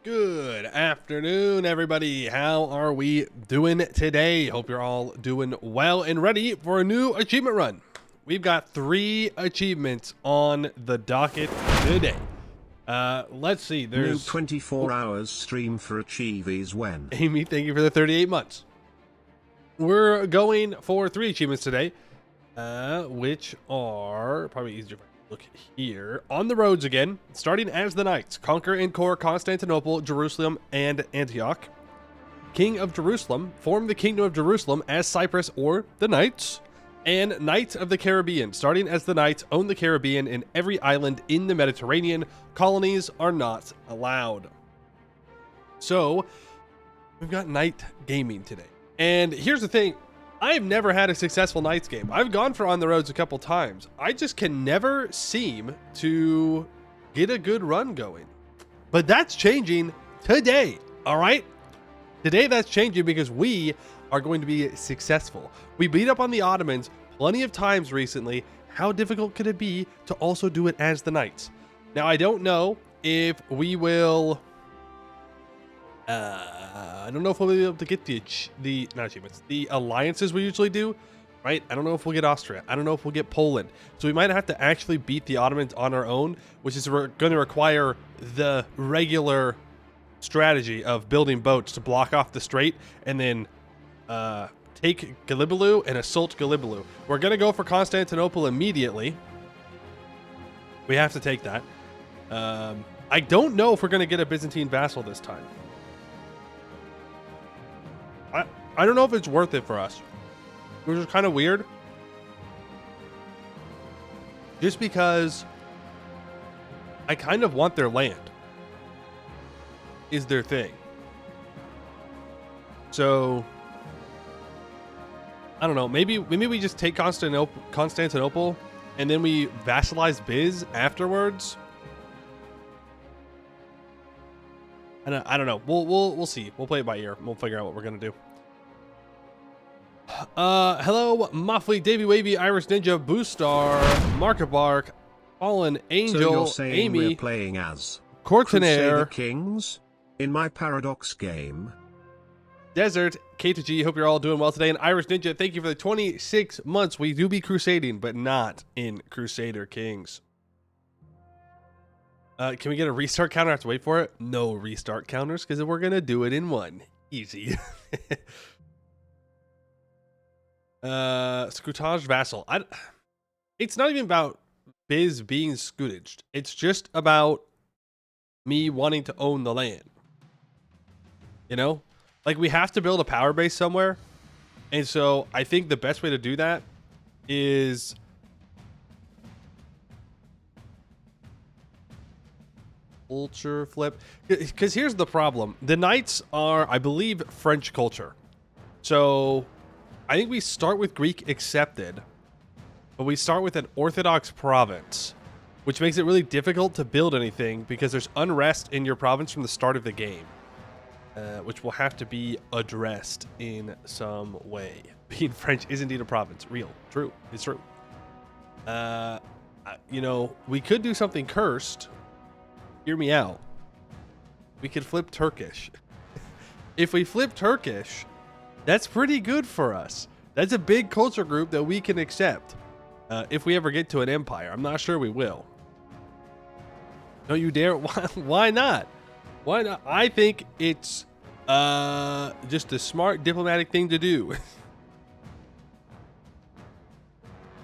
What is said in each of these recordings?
Good afternoon, everybody. How are we doing today? Hope you're all doing well and ready for a new achievement run. We've got 3 achievements on the docket today. Let's see. There's new 24 hours stream for Achievies when. Amy, thank you for the 38 months. We're going for 3 achievements today, which are probably easier if I look here. On the Rhodes Again, starting as the Knights, conquer and core Constantinople, Jerusalem, and Antioch. King of Jerusalem, form the Kingdom of Jerusalem as Cyprus or the Knights. And Knights of the Caribbean, starting as the Knights, own the Caribbean and every island in the Mediterranean. Colonies are not allowed. So, we've got Knight Gaming today. And here's the thing. I've never had a successful Knights game. I've gone for On the Roads a couple times. I just can never seem to get a good run going. But that's changing today, all right? Today that's changing because we are going to be successful. We beat up on the Ottomans plenty of times recently. How difficult could it be to also do it as the Knights? Now, I don't know if we will... I don't know if we'll be able to get not achievements, the alliances we usually do, right? I don't know if we'll get Austria. I don't know if we'll get Poland. So we might have to actually beat the Ottomans on our own, which is going to require the regular strategy of building boats to block off the strait and then take Gallipoli and assault Gallipoli. We're going to go for Constantinople immediately. We have to take that. I don't know if we're going to get a Byzantine vassal this time. I don't know if it's worth it for us, which is kind of weird. Just because I kind of want their land is their thing. So I don't know. Maybe we just take Constantinople and then we vassalize Biz afterwards. I don't know. We'll see. We'll play it by ear. We'll figure out what we're gonna do. Hello, Muffly, Davy Wavy, Irish Ninja, Boostar, Markabark, Fallen Angel, So you're saying Amy, we're playing as Cortinaire, Crusader Kings in my Paradox game. Desert, K2G. Hope you're all doing well today. And Irish Ninja, thank you for the 26 months. We do be crusading, but not in Crusader Kings. Can we get a restart counter? I have to wait for it. No restart counters because we're gonna do it in one. Easy. Scrutage vassal. It's not even about Biz being scootaged. It's just about me wanting to own the land. You know, like we have to build a power base somewhere, and so I think the best way to do that is culture flip. Because here's the problem: the Knights are, I believe, French culture, so I think we start with Greek accepted, but we start with an Orthodox province, which makes it really difficult to build anything because there's unrest in your province from the start of the game, which will have to be addressed in some way. Being French is indeed a province. Real. True. It's true. You know, we could do something cursed. Hear me out. We could flip Turkish. If we flip Turkish, that's pretty good for us. That's a big culture group that we can accept if we ever get to an empire. I'm not sure we will. Don't you dare. Why not? Why not? I think it's just a smart diplomatic thing to do.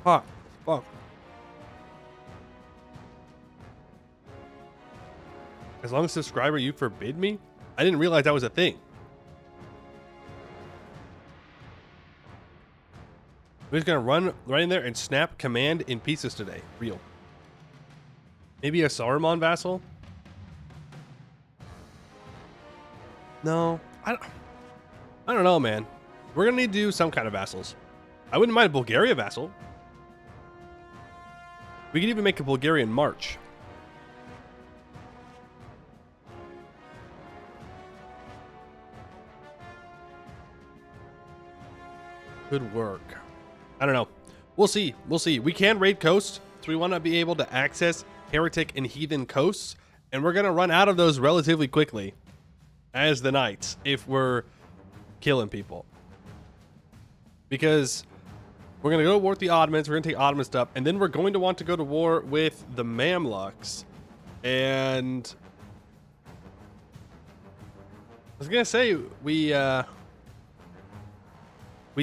Fuck. As long as subscriber, you forbid me? I didn't realize that was a thing. We're just gonna run right in there and snap command in pieces today. Real. Maybe a Saruman vassal? No, I don't know, man. We're gonna need to do some kind of vassals. I wouldn't mind a Bulgaria vassal. We could even make a Bulgarian march. Good work. I don't know. We'll see. We'll see. We can raid coasts, so we want to be able to access heretic and heathen coasts, and we're going to run out of those relatively quickly. as the knights if we're killing people. Because we're going to go to war with the Ottomans, we're going to take Ottoman stuff, and then we're going to want to go to war with the Mamluks. And I was going to say we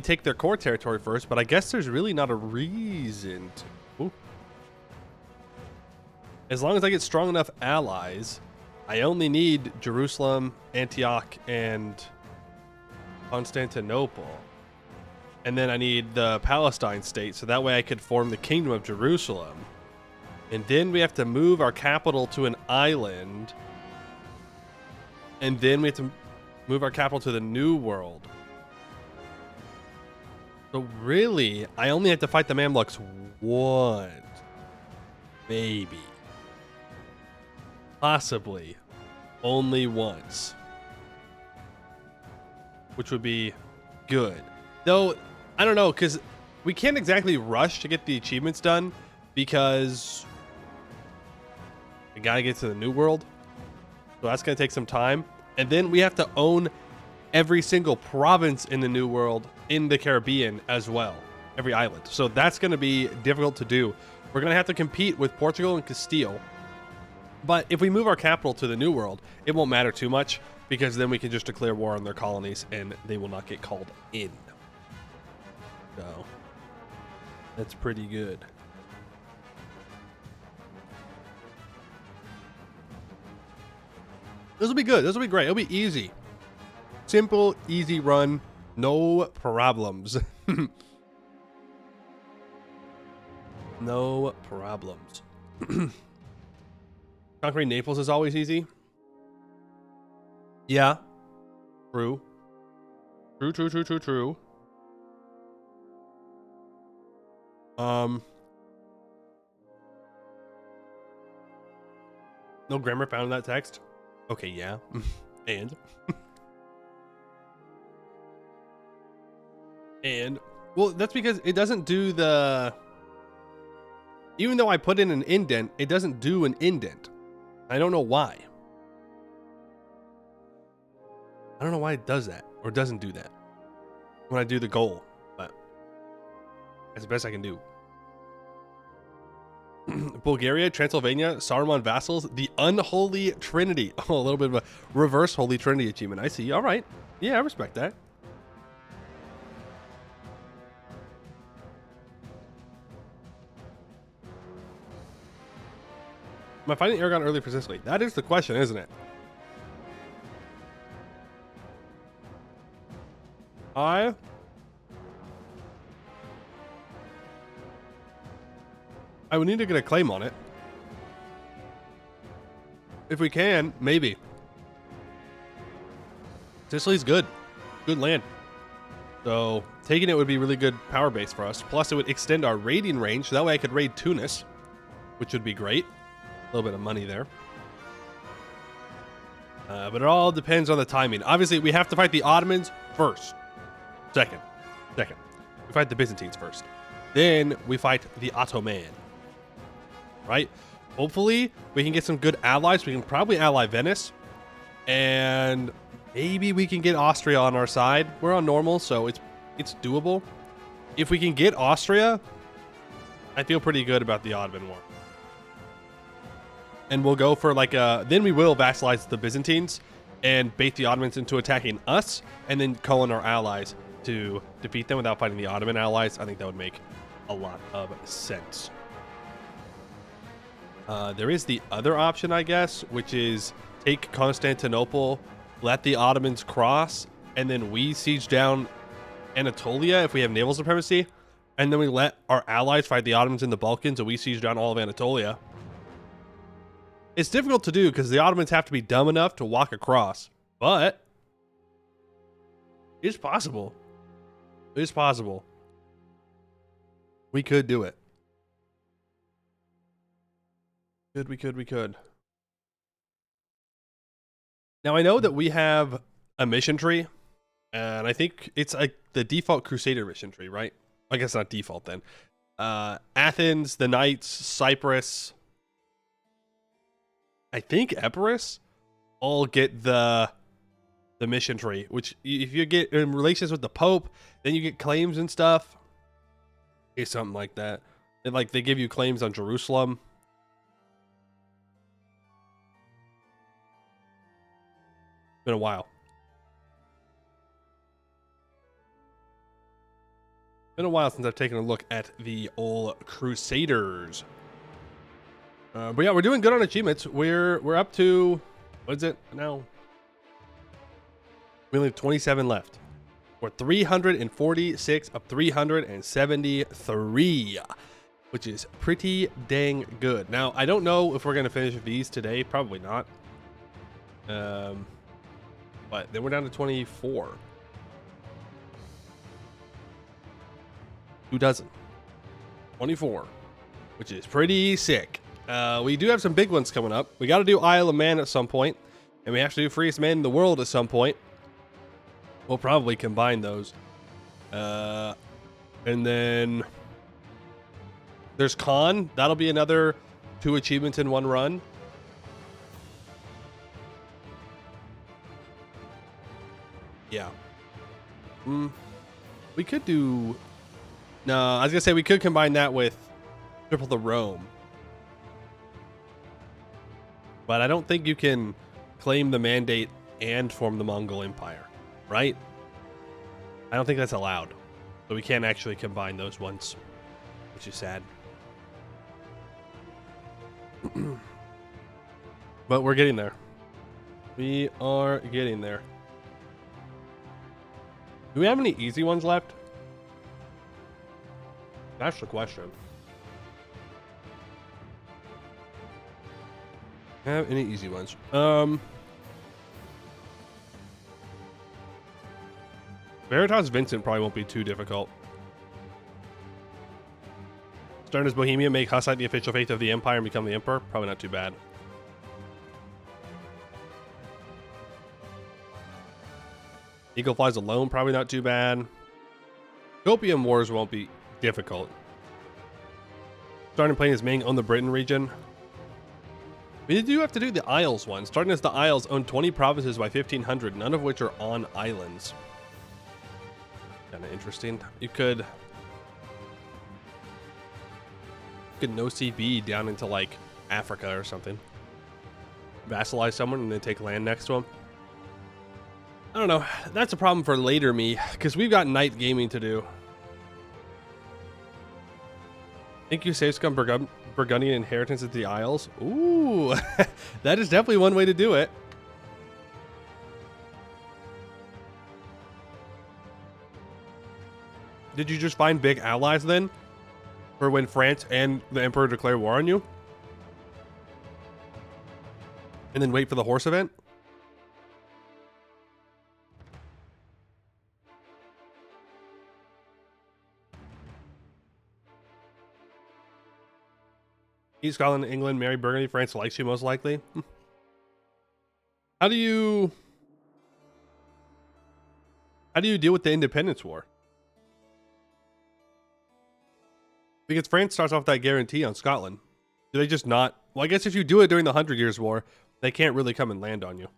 take their core territory first, but I guess there's really not a reason to. Ooh. As long as I get strong enough allies, I only need Jerusalem, Antioch, and Constantinople. And then I need the Palestine state, so that way I could form the Kingdom of Jerusalem. And then we have to move our capital to an island. And then we have to move our capital to the New World. So really, I only have to fight the Mamluks once. Maybe. Possibly. Only once. Which would be good. Though, I don't know, because we can't exactly rush to get the achievements done, because we gotta get to the New World. So that's gonna take some time. And then we have to own every single province in the New World in the Caribbean as well. Every island. So that's gonna be difficult to do. We're gonna have to compete with Portugal and Castile. But if we move our capital to the New World, it won't matter too much, because then we can just declare war on their colonies and they will not get called in. So that's pretty good. This will be good. This will be great. It'll be easy. Simple, easy run. No problems. No problems. Conquering Naples is always easy. Yeah. True. True. No grammar found in that text. Okay, yeah. And well, that's because it doesn't do the, even though I put in an indent, it doesn't do an indent. I don't know why. I don't know why it does that or doesn't do that when I do the goal, but that's the best I can do. Bulgaria, Transylvania, Saruman vassals, the unholy trinity. Oh, a little bit of a reverse holy trinity achievement. I see. All right. Yeah, I respect that. Am I fighting Aragon early persistently? That is the question, isn't it? I would need to get a claim on it. If we can, maybe. Sicily's good. Good land. So taking it would be really good power base for us. Plus it would extend our raiding range. So that way I could raid Tunis, which would be great. A little bit of money there. But it all depends on the timing. Obviously, we have to fight the Ottomans first. Second. We fight the Byzantines first. Then we fight the Ottoman. Right? Hopefully, we can get some good allies. We can probably ally Venice. And maybe we can get Austria on our side. We're on normal, so it's doable. If we can get Austria, I feel pretty good about the Ottoman War. And we'll go for like then we will vassalize the Byzantines and bait the Ottomans into attacking us, and then call in our allies to defeat them without fighting the Ottoman allies. I think that would make a lot of sense. There is the other option, I guess, which is take Constantinople, let the Ottomans cross, and then we siege down Anatolia if we have naval supremacy, and then we let our allies fight the Ottomans in the Balkans and we siege down all of Anatolia. It's difficult to do because the Ottomans have to be dumb enough to walk across, but it's possible. It's possible. We could do it. We could. Now I know that we have a mission tree, and I think it's like the default Crusader mission tree, right? I guess not default then. Athens, the Knights, Cyprus, I think Epirus all get the the mission tree, which if you get in relations with the Pope, then you get claims and stuff. It's something like that. And like they give you claims on Jerusalem. Been a while. Been a while since I've taken a look at the old Crusaders. But yeah, we're doing good on achievements. We're up to, what is it now? We only have 27 left. We're 346 of 373, which is pretty dang good. Now, I don't know if we're going to finish these today. Probably not. But then we're down to 24. Who doesn't? 24, which is pretty sick. We do have some big ones coming up. We got to do Isle of Man at some point, and we have to do Freest Man in the World at some point. We'll probably combine those. And then there's Con. That'll be another 2 achievements in 1 run. Yeah. We could do... No, I was going to say we could combine that with Triple the Rome. But I don't think you can claim the mandate and form the Mongol Empire, right? I don't think that's allowed. So we can't actually combine those ones, which is sad. But we're getting there. We are getting there. Do we have any easy ones left? That's the question. Have any easy ones? Veritas Vincent probably won't be too difficult. Starting as Bohemia, make Hussite the official faith of the empire and become the emperor. Probably not too bad. Eagle Flies alone, probably not too bad. Opium Wars won't be difficult. Starting playing as Ming on the Britain region. We do have to do the Isles one. Starting as the Isles own 20 provinces by 1500, none of which are on islands. Kind of interesting. You could no CB down into like Africa or something. Vassalize someone and then take land next to them. I don't know. That's a problem for later me because we've got night gaming to do. Think you save scum Burgundian inheritance at the Isles? Ooh, that is definitely one way to do it. Did you just find big allies then? For when France and the Emperor declare war on you? And then wait for the horse event? East Scotland, England, marry Burgundy, France likes you most likely. How do you deal with the Independence War? Because France starts off that guarantee on Scotland. Do they just not? Well, I guess if you do it during the 100 Years' War, they can't really come and land on you.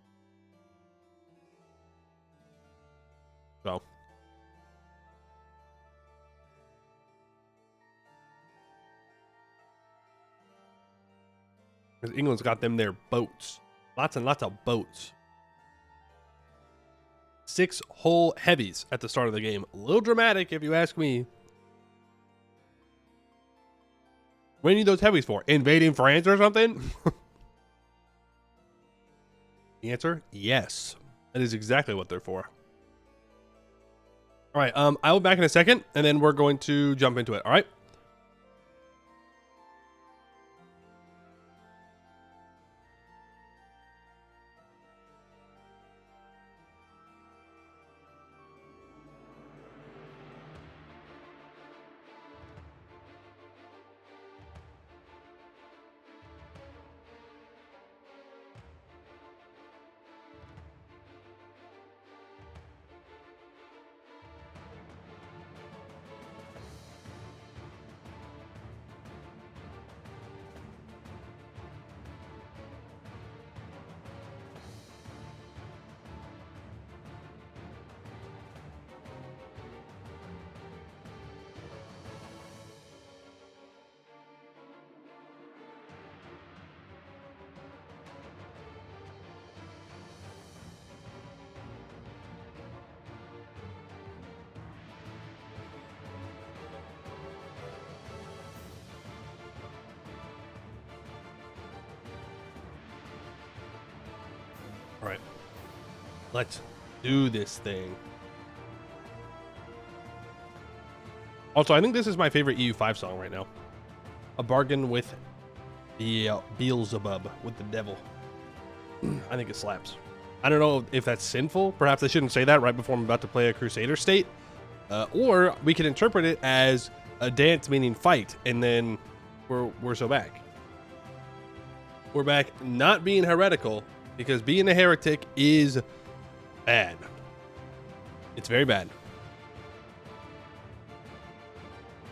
So. Because England's got them their boats. Lots and lots of boats. 6 whole heavies at the start of the game. A little dramatic if you ask me. What do you need those heavies for? Invading France or something? The answer? Yes. That is exactly what they're for. All right, I will be back in a second, and then we're going to jump into it, all right? All right. Let's do this thing. Also, I think this is my favorite EU5 song right now. A bargain with the Beelzebub, with the devil. I think it slaps. I don't know if that's sinful. Perhaps I shouldn't say that right before I'm about to play a Crusader state. Or we can interpret it as a dance meaning fight, and then we're so back. We're back not being heretical, because being a heretic is bad. It's very bad.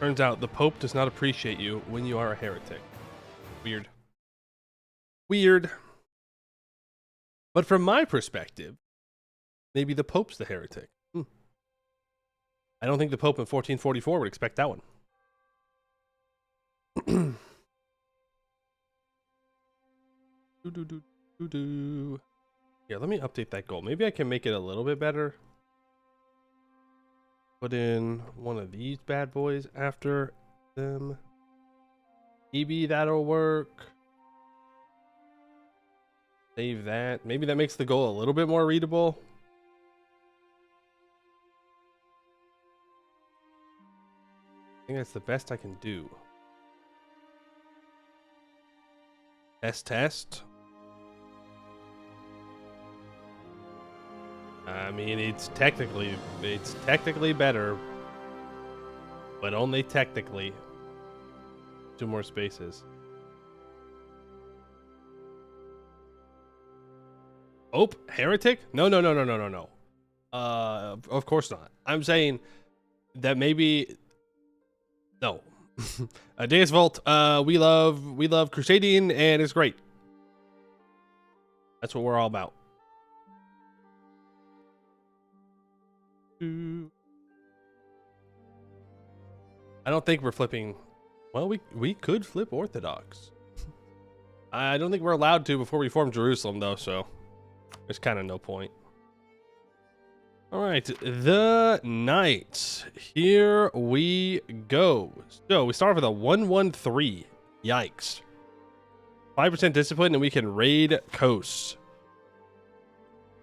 Turns out the Pope does not appreciate you when you are a heretic. Weird. Weird. But from my perspective, maybe the Pope's the heretic. I don't think the Pope in 1444 would expect that one. Yeah, let me update that goal. Maybe I can make it a little bit better. Put in one of these bad boys after them. Maybe that'll work. Save that. Maybe that makes the goal a little bit more readable. I think that's the best I can do. Test. I mean, it's technically better, but only technically. 2 more spaces. Oh, heretic? No. Of course not. I'm saying that maybe no. Deus Vult, we love crusading, and it's great. That's what we're all about. I don't think we're flipping. Well, we could flip Orthodox. I don't think we're allowed to before we form Jerusalem, though, so there's kind of no point. All right, the Knights. Here we go. So we start with a 1-1-3. Yikes. 5% discipline, and we can raid coasts.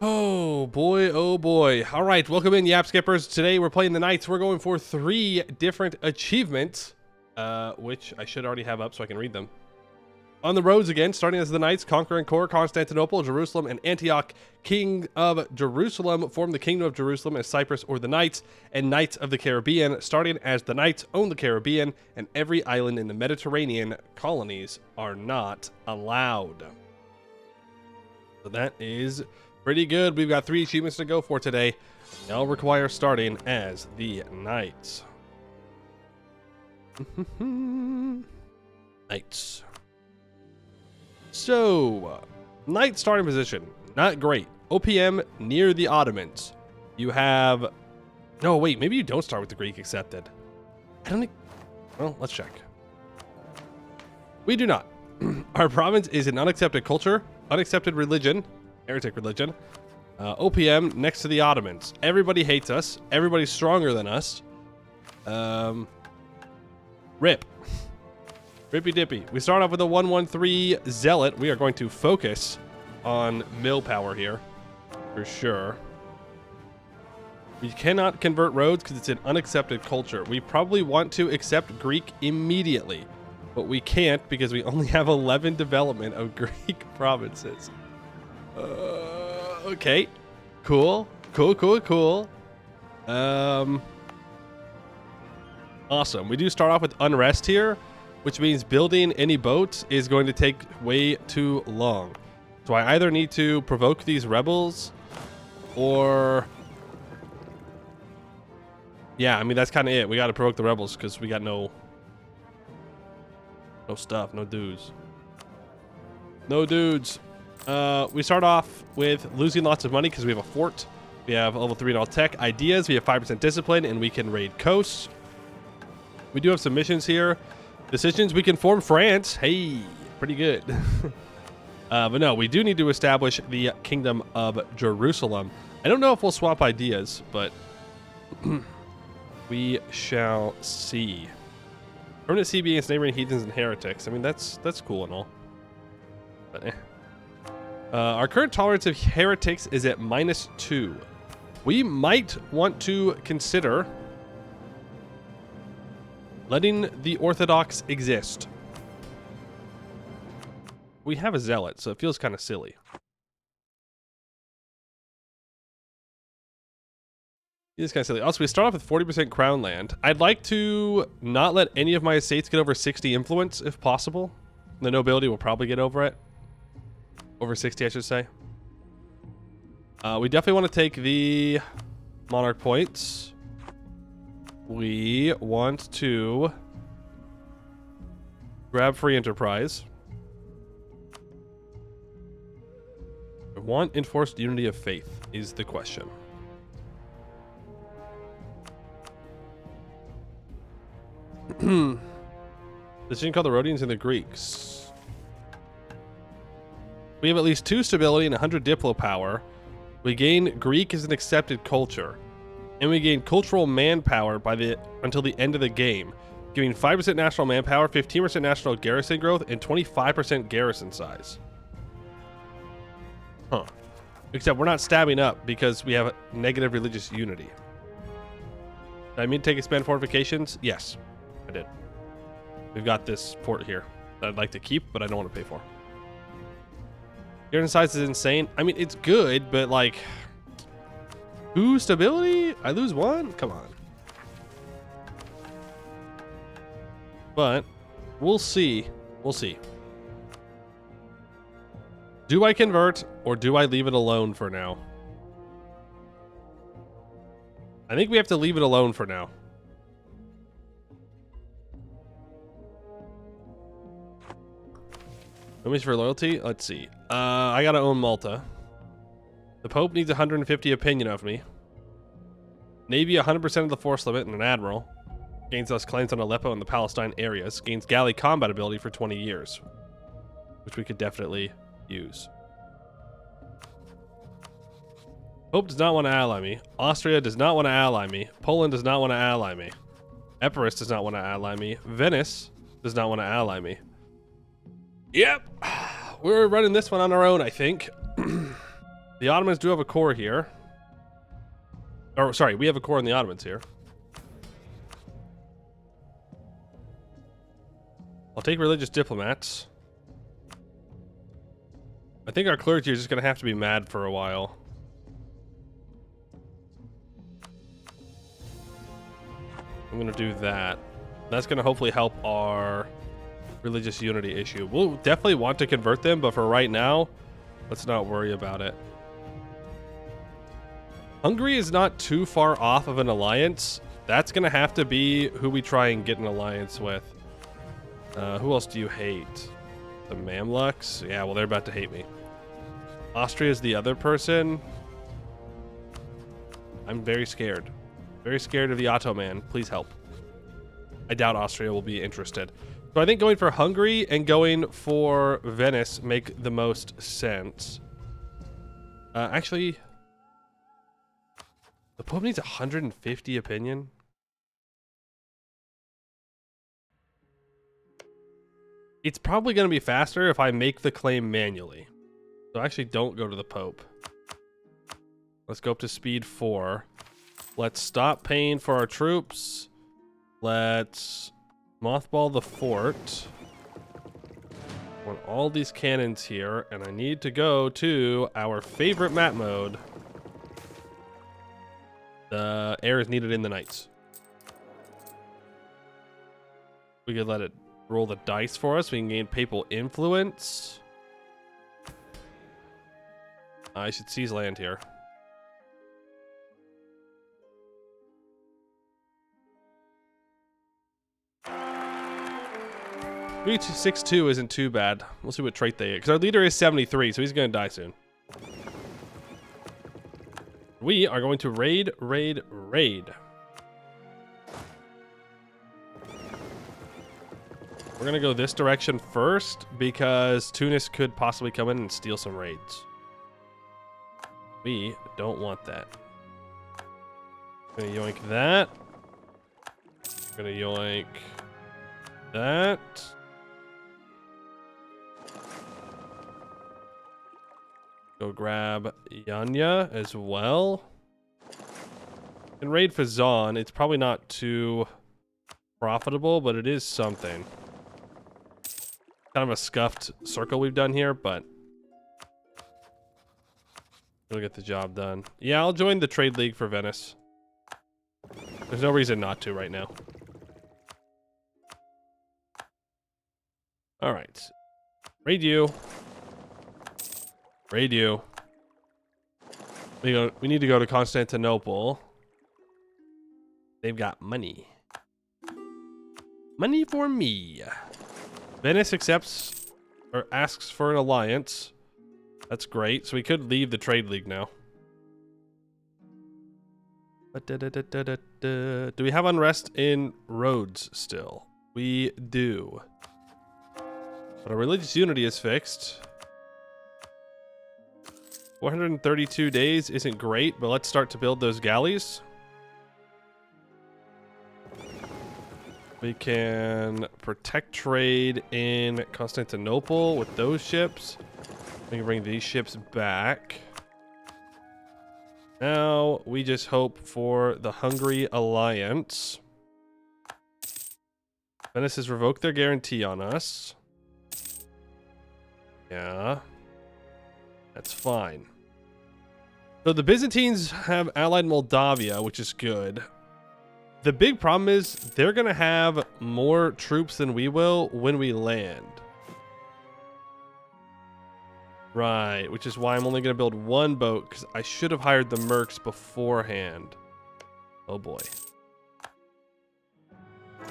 Oh boy, oh boy. All right, welcome in, Yap Skippers. Today we're playing the Knights. We're going for 3 different achievements, which I should already have up so I can read them. On the Rhodes Again, starting as the Knights, conquer and core Constantinople, Jerusalem, and Antioch. King of Jerusalem, form the Kingdom of Jerusalem as Cyprus or the Knights, and Knights of the Caribbean, starting as the Knights, own the Caribbean, and every island in the Mediterranean. Colonies are not allowed. So that is pretty good. We've got 3 achievements to go for today. They all require starting as the Knights. Knights. So, Knight starting position, not great. OPM near the Ottomans. You have... No, wait, maybe you don't start with the Greek accepted. I don't think... Well, let's check. We do not. Our province is an unaccepted culture, unaccepted religion, heretic religion. OPM next to the Ottomans. Everybody hates us. Everybody's stronger than us. Rip. Rippy dippy. We start off with a 1-1-3 Zealot. We are going to focus on mill power here, for sure. We cannot convert Rhodes because it's an unaccepted culture. We probably want to accept Greek immediately, but we can't because we only have 11 development of Greek provinces. Okay. Cool. Awesome. We do start off with unrest here, which means building any boats is going to take way too long. So I either need to provoke these rebels or... Yeah, I mean, that's kind of it. We got to provoke the rebels because we got no stuff, no dudes. No dudes. We start off with losing lots of money because we have a fort. We have level 3 in all tech ideas. We have 5% discipline, and we can raid coasts. We do have some missions here. Decisions, we can form France. Hey, pretty good. But no, we do need to establish the Kingdom of Jerusalem. I don't know if we'll swap ideas, but we shall see. Permanent CB against neighboring heathens and heretics. I mean, that's cool and all. But Our current tolerance of heretics is at -2. We might want to consider letting the Orthodox exist. We have a zealot, so it feels kind of silly. It's kind of silly. Also, we start off with 40% crown land. I'd like to not let any of my estates get over 60 influence, if possible. The nobility will probably get over it. Over 60, I should say. We definitely want to take the monarch points. We want to grab free enterprise. I want enforced unity of faith is the question. This didn't call the Rhodians and the Greeks. We have at least 2 stability and 100 diplo power. We gain Greek as an accepted culture, and we gain cultural manpower until the end of the game, giving 5% national manpower, 15% national garrison growth, and 25% garrison size. Huh. Except we're not stabbing up because we have negative religious unity. Did I mean to take expand fortifications? Yes, I did. We've got this fort here that I'd like to keep, but I don't want to pay for. Garrison size is insane. I mean, it's good, but like, 2 stability? I lose 1? Come on. But we'll see. We'll see. Do I convert or do I leave it alone for now? I think we have to leave it alone for now. Limits for loyalty? Let's see. I gotta own Malta. The Pope needs 150 opinion of me. Navy 100% of the force limit and an admiral. Gains us claims on Aleppo and the Palestine areas. Gains galley combat ability for 20 years. Which we could definitely use. Pope does not want to ally me. Austria does not want to ally me. Poland does not want to ally me. Epirus does not want to ally me. Venice does not want to ally me. Yep. We're running this one on our own, I think. The Ottomans do have a core here. Or, sorry, we have a core in the Ottomans here. I'll take religious diplomats. I think our clergy are just going to have to be mad for a while. I'm going to do that. That's going to hopefully help our religious unity issue. We'll definitely want to convert them, but for right now, let's not worry about it. Hungary is not too far off of an alliance. That's going to have to be who we try and get an alliance with. Who else do you hate? The Mamluks? Yeah, well, they're about to hate me. Austria is the other person. I'm very scared. Very scared of the Ottoman. Please help. I doubt Austria will be interested. So I think going for Hungary and going for Venice make the most sense. Actually, the Pope needs 150 opinion. It's probably going to be faster if I make the claim manually. So actually don't go to the Pope. Let's go up to speed 4. Let's stop paying for our troops. Let's mothball the fort. I want all these cannons here, and I need to go to our favorite map mode. The air is needed in the nights. We could let it roll the dice for us. We can gain papal influence. I should seize land here. Reach 6-2 isn't too bad. We'll see what trait they get. Because our leader is 73, so he's going to die soon. We are going to raid. We're going to go this direction first because Tunis could possibly come in and steal some raids. We don't want that. Going to yoink that. Going to yoink that. Go grab Yanya as well. And raid Fazan. It's probably not too profitable, but it is something. Kind of a scuffed circle we've done here, but we'll get the job done. Yeah, I'll join the trade league for Venice. There's no reason not to right now. All right. Raid you. Raid you. We need to go to Constantinople. They've got money. Money for me. Venice accepts or asks for an alliance. That's great. So we could leave the trade league now. Do we have unrest in Rhodes still? We do. But our religious unity is fixed. 432 days isn't great, but let's start to build those galleys. We can protect trade in Constantinople with those ships. We can bring these ships back. Now we just hope for the Hungary alliance. Venice has revoked their guarantee on us. Yeah. That's fine. So the Byzantines have allied Moldavia, which is good. The big problem is they're going to have more troops than we will when we land. Right, which is why I'm only going to build one boat, because I should have hired the mercs beforehand. Oh boy.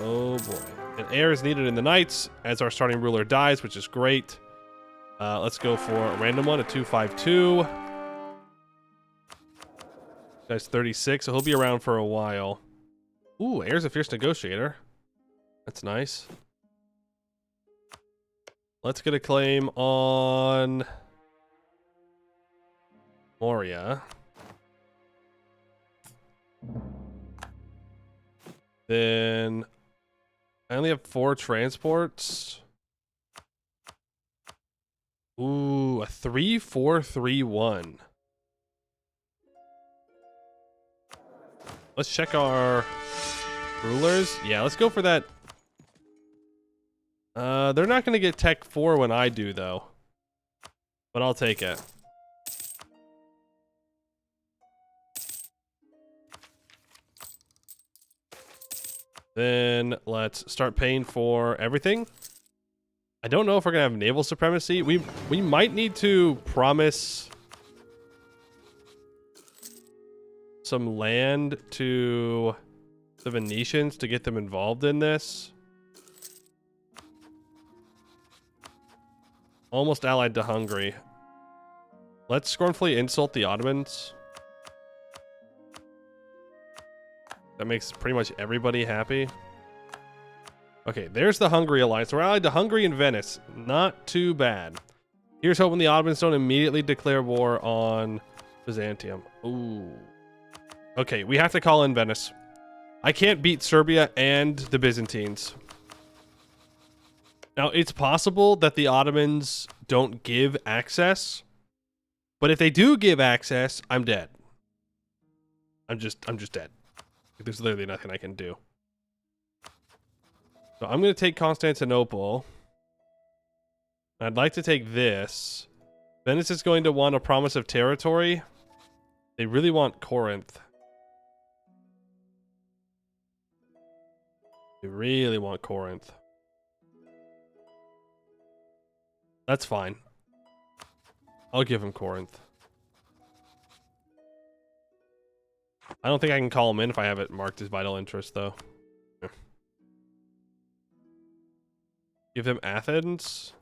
Oh boy. And air is needed in the Knights as our starting ruler dies, which is great. Let's go for a random one, a 252. Guy's 36, so he'll be around for a while. Ooh, air's a fierce negotiator. That's nice. Let's get a claim on Moria. Then I only have 4 transports. Ooh, a 3-4-3-1. Let's check our rulers. Yeah, let's go for that. They're not going to get Tech 4 when I do, though. But I'll take it. Then let's start paying for everything. I don't know if we're going to have naval supremacy. We might need to promise some land to the Venetians to get them involved in this. Almost allied to Hungary. Let's scornfully insult the Ottomans. That makes pretty much everybody happy. Okay, there's the Hungary alliance. We're allied to Hungary and Venice. Not too bad. Here's hoping the Ottomans don't immediately declare war on Byzantium. Ooh. Okay, we have to call in Venice. I can't beat Serbia and the Byzantines. Now, it's possible that the Ottomans don't give access, but if they do give access, I'm dead. I'm just dead. There's literally nothing I can do. So I'm going to take Constantinople. I'd like to take this. Venice is going to want a promise of territory. They really want Corinth. They really want Corinth. That's fine. I'll give him Corinth. I don't think I can call him in if I have it marked as vital interest, though. Yeah. Give them Athens.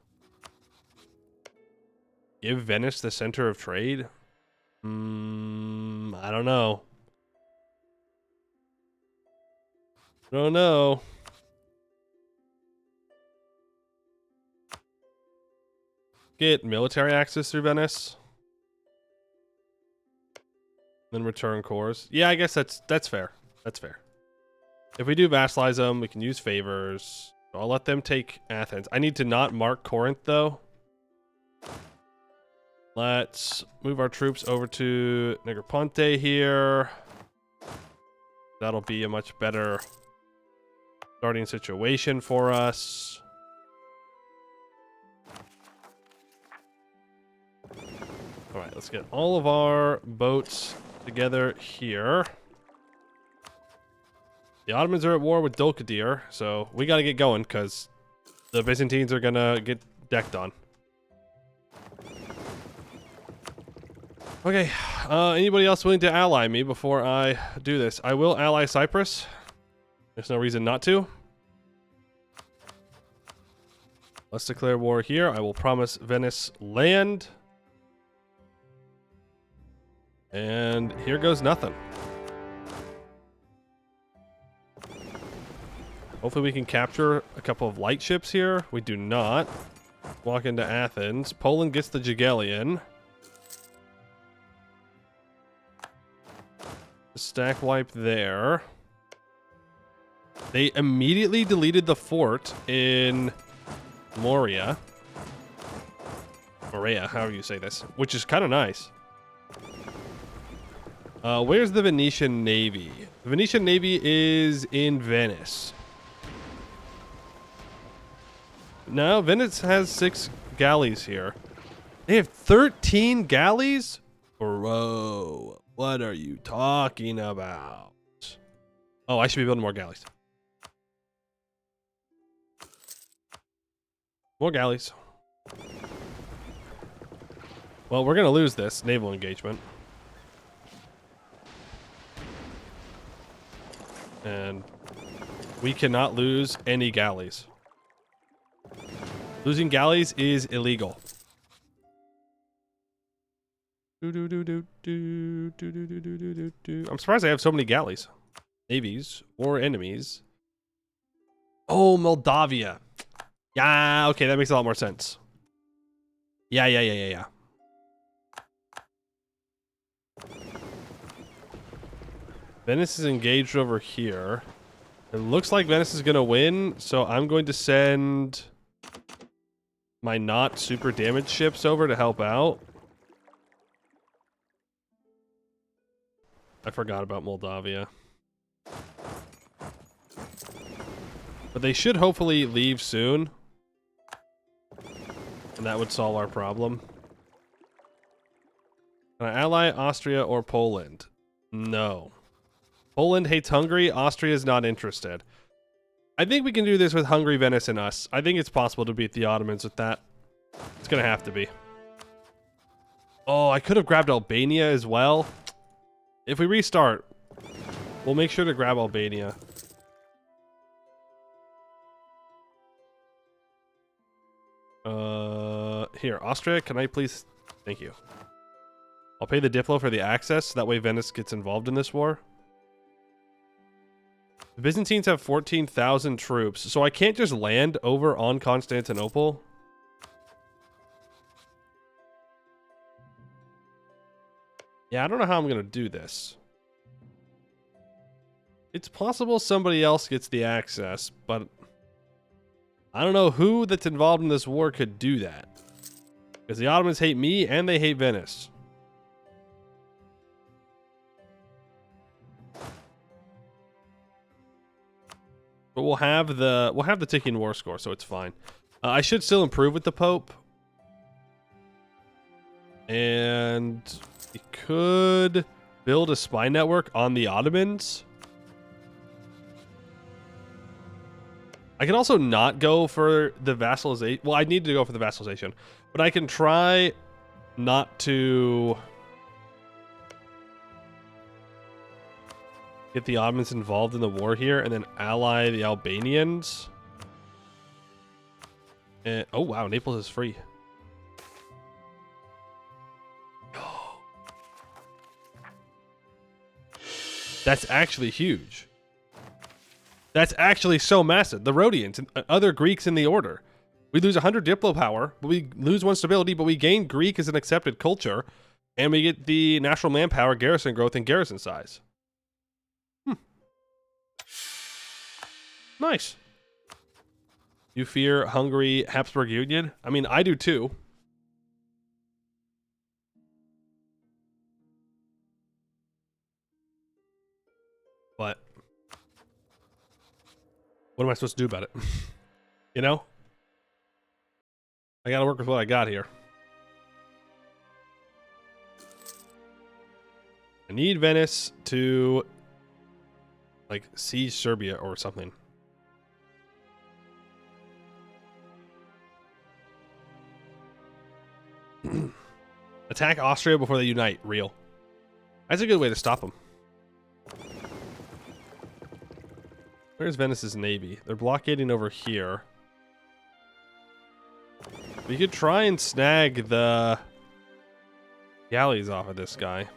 Give Venice the center of trade. I don't know. I don't know. Get military access through Venice. Then return cores. Yeah, I guess that's fair. That's fair. If we do vassalize them, we can use favors. So I'll let them take Athens. I need to not mark Corinth, though. Let's move our troops over to Negroponte here. That'll be a much better starting situation for us. All right, let's get all of our boats together here. The Ottomans are at war with Dulkadir, so we got to get going because the Byzantines are going to get decked on. Okay, anybody else willing to ally me before I do this? I will ally Cyprus. There's no reason not to. Let's declare war here. I will promise Venice land. And here goes nothing. Hopefully we can capture a couple of light ships here. We do not. Walk into Athens. Poland gets the Jagiellon. Stack wipe there. They immediately deleted the fort in Morea, however you say this, which is kind of nice. Where's the Venetian Navy? The Venetian Navy is in Venice. No, Venice has 6 galleys here. They have 13 galleys? Bro, what are you talking about? Oh, I should be building more galleys. More galleys. Well, we're going to lose this naval engagement. And we cannot lose any galleys. Losing galleys is illegal. I'm surprised I have so many galleys. Navies or enemies. Oh, Moldavia. Yeah, okay, that makes a lot more sense. Yeah. Venice is engaged over here. It looks like Venice is going to win, so I'm going to send my not super damaged ships over to help out. I forgot about Moldavia. But they should hopefully leave soon. And that would solve our problem. Can I ally Austria or Poland? No. Poland hates Hungary. Austria is not interested. I think we can do this with Hungary, Venice, and us. I think it's possible to beat the Ottomans with that. It's going to have to be. Oh, I could have grabbed Albania as well. If we restart, we'll make sure to grab Albania. Here, Austria, can I please? Thank you. I'll pay the Diplo for the access, so that way Venice gets involved in this war. The Byzantines have 14,000 troops, so I can't just land over on Constantinople. Yeah, I don't know how I'm going to do this. It's possible somebody else gets the access, but I don't know who that's involved in this war could do that. Because the Ottomans hate me and they hate Venice. But we'll have the ticking war score, so it's fine. I should still improve with the Pope. And we could build a spy network on the Ottomans. I can also not go for the vassalization. Well, I need to go for the vassalization. But I can try not to get the Ottomans involved in the war here and then ally the Albanians. And, oh, wow. Naples is free. That's actually huge. That's actually so massive. The Rhodians and other Greeks in the order. We lose 100 Diplo power, but we lose 1 stability, but we gain Greek as an accepted culture, and we get the national manpower, garrison growth, and garrison size. Nice. You fear Hungary Habsburg Union? I mean, I do too. What am I supposed to do about it? You know? I gotta work with what I got here. I need Venice to, like, siege Serbia or something. Attack Austria before they unite. Real. That's a good way to stop them. Where's Venice's navy? They're blockading over here. We could try and snag the galleys off of this guy.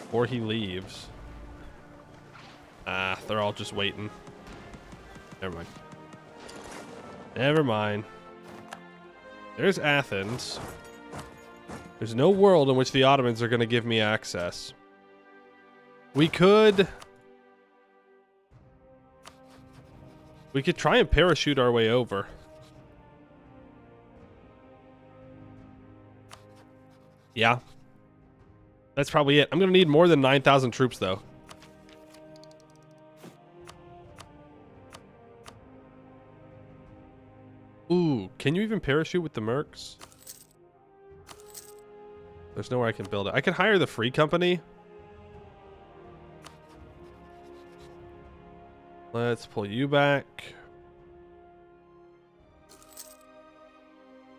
Before he leaves. Ah, they're all just waiting. Never mind. Never mind. There's Athens. There's no world in which the Ottomans are going to give me access. We could try and parachute our way over. Yeah. That's probably it. I'm going to need more than 9,000 troops, though. Ooh, can you even parachute with the mercs? There's nowhere I can build it. I could hire the free company. Let's pull you back.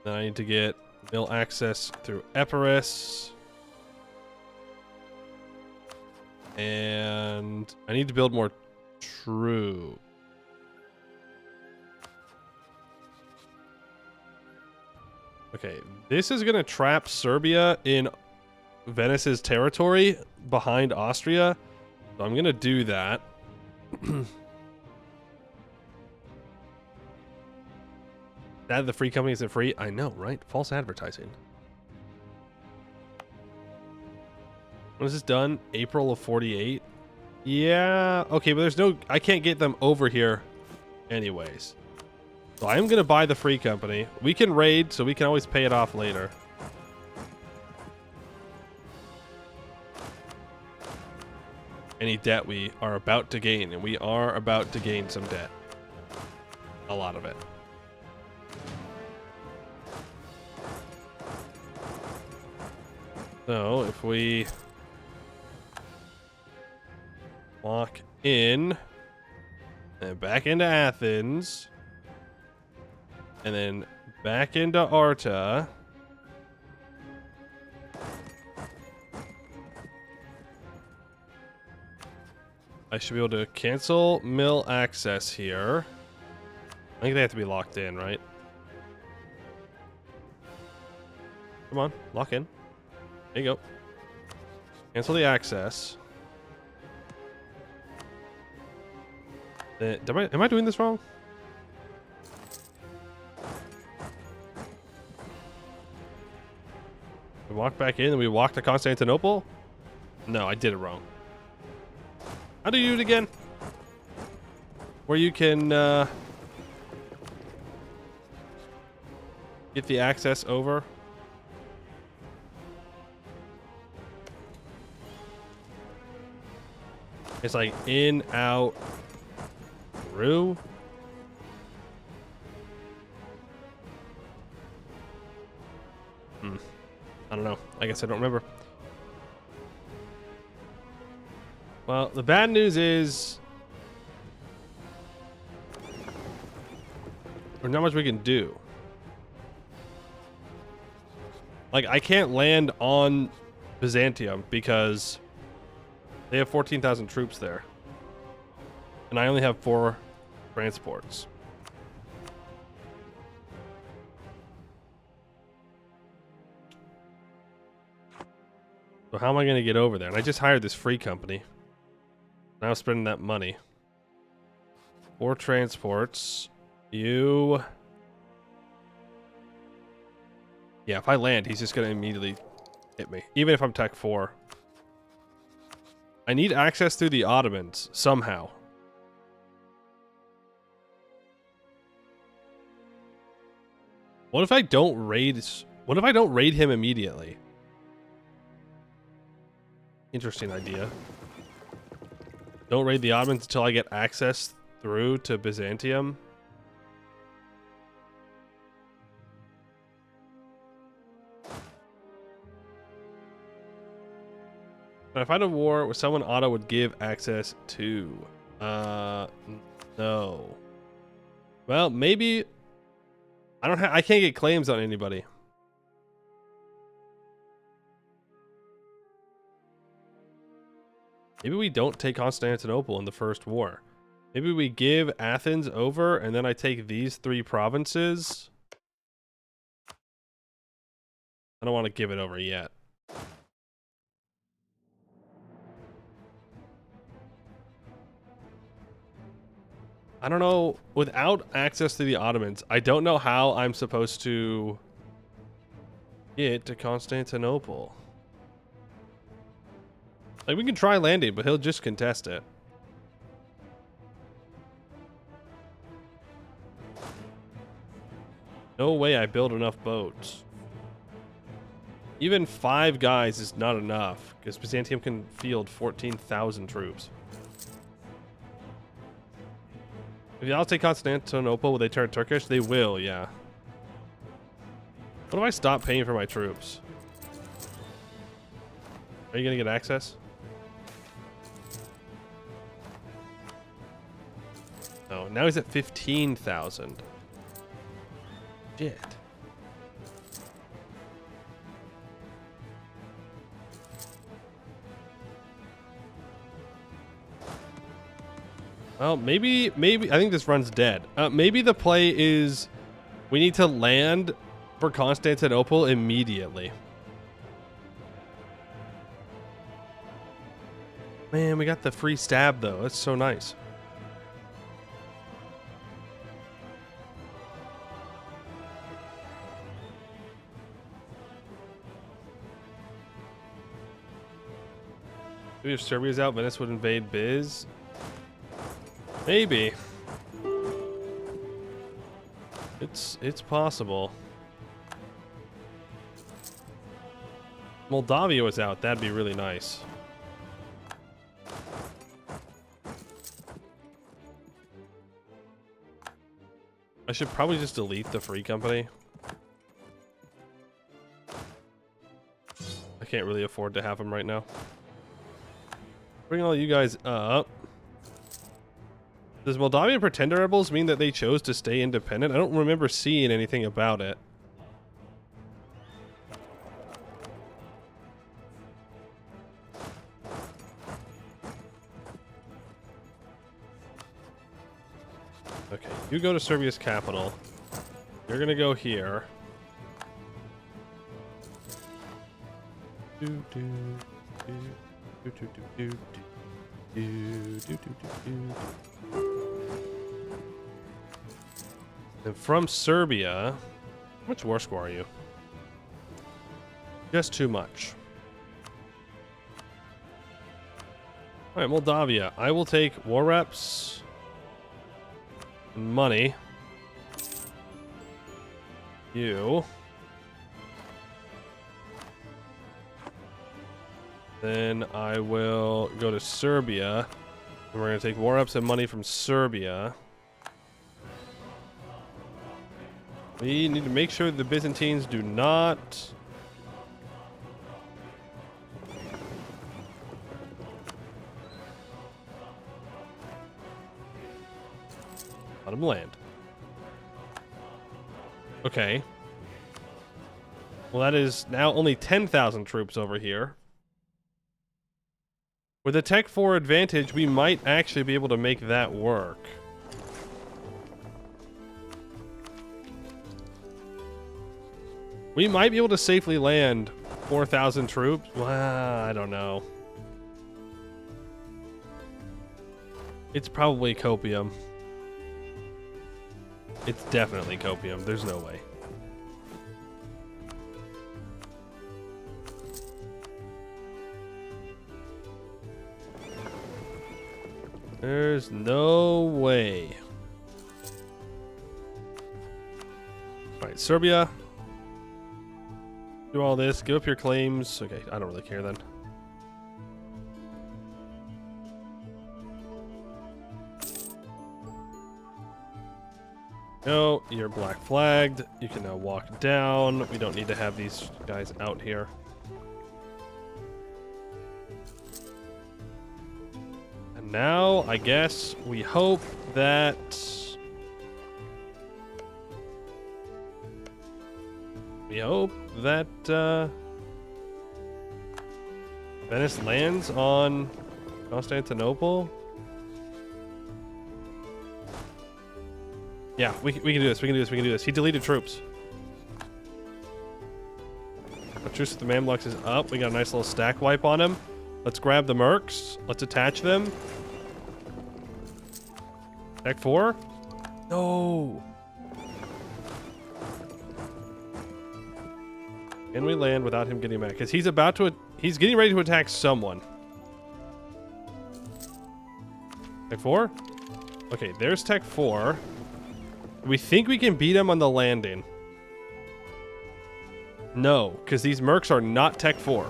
Then I need to get mill access through Epirus. And I need to build more true. Okay, this is going to trap Serbia in Venice's territory behind Austria. So I'm going to do that. That the free company isn't free? I know, right? False advertising. When is this done? April of 48? Yeah, okay, but there's no... I can't get them over here anyways. So I'm going to buy the free company. We can raid, so we can always pay it off later. Any debt we are about to gain, and we are about to gain some debt. A lot of it. So if we walk in and back into Athens and then back into Arta, I should be able to cancel mill access here. I think they have to be locked in, right? Come on, lock in. There you go. Cancel the access. Am I doing this wrong? We walk back in and we walk to Constantinople? No, I did it wrong. How do you do it again? Where you can get the access over? It's like in, out, through. I don't know. I guess I don't remember. Well, the bad news is there's not much we can do. Like, I can't land on Byzantium because they have 14,000 troops there. And I only have 4 transports. So how am I going to get over there? And I just hired this free company. Now I'm spending that money. 4 transports. You... Yeah, if I land, he's just going to immediately hit me. Even if I'm Tech 4. I need access through the Ottomans somehow. What if I don't raid? What if I don't raid him immediately? Interesting idea. Don't raid the Ottomans until I get access through to Byzantium. Can I find a war where someone Otto would give access to? No. Well, maybe I can't get claims on anybody. Maybe we don't take Constantinople in the first war. Maybe we give Athens over and then I take these 3 provinces. I don't want to give it over yet. I don't know. Without access to the Ottomans, I don't know how I'm supposed to get to Constantinople. Like, we can try landing, but he'll just contest it. No way I build enough boats. Even 5 guys is not enough, because Byzantium can field 14,000 troops. If y'all take Constantinople, will they turn Turkish? They will, yeah. What if I stop paying for my troops? Are you gonna get access? Oh, now he's at 15,000. Shit. Well, maybe I think this run's dead. Maybe the play is we need to land for Constantinople immediately. Man, we got the free stab though. That's so nice. Maybe if Serbia's out, Venice would invade Biz. Maybe. It's possible. Moldavia was out. That'd be really nice. I should probably just delete the free company. I can't really afford to have them right now. Bring all you guys up. Does Moldavian pretender rebels mean that they chose to stay independent? I don't remember seeing anything about it. Okay, you go to Serbia's capital. You're gonna go here. And from Serbia, how much war score are you? Just too much. All right, Moldavia. I will take war reps and money. You. Then I will go to Serbia. And we're going to take war reps and money from Serbia. We need to make sure the Byzantines do not let them land. Okay. Well, that is now only 10,000 troops over here. With a Tech 4 advantage, we might actually be able to make that work. We might be able to safely land 4,000 troops. Well, I don't know. It's probably copium. It's definitely copium. There's no way. There's no way. All right, Serbia. Do all this. Give up your claims. Okay, I don't really care then. No, you're black flagged. You can now walk down. We don't need to have these guys out here. And now, I guess, we hope that... Venice lands on Constantinople. Yeah, we can do this. We can do this. He deleted troops. The truce with the Mamluks is up. We got a nice little stack wipe on him. Let's grab the mercs. Let's attach them. Tech 4? No. Can we land without him getting mad? Because he's getting ready to attack someone. Tech 4? Okay, there's Tech 4. We think we can beat him on the landing. No, because these mercs are not Tech 4.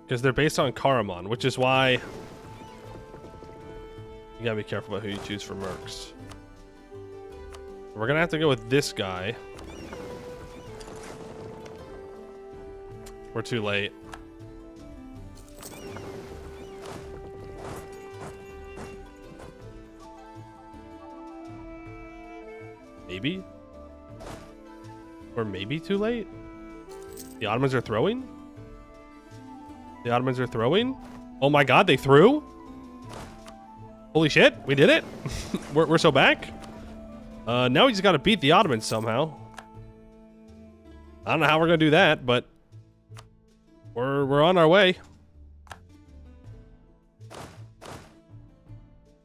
Because they're based on Karaman, which is why you gotta be careful about who you choose for mercs. We're gonna have to go with this guy. We're too late. Maybe? Or maybe too late? The Ottomans are throwing? The Ottomans are throwing? Oh my god, they threw? Holy shit, we did it? we're so back? Now we just gotta beat the Ottomans somehow. I don't know how we're gonna do that, but we're on our way.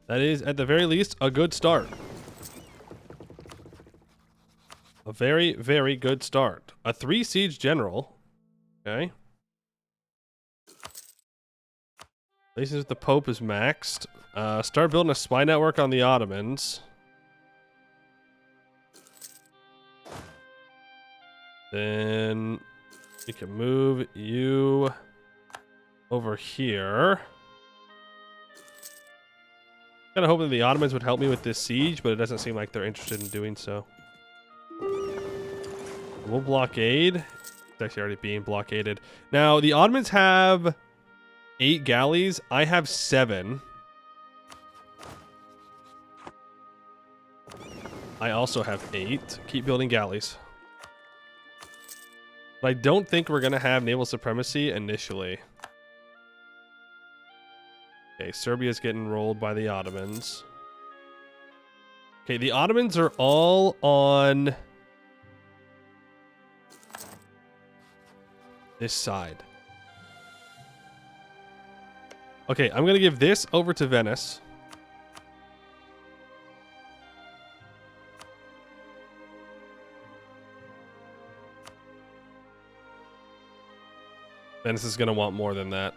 That is, at the very least, a good start. A very, very good start. A 3 siege general. Okay. Places with the Pope is maxed. Start building a spy network on the Ottomans. Then we can move you over here. Kind of hoping the Ottomans would help me with this siege, but it doesn't seem like they're interested in doing so. We'll blockade. It's actually already being blockaded. Now, the Ottomans have 8 galleys. I have 7. I also have 8. Keep building galleys. But I don't think we're going to have naval supremacy initially. Okay, Serbia's getting rolled by the Ottomans. Okay, the Ottomans are all on this side. Okay, I'm going to give this over to Venice. Venice is going to want more than that.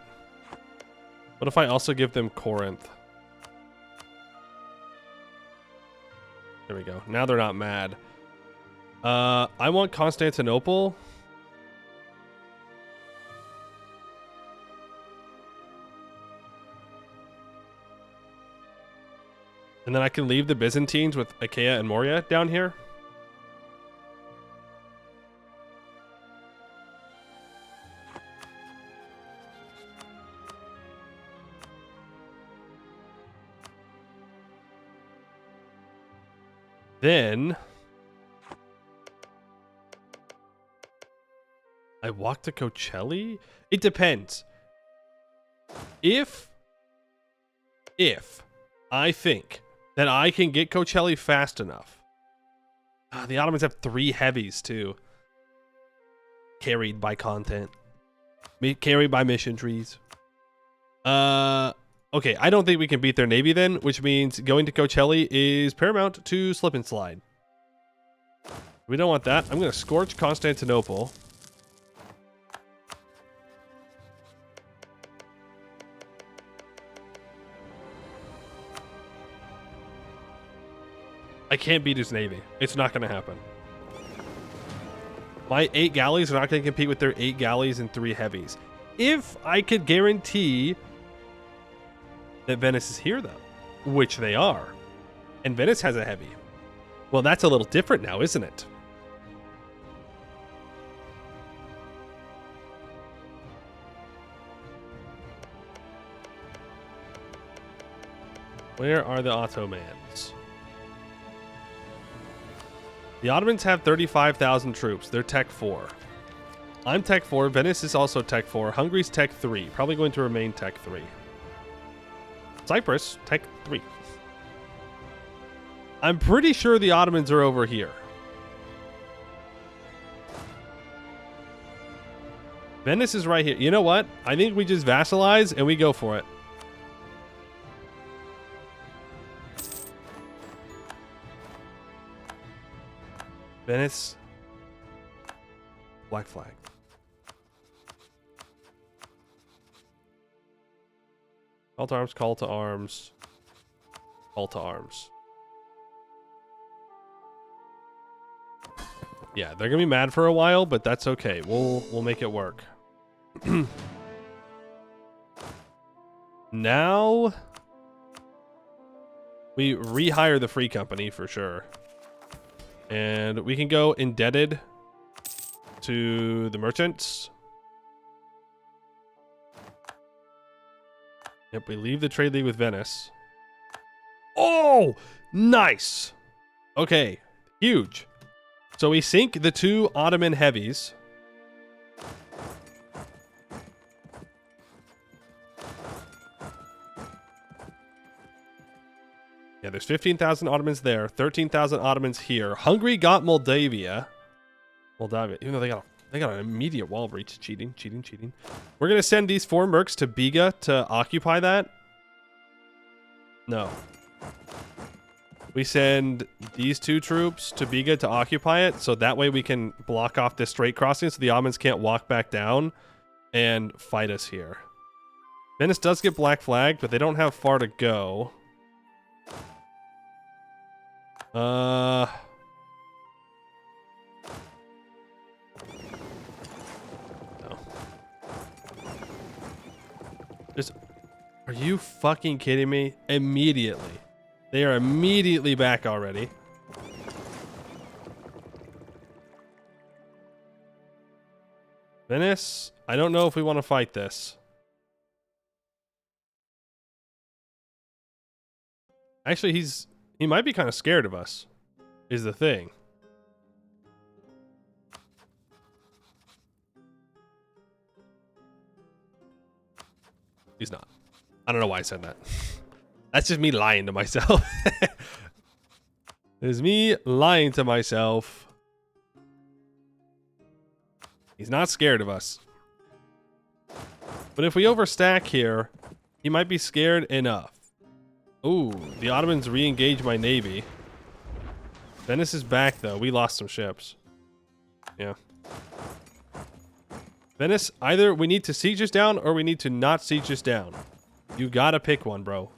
What if I also give them Corinth? There we go. Now they're not mad. I want Constantinople. And then I can leave the Byzantines with Achaia and Moria down here. Then I walk to Coachella? It depends. If I think that I can get Coachella fast enough. The Ottomans have 3 heavies too. Carried by content. Carried by mission trees. Okay, I don't think we can beat their navy then, which means going to Coachella is paramount to slip and slide. We don't want that. I'm going to scorch Constantinople. I can't beat his navy. It's not going to happen. My 8 galleys are not going to compete with their 8 galleys and 3 heavies. if I could guarantee that Venice is here, though, which they are, and Venice has a heavy. Well, that's a little different now, isn't it? Where are the Ottomans? The Ottomans have 35,000 troops. They're Tech 4. I'm Tech 4. Venice is also Tech 4. Hungary's Tech 3. Probably going to remain Tech 3. Cyprus, Tech 3. I'm pretty sure the Ottomans are over here. Venice is right here. You know what? I think we just vassalize and we go for it. Venice. Black flag. Call to arms, call to arms. Call to arms. Yeah, they're gonna be mad for a while, but that's okay. We'll make it work. Now we rehire the free company for sure. And we can go indebted to the merchants. Yep, we leave the trade league with Venice. Oh, nice. Okay, huge. So we sink the 2 Ottoman heavies. Yeah, there's 15,000 Ottomans there, 13,000 Ottomans here. Hungary got Moldavia. Even though they got an immediate wall breach. Cheating. We're gonna send these 4 mercs to Biga to occupy that. No. We send these 2 troops to Biga to occupy it, so that way we can block off this strait crossing so the Ottomans can't walk back down and fight us here. Venice does get black flagged, but they don't have far to go. No. Are you fucking kidding me? Immediately. They are immediately back already. Venice, I don't know if we want to fight this. Actually, he might be kind of scared of us, is the thing. He's not. I don't know why I said that. That's just me lying to myself. It's me lying to myself. He's not scared of us. But if we overstack here, he might be scared enough. Ooh, the Ottomans re-engage my navy. Venice is back, though. We lost some ships. Yeah. Venice, either we need to siege us down or we need to not siege us down. You gotta pick one, bro.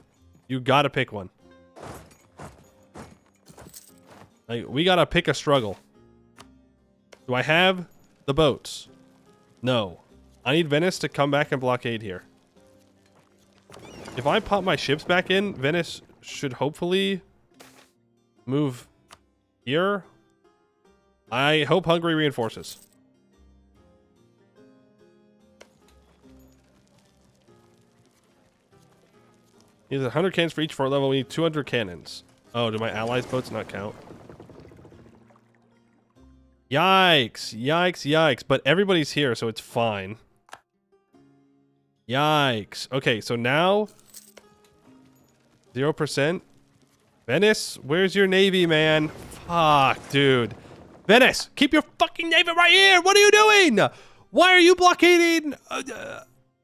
You gotta pick one. Like, we gotta pick a struggle. Do I have the boats? No. I need Venice to come back and blockade here. If I pop my ships back in, Venice should hopefully move here. I hope Hungary reinforces. He has 100 cannons for each fort level. We need 200 cannons. Oh, do my allies' boats not count? Yikes. Yikes, yikes. But everybody's here, so it's fine. Yikes. Okay, so now 0%. Venice, where's your navy, man? Fuck, dude. Venice, keep your fucking navy right here. What are you doing? Why are you blockading?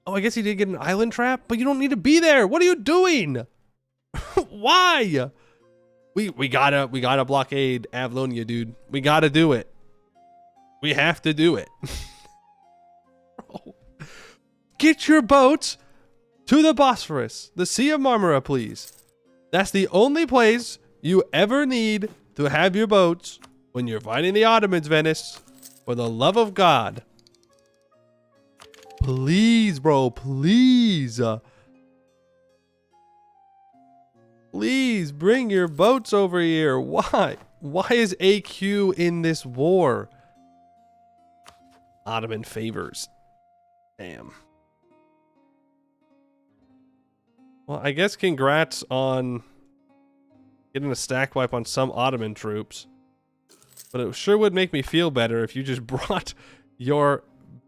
Oh, I guess he did get an island trap, but you don't need to be there. What are you doing? Why? We gotta blockade Avalonia, dude. We gotta do it. We have to do it. Get your boats to the Bosphorus, the Sea of Marmara, please. That's the only place you ever need to have your boats when you're fighting the Ottomans, Venice. For the love of God. please, bro, please. Please bring your boats over here. Why? Why is AQ in this war? Ottoman favors. Damn. Well, I guess congrats on getting a stack wipe on some Ottoman troops. But it sure would make me feel better if you just brought your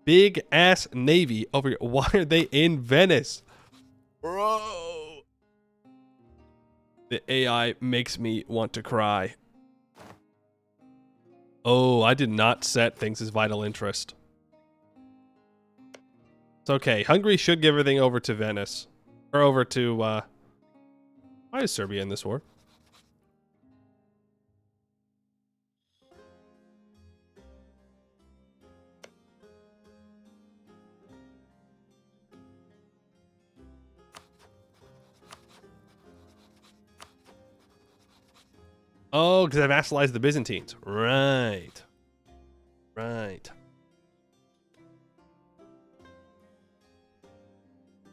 big ass navy over here. Why are they in Venice? Bro. The AI makes me want to cry. Oh, I did not set things as vital interest. It's okay. Hungary should give everything over to Venice. Or over to, why is Serbia in this war? Oh, because I've vassalized the Byzantines. Right. Right.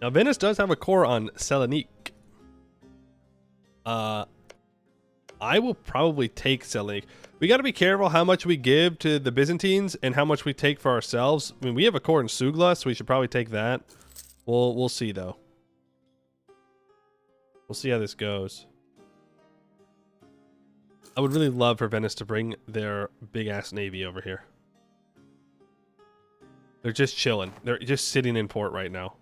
Now, Venice does have a core on Selanik. I will probably take Selanik. We got to be careful how much we give to the Byzantines and how much we take for ourselves. I mean, we have a core in Sugla, so we should probably take that. We'll see, though. We'll see how this goes. I would really love for Venice to bring their big-ass navy over here. They're just chilling. They're just sitting in port right now.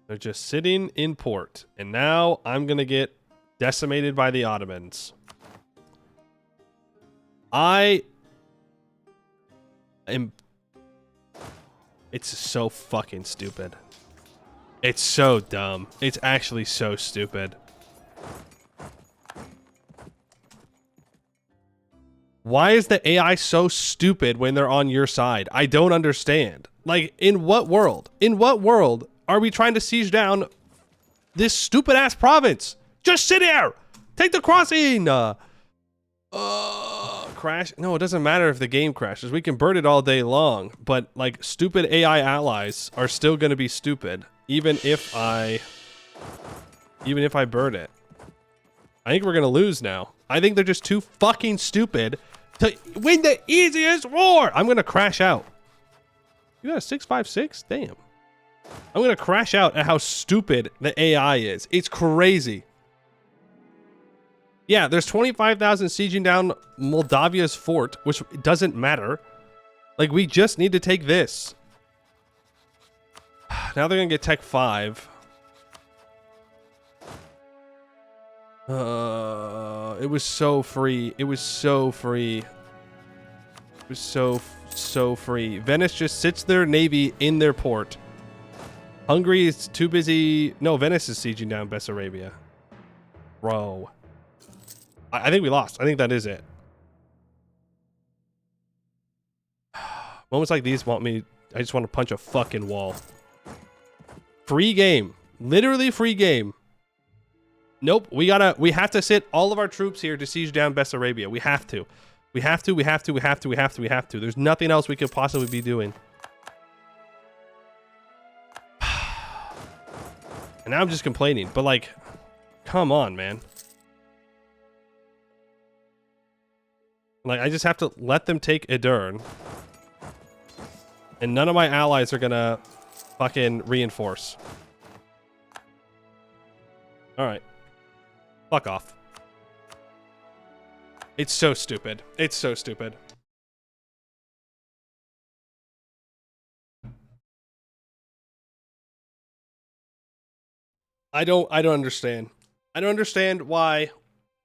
They're just sitting in port. And now I'm going to get decimated by the Ottomans. I am... It's so fucking stupid. It's so dumb. It's actually so stupid. Why is the AI so stupid when they're on your side? I don't understand. Like, in what world? In what world are we trying to siege down this stupid ass province? Just sit here! Take the crossing! Crash? No, it doesn't matter if the game crashes. We can burn it all day long. But, like, stupid AI allies are still going to be stupid. Even if I burn it. I think we're going to lose now. I think they're just too fucking stupid to win the easiest war. I'm going to crash out. You got a 656? Damn. I'm going to crash out at how stupid the AI is. It's crazy. Yeah, there's 25,000 sieging down Moldavia's fort, which doesn't matter. Like, we just need to take this. Now they're going to get Tech 5. It was so free. It was so free. It was so free. Venice just sits their navy in their port. Hungary is too busy. No, Venice is sieging down Bessarabia. Bro. I think we lost. I think that is it. Moments like these want me... I just want to punch a fucking wall. Free game. Literally free game. Nope, we have to sit all of our troops here to siege down Bessarabia. We have to. We have to. There's nothing else we could possibly be doing. And now I'm just complaining, but like, come on, man. Like, I just have to let them take Edirne. And none of my allies are gonna fucking reinforce. Alright. Fuck off. It's so stupid. It's so stupid. I don't understand. I don't understand why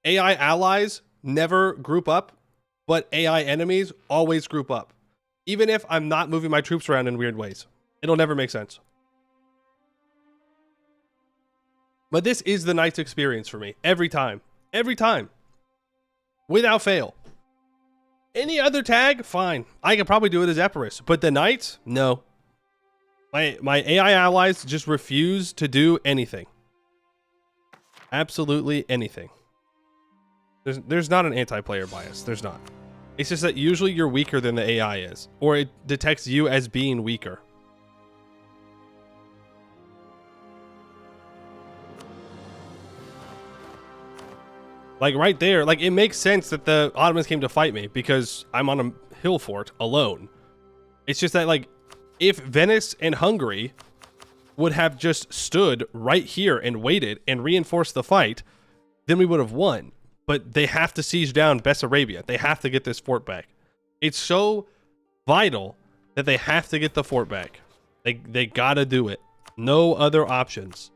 AI allies never group up, but AI enemies always group up. Even if I'm not moving my troops around in weird ways. It'll never make sense. But this is the Knights experience for me. Every time. Every time. Without fail. Any other tag? Fine. I could probably do it as Epirus. But the Knights? No. My AI allies just refuse to do anything. Absolutely anything. There's not an anti-player bias. There's not. It's just that usually you're weaker than the AI is, or it detects you as being weaker. Like right there, like it makes sense that the Ottomans came to fight me because I'm on a hill fort alone. It's just that, like, if Venice and Hungary would have just stood right here and waited and reinforced the fight, then we would have won. But they have to siege down Bessarabia. They have to get this fort back. It's so vital that they have to get the fort back. They gotta do it. No other options.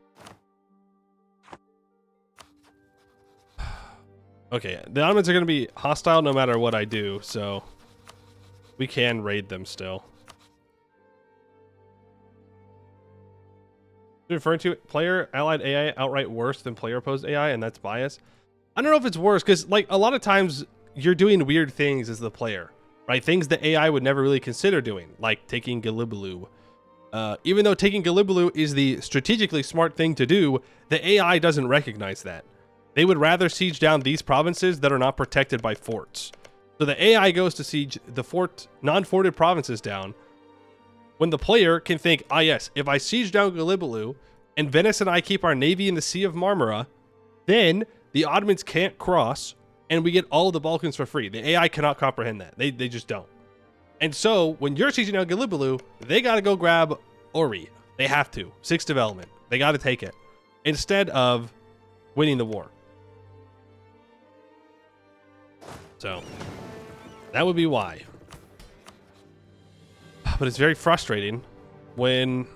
Okay, the Ottomans are gonna be hostile no matter what I do, so we can raid them still. Referring to player allied AI outright worse than player opposed AI, and that's bias. I don't know if it's worse, because like a lot of times you're doing weird things as the player, right? Things that AI would never really consider doing, like taking Gallipoli. Even though taking Gallipoli is the strategically smart thing to do, the AI doesn't recognize that. They would rather siege down these provinces that are not protected by forts. So the AI goes to siege the non-forted provinces down, when the player can think, ah yes, if I siege down Gallipoli and Venice and I keep our navy in the Sea of Marmara, then the Ottomans can't cross and we get all of the Balkans for free. The AI cannot comprehend that. They just don't. And so when you're sieging down Gallipoli, they got to go grab Ori. They have to. 6th development. They got to take it instead of winning the war. So that would be why. But it's very frustrating when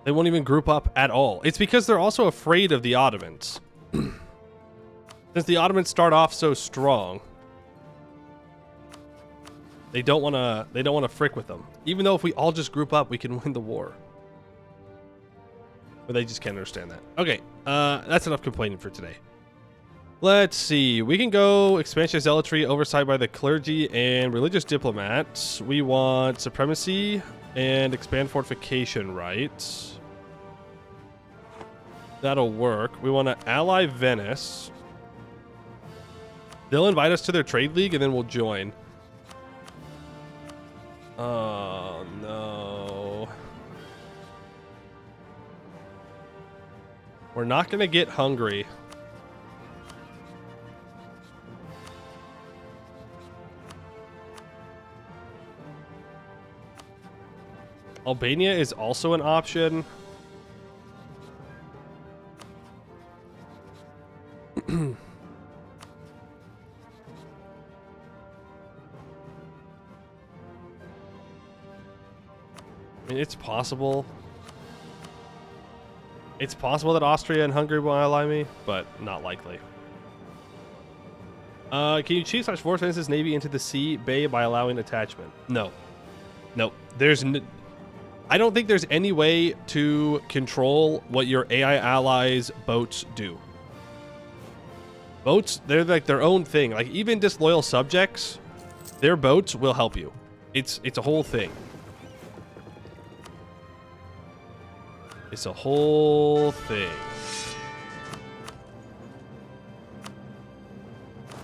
they won't even group up at all. It's because they're also afraid of the Ottomans. Since the Ottomans start off so strong, they don't want to frick with them. Even though if we all just group up, we can win the war. But they just can't understand that. Okay, that's enough complaining for today. Let's see. We can go expansion zealotry, oversight by the clergy, and religious diplomats. We want supremacy and expand fortification rights. That'll work. We want to ally Venice. They'll invite us to their trade league, and then we'll join. Oh, no. We're not going to get Hungary. Albania is also an option. I mean, it's possible. It's possible that Austria and Hungary will ally me, but not likely. Can you chief/force Venice's navy into the sea bay by allowing attachment? No. No. I don't think there's any way to control what your AI allies' boats do. Boats, they're like their own thing. Like even disloyal subjects, their boats will help you. It's a whole thing. It's a whole thing.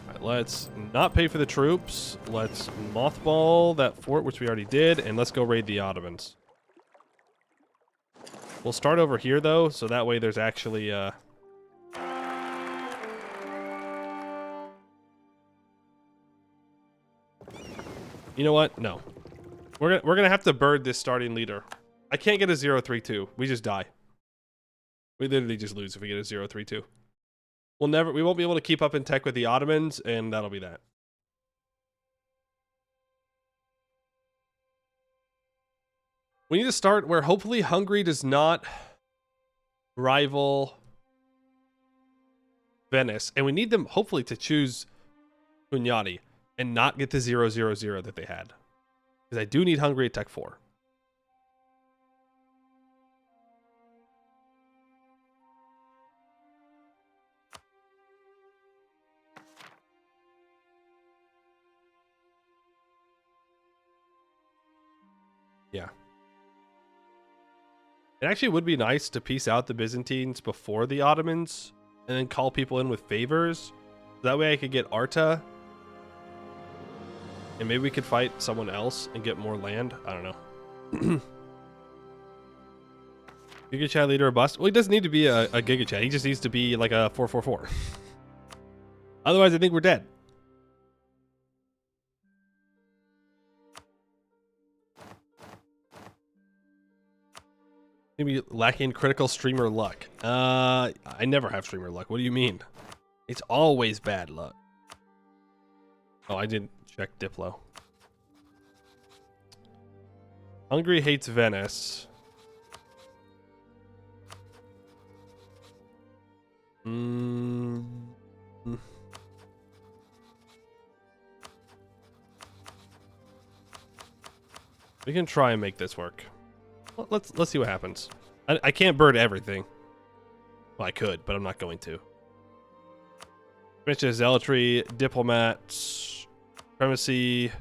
All right, let's not pay for the troops. Let's mothball that fort, which we already did, and let's go raid the Ottomans. We'll start over here, though, so that way there's actually, You know what? No. We're gonna have to bird this starting leader. I can't get a 0-3-2. We just die. We literally just lose if we get a 0-3-2. We won't be able to keep up in tech with the Ottomans, and that'll be that. We need to start where hopefully Hungary does not rival Venice. And we need them hopefully to choose Hunyadi and not get the 0-0-0 that they had. Because I do need Hungary at Tech 4. Yeah. It actually would be nice to peace out the Byzantines before the Ottomans and then call people in with favors. That way I could get Arta And maybe we could fight someone else and get more land. I don't know. Giga Chat leader or bust? Well, he doesn't need to be a Giga Chat. He just needs to be like a 444. Otherwise, I think we're dead. Maybe lacking critical streamer luck. I never have streamer luck. What do you mean? It's always bad luck. Oh, I didn't check Diplo. Hungary hates Venice. We can try and make this work. Well, let's see what happens. I can't burn everything. Well, I could, but I'm not going to. Mention zealotry, diplomats, supremacy,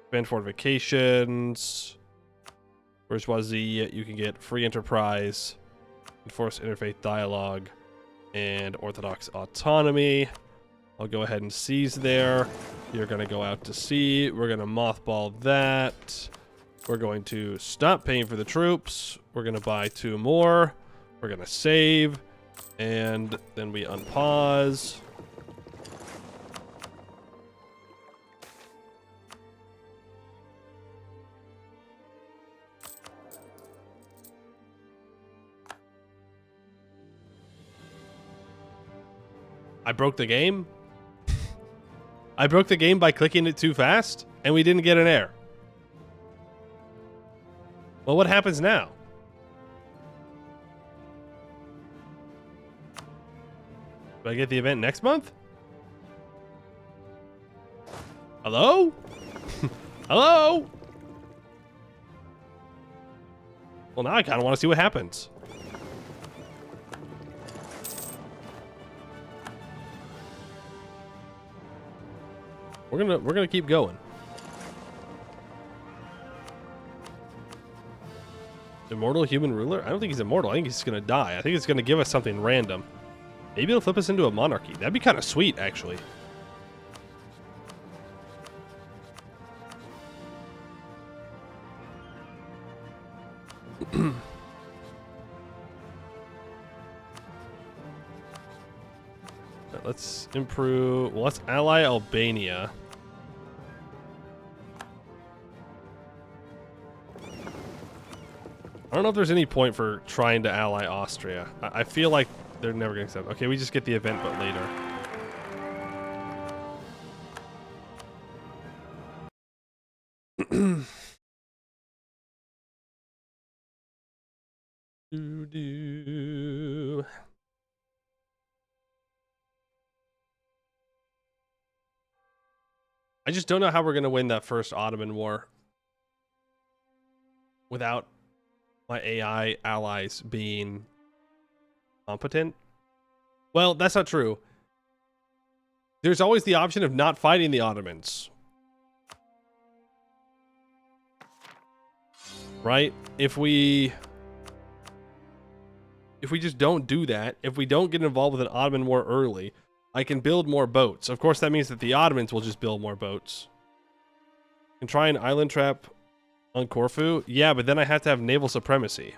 defend fortifications. Bourgeoisie, you can get free enterprise, enforce interfaith dialogue, and orthodox autonomy. I'll go ahead and seize there. You're going to go out to sea. We're going to mothball that. We're going to stop paying for the troops. We're going to buy 2 more. We're going to save. And then we unpause. I broke the game. I broke the game by clicking it too fast, and we didn't get an error. Well, what happens now? Do I get the event next month? Hello? Hello? Well, now I kind of want to see what happens. We're gonna keep going. Immortal human ruler? I don't think he's immortal. I think he's gonna die. I think it's gonna give us something random. Maybe it'll flip us into a monarchy. That'd be kind of sweet, actually. Let's improve. Well, let's ally Albania. I don't know if there's any point for trying to ally Austria. I feel like they're never going to accept. Okay, we just get the event, but later. I just don't know how we're going to win that first Ottoman war without my AI allies being competent. Well, that's not true. There's always the option of not fighting the Ottomans. Right? If we just don't do that, if we don't get involved with an Ottoman war early, I can build more boats. Of course, that means that the Ottomans will just build more boats. And try an island trap on Corfu? Yeah, but then I have to have naval supremacy.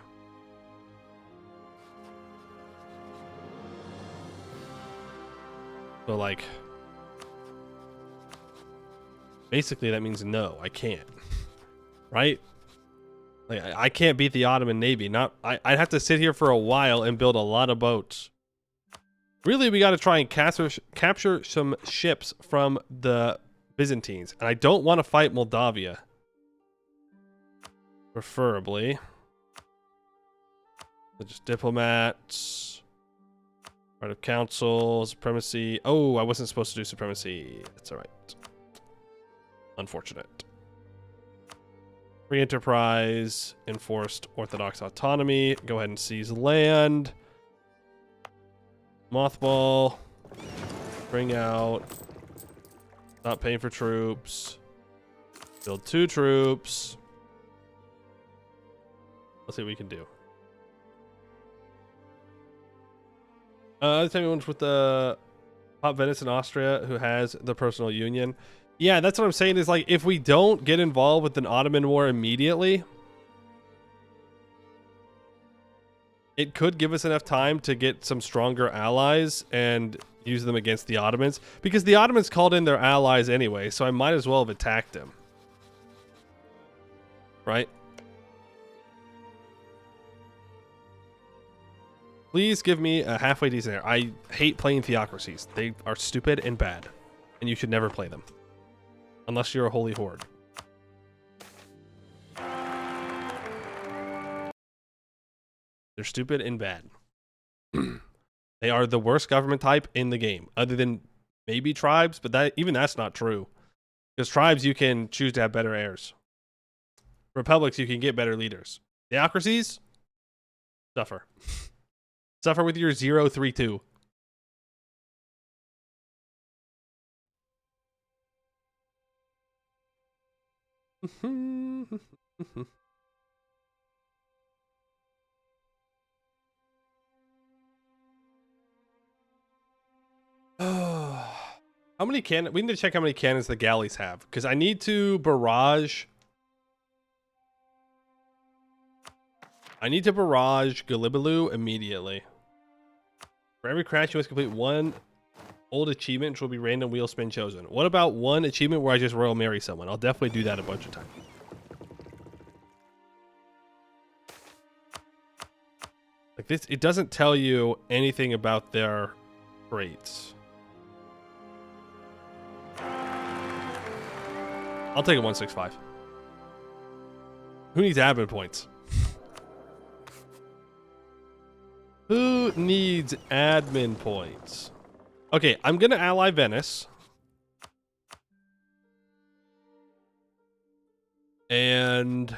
So, like, basically that means no, I can't. Right? Like, I can't beat the Ottoman Navy. I'd have to sit here for a while and build a lot of boats. Really, we got to try and capture some ships from the Byzantines. And I don't want to fight Moldavia. Preferably. So just diplomats. Right of council. Supremacy. Oh, I wasn't supposed to do supremacy. That's alright. Unfortunate. Free enterprise. Enforced Orthodox autonomy. Go ahead and seize land. Mothball. Bring out. Not paying for troops. Build 2 troops. Let's see what we can do. Let's tell me one's with the Pop Venice in Austria who has the personal union. Yeah, that's what I'm saying is like, if we don't get involved with an Ottoman war immediately, it could give us enough time to get some stronger allies and use them against the Ottomans. Because the Ottomans called in their allies anyway, so I might as well have attacked them. Right? Please give me a halfway decent air. I hate playing theocracies. They are stupid and bad. And you should never play them. Unless you're a holy horde. They're stupid and bad. They are the worst government type in the game. Other than maybe tribes, but even that's not true. Because tribes, you can choose to have better heirs. Republics, you can get better leaders. Theocracies? Suffer. Suffer with your 032. How many cannons? We need to check how many cannons the galleys have. Because I need to barrage. I need to barrage Galibaloo immediately. For every crash, you must complete one old achievement, which will be random wheel spin chosen. What about one achievement where I just Royal Marry someone? I'll definitely do that a bunch of times. Like this, it doesn't tell you anything about their traits. I'll take a 165. Who needs admin points? Who needs admin points? Okay, I'm gonna ally Venice. And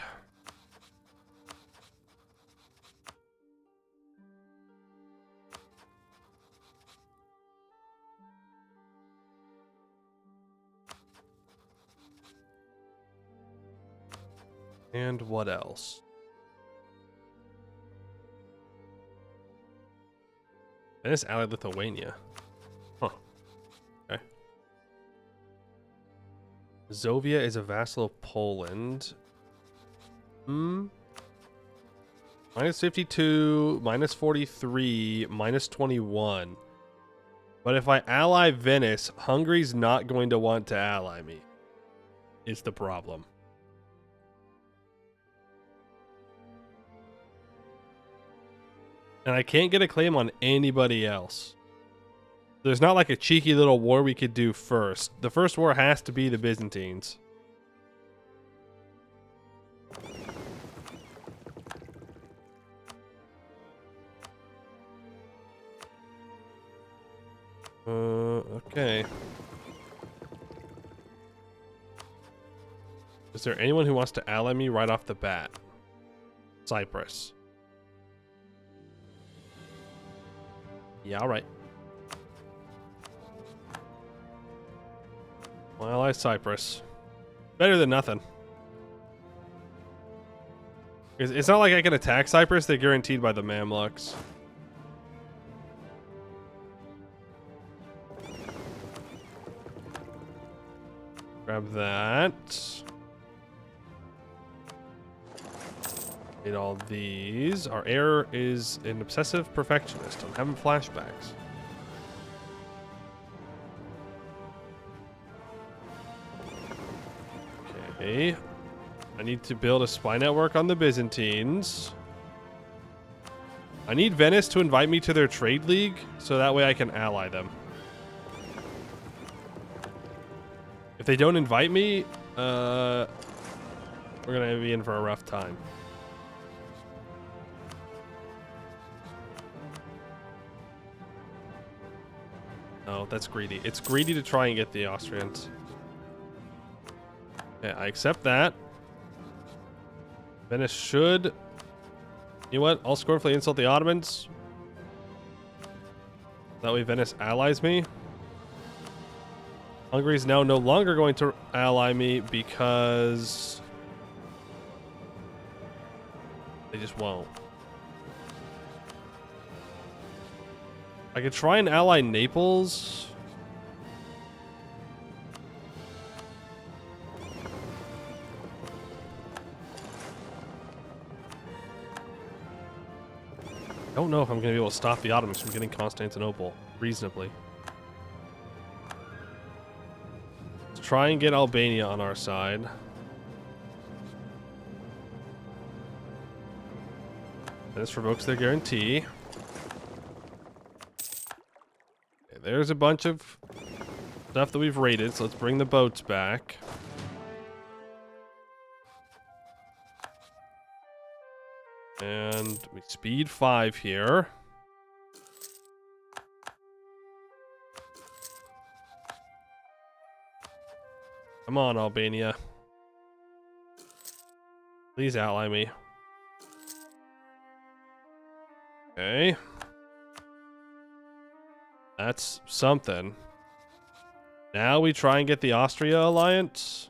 what else? Venice allied Lithuania. Huh. Okay. Zovia is a vassal of Poland. Minus 52, minus 43, minus 21. But if I ally Venice, Hungary's not going to want to ally me. Is the problem. And I can't get a claim on anybody else. There's not like a cheeky little war we could do first. The first war has to be the Byzantines. Okay. Is there anyone who wants to ally me right off the bat? Cyprus. Yeah, alright. Well, I Cyprus. Better than nothing. It's not like I can attack Cyprus, they're guaranteed by the Mamluks. Grab that. Need all these. Our heir is an obsessive perfectionist. I'm having flashbacks. Okay. I need to build a spy network on the Byzantines. I need Venice to invite me to their trade league, so that way I can ally them. If they don't invite me, we're gonna be in for a rough time. Oh, that's greedy. It's greedy to try and get the Austrians. Okay, I accept that. Venice should... You know what? I'll scornfully insult the Ottomans. That way Venice allies me. Hungary is now no longer going to ally me because... they just won't. I could try and ally Naples. don't know if I'm going to be able to stop the Ottomans from getting Constantinople reasonably. Let's try and get Albania on our side. This revokes their guarantee. Okay, there's a bunch of stuff that we've raided, so let's bring the boats back. And we speed 5 here. Come on, Albania. Please ally me. Okay. That's something. Now we try and get the Austria alliance.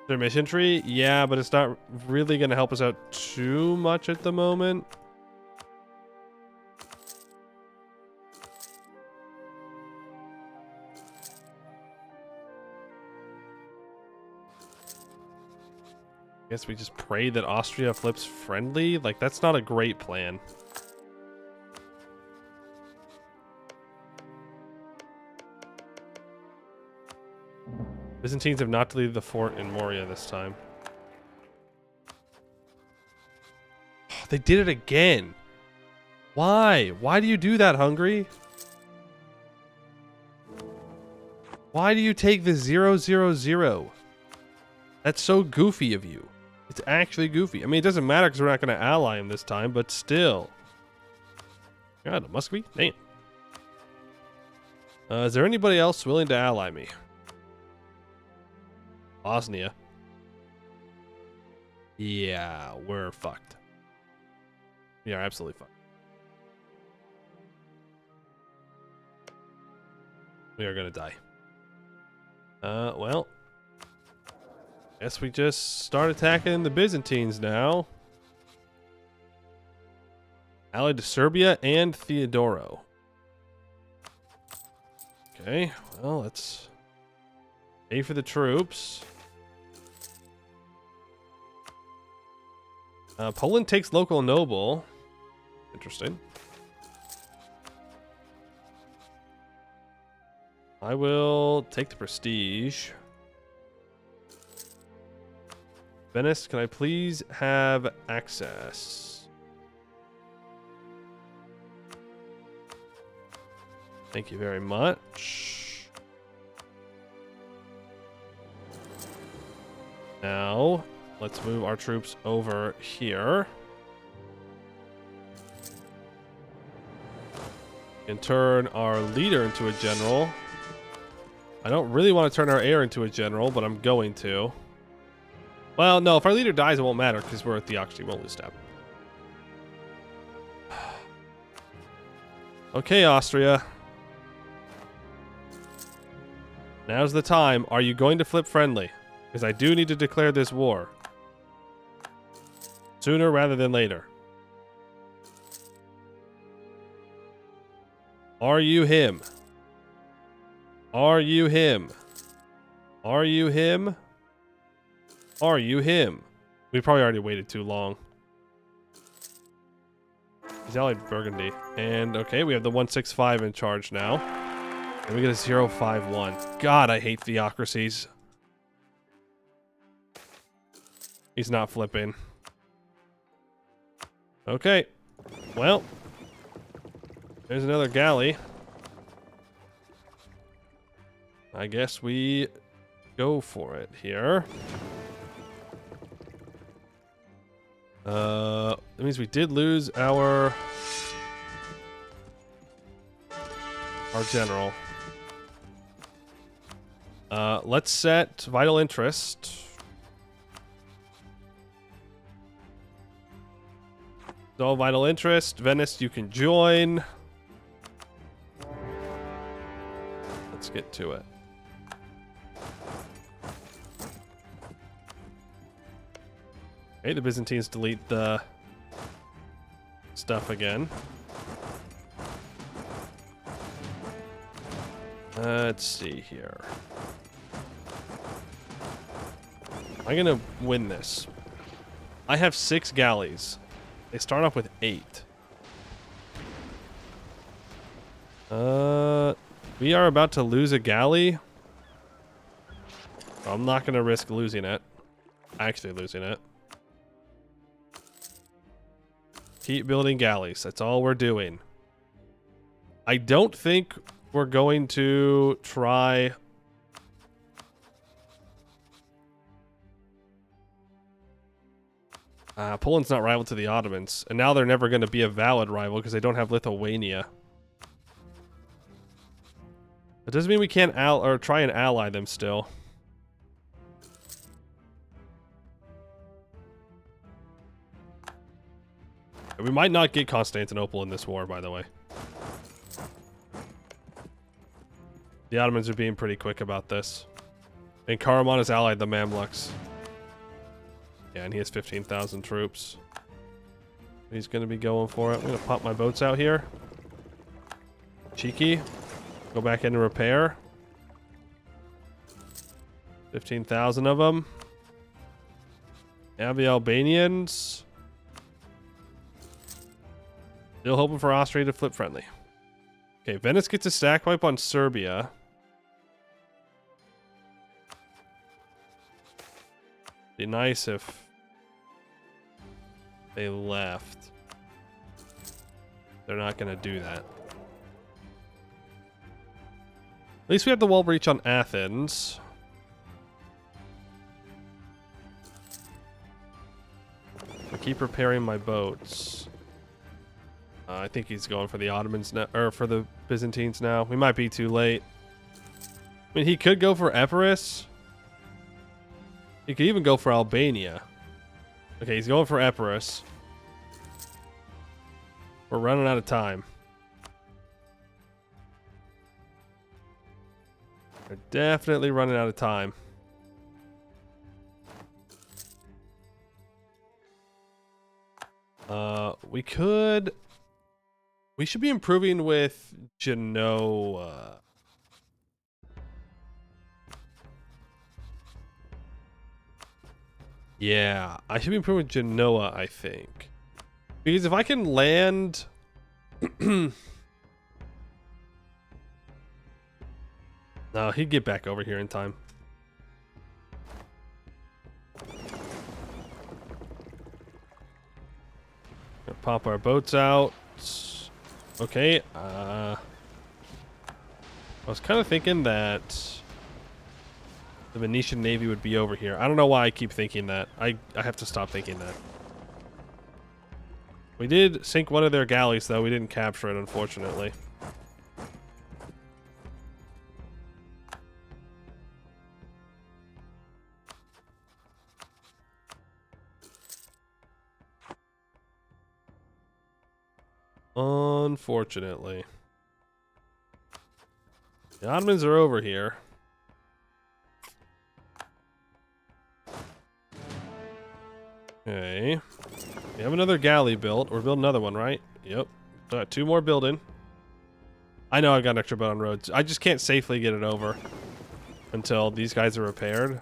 Their mission tree? Yeah, but it's not really going to help us out too much at the moment. Guess we just pray that Austria flips friendly? Like, that's not a great plan. Byzantines have not to leave the fort in Moria this time. They did it again. Why? Why do you do that, Hungary? Why do you take the 0-0-0? That's so goofy of you. It's actually goofy. I mean, it doesn't matter because we're not going to ally him this time, but still. God, a Muscovy? Damn. Is there anybody else willing to ally me? Bosnia. Yeah, we're fucked. We are absolutely fucked. We are gonna die. Well. Guess we just start attacking the Byzantines now. Allied to Serbia and Theodoro. Okay, well, let's pay for the troops. Poland takes local noble. Interesting. I will take the prestige. Venice, can I please have access? Thank you very much. Now, let's move our troops over here. And turn our leader into a general. I don't really want to turn our heir into a general, but I'm going to. Well, no, if our leader dies, it won't matter because we're a theocracy. We won't lose step. Okay, Austria. Now's the time. Are you going to flip friendly? Because I do need to declare this war. Sooner rather than later. Are you him? Are you him? Are you him? Are you him? We probably already waited too long. He's allied Burgundy. And okay, we have the 165 in charge now. And we get a 051. God, I hate theocracies. He's not flipping. Okay. Well. There's another galley. I guess we go for it here. That means we did lose our general. Let's set vital interest. So vital interest, Venice, you can join. Let's get to it. Okay, the Byzantines delete the stuff again. Let's see here. I'm gonna win this. I have 6 galleys. They start off with 8. We are about to lose a galley. I'm not going to risk losing it. Actually losing it. Keep building galleys. That's all we're doing. I don't think we're going to try... Poland's not rival to the Ottomans. And now they're never going to be a valid rival because they don't have Lithuania. That doesn't mean we can't try and ally them still. We might not get Constantinople in this war, by the way. The Ottomans are being pretty quick about this. And Karaman has allied the Mamluks. Yeah, and he has 15,000 troops. He's going to be going for it. I'm going to pop my boats out here. Cheeky. Go back in and repair. 15,000 of them. Have the Albanians. Still hoping for Austria to flip friendly. Okay, Venice gets a stack wipe on Serbia. Be nice if they left. They're not going to do that. At least we have the wall breach on Athens. I keep repairing my boats. I think he's going for the Ottomans now, or for the Byzantines now. We might be too late. I mean, he could go for Epirus. He could even go for Albania. Okay, he's going for Epirus. We're running out of time. We're definitely running out of time. We should be improving with Genoa. Yeah, I should be improving with Genoa, I think. Because if I can land... No, he'd get back over here in time. Gonna pop our boats out. Okay, I was kind of thinking that the Venetian Navy would be over here. I don't know why I keep thinking that. I have to stop thinking that. We did sink one of their galleys, though. We didn't capture it, unfortunately. Unfortunately. The Ottomans are over here. Okay. We have another galley built. We're building another one, right? Yep. Got 2 more building. I know I've got an extra boat on Rhodes. I just can't safely get it over until these guys are repaired.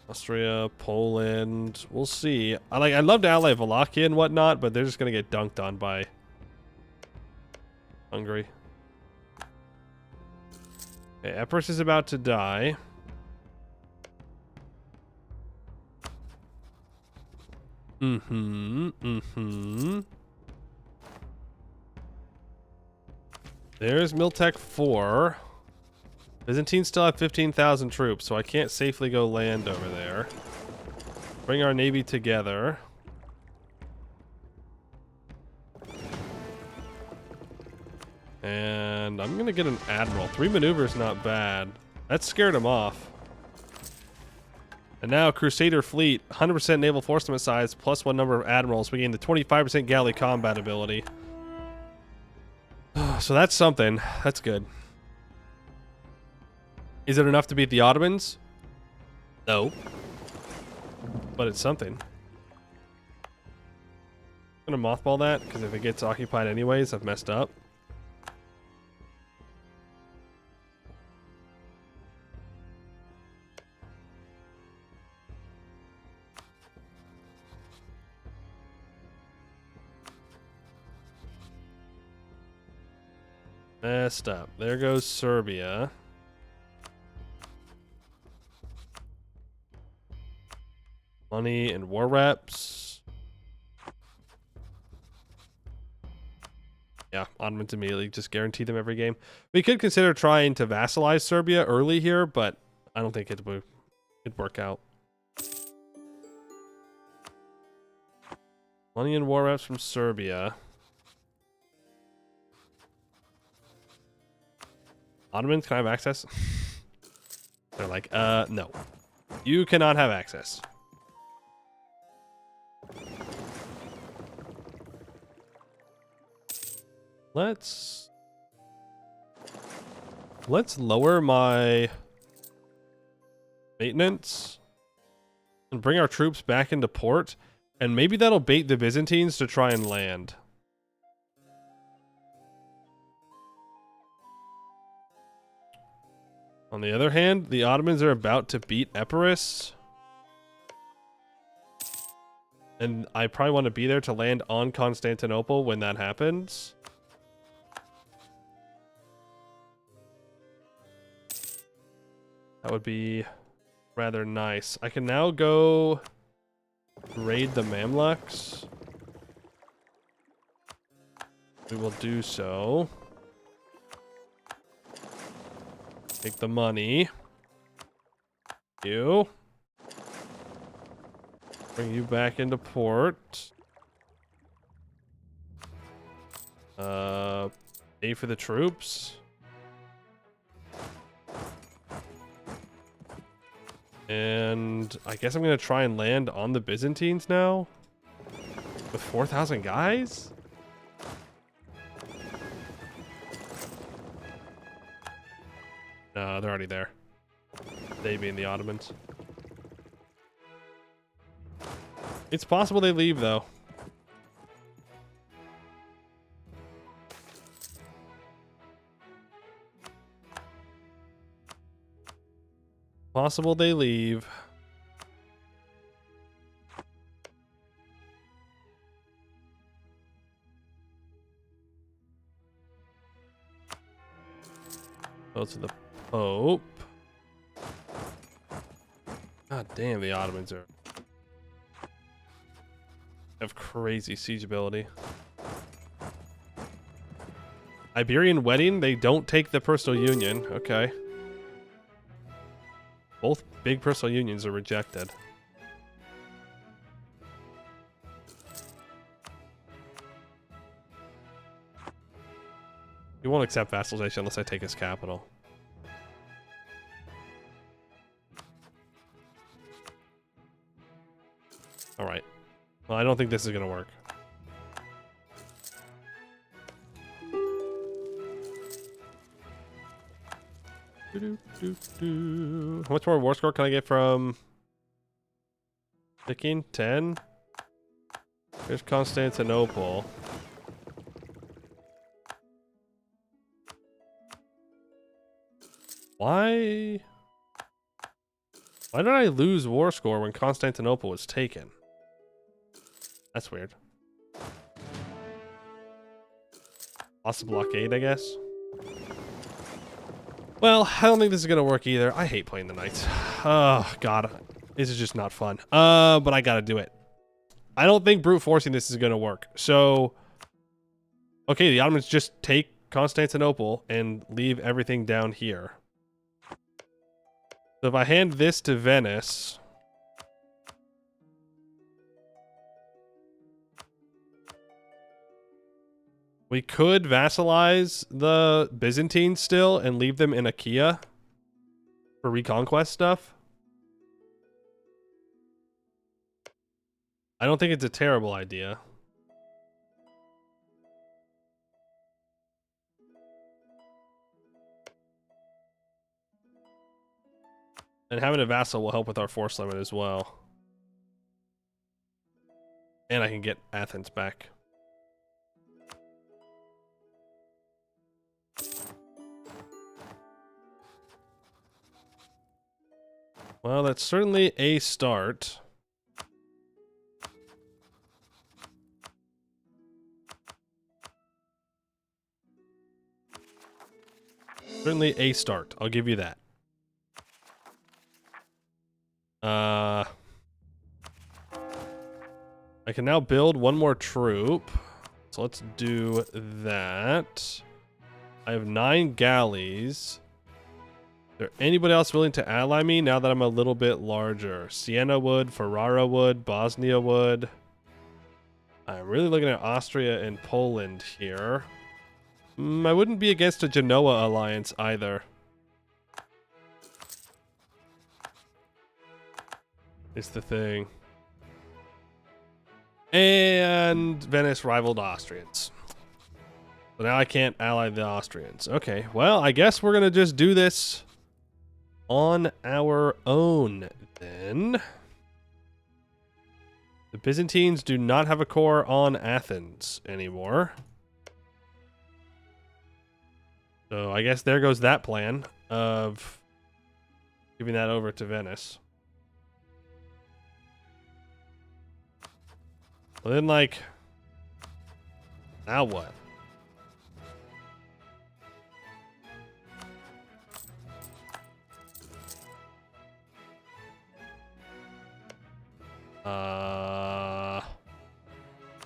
Austria, Poland. We'll see. I'd love to ally Wallachia and whatnot, but they're just gonna get dunked on by Hungary. Okay, Epirus is about to die. There's Miltech 4. Byzantines still have 15,000 troops, so I can't safely go land over there. Bring our navy together. And I'm gonna get an admiral. 3 maneuvers, not bad. That scared him off. And now Crusader fleet, 100% naval force size, plus 1 number of admirals. We gain the 25% galley combat ability. So that's something. That's good. Is it enough to beat the Ottomans? No. But it's something. I'm gonna mothball that, because if it gets occupied anyways, I've messed up. Messed up. There goes Serbia. Money and war reps. Yeah, Ottomans immediately just guarantee them every game. We could consider trying to vassalize Serbia early here, but I don't think it'd work out. Money and war reps from Serbia. Ottomans, can I have access? They're like, no. You cannot have access. Let's lower my maintenance and bring our troops back into port, and maybe that'll bait the Byzantines to try and land. On the other hand, the Ottomans are about to beat Epirus, and I probably want to be there to land on Constantinople when that happens. That would be rather nice. I can now go raid the Mamluks. We will do so. Take the money. You. Bring you back into port. Pay for the troops. And I guess I'm going to try and land on the Byzantines now. With 4,000 guys? No, they're already there. They being the Ottomans. It's possible they leave, though. Possible they leave. Go to the Pope. God damn, the Ottomans have crazy siege ability. Iberian wedding, they don't take the personal union. Okay. Both big personal unions are rejected. He won't accept vassalization unless I take his capital. Alright. Well, I don't think this is going to work. How much more war score can I get from picking? 10? Here's Constantinople. Why did I lose war score when Constantinople was taken? That's weird. Lost the blockade, I guess. Well, I don't think this is going to work either. I hate playing the Knights. Oh, God. This is just not fun. But I got to do it. I don't think brute forcing this is going to work. So, okay, the Ottomans just take Constantinople and leave everything down here. So if I hand this to Venice... we could vassalize the Byzantines still and leave them in Achaia for reconquest stuff. I don't think it's a terrible idea. And having a vassal will help with our force limit as well. And I can get Athens back. Well, that's certainly a start. Certainly a start. I'll give you that. I can now build one more troop. So let's do that. I have 9 galleys. Is there anybody else willing to ally me now that I'm a little bit larger? Siena would, Ferrara would, Bosnia would. I'm really looking at Austria and Poland here. I wouldn't be against a Genoa alliance either. It's the thing. And Venice rivaled Austrians. So now I can't ally the Austrians. Okay, well, I guess we're going to just do this on our own then. The Byzantines do not have a core on Athens anymore. So I guess there goes that plan of giving that over to Venice. Well, then, like, now what? I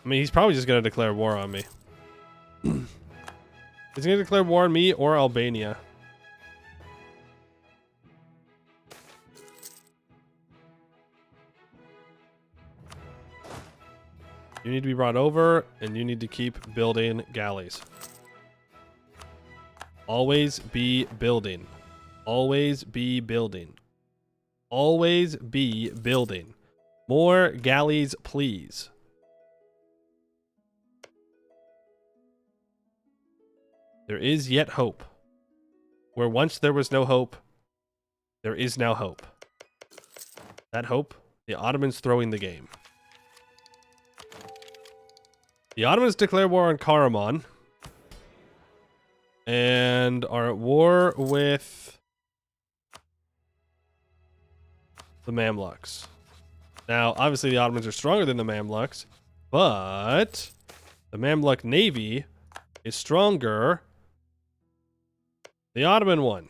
mean, he's probably just gonna declare war on me. He's gonna declare war on me or Albania. You need to be brought over, and you need to keep building galleys. Always be building. Always be building. Always be building. More galleys, please. There is yet hope. Where once there was no hope, there is now hope. That hope, the Ottomans throwing the game. The Ottomans declare war on Karaman and are at war with the Mamluks. Now, obviously, the Ottomans are stronger than the Mamluks, but the Mamluk navy is stronger than the Ottoman one.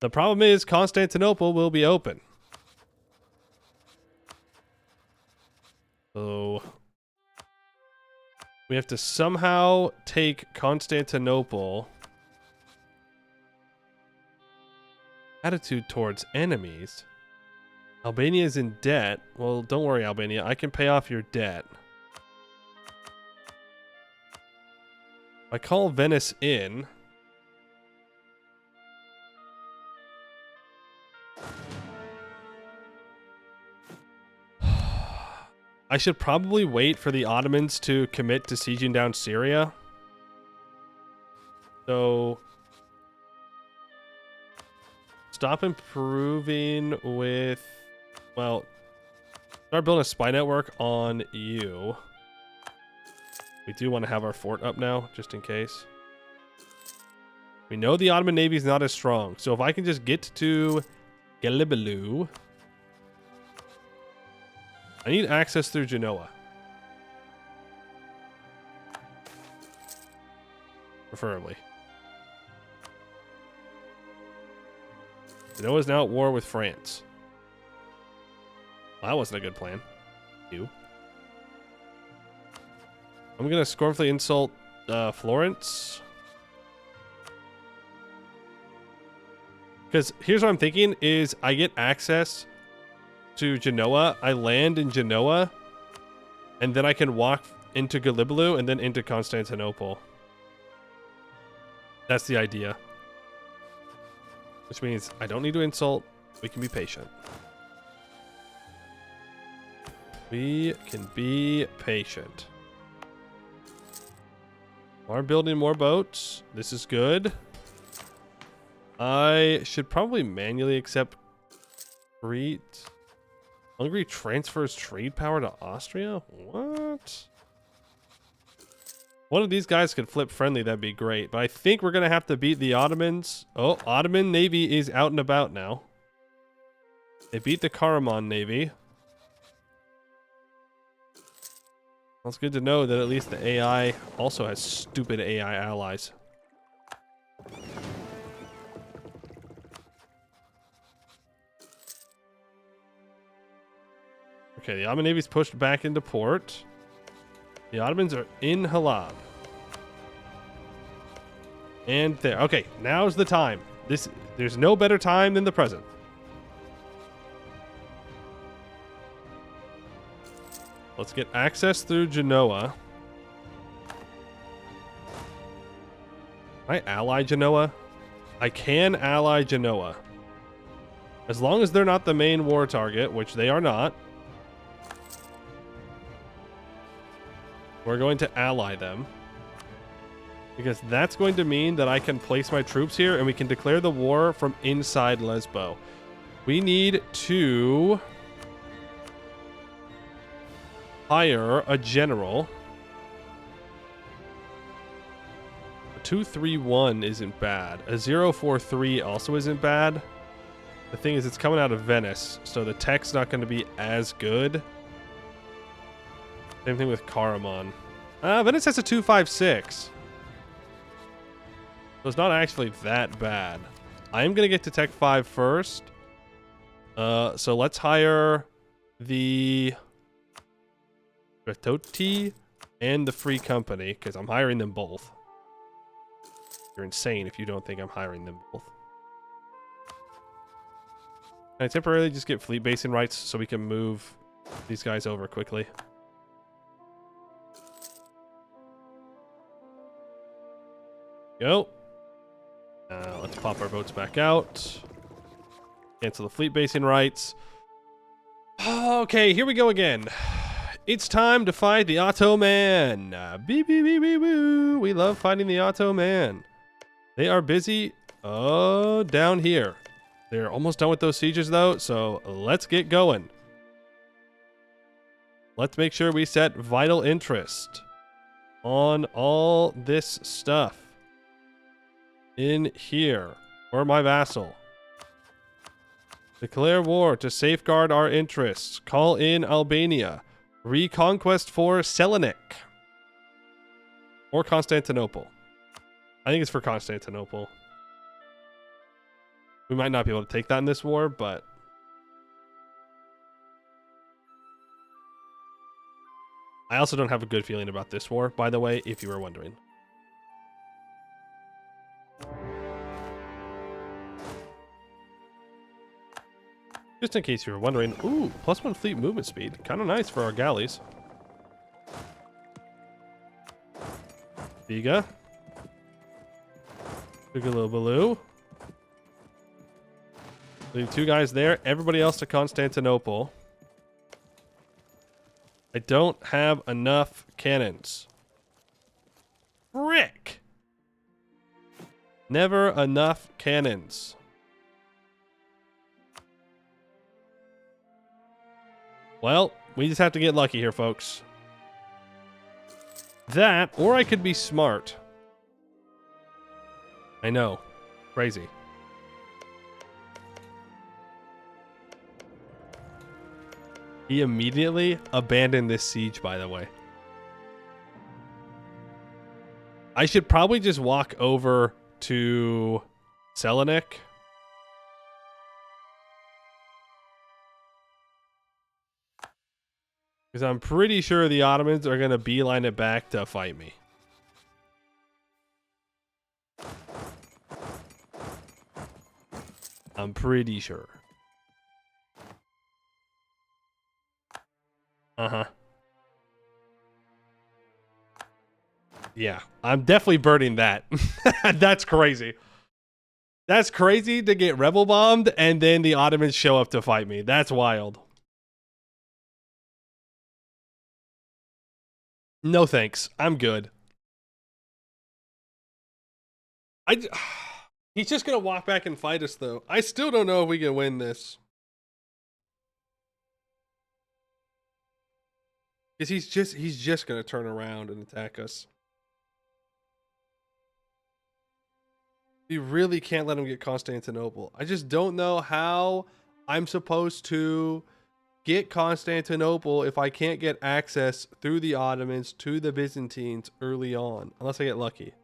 The problem is Constantinople will be open. So we have to somehow take Constantinople. Attitude towards enemies. Albania is in debt. Well, don't worry, Albania. I can pay off your debt. I call Venice in. I should probably wait for the Ottomans to commit to sieging down Syria. So stop improving with, well, start building a spy network on you. We do want to have our fort up now, just in case. We know the Ottoman Navy is not as strong, so if I can just get to Gallipoli, I need access through Genoa. Preferably. Genoa is now at war with France. Well, that wasn't a good plan. You. I'm going to scornfully insult Florence. Because here's what I'm thinking is I get access to Genoa, I land in Genoa, and then I can walk into Gallipoli and then into Constantinople. That's the idea. Which means I don't need to insult, we can be patient. We can be patient. Are building more boats. This is good. I should probably manually accept Crete. Hungary transfers trade power to Austria? What? One of these guys could flip friendly, that'd be great. But I think we're going to have to beat the Ottomans. Oh, Ottoman Navy is out and about now. They beat the Karaman Navy. Well, it's good to know that at least the AI also has stupid AI allies. Okay, the Ottoman Navy's pushed back into port. The Ottomans are in Halab. And there. Okay, now's the time. There's no better time than the present. Let's get access through Genoa. Can I ally Genoa? I can ally Genoa. As long as they're not the main war target, which they are not. We're going to ally them. Because that's going to mean that I can place my troops here and we can declare the war from inside Lesbo. We need to hire a general. A 231 isn't bad. A 043 also isn't bad. The thing is, it's coming out of Venice, so the tech's not going to be as good. Same thing with Karaman. Venice has a 256. So it's not actually that bad. I'm going to get to Tech 5 first. So let's hire the Retoti and the Free Company, because I'm hiring them both. You're insane if you don't think I'm hiring them both. Can I temporarily just get fleet basing rights so we can move these guys over quickly? Go. Let's pop our boats back out. Cancel the fleet basing rights. Okay, here we go again. It's time to fight the Ottoman. Beep, beep, beep, beep, boo. We love fighting the Ottoman. They are busy down here. They're almost done with those sieges, though, so let's get going. Let's make sure we set vital interest on all this stuff in here. For my vassal. Declare war to safeguard our interests. Call in Albania. Reconquest for Selanik. Or Constantinople. I think it's for Constantinople. We might not be able to take that in this war, but I also don't have a good feeling about this war, by the way, if you were wondering. Just in case you were wondering, ooh, +1 fleet movement speed. Kind of nice for our galleys. Viga. Boogaloo. Leave 2 guys there. Everybody else to Constantinople. I don't have enough cannons. Frick! Never enough cannons. Well, we just have to get lucky here, folks. That, or I could be smart. I know. Crazy. He immediately abandoned this siege, by the way. I should probably just walk over to Selanik. Because I'm pretty sure the Ottomans are going to beeline it back to fight me. I'm pretty sure. Uh-huh. Yeah, I'm definitely burning that. That's crazy. That's crazy to get rebel bombed and then the Ottomans show up to fight me. That's wild. No thanks. I'm good. He's just going to walk back and fight us, though. I still don't know if we can win this. Because he's just going to turn around and attack us. We really can't let him get Constantinople. I just don't know how I'm supposed to get Constantinople if I can't get access through the Ottomans to the Byzantines early on. Unless I get lucky.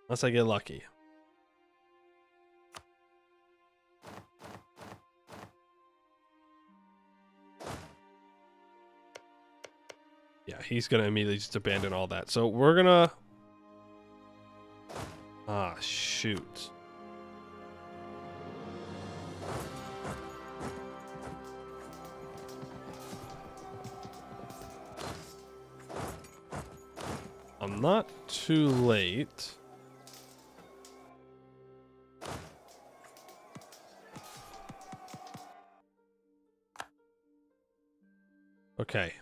Unless I get lucky. Yeah, he's gonna immediately just abandon all that. So we're gonna... Ah, shoot. I'm not too late. Okay.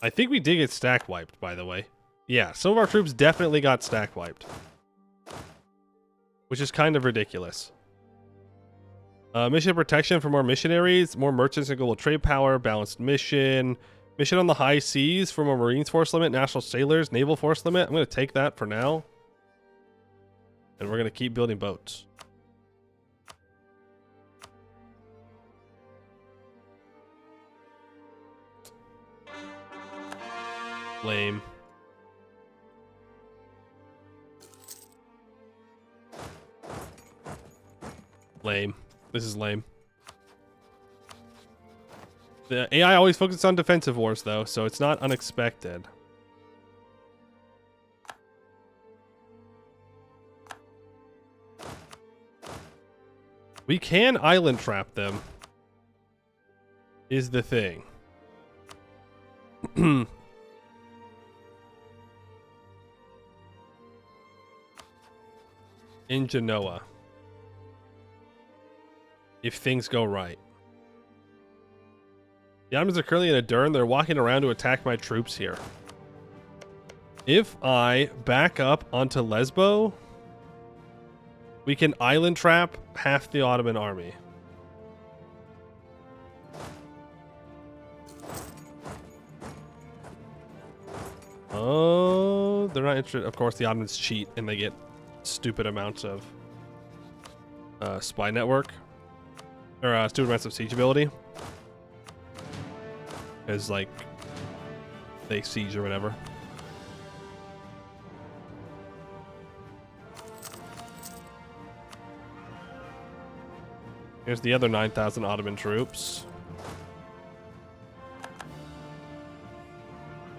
I think we did get stack wiped, by the way. Yeah, some of our troops definitely got stack wiped. Which is kind of ridiculous. Mission protection for more missionaries, more merchants and global trade power, balanced mission. Mission on the high seas for more Marines force limit, national sailors, naval force limit. I'm going to take that for now. And we're going to keep building boats. Lame. Lame. This is lame. The AI always focuses on defensive wars, though, so it's not unexpected. We can island trap them, is the thing. In Genoa. If things go right. The Ottomans are currently in Adurn. They're walking around to attack my troops here. If I back up onto Lesbo, we can island trap half the Ottoman army. Oh, they're not interested. Of course, the Ottomans cheat and they get stupid amounts of spy network. Or stupid amounts of siege ability. Because, like, they siege or whatever. Here's the other 9,000 Ottoman troops.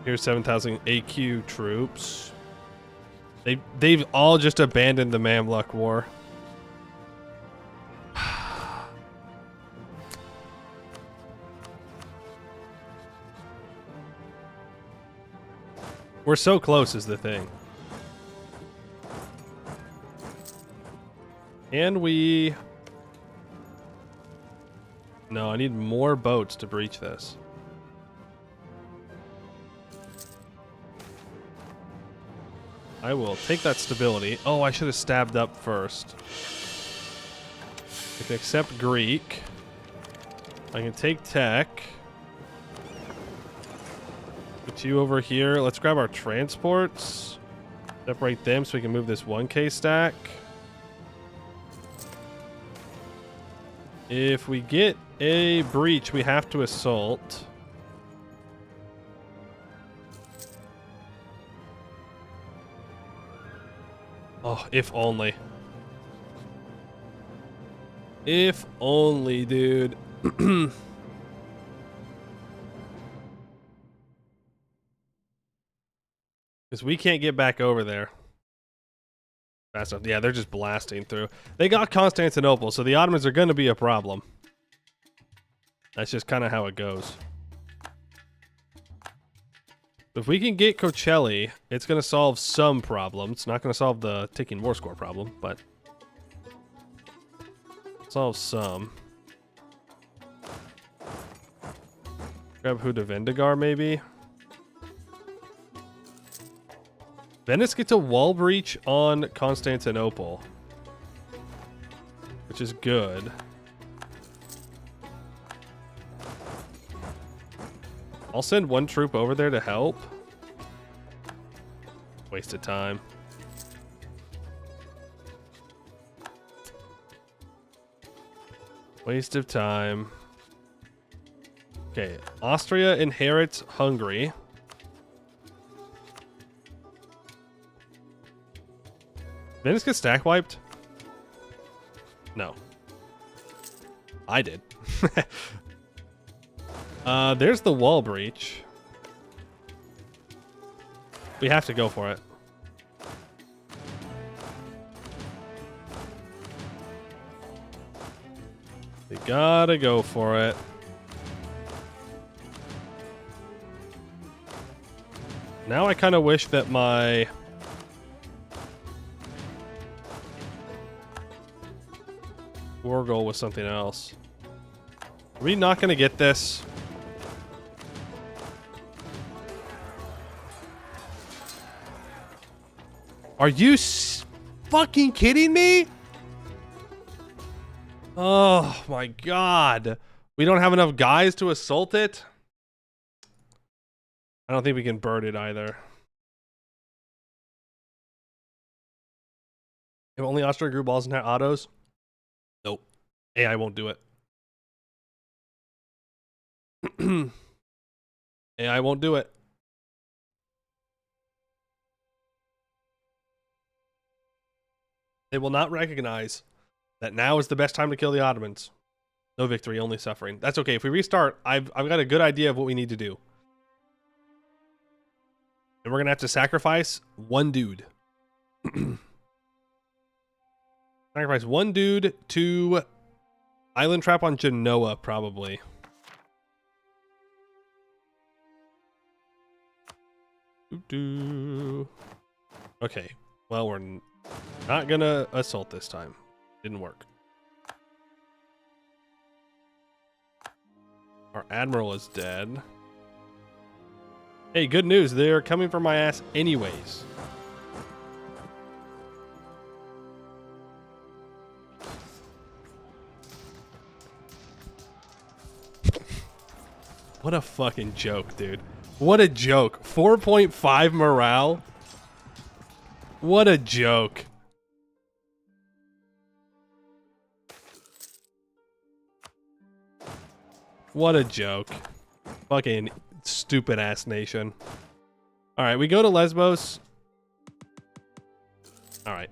Here's 7,000 AQ troops. They've all just abandoned the Mamluk War. We're so close is the thing. And we... No, I need more boats to breach this. I will take that stability. Oh, I should have stabbed up first. I can accept Greek. I can take tech. Put you over here. Let's grab our transports. Separate them so we can move this 1K stack. If we get a breach, we have to assault. Oh, if only. If only, dude. Because we can't get back over there fast enough. Yeah, they're just blasting through. They got Constantinople, so the Ottomans are going to be a problem. That's just kind of how it goes. If we can get Cocelli, it's going to solve some problems. It's not going to solve the ticking war score problem, but solve some. Grab Huda Vendigar, maybe. Venice gets a wall breach on Constantinople, which is good. I'll send one troop over there to help. Waste of time. Waste of time. Okay, Austria inherits Hungary. Venice get stack wiped? No. I did. There's the wall breach. We have to go for it. We gotta go for it. Now I kind of wish that my... war goal was something else. Are we not gonna get this? Are you fucking kidding me? Oh my god. We don't have enough guys to assault it? I don't think we can bird it either. If only Austria grew balls and had autos? Nope. AI won't do it. AI won't do it. They will not recognize that now is the best time to kill the Ottomans. No victory, only suffering. That's okay. If we restart, I've got a good idea of what we need to do. And we're going to have to sacrifice one dude. Sacrifice one dude to island trap on Genoa, probably. Okay. Well, we're not going to assault this time. Didn't work. Our admiral is dead. Hey, good news. They're coming for my ass anyways. What a fucking joke, dude. What a joke. 4.5 morale. What a joke. What a joke. Fucking stupid ass nation. Alright, we go to Lesbos. Alright.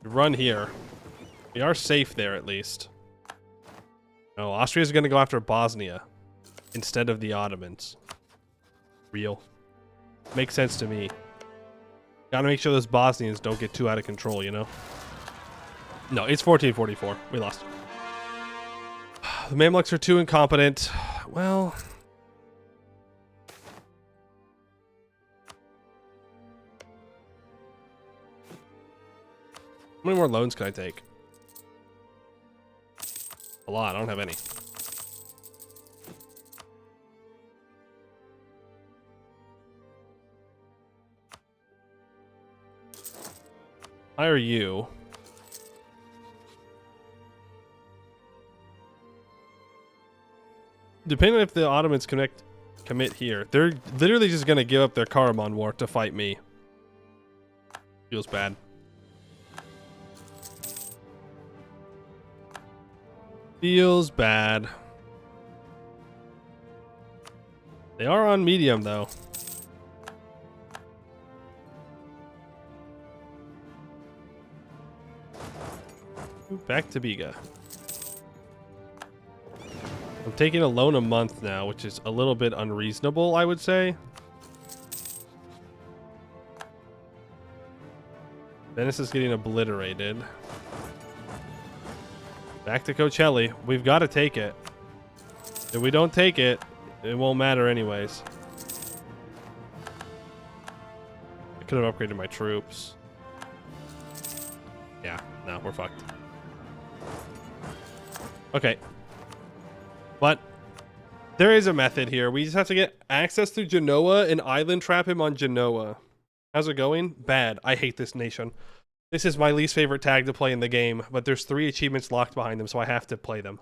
Run here. We are safe there at least. No, Austria's gonna go after Bosnia instead of the Ottomans. Real. Makes sense to me. Gotta make sure those Bosnians don't get too out of control, you know? No, it's 1444. We lost. The Mamluks are too incompetent. Well... how many more loans can I take? A lot. I don't have any. Hire you. Depending on if the Ottomans commit here, they're literally just gonna give up their Karaman war to fight me. Feels bad. Feels bad. They are on medium though. Back to Biga. I'm taking a loan a month now, which is a little bit unreasonable, I would say. Venice is getting obliterated. Back to Cocelli. We've got to take it. If we don't take it, it won't matter anyways. I could have upgraded my troops. Yeah, no, we're fucked. Okay. But there is a method here. We just have to get access to Genoa and island trap him on Genoa. How's it going? Bad. I hate this nation. This is my least favorite tag to play in the game, but there's 3 achievements locked behind them, so I have to play them.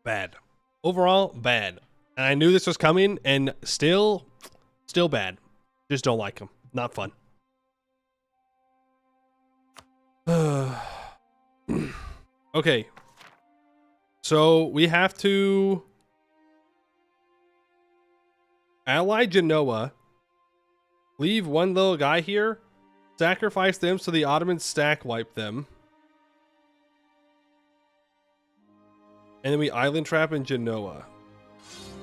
Bad. Overall, bad. And I knew this was coming, and still bad. Just don't like them. Not fun. Okay. So we have to ally Genoa Leave one little guy here. Sacrifice them so the Ottomans stack wipe them. And then we island trap in Genoa.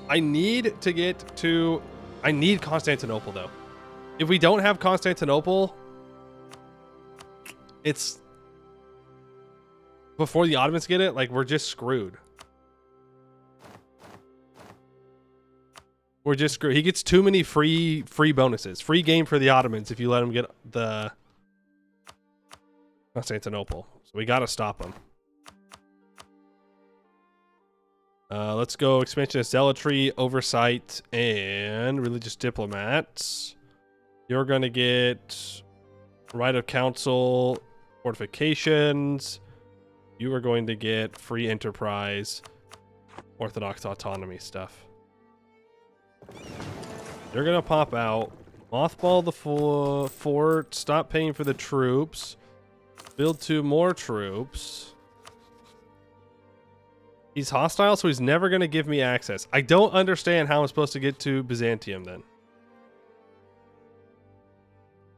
I need to get to... I need Constantinople, though. If we don't have Constantinople, it's... Before the Ottomans get it, like, we're just screwed. We're just screwed. He gets too many free bonuses. Free game for the Ottomans if you let him get the Constantinople. So we got to stop him. Let's go expansionist zealotry, oversight, and religious diplomats. You're going to get right of council, fortifications. You are going to get free enterprise, orthodox autonomy stuff. They're going to pop out. Mothball the fort. Stop paying for the troops. Build 2 more troops. He's hostile, so he's never going to give me access. I don't understand how I'm supposed to get to Byzantium then.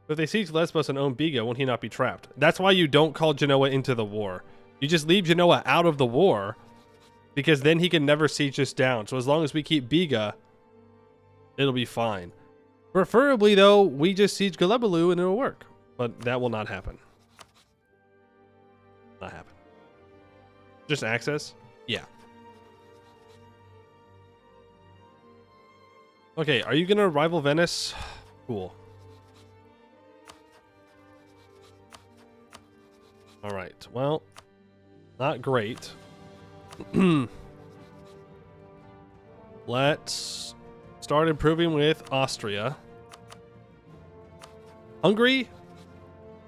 If they siege Lesbos and own Biga, won't he not be trapped? That's why you don't call Genoa into the war. You just leave Genoa out of the war, because then he can never siege us down. So as long as we keep Biga, it'll be fine. Preferably, though, we just siege Galebalu and it'll work. But that will not happen. Not happen. Just access? Yeah. Okay, are you going to rival Venice? Cool. All right, well, not great. Let's start improving with Austria. Hungary,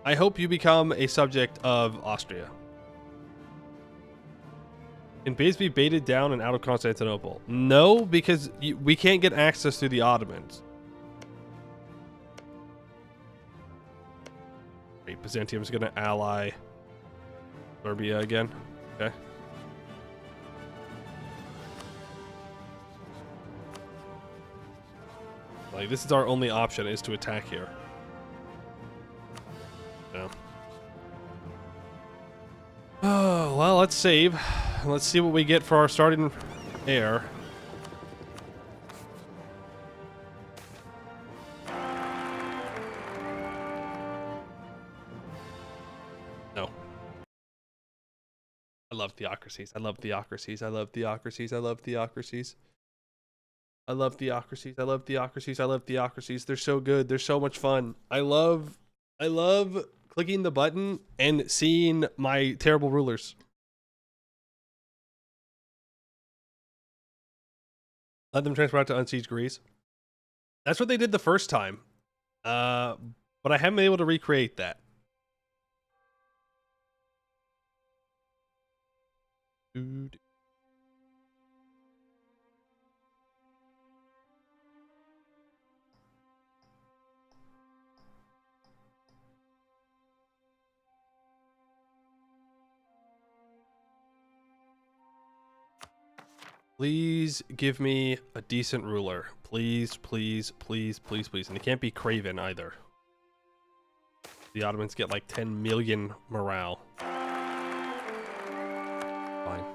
I hope you become a subject of Austria. Can base be baited down and out of Constantinople? No, because we can't get access to the Ottomans. Wait, Byzantium's going to ally Serbia again. Okay. Like, this is our only option, is to attack here. No. Oh, well, let's save. Let's see what we get for our starting heir. No. I love theocracies. I love theocracies. I love theocracies. I love theocracies. I love theocracies. I love theocracies. I love theocracies. They're so good. They're so much fun. I love clicking the button and seeing my terrible rulers. Let them transport out to unsiege Greece. That's what they did the first time. But I haven't been able to recreate that. Dude. Please give me a decent ruler. Please, please, please, please, please. And it can't be Craven either. The Ottomans get like 10 million morale. Fine.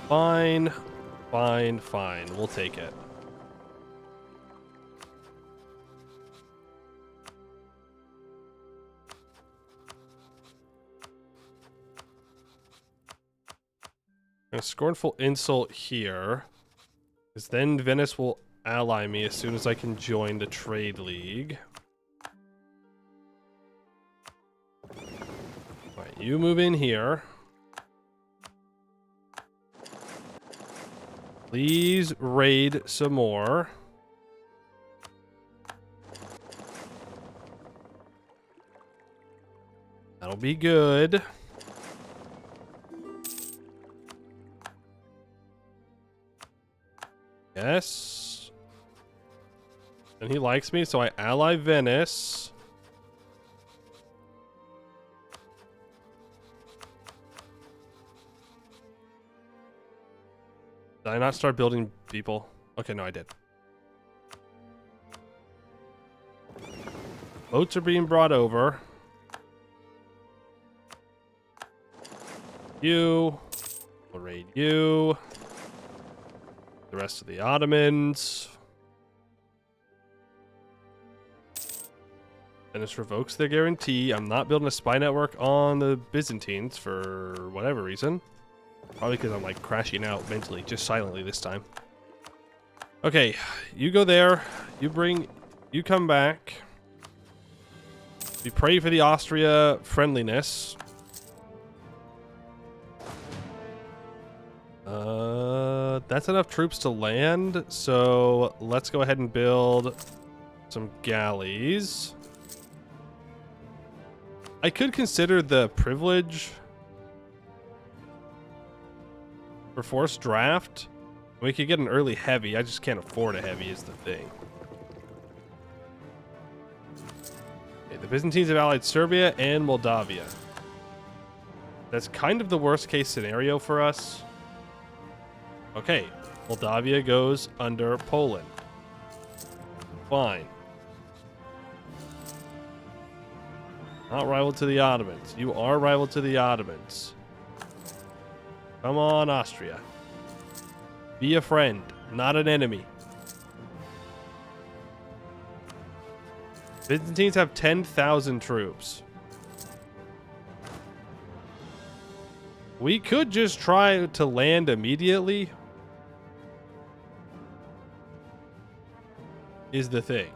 Fine. Fine, fine. We'll take it. A scornful insult here, because then Venice will ally me as soon as I can join the trade league. Alright, you move in here. Please raid some more. That'll be good. Yes. And he likes me, so I ally Venice. Did I not start building people? Okay, no, I did. Boats are being brought over. You. We'll raid you. The rest of the Ottomans. And this revokes their guarantee. I'm not building a spy network on the Byzantines for whatever reason. Probably because I'm like crashing out mentally, just silently this time. Okay, you go there. You come back. We pray for the Austria friendliness. That's enough troops to land. So let's go ahead and build some galleys. I could consider the privilege for forced draft. We could get an early heavy. I just can't afford a heavy is the thing. Okay, the Byzantines have allied Serbia and Moldavia. That's kind of the worst case scenario for us. Okay, Moldavia goes under Poland. Fine. Not rival to the Ottomans. You are rival to the Ottomans. Come on, Austria. Be a friend, not an enemy. Byzantines have 10,000 troops. We could just try to land immediately. Is the thing.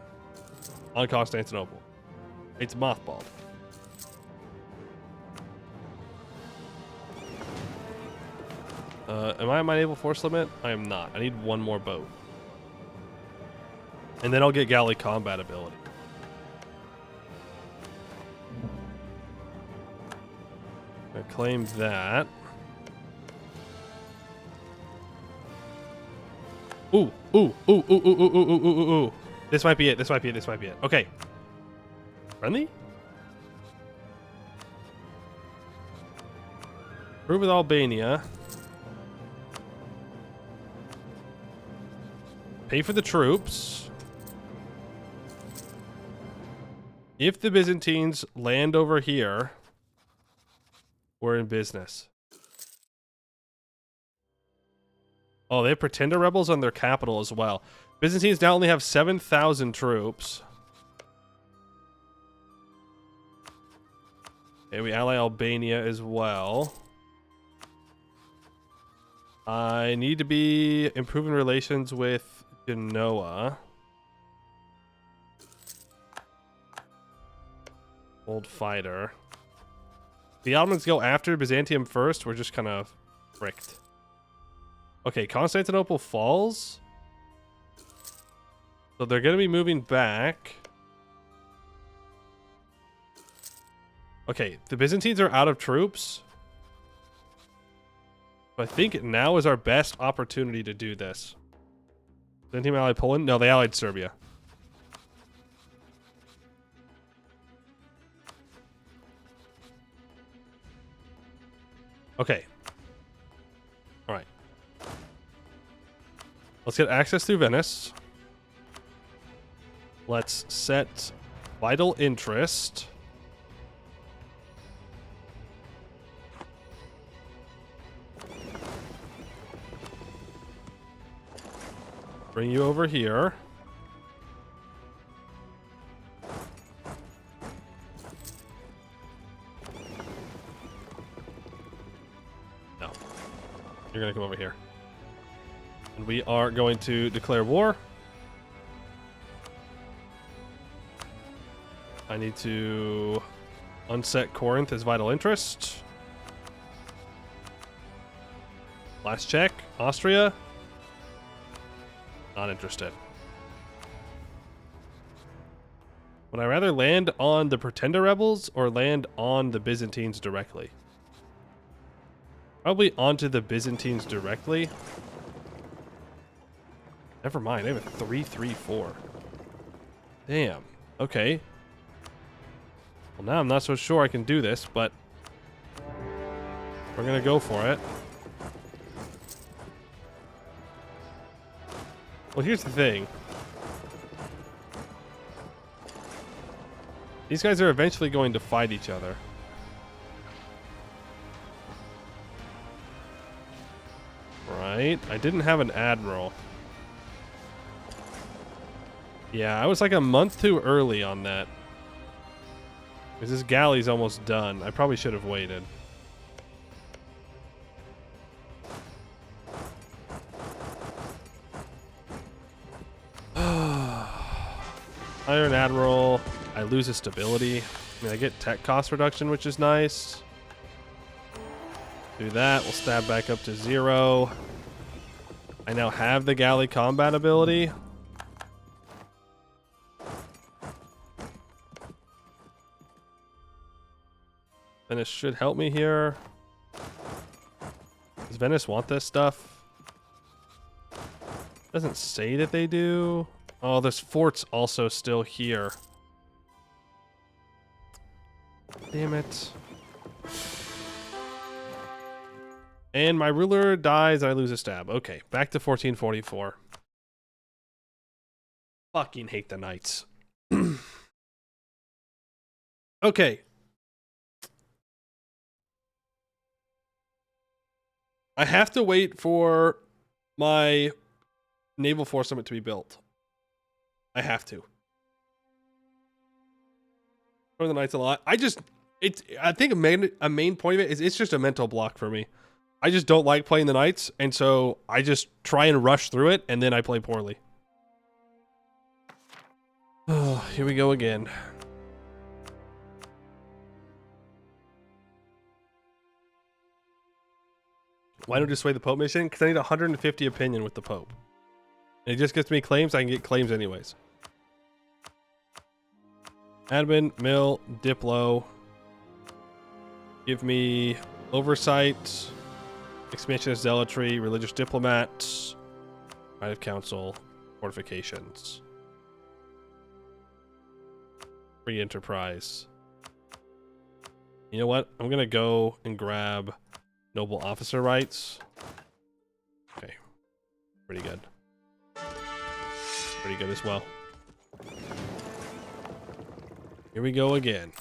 On Constantinople. It's mothballed. Am I at my naval force limit? I am not. I need one more boat. And then I'll get galley combat ability. I claim that. Ooh, ooh, ooh, ooh, ooh, ooh, ooh, ooh, ooh, ooh, ooh. This might be it. This might be it. This might be it. Okay. Friendly? Prove with Albania. Pay for the troops. If the Byzantines land over here, we're in business. Oh, they have pretender rebels on their capital as well. Byzantines now only have 7,000 troops. And we ally Albania as well. I need to be improving relations with Genoa. Old fighter. The Ottomans go after Byzantium first. We're just kind of fricked. Okay, Constantinople falls. So they're going to be moving back. Okay, the Byzantines are out of troops. I think now is our best opportunity to do this. Byzantium allied Poland? No, they allied Serbia. Okay. Alright. Let's get access through Venice. Let's set vital interest. Bring you over here. No. You're gonna come over here. And we are going to declare war. I need to unset Corinth as vital interest. Last check. Austria. Not interested. Would I rather land on the Pretender rebels or land on the Byzantines directly? Probably onto the Byzantines directly. Never mind, I have a 3-3-4. Damn. Okay. Well, now I'm not so sure I can do this, but we're gonna go for it. Well, here's the thing. These guys are eventually going to fight each other. Right? I didn't have an admiral. Yeah, I was like a month too early on that. Because this galley's almost done. I probably should have waited. Iron Admiral. I lose a stability. I mean, I get tech cost reduction, which is nice. Do that. We'll stab back up to 0. I now have the galley combat ability. Venice should help me here. Does Venice want this stuff? Doesn't say that they do. Oh, there's forts also still here. Damn it. And my ruler dies, I lose a stab. Okay, back to 1444. Fucking hate the knights. Okay. I have to wait for my naval force summit to be built. I have to. For the knights a lot. I think a main point of it is it's just a mental block for me. I just don't like playing the knights, and so I just try and rush through it, and then I play poorly. Oh, here we go again. Why don't I just sway the Pope mission? Because I need 150 opinion with the Pope. And it just gets me claims. I can get claims anyways. Admin, mill, Diplo. Give me oversight, expansionist zealotry, religious diplomat, right of council, fortifications, free enterprise. You know what? I'm gonna go and grab noble officer rights. Okay, pretty good. Pretty good as well. Here we go again.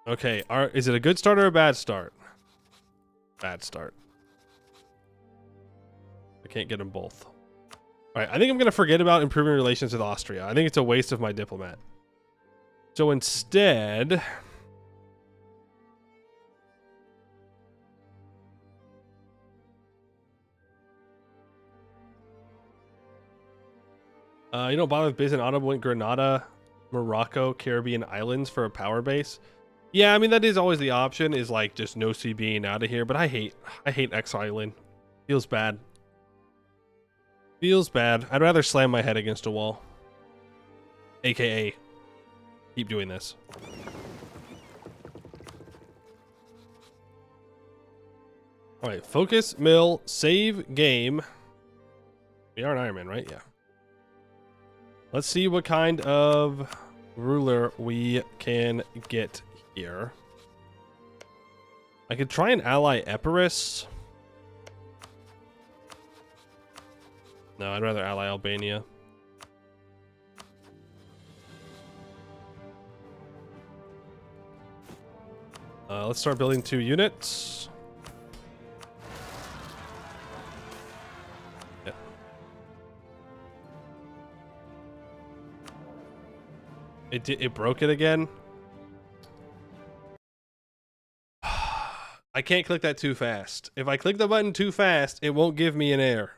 Okay, is it a good start or a bad start? Bad start. I can't get them both. All right, I think I'm going to forget about improving relations with Austria. I think it's a waste of my diplomat. So instead... you don't bother with Byzant, Ottoman, Grenada, Morocco, Caribbean islands for a power base. Yeah, I mean, that is always the option, is like just no sea being out of here, but I hate exiling. Feels bad. Feels bad. I'd rather slam my head against a wall. AKA, keep doing this. All right, focus, mill, save game. We are an Ironman, right? Yeah. Let's see what kind of ruler we can get here. I could try and ally Epirus. No, I'd rather ally Albania. Let's start building 2 units. Yeah. It broke it again. I can't click that too fast. If I click the button too fast, it won't give me an error.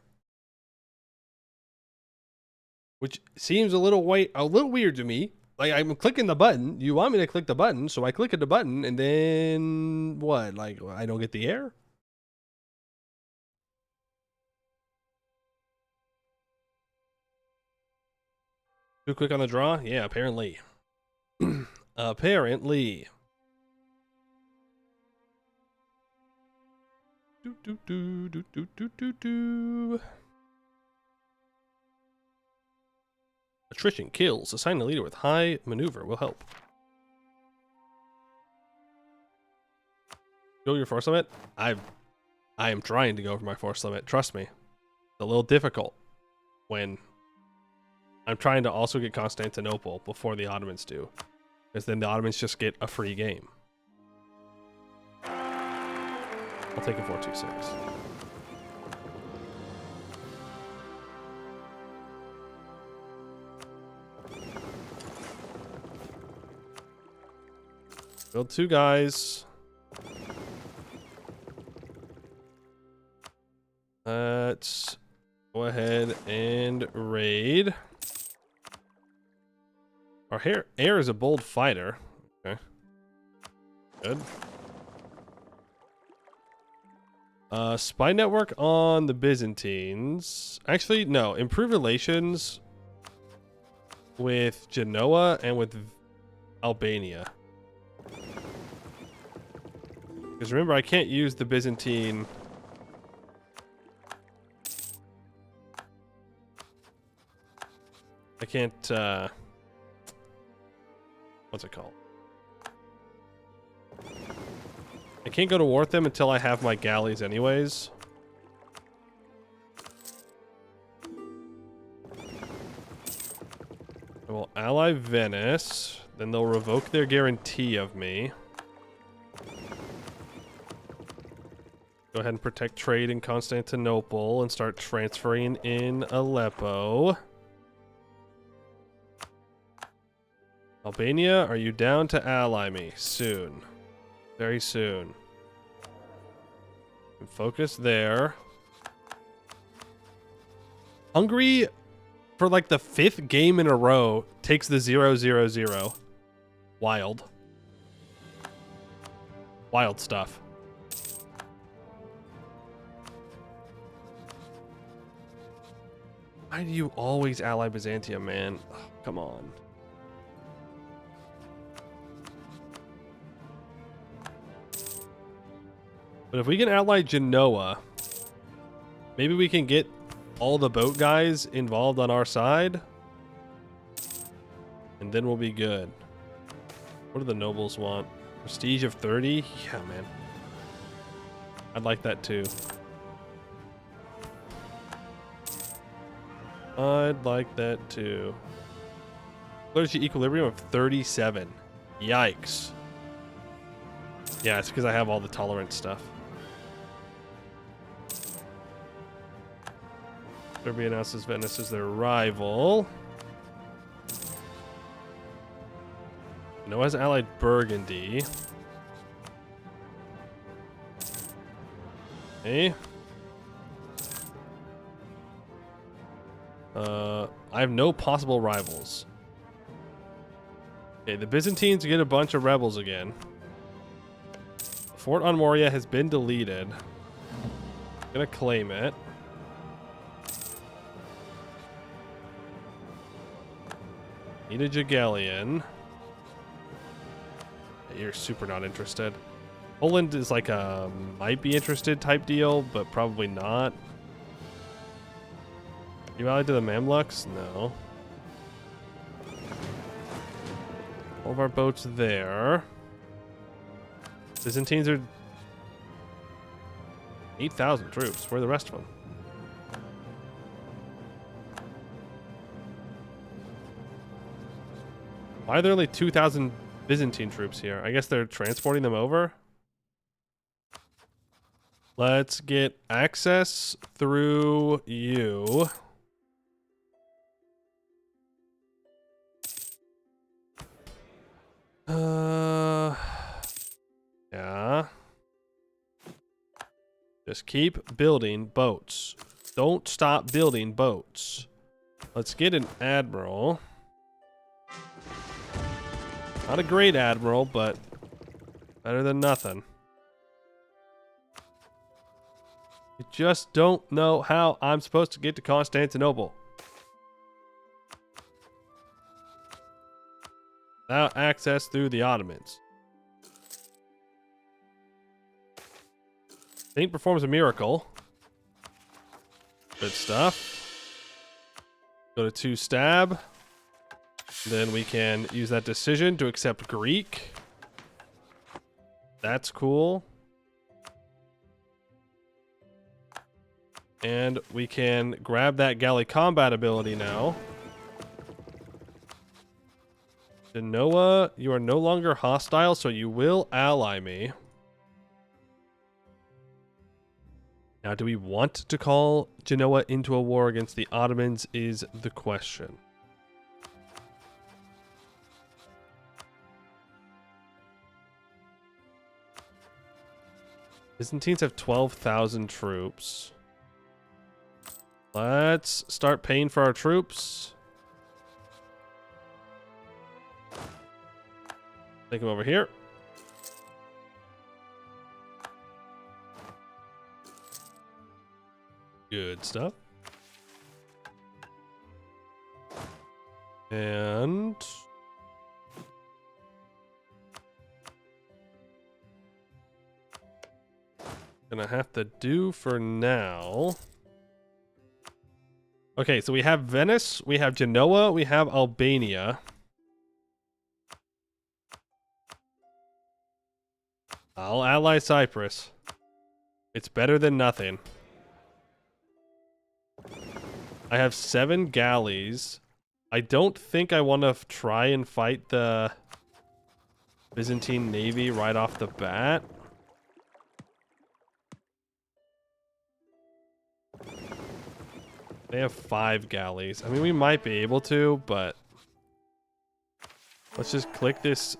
Which seems a little weird to me. Like, I'm clicking the button. You want me to click the button, so I click the button, and then what? Like, I don't get the error? Too quick on the draw? Yeah, apparently. Apparently. Attrition kills. Assign a leader with high maneuver will help. Go your force limit? I am trying to go for my force limit. Trust me. It's a little difficult. when I'm trying to also get Constantinople before the Ottomans do. Because then the Ottomans just get a free game. I'll take a 426. Build 2 guys. Let's go ahead and raid. Our heir is a bold fighter. Okay. Good. Spy network on the Byzantines. Actually, no. Improve relations with Genoa and with Albania. Because remember, I can't use the Byzantine... I can't, what's it called? I can't go to war with them until I have my galleys anyways. I will ally Venice. Then they'll revoke their guarantee of me. Go ahead and protect trade in Constantinople and start transferring in Aleppo. Albania, are you down to ally me? Soon. Very soon. And focus there. Hungary, for like the 5th game in a row, takes the 0-0-0. Wild. Wild stuff. Why do you always ally Byzantium, man? Oh, come on. But if we can ally Genoa, maybe we can get all the boat guys involved on our side. And then we'll be good. What do the nobles want? Prestige of 30? Yeah, man. I'd like that too. I'd like that too. Clergy equilibrium of 37. Yikes. Yeah, it's because I have all the tolerance stuff. Serbia announces Venice as their rival. Noah has allied Burgundy. Okay. I have no possible rivals. Okay, the Byzantines get a bunch of rebels again. Fort on Moria has been deleted. I'm gonna claim it. Need a Jagellion. You're super not interested. Poland is like a might be interested type deal, but probably not. You allied to the Mamluks? No. All of our boats there. Byzantines are 8,000 troops. Where are the rest of them? Why are there only 2,000 Byzantine troops here? I guess they're transporting them over. Let's get access through you. Yeah. Just keep building boats. Don't stop building boats. Let's get an admiral. Not a great admiral, but better than nothing. I just don't know how I'm supposed to get to Constantinople without access through the Ottomans. Saint performs a miracle. Good stuff. Go to 2 stab. Then we can use that decision to accept Greek. That's cool. And we can grab that galley combat ability now. Genoa, you are no longer hostile, so you will ally me. Now, do we want to call Genoa into a war against the Ottomans is the question. Byzantines have 12,000 troops. Let's start paying for our troops. Take them over here. Good stuff. And gonna have to do for now. Okay, so we have Venice, we have Genoa, we have Albania. I'll ally Cyprus. It's better than nothing. I have 7 galleys. I don't think I want to try and fight the Byzantine navy right off the bat. They have 5 galleys. I mean, we might be able to, but let's just click this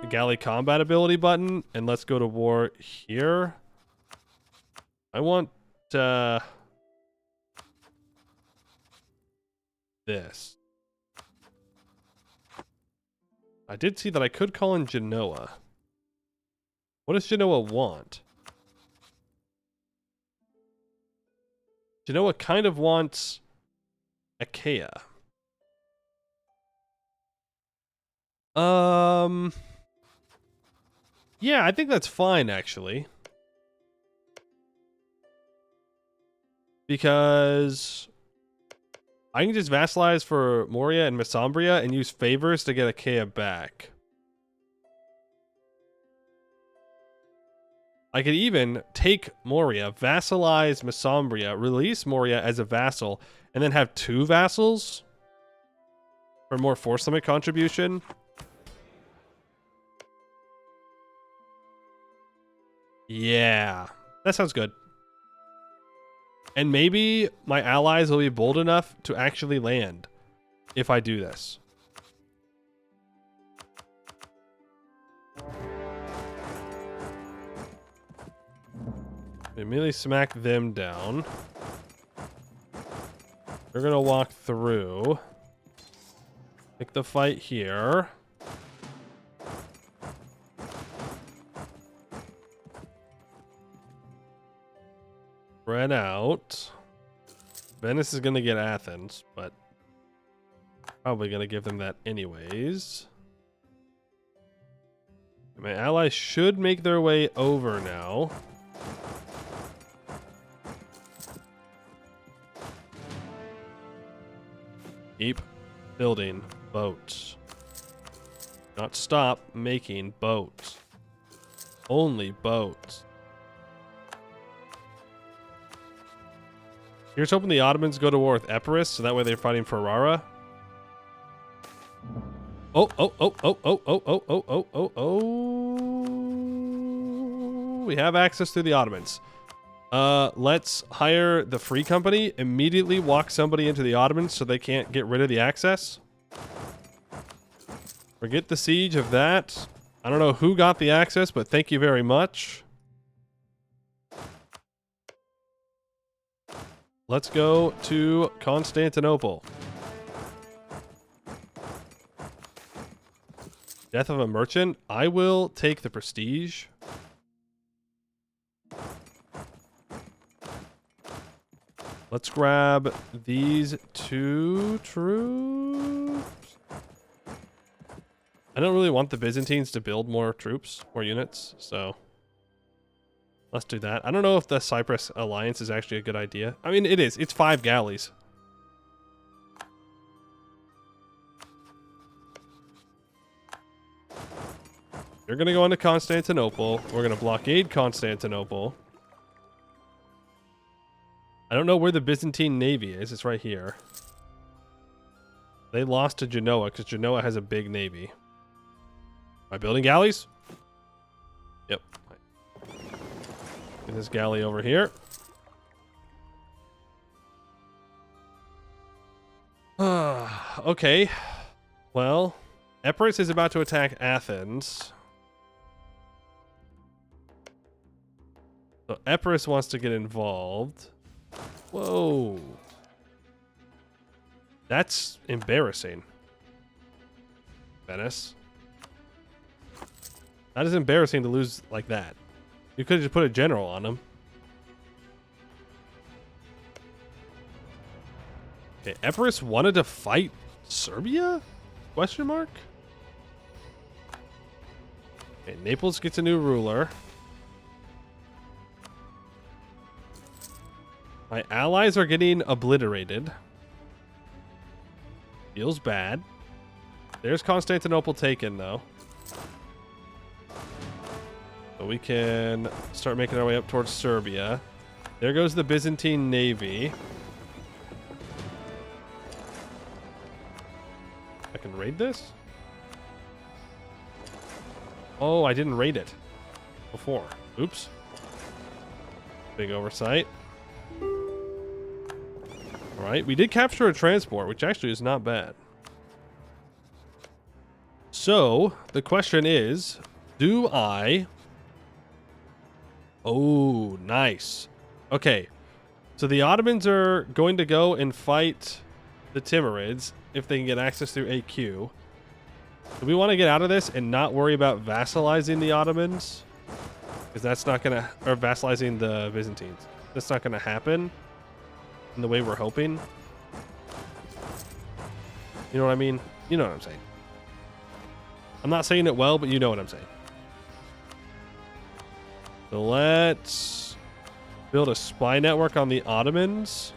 galley combat ability button and let's go to war here. I want this. I did see that I could call in Genoa. What does Genoa want? Genoa kind of wants Achaia. Yeah, I think that's fine, actually. Because I can just vassalize for Moria and Mesembria and use favors to get Achaia back. I could even take Moria, vassalize Mesembria, release Moria as a vassal, and then have 2 vassals for more force limit contribution. Yeah, that sounds good. And maybe my allies will be bold enough to actually land if I do this. Immediately smack them down. They're gonna walk through. Pick the fight here. Spread out. Venice is gonna get Athens, but probably gonna give them that anyways. My allies should make their way over now. Keep building boats. Not stop making boats. Only boats. Here's hoping the Ottomans go to war with Epirus, so that way they're fighting Ferrara. Oh. We have access to the Ottomans. Let's hire the Free Company, immediately walk somebody into the Ottomans so they can't get rid of the access. Forget the siege of that. I don't know who got the access, but thank you very much. Let's go to Constantinople. Death of a merchant. I will take the prestige. Let's grab these 2 troops. I don't really want the Byzantines to build more troops, more units, so let's do that. I don't know if the Cyprus alliance is actually a good idea. I mean, it is. It's 5 galleys. You're going to go into Constantinople. We're going to blockade Constantinople. I I don't know where the Byzantine navy is. It's right here. They lost to Genoa because Genoa has a big navy. Am I building galleys? Yep. Get this galley over here. Okay. Well, Epirus is about to attack Athens. So Epirus wants to get involved. Whoa. That's embarrassing. Venice. That is embarrassing to lose like that. You could have just put a general on him. Okay, Epirus wanted to fight Serbia? Question mark? Okay, Naples gets a new ruler. My allies are getting obliterated. Feels bad. There's Constantinople taken, though. So we can start making our way up towards Serbia. There goes the Byzantine navy. I can raid this? Oh, I didn't raid it before. Oops. Big oversight. Alright, we did capture a transport, which actually is not bad. So, the question is, do I... Oh, nice. Okay, so the Ottomans are going to go and fight the Timurids if they can get access through AQ. Do we want to get out of this and not worry about vassalizing the Ottomans? Because that's not going to... Or vassalizing the Byzantines. That's not going to happen in the way we're hoping. You know what I mean? You know what I'm saying. I'm not saying it well, but you know what I'm saying. So let's build a spy network on the Ottomans.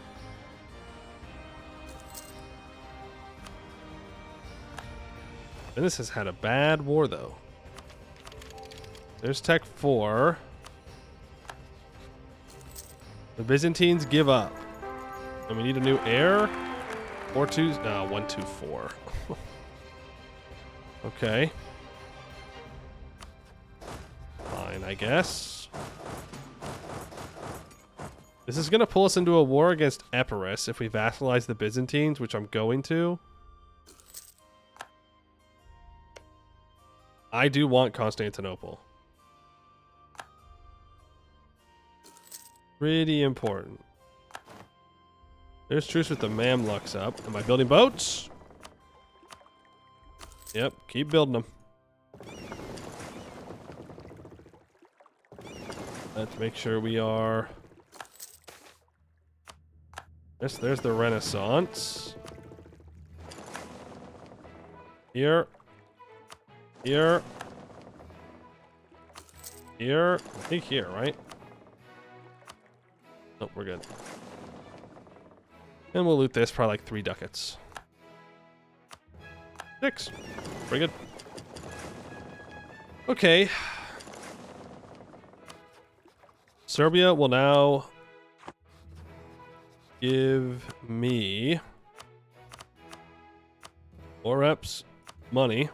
Venice has had a bad war, though. There's Tech 4. The Byzantines give up. And we need a new heir. 1, 2, 4. Okay. Fine, I guess. This is going to pull us into a war against Epirus if we vassalize the Byzantines, which I'm going to. I do want Constantinople. Pretty important. There's truce with the Mamluks up. Am I building boats? Yep, keep building them. Let's make sure we are... Yes, there's the Renaissance. Here. Here. Here. I think here, right? Nope, we're good. And we'll loot this, probably like 3 ducats. 6. Pretty good. Okay. Serbia will now give me 4 reps money.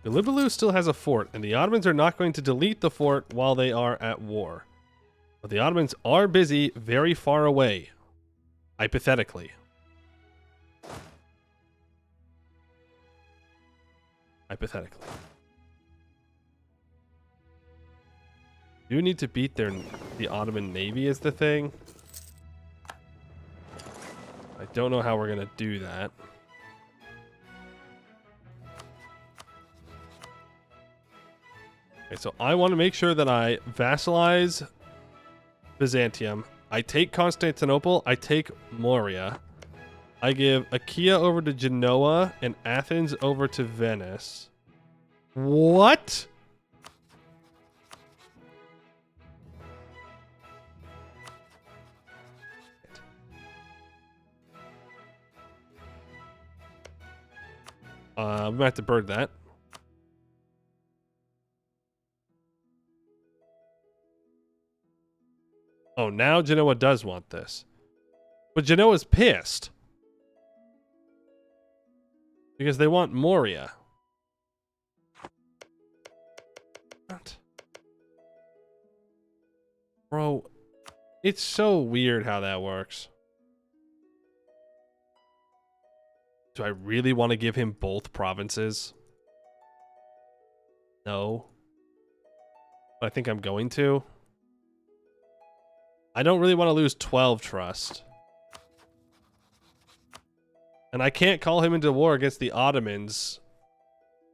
Gallipoli still has a fort, and the Ottomans are not going to delete the fort while they are at war. But the Ottomans are busy very far away. Hypothetically. Hypothetically. You need to beat the Ottoman navy is the thing. I don't know how we're going to do that. Okay, so I want to make sure that I vassalize Byzantium. I take Constantinople. I take Moria. I give Achaia over to Genoa and Athens over to Venice. What? I'm going to have to bird that. Oh, now Genoa does want this. But Genoa's pissed. Because they want Moria. What? Bro, it's so weird how that works. Do I really want to give him both provinces? No. But I think I'm going to. I don't really want to lose 12 trust. And I can't call him into war against the Ottomans.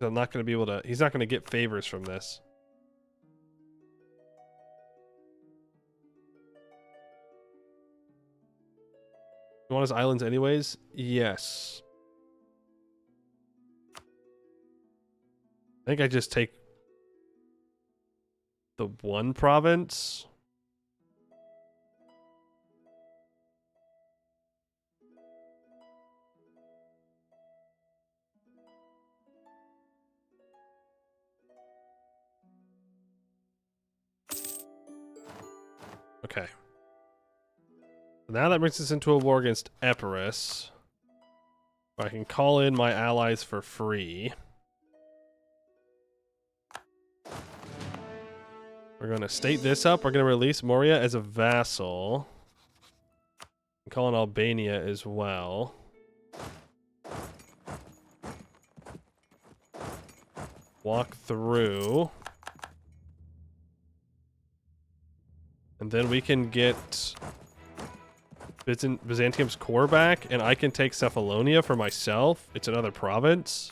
I'm not going to be able to... He's not going to get favors from this. You want his islands anyways? Yes. I think I just take the one province. Okay. Now that brings us into a war against Epirus. I can call in my allies for free. We're going to state this up. We're going to release Moria as a vassal. And call in Albania as well. Walk through. And then we can get Byzantium's core back, and I can take Cephalonia for myself. It's another province.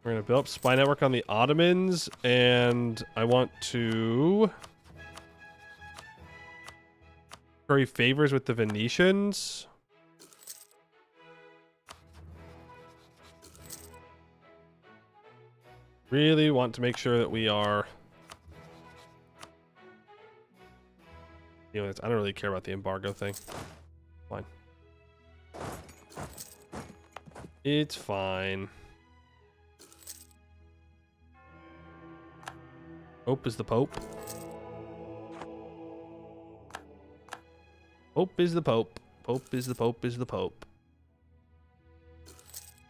We're going to build up spy network on the Ottomans, and I want to curry favors with the Venetians. Really want to make sure that we are... You know, I don't really care about the embargo thing. Fine. It's fine. Pope is the Pope. Pope is the Pope. Pope is the Pope is the Pope.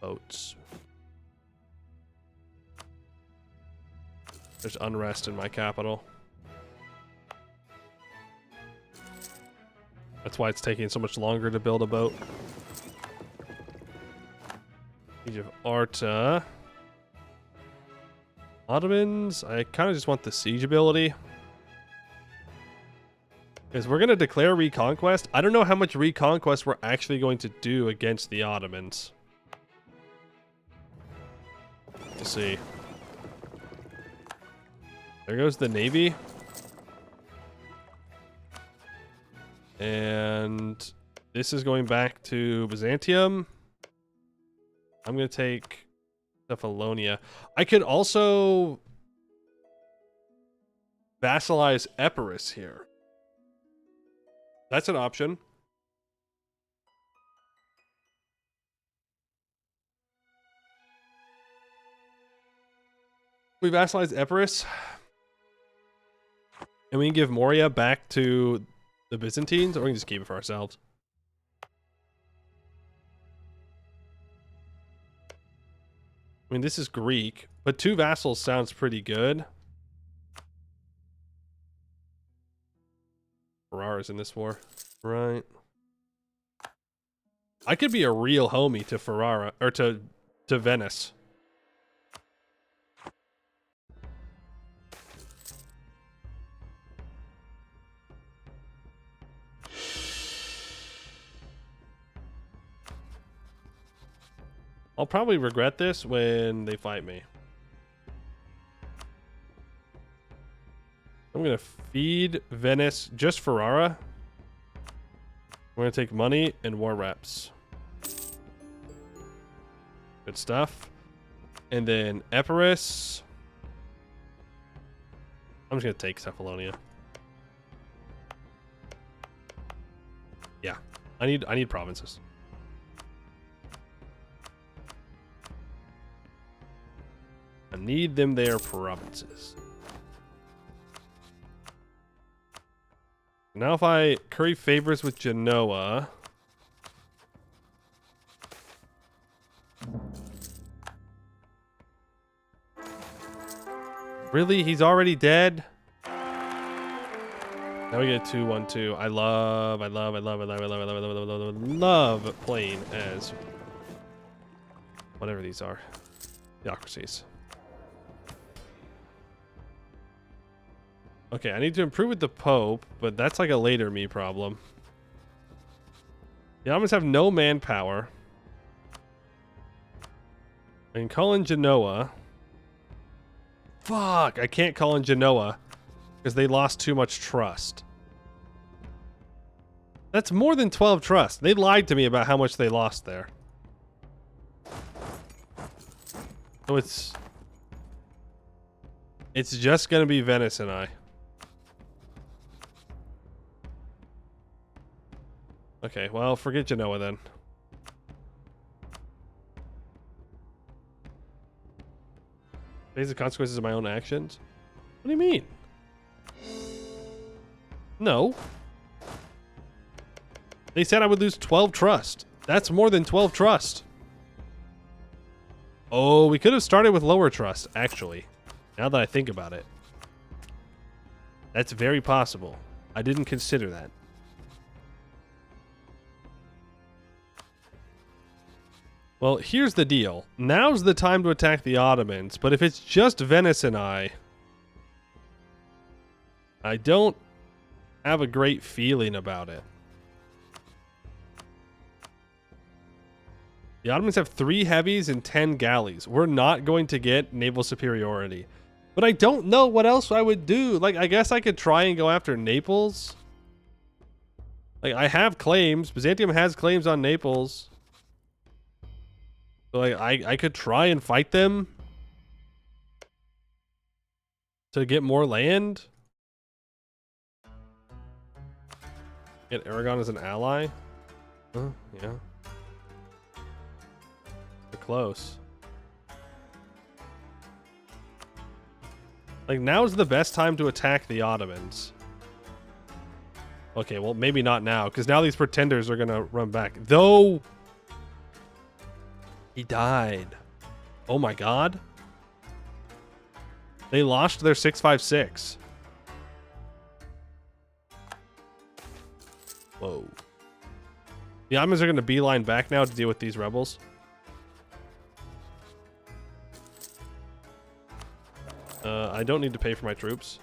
Votes. There's unrest in my capital. That's why it's taking so much longer to build a boat. Siege of Arta. Ottomans, I kind of just want the siege ability. Because we're going to declare Reconquest. I don't know how much Reconquest we're actually going to do against the Ottomans. We'll see. There goes the Navy. And this is going back to Byzantium. I'm going to take Cephalonia. I could also vassalize Epirus here. That's an option. We vassalize Epirus. And we can give Moria back to the Byzantines, or we can just keep it for ourselves. I mean, this is Greek, but 2 vassals sounds pretty good. Ferrara's in this war. Right. I could be a real homie to Ferrara, or to Venice. I'll probably regret this when they fight me. I'm going to feed Venice just Ferrara. We're going to take money and war reps. Good stuff. And then Epirus. I'm just going to take Cephalonia. Yeah. I need provinces. Need them their provinces. Now if I curry favors with Genoa. Really? He's already dead? Now we get 2-1-2. I love playing as whatever these are. Theocracies. Okay, I need to improve with the Pope, but that's like a later me problem. The Ottomans have no manpower. I can call in Genoa. Fuck, I can't call in Genoa because they lost too much trust. That's more than 12 trust. They lied to me about how much they lost there. So it's just gonna be Venice and I. Okay, well, forget Genoa then. Face the consequences of my own actions? What do you mean? No. They said I would lose 12 trust. That's more than 12 trust. Oh, we could have started with lower trust, actually. Now that I think about it. That's very possible. I didn't consider that. Well, here's the deal. Now's the time to attack the Ottomans, but if it's just Venice and I don't have a great feeling about it. The Ottomans have 3 heavies and 10 galleys. We're not going to get naval superiority. But I don't know what else I would do. Like, I guess I could try and go after Naples. Like, I have claims. Byzantium has claims on Naples. So like, I could try and fight them to get more land. Get Aragon as an ally. Oh, yeah. They're close. Like, now's the best time to attack the Ottomans. Okay, well, maybe not now, because now these pretenders are gonna run back. Though... He died. Oh my god. They lost their 656. Whoa. The Ottomans are going to beeline back now to deal with these rebels. I don't need to pay for my troops.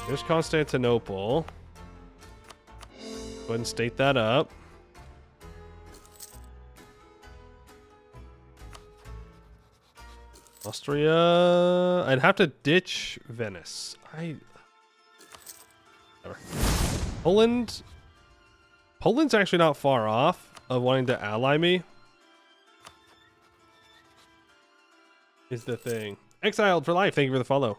There's Constantinople. Go ahead and state that up. Austria. I'd have to ditch Venice. Whatever. Poland. Poland's actually not far off of wanting to ally me. Is the thing. Exiled for life. Thank you for the follow.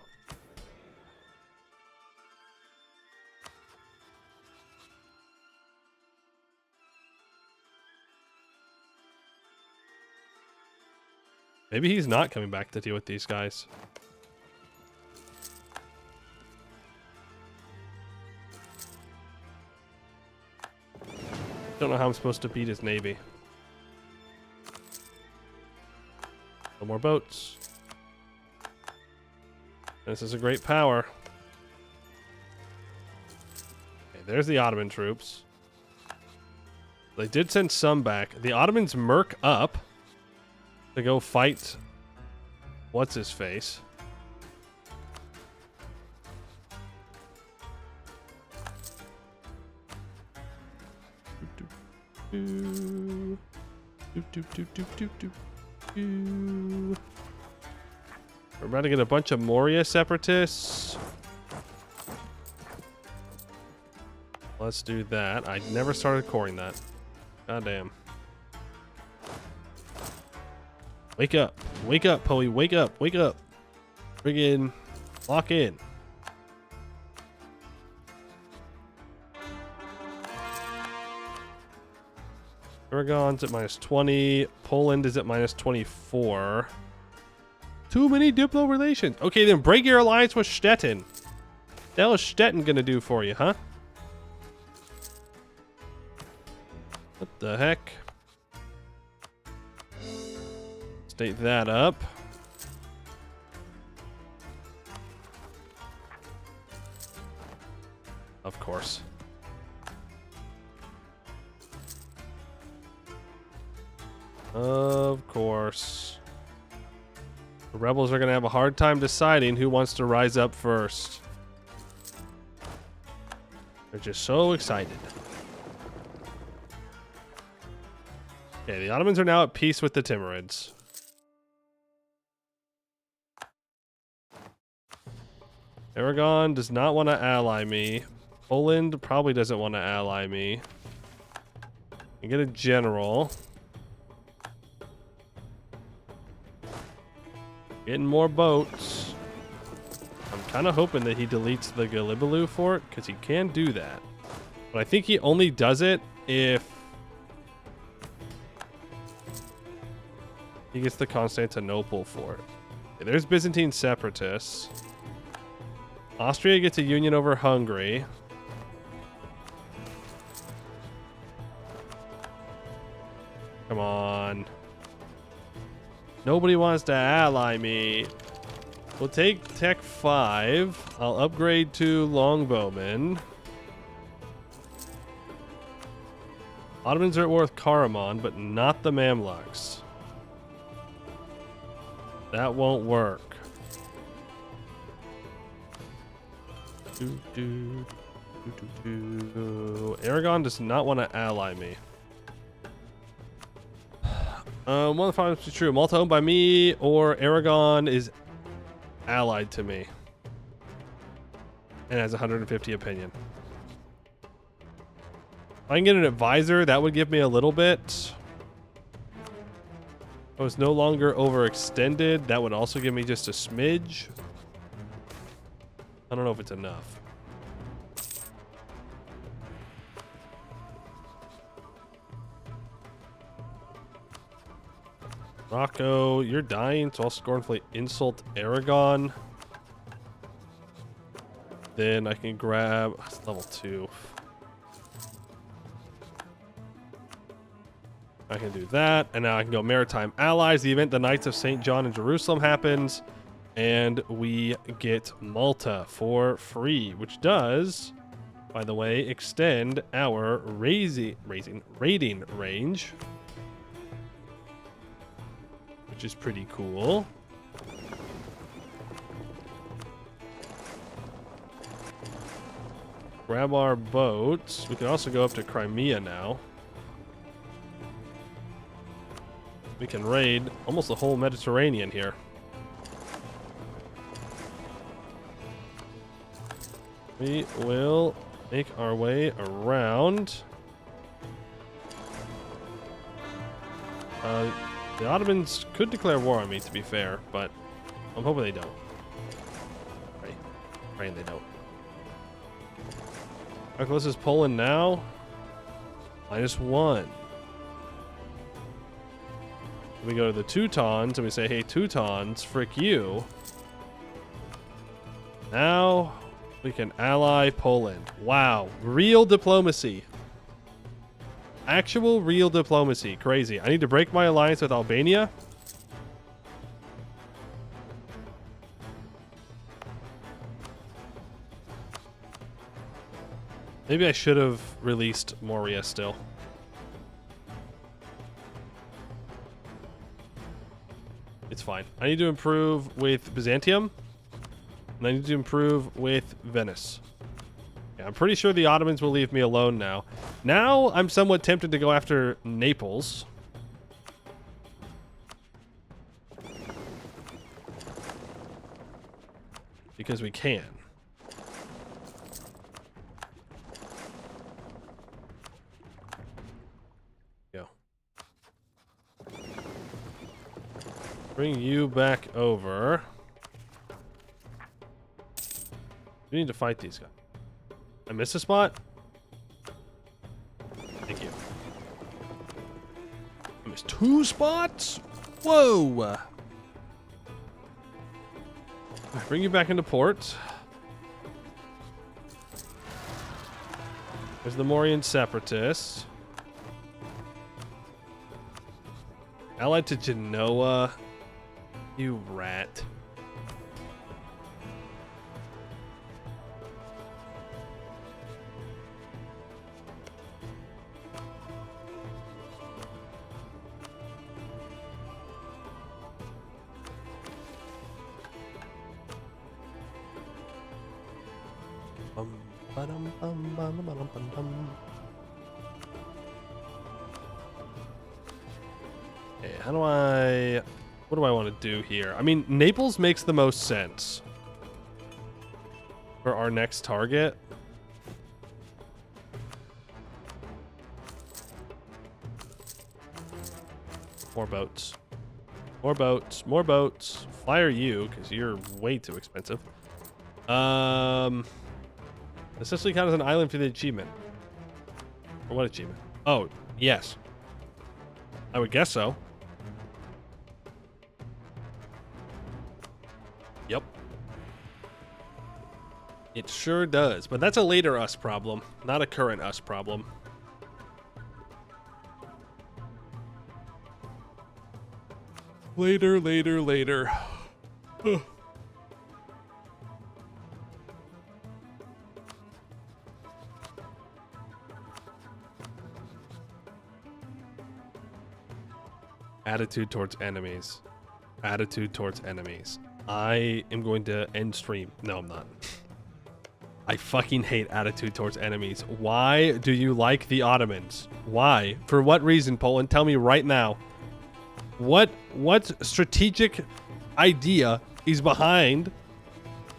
Maybe he's not coming back to deal with these guys. Don't know how I'm supposed to beat his navy. No more boats. This is a great power. Okay, there's the Ottoman troops. They did send some back. The Ottomans murk up to go fight what's his face. We're about to get a bunch of Moria separatists. Let's do that. I never started coring that. God damn. Wake up. Wake up, Poe. Wake up. Wake up. Friggin' lock in. Aragon's at minus 20. Poland is at minus 24. Too many Diplo relations. Okay, then break your alliance with Stettin. The hell is Stettin gonna do for you, huh? What the heck? State that up. Of course. Of course. The rebels are going to have a hard time deciding who wants to rise up first. They're just so excited. Okay, the Ottomans are now at peace with the Timurids. Aragon does not want to ally me. Poland probably doesn't want to ally me. I get a general. Getting more boats. I'm kind of hoping that he deletes the Gallipoli fort, because he can do that. But I think he only does it if he gets the Constantinople fort. Okay, there's Byzantine separatists. Austria gets a union over Hungary. Come on. Nobody wants to ally me. We'll take Tech 5. I'll upgrade to Longbowman. Ottomans are at war with Karaman, but not the Mamluks. That won't work. Aragon does not want to ally me. One of the problems is true. Malta owned by me, or Aragon is allied to me and has 150 opinion. If I can get an advisor, that would give me a little bit. If I was no longer overextended, that would also give me just a smidge. I don't know if it's enough. Rocco, you're dying, so I'll scornfully insult Aragon. Then I can grab... It's level 2. I can do that, and now I can go Maritime Allies. The event the Knights of St. John in Jerusalem happens, and we get Malta for free, which does, by the way, extend our rating range, which is pretty cool. Grab our boats. We can also go up to Crimea now. We can raid almost the whole Mediterranean here. We will make our way around. The Ottomans could declare war on me, to be fair, but I'm hoping they don't. Praying they don't. How close is Poland now? -1. We go to the Teutons and we say, hey, Teutons, frick you. Now we can ally Poland. Wow. Real diplomacy. Actual real diplomacy. Crazy. I need to break my alliance with Albania. Maybe I should have released Moria still. It's fine. I need to improve with Byzantium. And I need to improve with Venice. Yeah, I'm pretty sure the Ottomans will leave me alone now. Now I'm somewhat tempted to go after Naples. Because we can. Go. Bring you back over. We need to fight these guys. I missed a spot? Thank you. Missed 2 spots? Whoa! Bring you back into port. There's the Morian Separatists. Allied to Genoa. You rat. Okay, what do I want to do here? I mean, Naples makes the most sense for our next target. More boats. More boats. More boats. Fire you, because you're way too expensive. Essentially count as an island for the achievement. For what achievement? Oh, yes. I would guess so. Yep. It sure does. But that's a later us problem, not a current us problem. Later, later, later. Attitude towards enemies. Attitude towards enemies. I am going to end stream. No, I'm not. I fucking hate attitude towards enemies. Why do you like the Ottomans? Why? For what reason, Poland? Tell me right now. What strategic idea is behind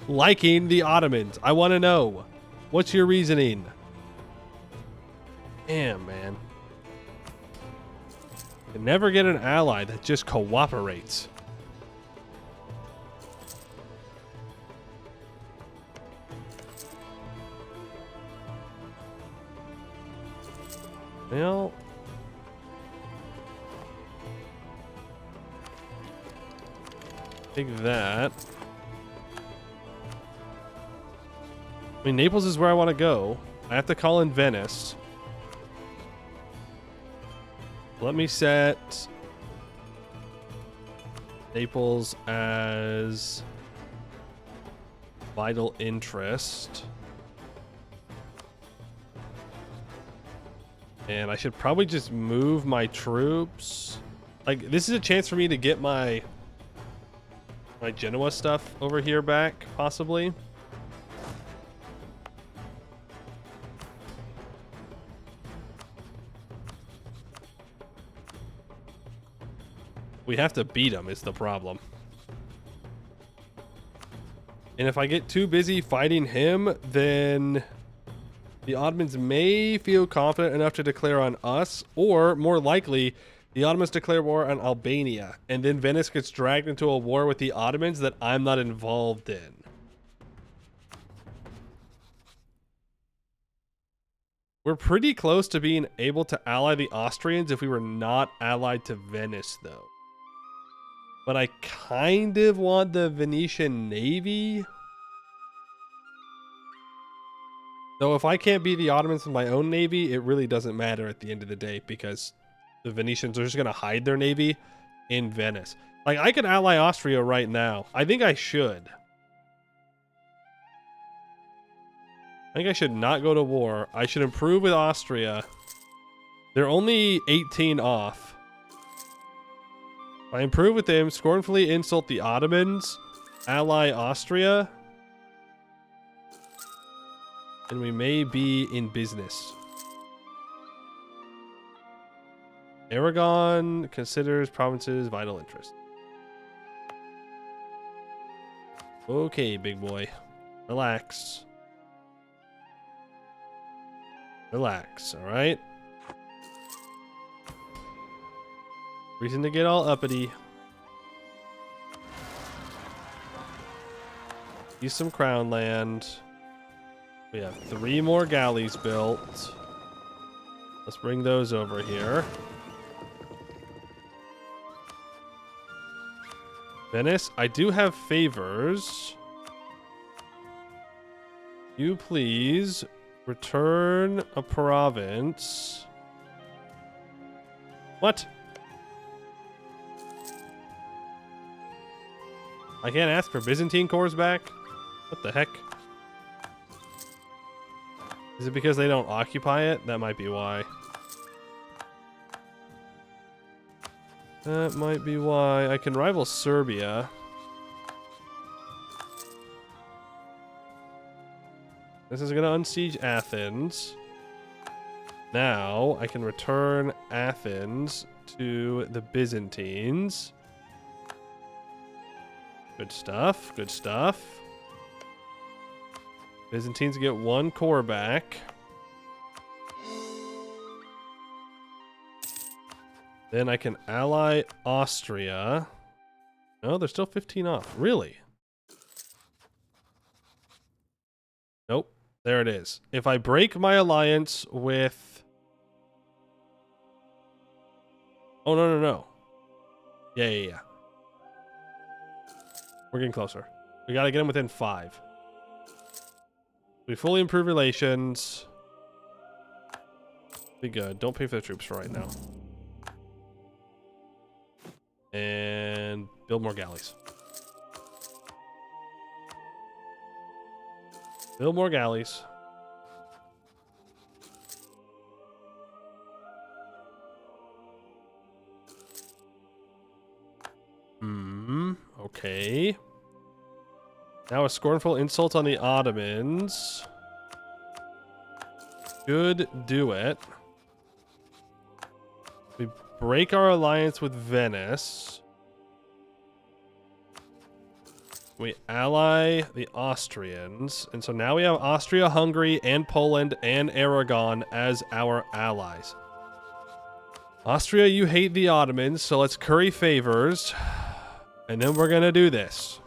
liking the Ottomans? I want to know. What's your reasoning? Damn, man. You never get an ally that just cooperates. Well, take that. I mean, Naples is where I want to go. I have to call in Venice. Let me set Naples as vital interest. And I should probably just move my troops. Like, this is a chance for me to get my Genoa stuff over here back, possibly. We have to beat him is the problem. And if I get too busy fighting him, then the Ottomans may feel confident enough to declare on us, or more likely, the Ottomans declare war on Albania, and then Venice gets dragged into a war with the Ottomans that I'm not involved in. We're pretty close to being able to ally the Austrians if we were not allied to Venice, though. But I kind of want the Venetian Navy. Though if I can't beat the Ottomans with my own navy, it really doesn't matter at the end of the day, because the Venetians are just going to hide their navy in Venice. Like, I could ally Austria right now. I think I should. I think I should not go to war. I should improve with Austria. They're only 18 off. If I improve with them, scornfully insult the Ottomans, ally Austria, and we may be in business. Aragon considers provinces vital interest. Okay, big boy. Relax. Relax, all right? Reason to get all uppity. Use some crown land. We have 3 more galleys built. Let's bring those over here. Venice, I do have favors. You please return a province. What? I can't ask for Byzantine cores back? What the heck? Is it because they don't occupy it? That might be why. That might be why. I can rival Serbia. This is going to unsiege Athens. Now, I can return Athens to the Byzantines. Good stuff, good stuff. Byzantines get 1 core back. Then I can ally Austria. No, they're still 15 off. Really? Nope. There it is. If I break my alliance with... Oh, no. Yeah. We're getting closer. We gotta get them within 5. We fully improve relations. Be good. Don't pay for the troops for right now. And build more galleys. Build more galleys. Okay. Now a scornful insult on the Ottomans. Should do it. We break our alliance with Venice. We ally the Austrians. And so now we have Austria, Hungary, and Poland, and Aragon as our allies. Austria, you hate the Ottomans, so let's curry favors. And then we're gonna do this.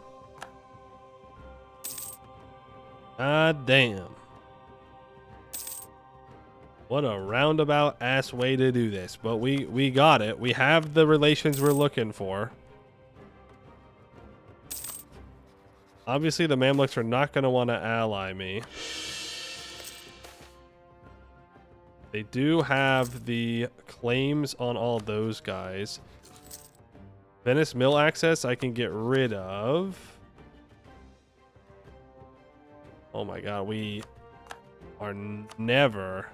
Ah, damn. What a roundabout ass way to do this. But we got it. We have the relations we're looking for. Obviously, the Mamluks are not going to want to ally me. They do have the claims on all those guys. Venice mill access I can get rid of. Oh my god, we are never,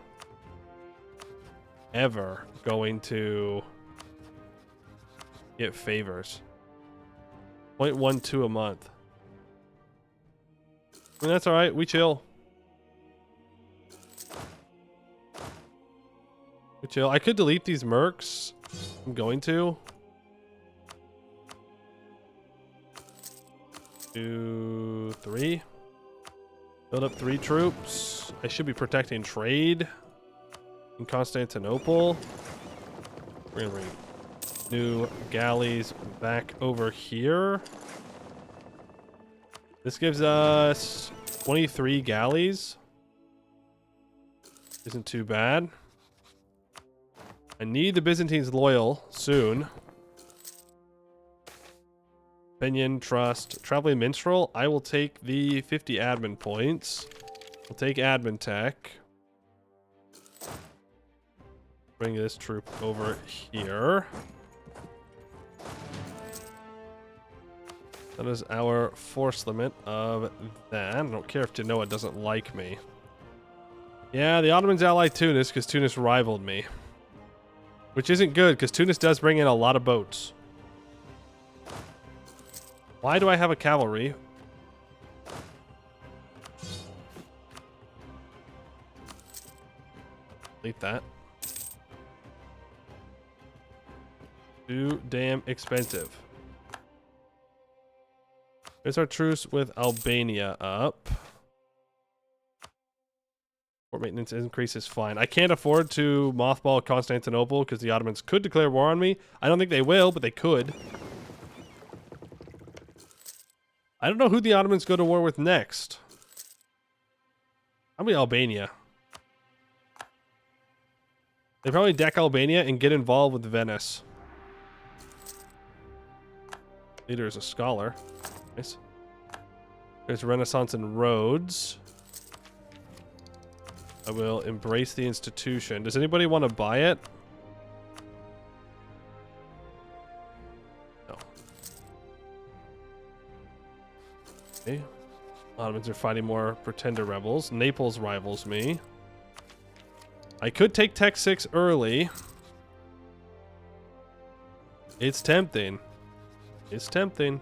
ever going to get favors. 0.12 a month. I mean, that's alright, we chill. We chill. I could delete these mercs. I'm going to. 2, 3. Build up 3 troops. I should be protecting trade in Constantinople. We're gonna bring new galleys back over here. This gives us 23 galleys. Isn't too bad. I need the Byzantines loyal soon. Opinion, trust, traveling minstrel. I will take the 50 admin points. We'll take admin tech. Bring this troop over here. That is our force limit of that. I don't care if Genoa doesn't like me. Yeah, the Ottomans ally Tunis because Tunis rivaled me. Which isn't good because Tunis does bring in a lot of boats. Why do I have a cavalry? Delete that. Too damn expensive. There's our truce with Albania up. Port maintenance increase is fine. I can't afford to mothball Constantinople because the Ottomans could declare war on me. I don't think they will, but they could. I don't know who the Ottomans go to war with next. Probably Albania. They probably deck Albania and get involved with Venice. Leader is a scholar. Nice. There's Renaissance in Rhodes. I will embrace the institution. Does anybody want to buy it? No. Okay. Ottomans are fighting more pretender rebels. Naples rivals me. I could take Tech 6 early. It's tempting. It's tempting.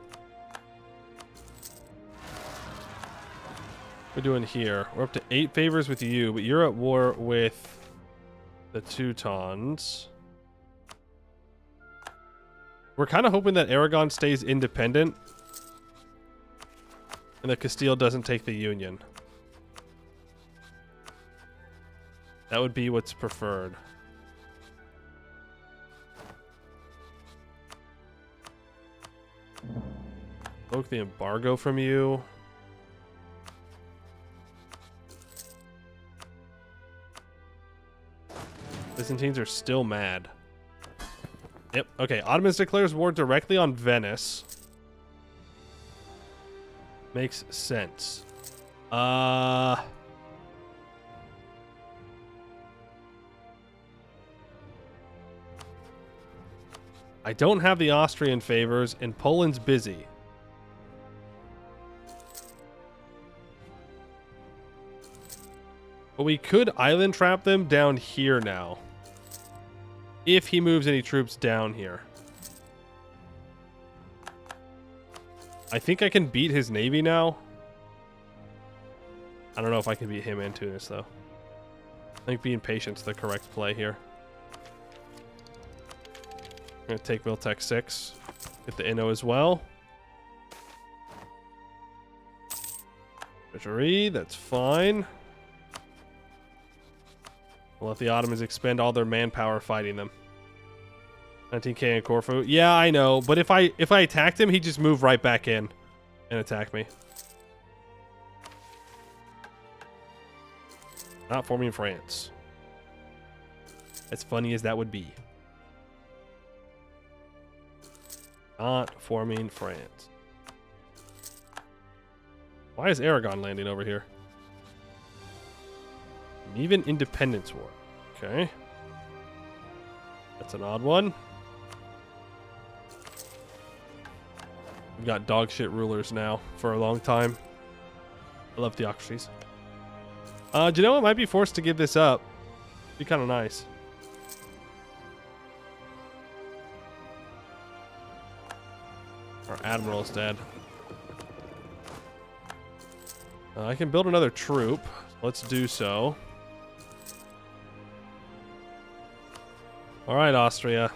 We're doing here. We're up to 8 favors with you, but you're at war with the Teutons. We're kind of hoping that Aragon stays independent and that Castile doesn't take the Union. That would be what's preferred. Invoke the embargo from you. Byzantines are still mad. Yep. Okay. Ottomans declares war directly on Venice. Makes sense. I don't have the Austrian favors, and Poland's busy. But we could island trap them down here now. If he moves any troops down here. I think I can beat his navy now. I don't know if I can beat him and Tunis, though. I think being patient's the correct play here. I'm going to take Miltech 6. Get the Inno as well. Treasury, that's fine. We'll let the Ottomans expend all their manpower fighting them. 19k in Corfu. Yeah, I know, but if I attacked him, he'd just move right back in and attack me. Not forming France. As funny as that would be. Not forming France. Why is Aragon landing over here? Even Independence War. Okay. That's an odd one. We've got dog shit rulers now for a long time. I love theocracies. Do you know I might be forced to give this up? Be kind of nice. Our admiral's dead. I can build another troop. Let's do so. All right, Austria.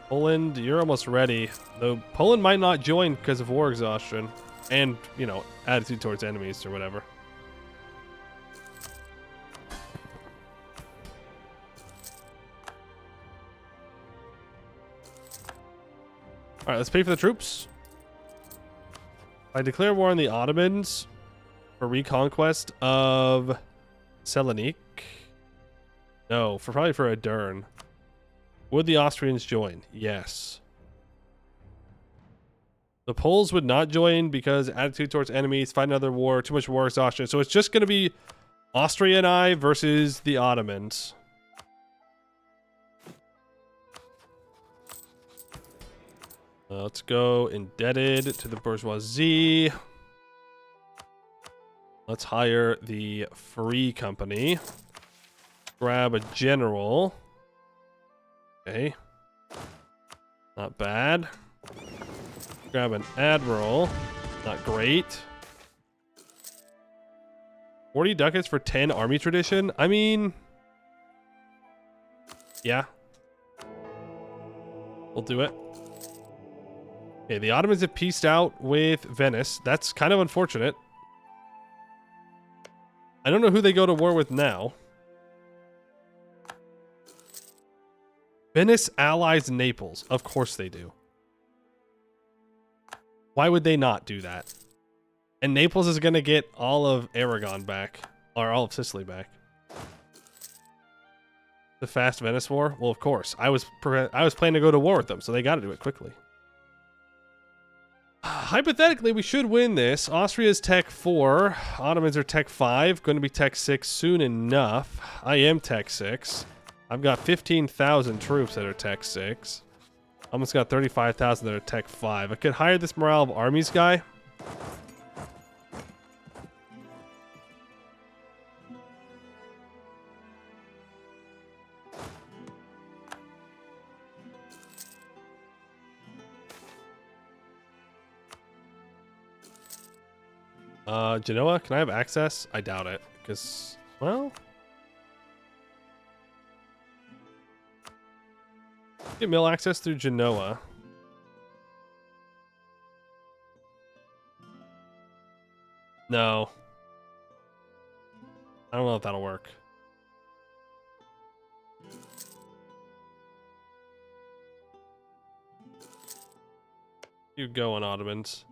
Poland, you're almost ready. Though Poland might not join because of war exhaustion and, you know, attitude towards enemies or whatever. All right, let's pay for the troops. I declare war on the Ottomans for reconquest of Salonik. No, probably for Adern. Would the Austrians join? Yes. The Poles would not join because attitude towards enemies, fight another war, too much war exhaustion. So it's just going to be Austria and I versus the Ottomans. Let's go indebted to the bourgeoisie. Let's hire the Free Company. Grab a general. Okay. Not bad. Grab an admiral. Not great. 40 ducats for 10 army tradition? I mean... yeah. We'll do it. Okay, the Ottomans have peaced out with Venice. That's kind of unfortunate. I don't know who they go to war with now. Venice allies Naples. Of course they do. Why would they not do that? And Naples is going to get all of Aragon back. Or all of Sicily back. The fast Venice War? Well, of course. I was planning to go to war with them, so they got to do it quickly. Hypothetically, we should win this. Austria's Tech 4. Ottomans are Tech 5. Going to be Tech 6 soon enough. I am Tech 6. I've got 15,000 troops that are Tech 6. Almost got 35,000 that are Tech 5. I could hire this Morale of Armies guy. Genoa, can I have access? I doubt it, because, well... Get mill access through Genoa. No. I don't know if that'll work. You go on Ottomans.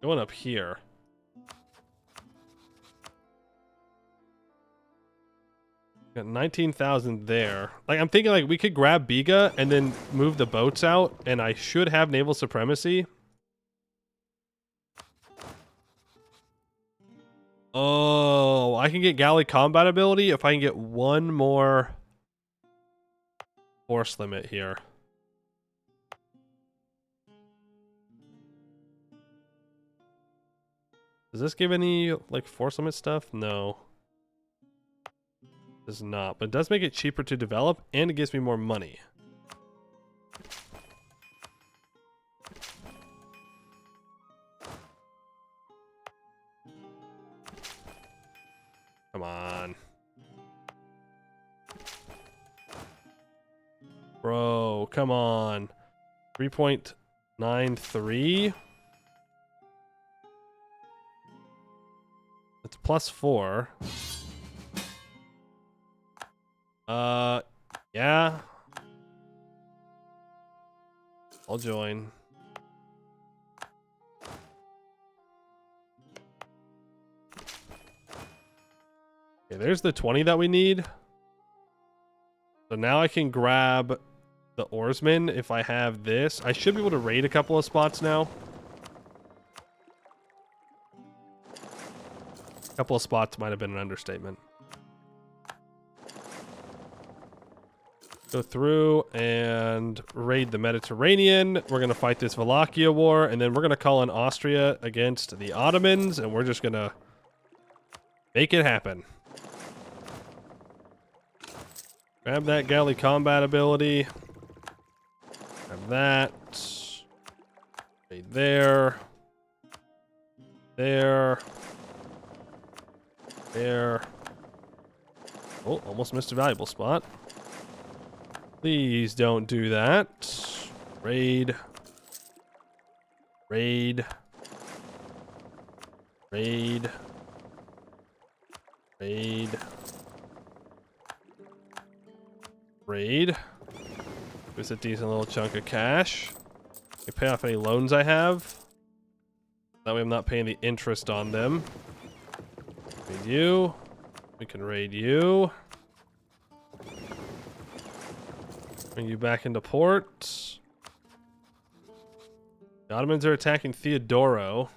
Going up here. Got 19,000 there. Like, I'm thinking, like, we could grab Biga and then move the boats out, and I should have naval supremacy. Oh, I can get galley combat ability if I can get one more force limit here. Does this give any, like, force limit stuff? No. It does not, but it does make it cheaper to develop, and it gives me more money. Come on. Bro, come on. 3.93? It's +4. Yeah. I'll join. Okay, there's the 20 that we need. So now I can grab the oarsmen if I have this. I should be able to raid a couple of spots now. A couple of spots might have been an understatement. Go through and raid the Mediterranean. We're going to fight this Wallachia war, and then we're going to call in Austria against the Ottomans, and we're just going to make it happen. Grab that galley combat ability. Grab that. Right there. There. There. Oh, almost missed a valuable spot. Please don't do that. Raid. Raid. Raid. Raid. Raid. There's a decent little chunk of cash. You pay off any loans I have. That way I'm not paying the interest on them. Raid you. We can raid you. Bring you back into port. The Ottomans are attacking Theodoro.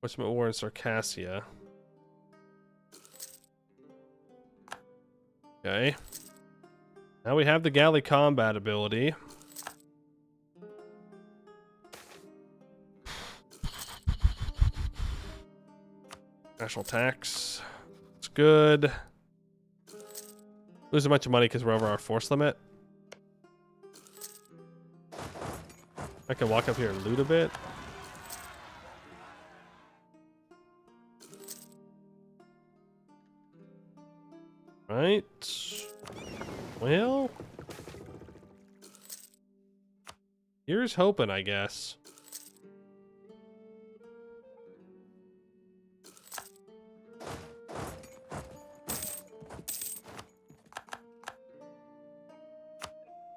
Westment War in Circassia. Okay. Now we have the galley combat ability. National tax. It's good. Lose a bunch of money because we're over our force limit. I can walk up here and loot a bit. Right. Well. Here's hoping, I guess.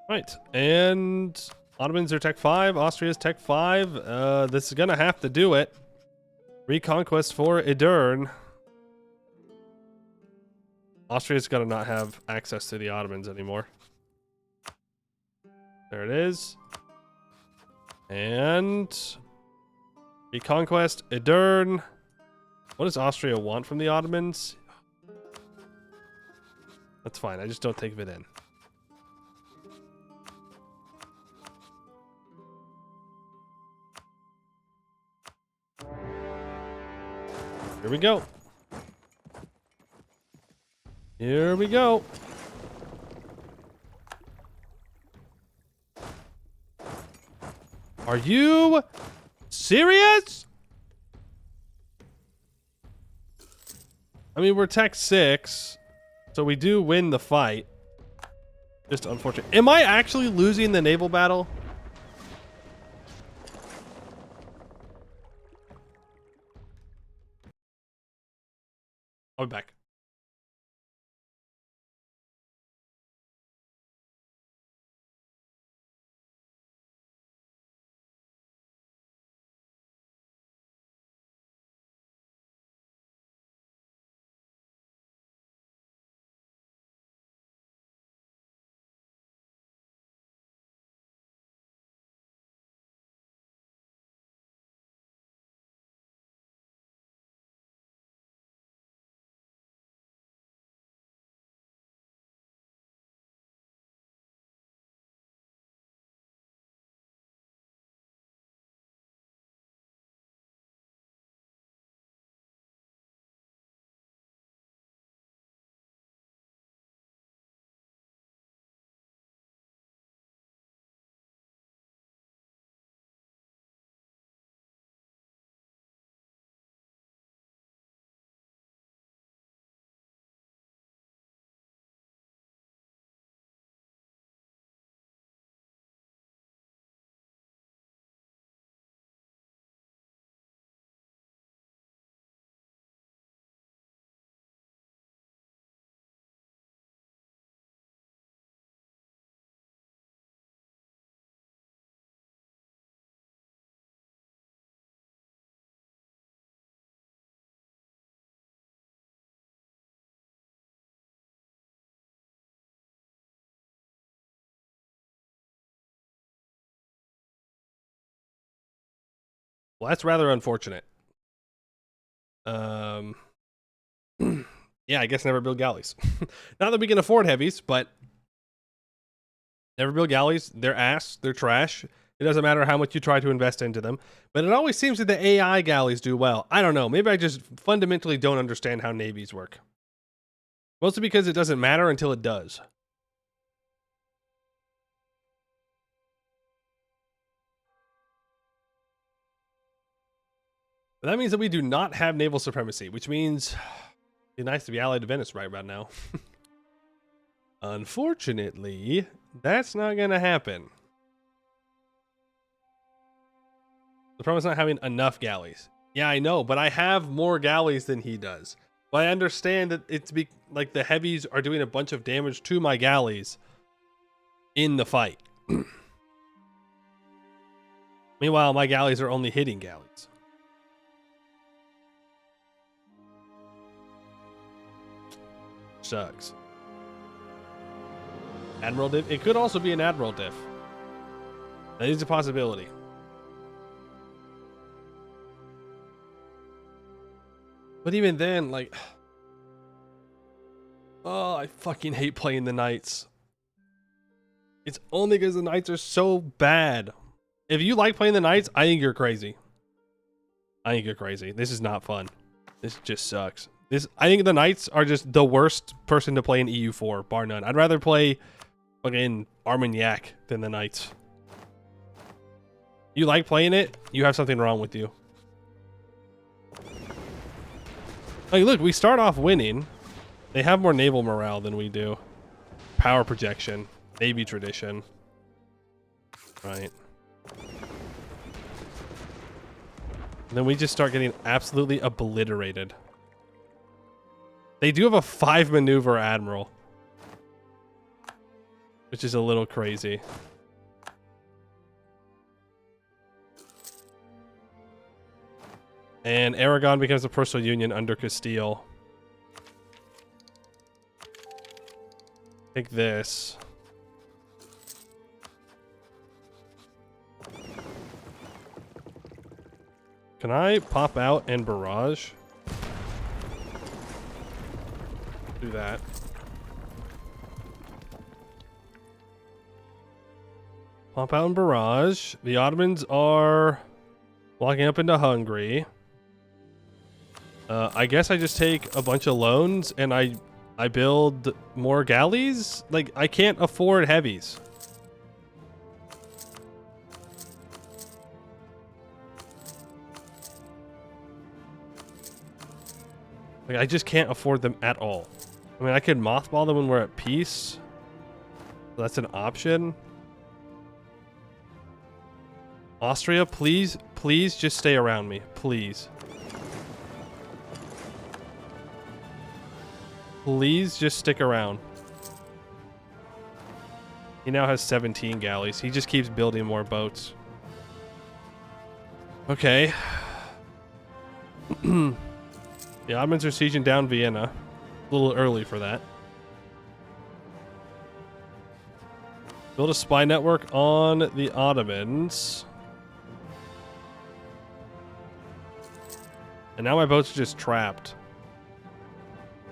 Right, and Ottomans are Tech 5, Austria's Tech 5. This is gonna have to do it. Reconquest for Edirne. Austria's got to not have access to the Ottomans anymore. There it is. And reconquest Edirne. What does Austria want from the Ottomans? That's fine. I just don't take it in. Here we go. Here we go. Are you serious? I mean, we're tech 6, so we do win the fight. Just unfortunate. Am I actually losing the naval battle? I'll be back. Well, that's rather unfortunate. Yeah, I guess never build galleys. Not that we can afford heavies, but never build galleys. They're ass. They're trash. It doesn't matter how much you try to invest into them. But it always seems that the AI galleys do well. I don't know. Maybe I just fundamentally don't understand how navies work. Mostly because it doesn't matter until it does. But that means that we do not have naval supremacy, which means it'd be nice to be allied to Venice right about now. Unfortunately, that's not going to happen. The problem is not having enough galleys. Yeah, I know, but I have more galleys than he does. But I understand that it's like the heavies are doing a bunch of damage to my galleys in the fight. Meanwhile, my galleys are only hitting galleys. Sucks. Admiral diff? It could also be an admiral diff. That is a possibility. But even then, like... Oh, I fucking hate playing the knights. It's only because the knights are so bad. If you like playing the knights, I think you're crazy. I think you're crazy. This is not fun. This just sucks. I think the knights are just the worst person to play in EU4, bar none. I'd rather play fucking Armagnac than the knights. You like playing it? You have something wrong with you. Like, look, we start off winning. They have more naval morale than we do. Power projection. Navy tradition. Right. And then we just start getting absolutely obliterated. They do have a 5 maneuver admiral, which is a little crazy. And Aragon becomes a personal union under Castile. Take this. Can I pop out and barrage? Do that. Pop out and barrage. The Ottomans are walking up into Hungary. I guess I just take a bunch of loans and I build more galleys? Like, I can't afford heavies. Like, I just can't afford them at all. I mean, I could mothball them when we're at peace. So that's an option. Austria, please, please just stay around me. Please. Please just stick around. He now has 17 galleys. He just keeps building more boats. Okay. The Ottomans are sieging down Vienna. A little early for that. Build a spy network on the Ottomans. And now my boats are just trapped.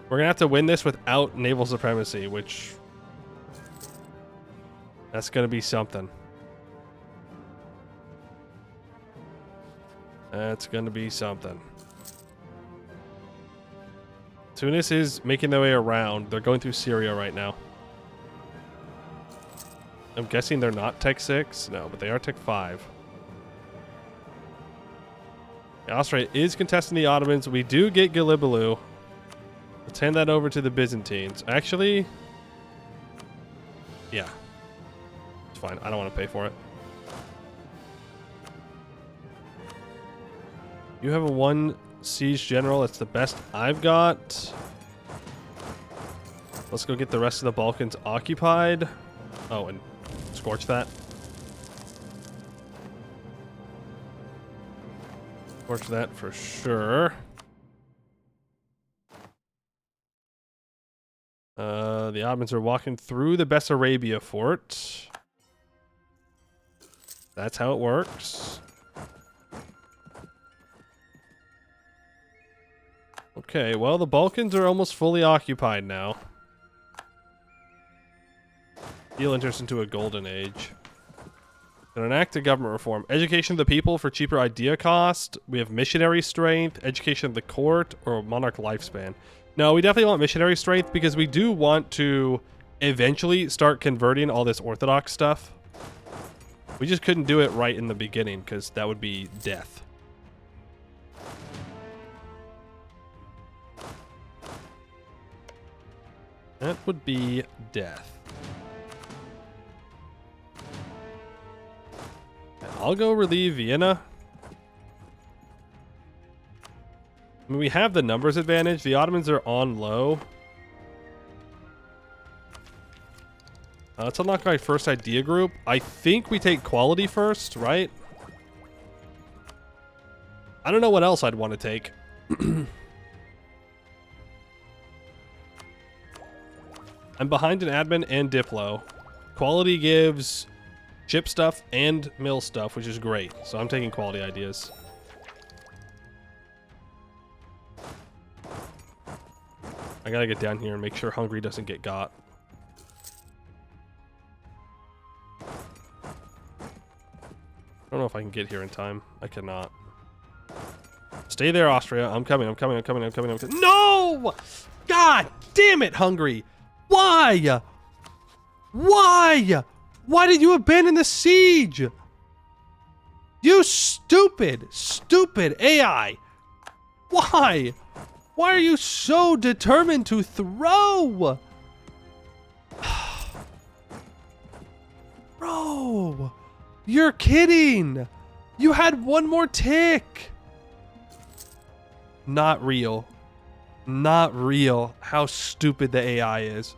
We're gonna have to win this without naval supremacy, which... that's gonna be something. That's gonna be something. Tunis is making their way around. They're going through Syria right now. I'm guessing they're not Tech 6. No, but they are Tech 5. Austria is contesting the Ottomans. We do get Gallipoli. Let's hand that over to the Byzantines. Actually, yeah. It's fine. I don't want to pay for it. You have a 1 siege general. That's the best I've got. Let's go get the rest of the Balkans occupied. Oh, and scorch that. Scorch that for sure. The Ottomans are walking through the Bessarabia fort. That's how it works. Okay, well, the Balkans are almost fully occupied now. Deal enters into a golden age. An enact a government reform. Education of the people for cheaper idea cost. We have missionary strength, education of the court, or monarch lifespan. No, we definitely want missionary strength because we do want to eventually start converting all this Orthodox stuff. We just couldn't do it right in the beginning because that would be death. That would be death. I'll go relieve Vienna. I mean, we have the numbers advantage. The Ottomans are on low. Let's unlock my first idea group. I think we take quality first, right? I don't know what else I'd want to take. I'm behind in admin and Diplo. Quality gives ship stuff and mill stuff, which is great. So I'm taking quality ideas. I gotta get down here and make sure Hungary doesn't get got. I don't know if I can get here in time. I cannot. Stay there, Austria. I'm coming, I'm coming, I'm coming, I'm coming, I'm coming. No! God damn it, Hungary! Why? Why? Why did you abandon the siege? You stupid, stupid AI. Why? Why are you so determined to throw? Bro, you're kidding. You had one more tick. Not real. Not real how stupid the AI is.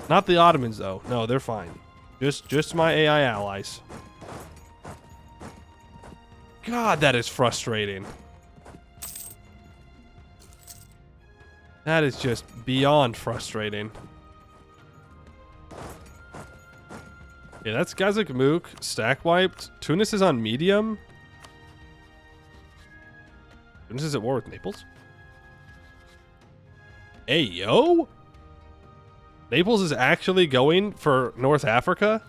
Not the Ottomans, though. No, they're fine. Just my AI allies. God, that is frustrating. That is just beyond frustrating. Yeah, that's Gazakmuk stack wiped. Tunis is on medium. Tunis is at war with Naples. Hey, yo! Naples is actually going for North Africa.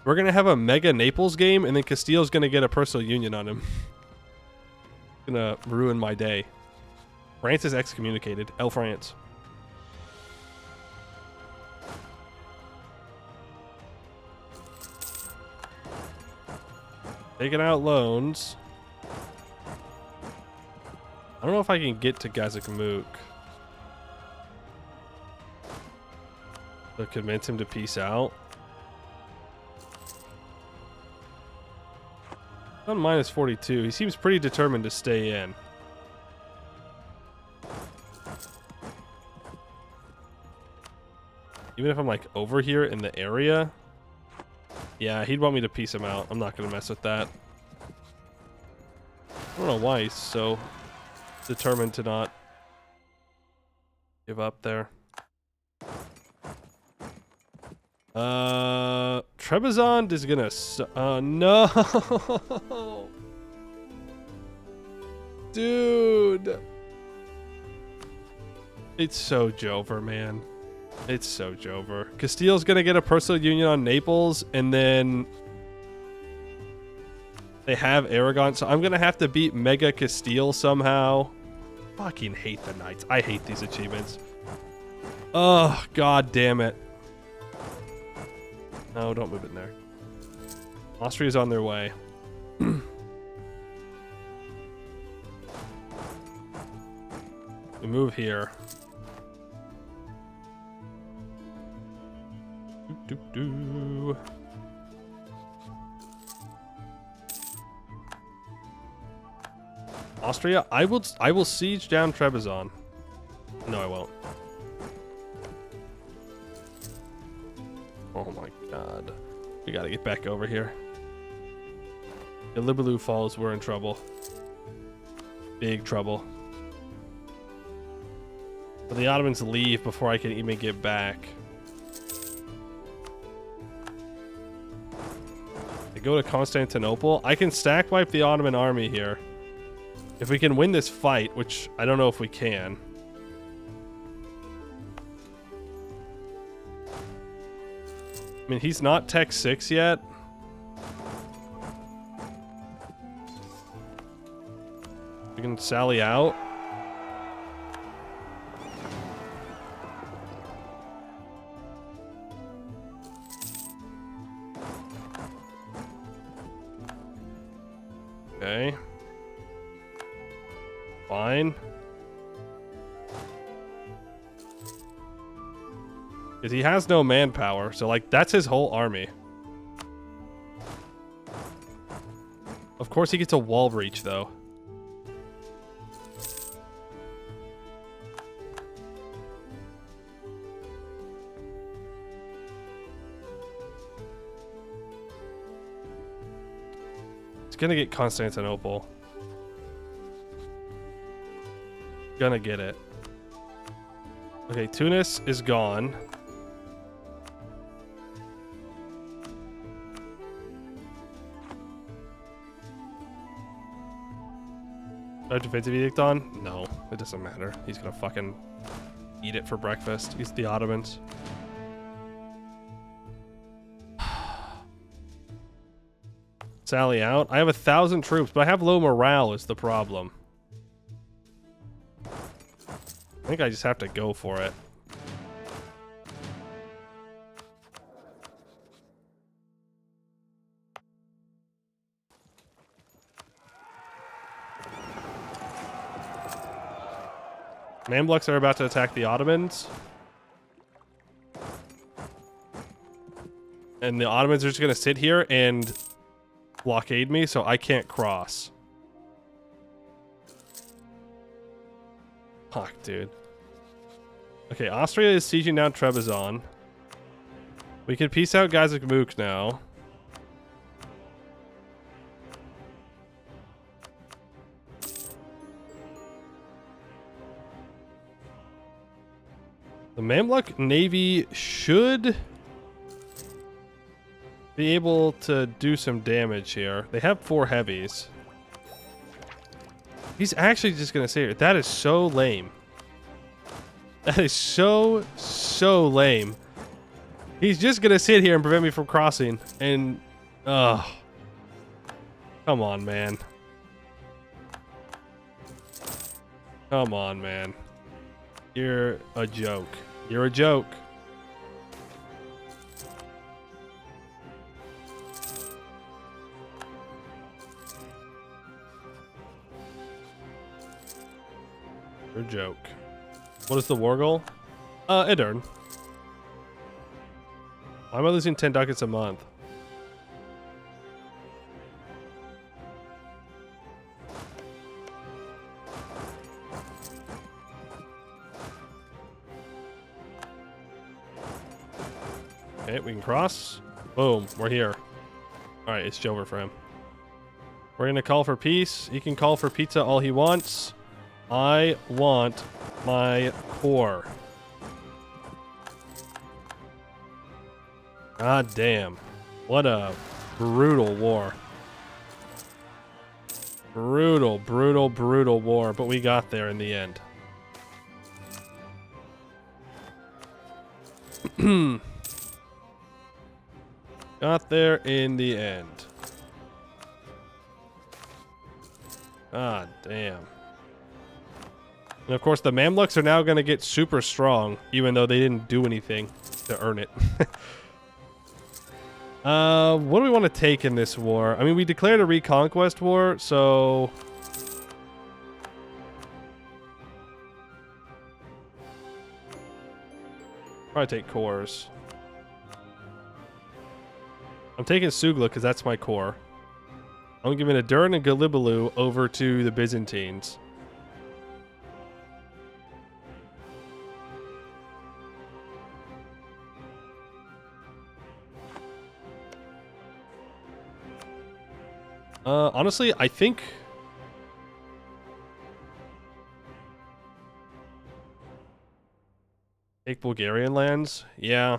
We're going to have a mega Naples game, and then Castillo's going to get a personal union on him. Gonna ruin my day. France is excommunicated. El France. Taking out loans. I don't know if I can get to Gazakmuk to convince him to peace out. On minus 42. He seems pretty determined to stay in. Even if I'm like over here in the area. Yeah, he'd want me to peace him out. I'm not going to mess with that. I don't know why he's so determined to not give up there. Trebizond is gonna no. Dude. It's so Jover, man. It's so Jover. Castillo's gonna get a personal union on Naples, and then they have Aragon, so I'm gonna have to beat Mega Castile somehow. Fucking hate the Knights. I hate these achievements. Oh, god damn it. No, don't move it in there. Austria's on their way. We move here. Doo-doo-doo. Austria, I will siege down Trebizond. No, I won't. Oh my god. We gotta get back over here. If Libaloo falls, we're in trouble. Big trouble. But the Ottomans leave before I can even get back. They go to Constantinople. I can stack wipe the Ottoman army here. If we can win this fight, which I don't know if we can. I mean, he's not Tech 6 yet. We can sally out. Okay. Fine. Because he has no manpower, so like that's his whole army. Of course he gets a wall breach though. He's gonna get Constantinople. Gonna get it. Okay, Tunis is gone. Do I have defensive edict on? No, it doesn't matter. He's gonna fucking eat it for breakfast. He's the Ottomans. Sally out. I have 1,000 troops, but I have low morale is the problem. I think I just have to go for it. Mamluks are about to attack the Ottomans. And the Ottomans are just going to sit here and blockade me, so I can't cross. Fuck, dude. Okay, Austria is sieging down Trebizond. We can peace out Gazakmuk now. The Mamluk Navy should be able to do some damage here. They have 4 heavies. He's actually just gonna say it. That is so lame. That is so lame. He's just gonna sit here and prevent me from crossing. And, ugh. Come on, man. Come on, man. You're a joke. You're a joke. You're a joke. What is the war goal? Edern. Why am I losing 10 ducats a month? Okay, we can cross. Boom, we're here. Alright, it's over for him. We're gonna call for peace. He can call for pizza all he wants. I want my core. God damn. What a brutal war. Brutal war, but we got there in the end. Got there in the end. God damn. And of course, the Mamluks are now going to get super strong, even though they didn't do anything to earn it. What do we want to take in this war? I mean, we declared a reconquest war, so... probably take cores. I'm taking Sugla because that's my core. I'm giving Adurin and Galibalu over to the Byzantines. Honestly, I think... take Bulgarian lands? Yeah.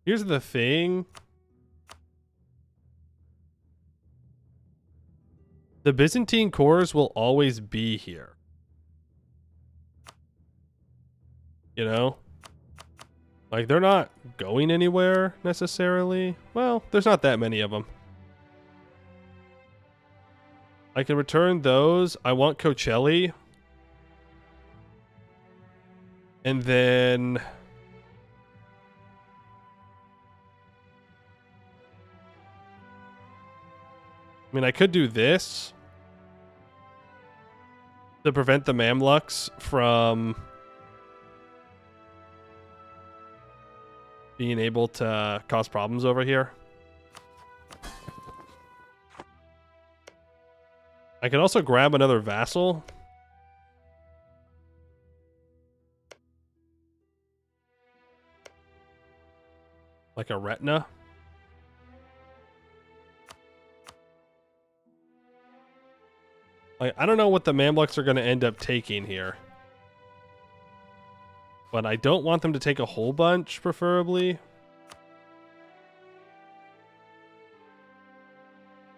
Here's the thing. The Byzantine cores will always be here. You know? Like, they're not going anywhere, necessarily. Well, there's not that many of them. I can return those. I want Cocelli. And then... I mean, I could do this to prevent the Mamluks from being able to cause problems over here. I can also grab another vassal. Like a Retina. Like, I don't know what the Mamluks are going to end up taking here. But I don't want them to take a whole bunch, preferably.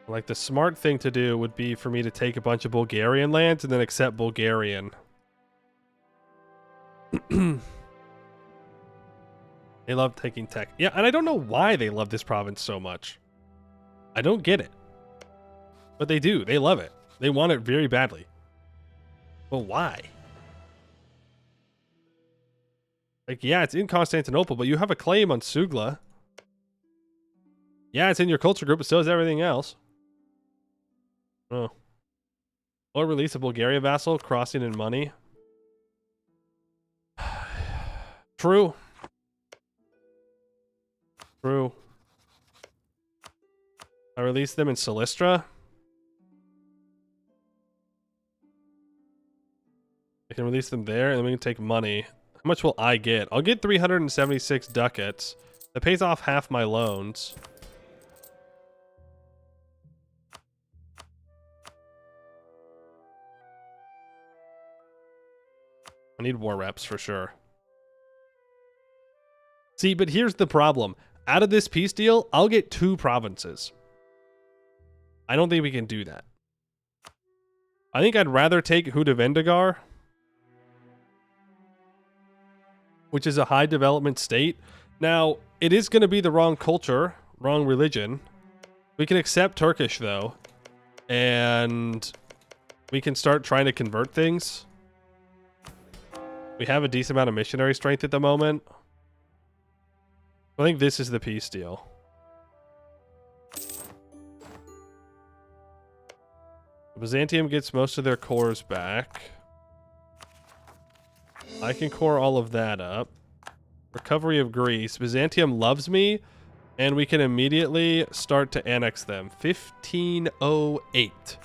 Like, the smart thing to do would be for me to take a bunch of Bulgarian lands and then accept Bulgarian. They love taking tech. Yeah, and I don't know why they love this province so much. I don't get it. But they do. They love it. They want it very badly. But why? Like, yeah, it's in Constantinople, but you have a claim on Sugla. Yeah, it's in your culture group, but so is everything else. Oh. Or release a Bulgaria vassal, crossing in money. True. True. I release them in Silistra. I can release them there, and then we can take money. How much will I get? I'll get 376 ducats. That pays off half my loans. I need war reps for sure. See, but here's the problem. Out of this peace deal, I'll get 2 provinces. I don't think we can do that. I think I'd rather take Hudavendigar, which is a high development state. Now, it is going to be the wrong culture, wrong religion. We can accept Turkish, though, and we can start trying to convert things. We have a decent amount of missionary strength at the moment. I think this is the peace deal. Byzantium gets most of their cores back. I can core all of that up. Recovery of Greece. Byzantium loves me, and we can immediately start to annex them. 1508.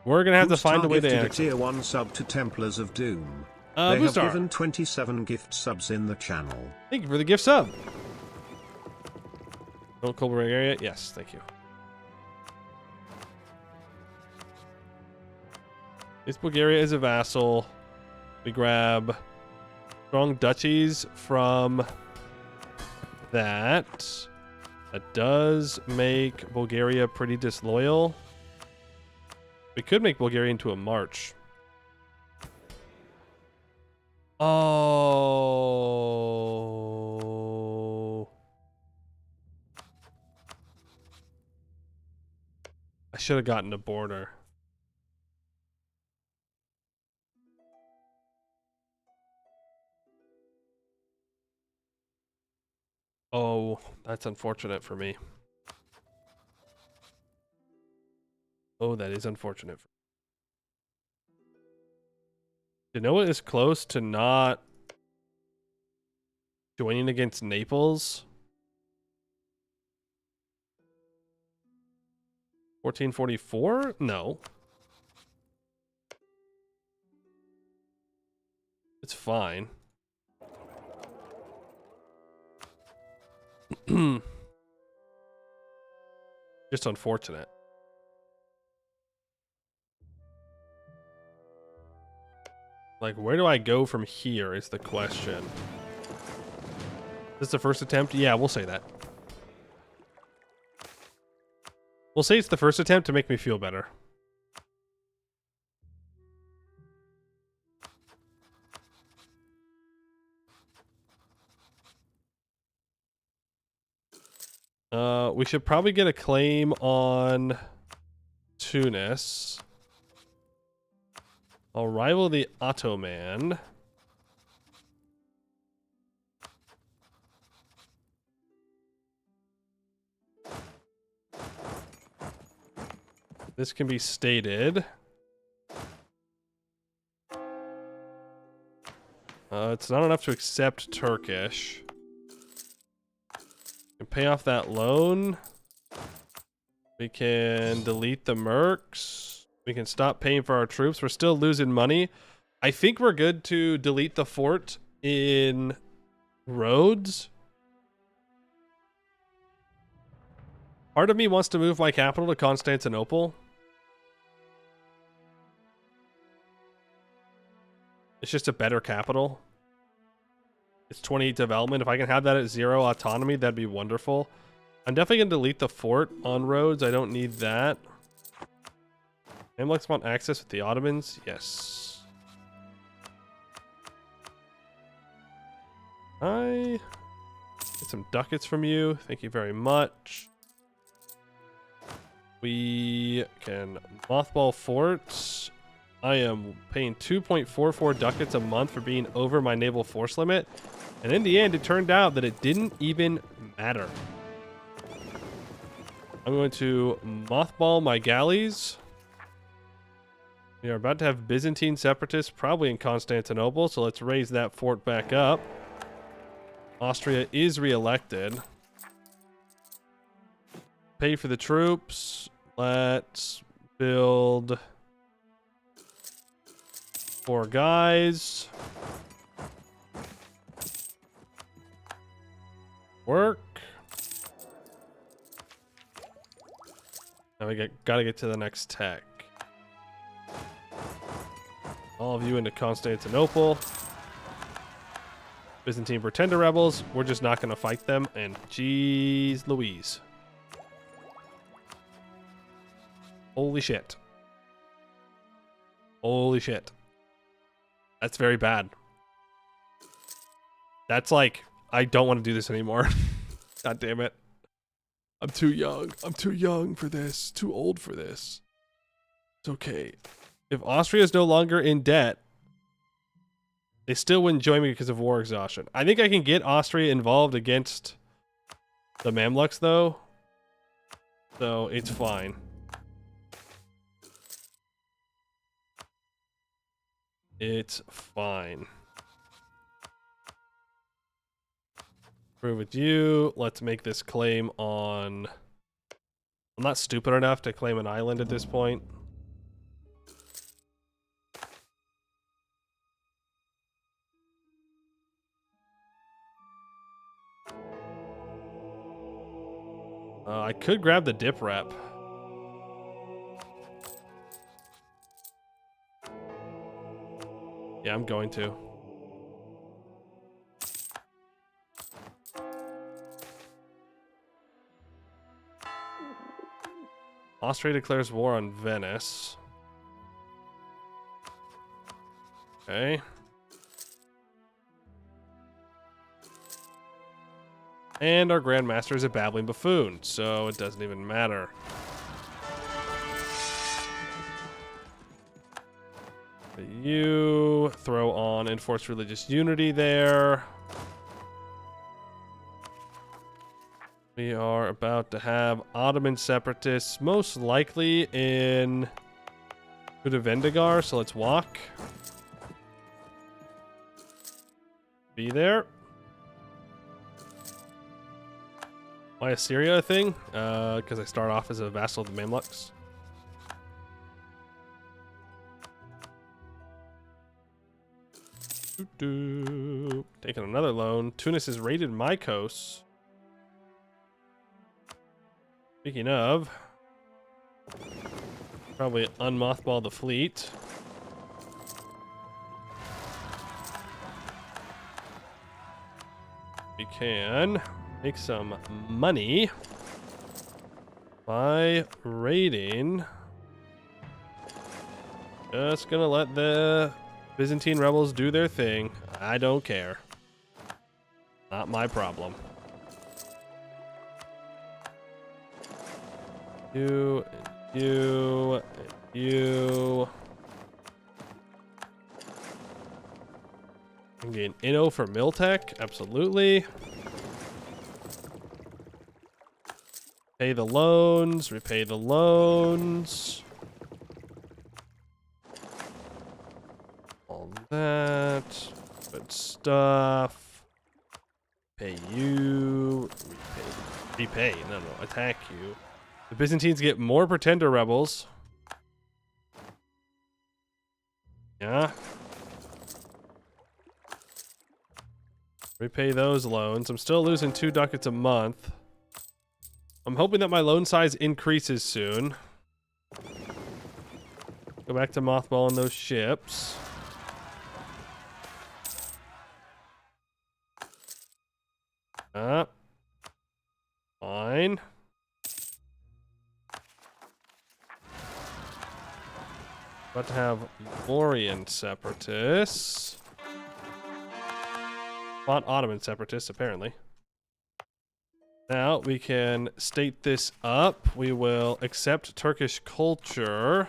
We're going to have to find a way to annex them. Tier 1 sub to Templars of Doom. They have given 27 gift subs in the channel. Thank you for the gift sub. Local area? Yes, thank you. This Bulgaria is a vassal. We grab strong duchies from that. That does make Bulgaria pretty disloyal. We could make Bulgaria into a march. Oh. I should have gotten a border. Oh, that's unfortunate for me. Oh, that is unfortunate. Genoa is close to not joining against Naples. 1444? No. It's fine. Just unfortunate. Like, where do I go from here is the question. This is the first attempt? Yeah, we'll say that. We'll say it's the first attempt to make me feel better. We should probably get a claim on Tunis. I'll rival the Ottoman. This can be stated. It's not enough to accept Turkish. We can pay off that loan. We can delete the mercs. We can stop paying for our troops. We're still losing money. I think we're good to delete the fort in Rhodes. Part of me wants to move my capital to Constantinople. It's just a better capital. It's 28 development. If I can have that at 0 autonomy, that'd be wonderful. I'm definitely going to delete the fort on Rhodes. I don't need that. Mamluks want access with the Ottomans? Yes. I get some ducats from you. Thank you very much. We can mothball forts. I am paying 2.44 ducats a month for being over my naval force limit. And in the end, it turned out that it didn't even matter. I'm going to mothball my galleys. We are about to have Byzantine separatists probably in Constantinople, so let's raise that fort back up. Austria is re-elected. Pay for the troops. Let's build 4 guys. Work. Now we gotta get to the next tech. All of you into Constantinople. Byzantine pretender rebels. We're just not going to fight them. And jeez Louise. Holy shit. Holy shit. That's very bad. That's like, I don't want to do this anymore. God damn it. I'm too young. I'm too young for this. Too old for this. It's okay. If Austria is no longer in debt, they still wouldn't join me because of war exhaustion. I think I can get Austria involved against the Mamluks, though. So it's fine. It's fine. Prove with you. Let's make this claim on... I'm not stupid enough to claim an island at this point. I could grab the dip rep. Yeah, I'm going to. Austria declares war on Venice. Okay. And our Grandmaster is a babbling buffoon, so it doesn't even matter. You throw on enforced religious unity there. We are about to have Ottoman separatists, most likely in Vendigar, so let's walk. Be there. Why Assyria a thing? Because I start off as a vassal of the Mamluks. Taking another loan. Tunis has raided my coast. Speaking of, probably unmothball the fleet. We can make some money by raiding. Just gonna let the Byzantine rebels do their thing. I don't care. Not my problem. You, and you, and you. I can get an Inno for Miltech, absolutely. Pay the loans, repay the loans. All that. Good stuff. Pay you. Repay. No, attack you. The Byzantines get more pretender rebels. Yeah. Repay those loans. I'm still losing 2 ducats a month. I'm hoping that my loan size increases soon. Go back to mothballing those ships. Fine. About to have Lorian separatists. Not Ottoman separatists, apparently. Now we can state this up. We will accept Turkish culture.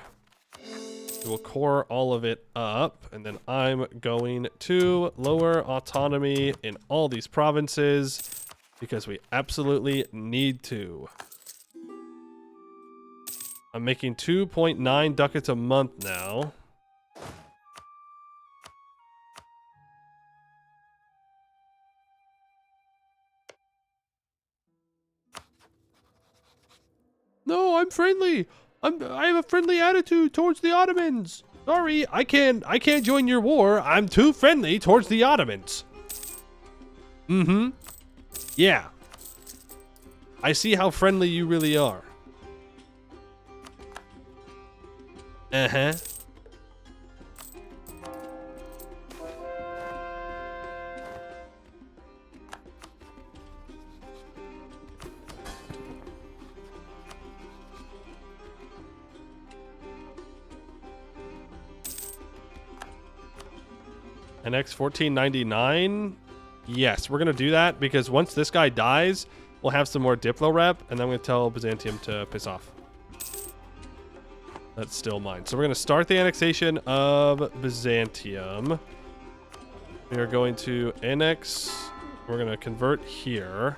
We will core all of it up. And then I'm going to lower autonomy in all these provinces because we absolutely need to. I'm making 2.9 ducats a month now. No, I'm friendly. I have a friendly attitude towards the Ottomans. Sorry, I can't join your war. I'm too friendly towards the Ottomans. Mm-hmm. Yeah. I see how friendly you really are. Uh-huh. NX 1499. Yes, we're going to do that because once this guy dies, we'll have some more Diplo rep, and then I'm going to tell Byzantium to piss off. That's still mine. So we're going to start the annexation of Byzantium. We are going to annex. We're going to convert here.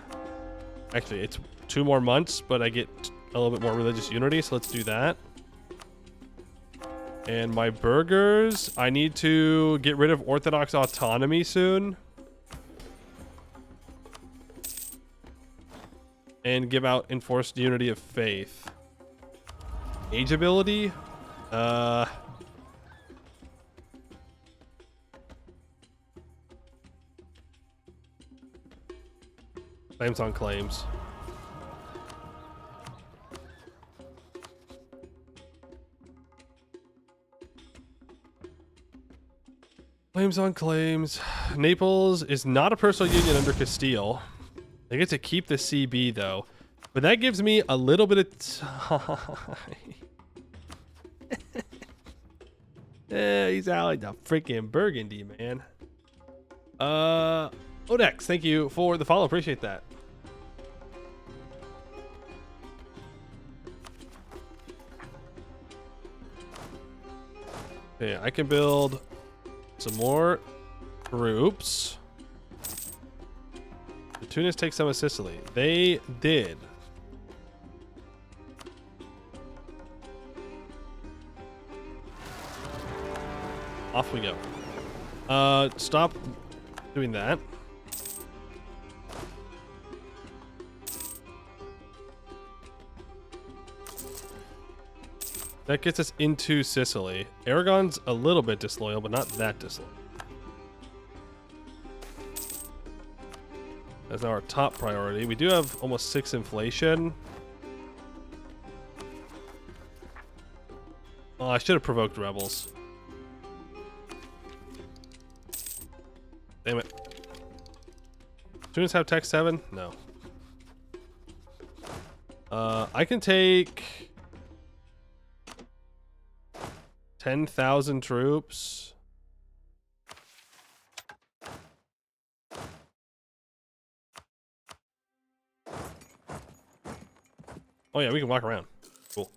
Actually, it's 2 more months, but I get a little bit more religious unity, so let's do that. And my burghers, I need to get rid of Orthodox autonomy soon. And give out enforced unity of faith. Age ability? Claims on claims. Claims on claims. Naples is not a personal union under Castile. They get to keep the CB though. But that gives me a little bit of time. He's out like the freaking Burgundy, man. Odex, thank you for the follow. Appreciate that. Okay, I can build some more troops. The Tunis take some of Sicily. They did. Off we go. Stop doing that. That gets us into Sicily. Aragon's a little bit disloyal, but not that disloyal. That's now our top priority. We do have almost 6 inflation. Oh, I should have provoked rebels. Damn it. Students have tech 7? No. I can take 10,000 troops. Oh yeah, we can walk around. Cool.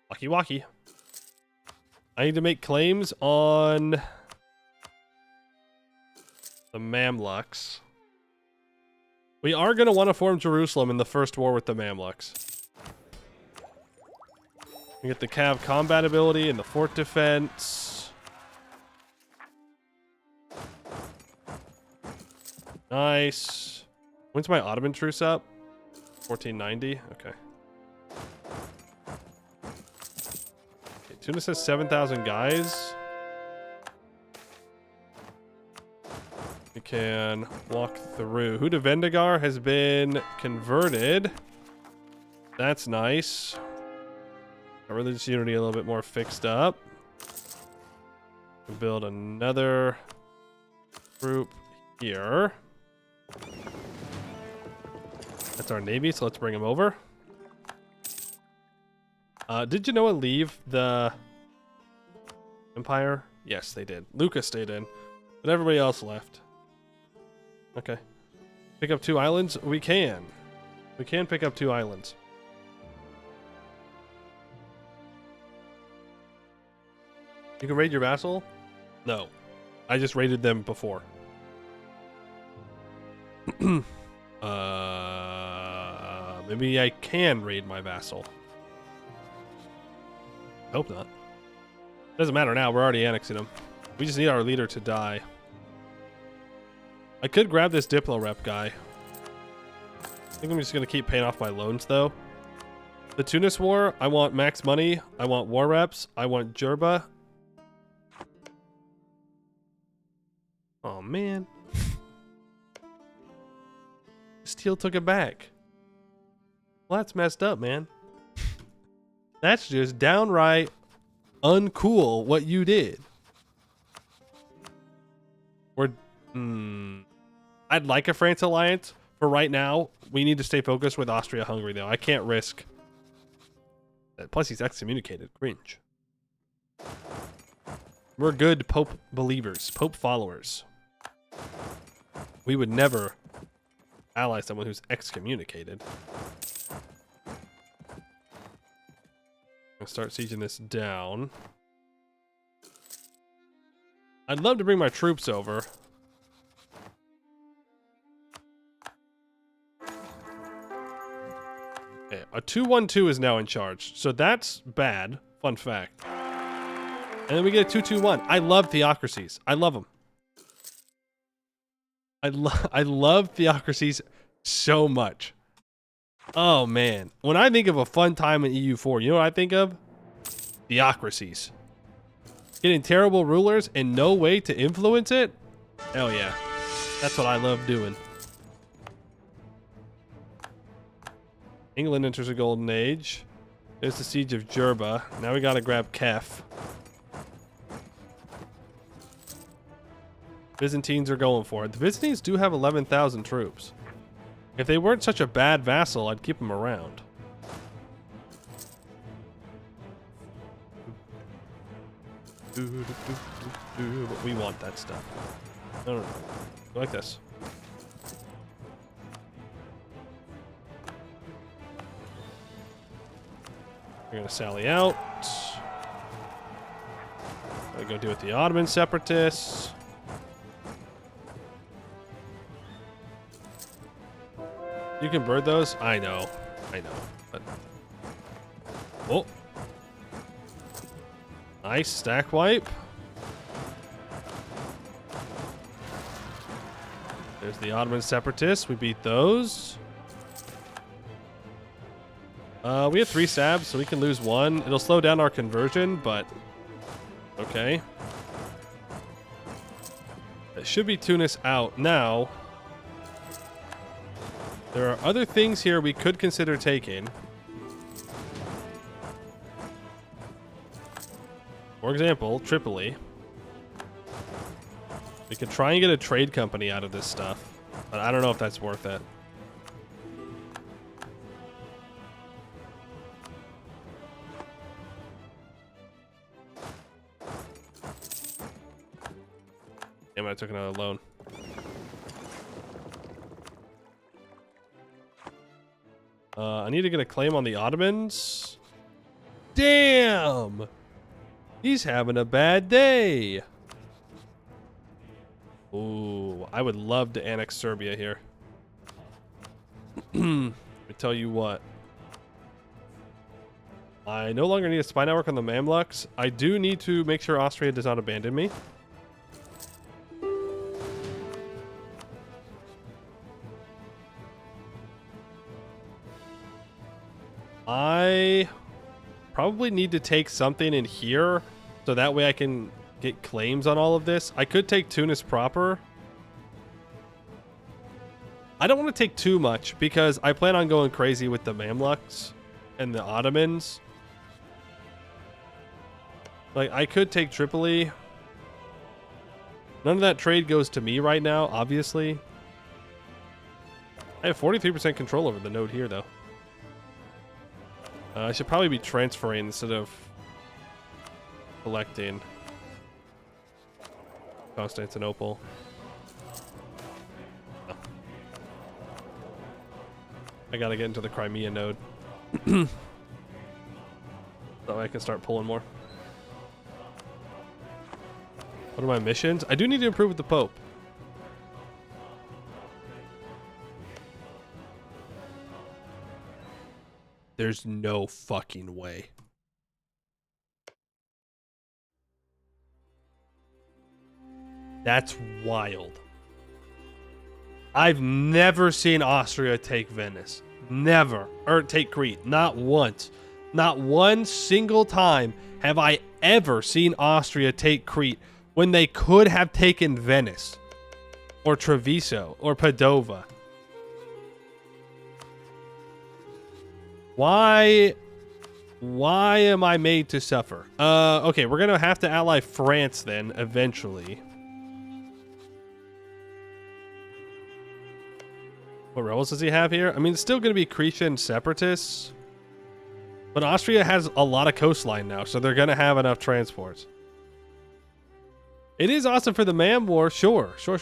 Walkie walkie. I need to make claims on the Mamluks. We are going to want to form Jerusalem in the first war with the Mamluks. We get the Cav combat ability and the fort defense. Nice. When's my Ottoman truce up? 1490? Okay. Tunis has 7,000 guys. We can walk through. Huda Vendigar has been converted. That's nice. Our religious unity a little bit more fixed up. We'll build another group here. That's our navy, so let's bring them over. Did Genoa leave the Empire? Yes, they did. Lucas stayed in, but everybody else left. Okay. Pick up 2 islands? We can. We can pick up 2 islands. You can raid your vassal? No. I just raided them before. Maybe I can raid my vassal. Hope not. Doesn't matter now. We're already annexing them. We just need our leader to die. I could grab this Diplo rep guy. I think I'm just going to keep paying off my loans, though. The Tunis War, I want max money. I want war reps. I want Jerba. Oh, man. Steele took it back. Well, that's messed up, man. That's just downright uncool what you did. I'd like a France alliance. For right now, we need to stay focused with Austria-Hungary, though. I can't risk Plus, he's excommunicated. Cringe. We're good Pope believers, Pope followers. We would never ally someone who's excommunicated. I'm gonna start sieging this down. I'd love to bring my troops over. Okay, a 2-1-2 is now in charge, so that's bad. Fun fact. And then we get a 2-2-1. I love theocracies. I love them. I love theocracies so much. Oh man, when I think of a fun time in EU4, you know what I think of? Theocracies. Getting terrible rulers and no way to influence it? Hell yeah. That's what I love doing. England enters a golden age. There's the siege of Jerba. Now we gotta grab Kef. Byzantines are going for it. The Byzantines do have 11,000 troops. If they weren't such a bad vassal, I'd keep them around. But we want that stuff. No. Like this. We're gonna sally out. Gotta go deal with the Ottoman separatists. You can bird those? I know. But... Oh. Nice stack wipe. There's the Ottoman separatists. We beat those. We have 3 stabs, so we can lose 1. It'll slow down our conversion, but okay. It should be Tunis out now. There are other things here we could consider taking. For example, Tripoli. We could try and get a trade company out of this stuff, but I don't know if that's worth it. Damn, I took another loan. I need to get a claim on the Ottomans. Damn! He's having a bad day. Ooh, I would love to annex Serbia here. Let me tell you what. I no longer need a spy network on the Mamluks. I do need to make sure Austria does not abandon me. I probably need to take something in here so that way I can get claims on all of this. I could take Tunis proper. I don't want to take too much because I plan on going crazy with the Mamluks and the Ottomans. Like, I could take Tripoli. None of that trade goes to me right now, obviously. I have 43% control over the node here, though. I should probably be transferring instead of collecting. Constantinople. Oh. I gotta get into the Crimea node. So I can start pulling more. What are my missions? I do need to improve with the Pope. There's no fucking way. That's wild. I've never seen Austria take Venice. Never. Or take Crete. Not once. Not one single time have I ever seen Austria take Crete when they could have taken Venice. Or Treviso. Or Padova. Why am I made to suffer? Okay, we're gonna have to ally France then, eventually. What rebels does he have here? I mean, it's still gonna be Cretan separatists. But Austria has a lot of coastline now, so they're going to have enough transports. It is awesome for the Man War, sure. Sure.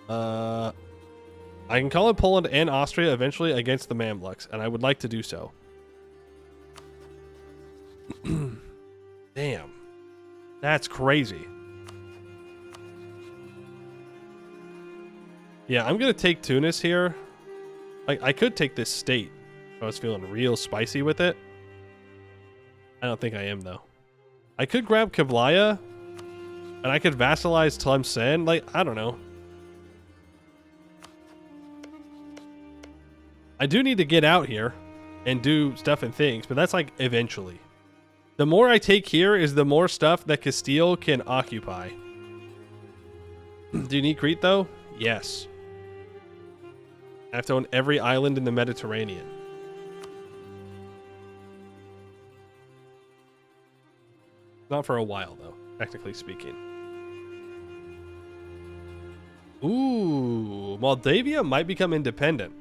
I can call in Poland and Austria eventually against the Mamluks, and I would like to do so. Damn. That's crazy. Yeah, I'm going to take Tunis here. I could take this state if I was feeling real spicy with it. I don't think I am, though. I could grab Kablaya, and I could vassalize Tlemcen. Like, I don't know. I do need to get out here and do stuff and things, but that's like eventually. The more I take here is the more stuff that Castile can occupy. Do you need Crete, though? Yes. I have to own every island in the Mediterranean. Not for a while, though, technically speaking. Ooh, Moldavia might become independent.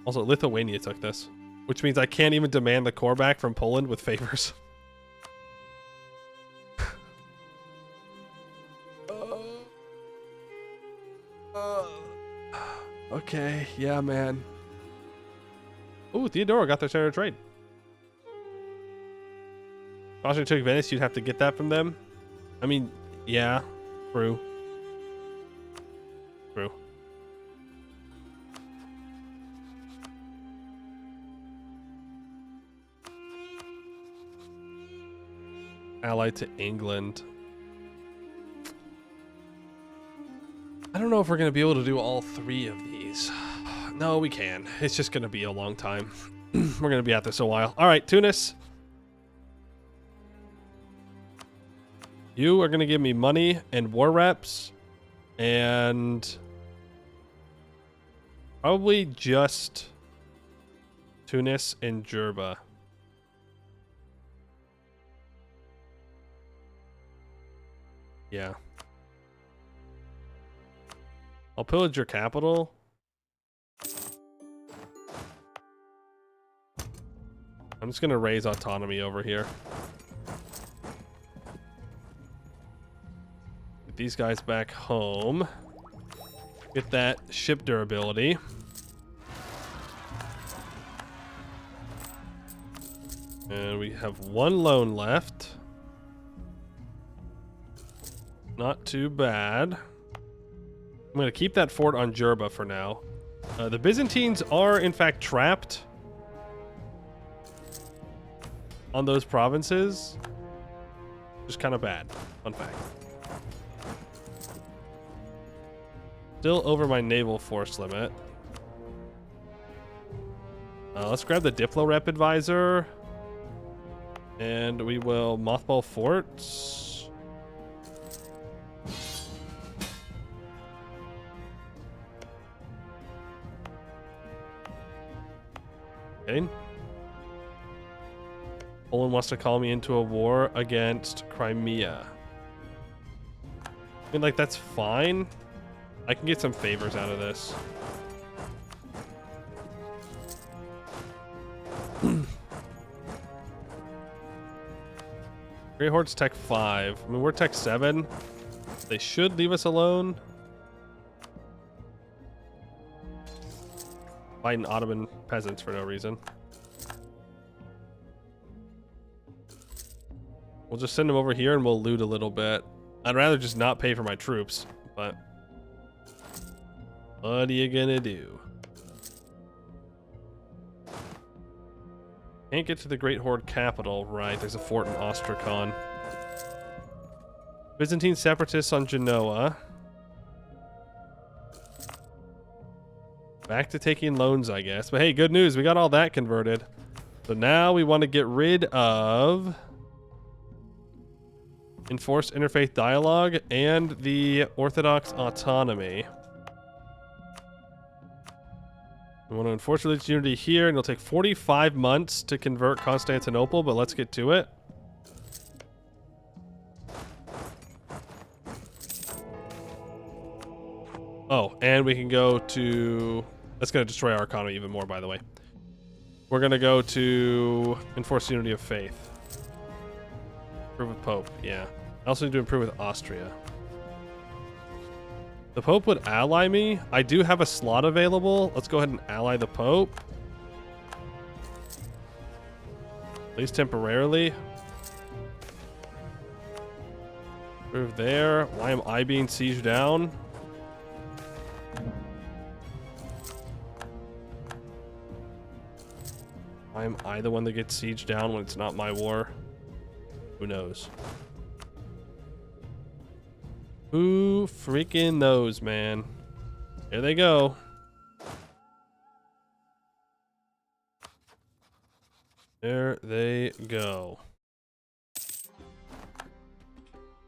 Also, Lithuania took this, which means I can't even demand the core back from Poland with favors. Okay, yeah, man. Ooh, Theodora got their share of trade. If Austria took Venice, you'd have to get that from them. I mean, yeah, true. True. Allied to England. I don't know if we're going to be able to do all three of these. No, we can. It's just going to be a long time. We're going to be at this a while. All right, Tunis. You are going to give me money and war reps. And probably just Tunis and Jerba. Yeah. I'll pillage your capital. I'm just going to raise autonomy over here. Get these guys back home. Get that ship durability. And we have one loan left. Not too bad. I'm going to keep that fort on Jerba for now. The Byzantines are, in fact, trapped on those provinces. Just kind of bad. Fun fact. Still over my naval force limit. Let's grab the Diplo Rep Advisor. And we will mothball forts. Okay. Poland wants to call me into a war against Crimea. I mean, like, that's fine. I can get some favors out of this. Great Horde's Tech 5. I mean, we're Tech 7. They should leave us alone. Fighting Ottoman peasants for no reason. We'll just send them over here and we'll loot a little bit. I'd rather just not pay for my troops, but what are you gonna do? Can't get to the Great Horde capital. Right, there's a fort in Ostrakhan. Byzantine separatists on Genoa. Back to taking loans, I guess. But hey, good news. We got all that converted. So now we want to get rid of enforced interfaith dialogue and the Orthodox autonomy. We want to enforce religious unity here, and it'll take 45 months to convert Constantinople, but let's get to it. Oh, and we can go to That's going to destroy our economy even more, by the way. We're going to go to enforce unity of faith. Improve with Pope, yeah. I also need to improve with Austria. The Pope would ally me. I do have a slot available. Let's go ahead and ally the Pope. At least temporarily. Improve there. Why am I being sieged down? Why am I the one that gets sieged down when it's not my war? Who knows? Who freaking knows, man? Here they go. There they go.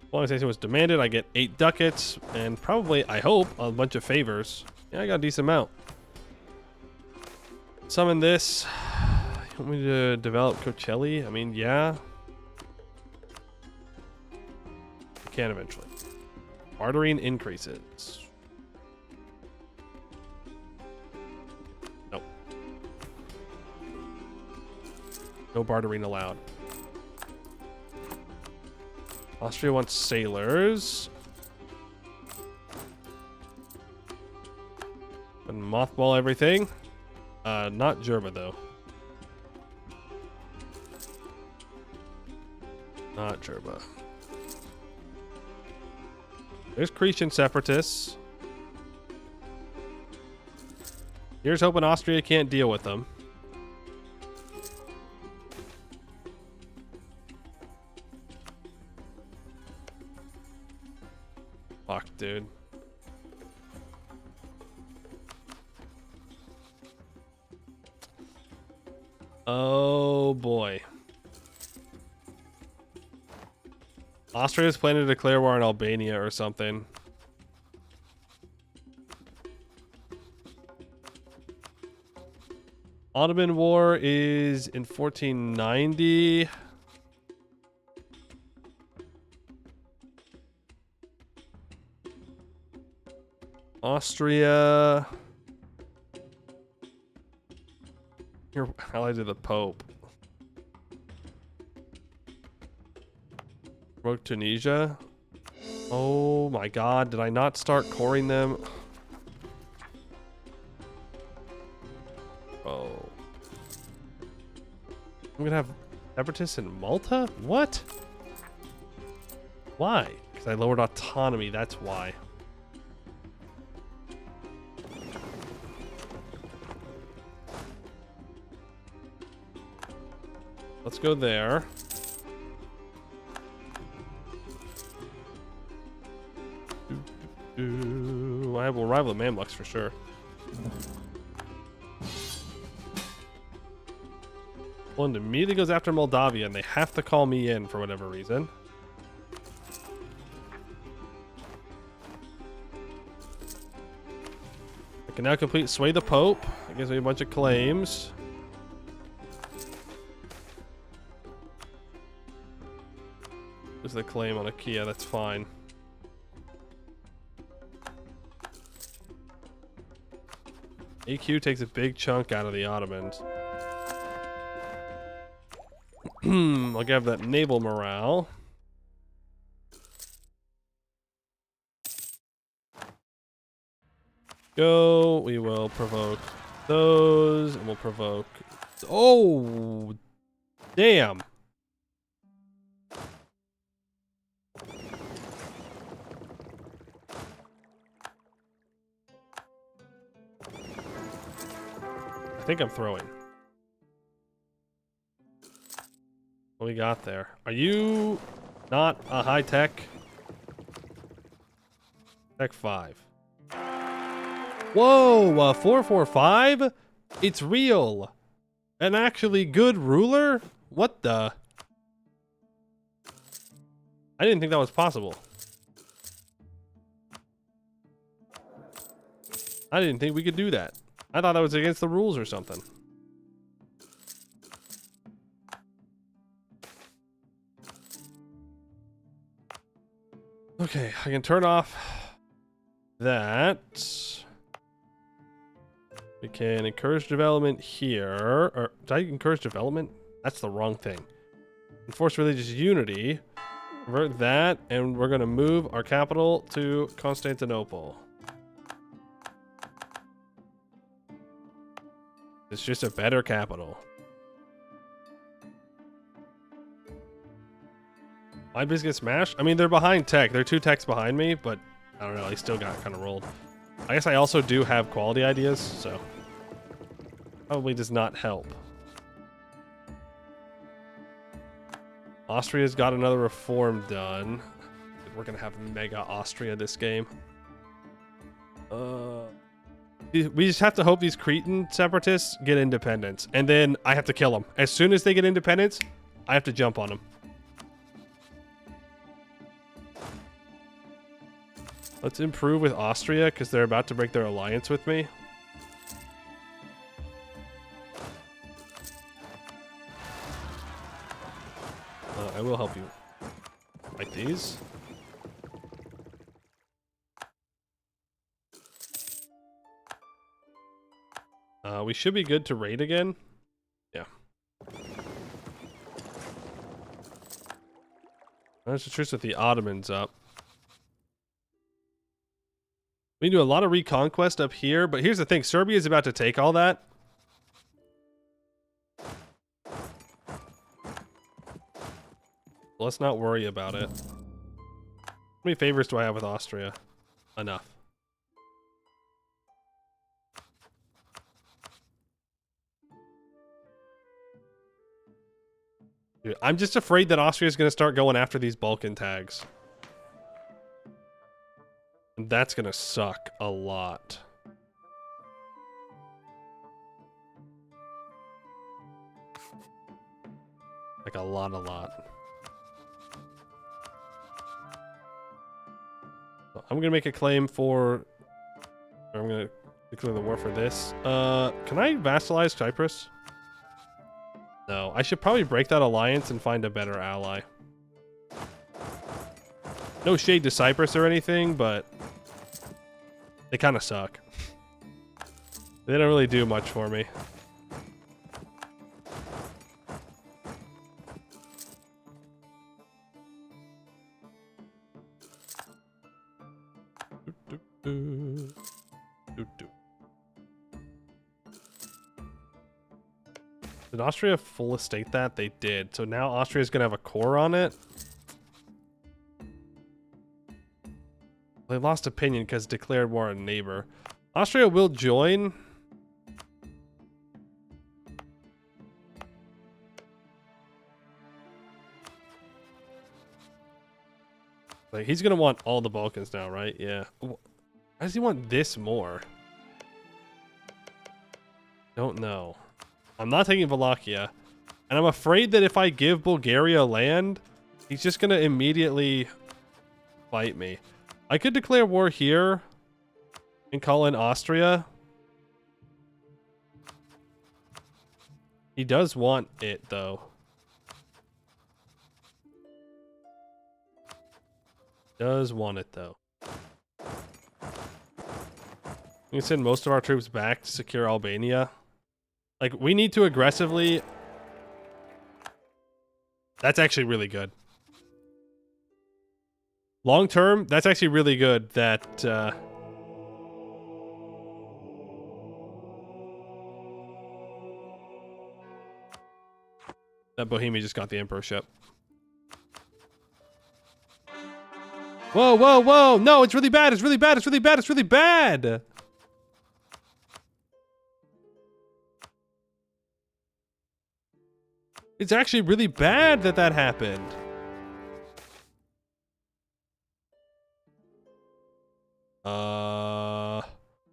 Colonization was demanded. I get 8 ducats and probably, I hope, a bunch of favors. Yeah, I got a decent amount. Summon this. You want me to develop Coachella? I mean, yeah. I can eventually. Bartering increases. Nope. No bartering allowed. Austria wants sailors. And mothball everything. Not Germa though. Not Germa. There's Cretan separatists. Here's hoping Austria can't deal with them. Fuck, dude. Oh boy. Austria is planning to declare war on Albania or something. Ottoman War is in 1490. Austria. You're allied to the Pope. Broke Tunisia. Oh my god, did I not start coring them? Oh. I'm gonna have separatists in Malta? What? Why? Because I lowered autonomy, that's why. Let's go there. I will rival the Mamluks for sure. Poland immediately goes after Moldavia, and they have to call me in for whatever reason. I can now complete Sway the Pope. That gives me a bunch of claims. There's the claim on Achaia, that's fine. AQ takes a big chunk out of the Ottomans. I'll give that naval morale. Go. We will provoke those, and we'll provoke. Oh, damn. I think I'm throwing. What we got there? Are you not a high tech? Tech 5. Whoa, 445? It's real. An actually good ruler? What the? I didn't think that was possible. I didn't think we could do that. I thought that was against the rules or something. Okay, I can turn off that. We can encourage development here. Or did I encourage development? That's the wrong thing. Enforce religious unity. Convert that, and we're going to move our capital to Constantinople. It's just a better capital. My biz gets smashed? I mean, they're behind tech. They're 2 techs behind me, but I don't know. They still got kind of rolled. I guess I also do have quality ideas, so probably does not help. Austria's got another reform done. We're gonna have mega Austria this game. We just have to hope these Cretan separatists get independence, and then I have to kill them. As soon as they get independence, I have to jump on them. Let's improve with Austria because they're about to break their alliance with me. I will help you fight these. We should be good to raid again. Yeah. There's the truce with the Ottomans up. We do a lot of reconquest up here, but here's the thing. Serbia is about to take all that. Let's not worry about it. How many favors do I have with Austria? Enough. Dude, I'm just afraid that Austria is going to start going after these Balkan tags. And that's going to suck a lot. Like a lot. I'm gonna make a claim for. I'm gonna declare the war for this. Can I vassalize Cyprus? No, I should probably break that alliance and find a better ally. No shade to Cyprus or anything, but they kind of suck. They don't really do much for me. Did Austria full estate that? They did. So now Austria is going to have a core on it. They lost opinion because declared war on neighbor. Austria will join. Like, he's going to want all the Balkans now, right? Yeah. Why does he want this more? Don't know. I'm not taking Wallachia. And I'm afraid that if I give Bulgaria land, he's just going to immediately fight me. I could declare war here and call in Austria. He does want it, though. Does want it, though. We can send most of our troops back to secure Albania. Like, we need to aggressively... That's actually really good. Long term, that's actually really good that... that Bohemia just got the emperorship. Whoa, whoa, whoa! No, it's really bad! It's really bad! It's really bad! It's really bad! It's actually really bad that that happened.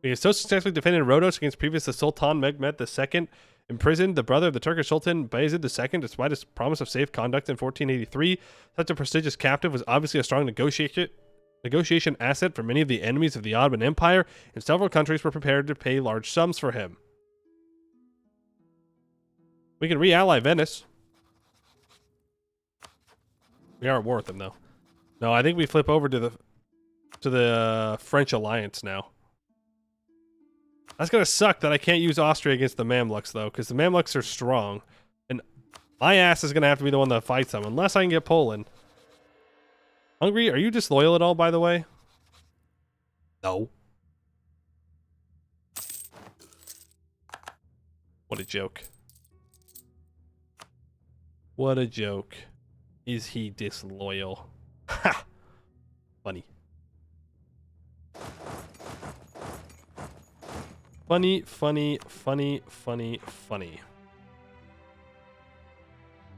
He has so successfully defended Rhodes against previous the Sultan Mehmed II, imprisoned the brother of the Turkish Sultan Bayezid II despite his promise of safe conduct in 1483. Such a prestigious captive was obviously a strong negotiation asset for many of the enemies of the Ottoman Empire, and several countries were prepared to pay large sums for him. We can re-ally Venice. We are at war with them, though. No, I think we flip over to the French alliance now. That's gonna suck that I can't use Austria against the Mamluks, though, because the Mamluks are strong. And my ass is gonna have to be the one that fights them, unless I can get Poland. Hungary, are you disloyal at all, by the way? No. What a joke. What a joke. Is he disloyal? Ha! Funny. Funny, funny, funny, funny, funny.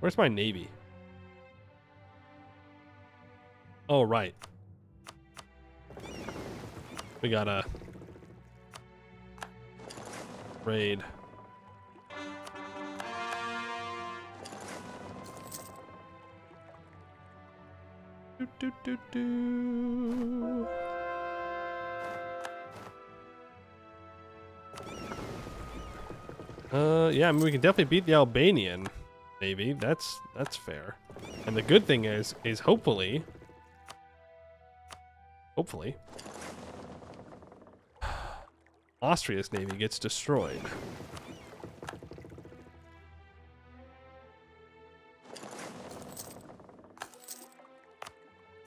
Where's my navy? Oh, right. We got a raid. Do, do, do, do. Yeah, I mean, we can definitely beat the Albanian navy. That's fair. And the good thing is hopefully, Austria's navy gets destroyed.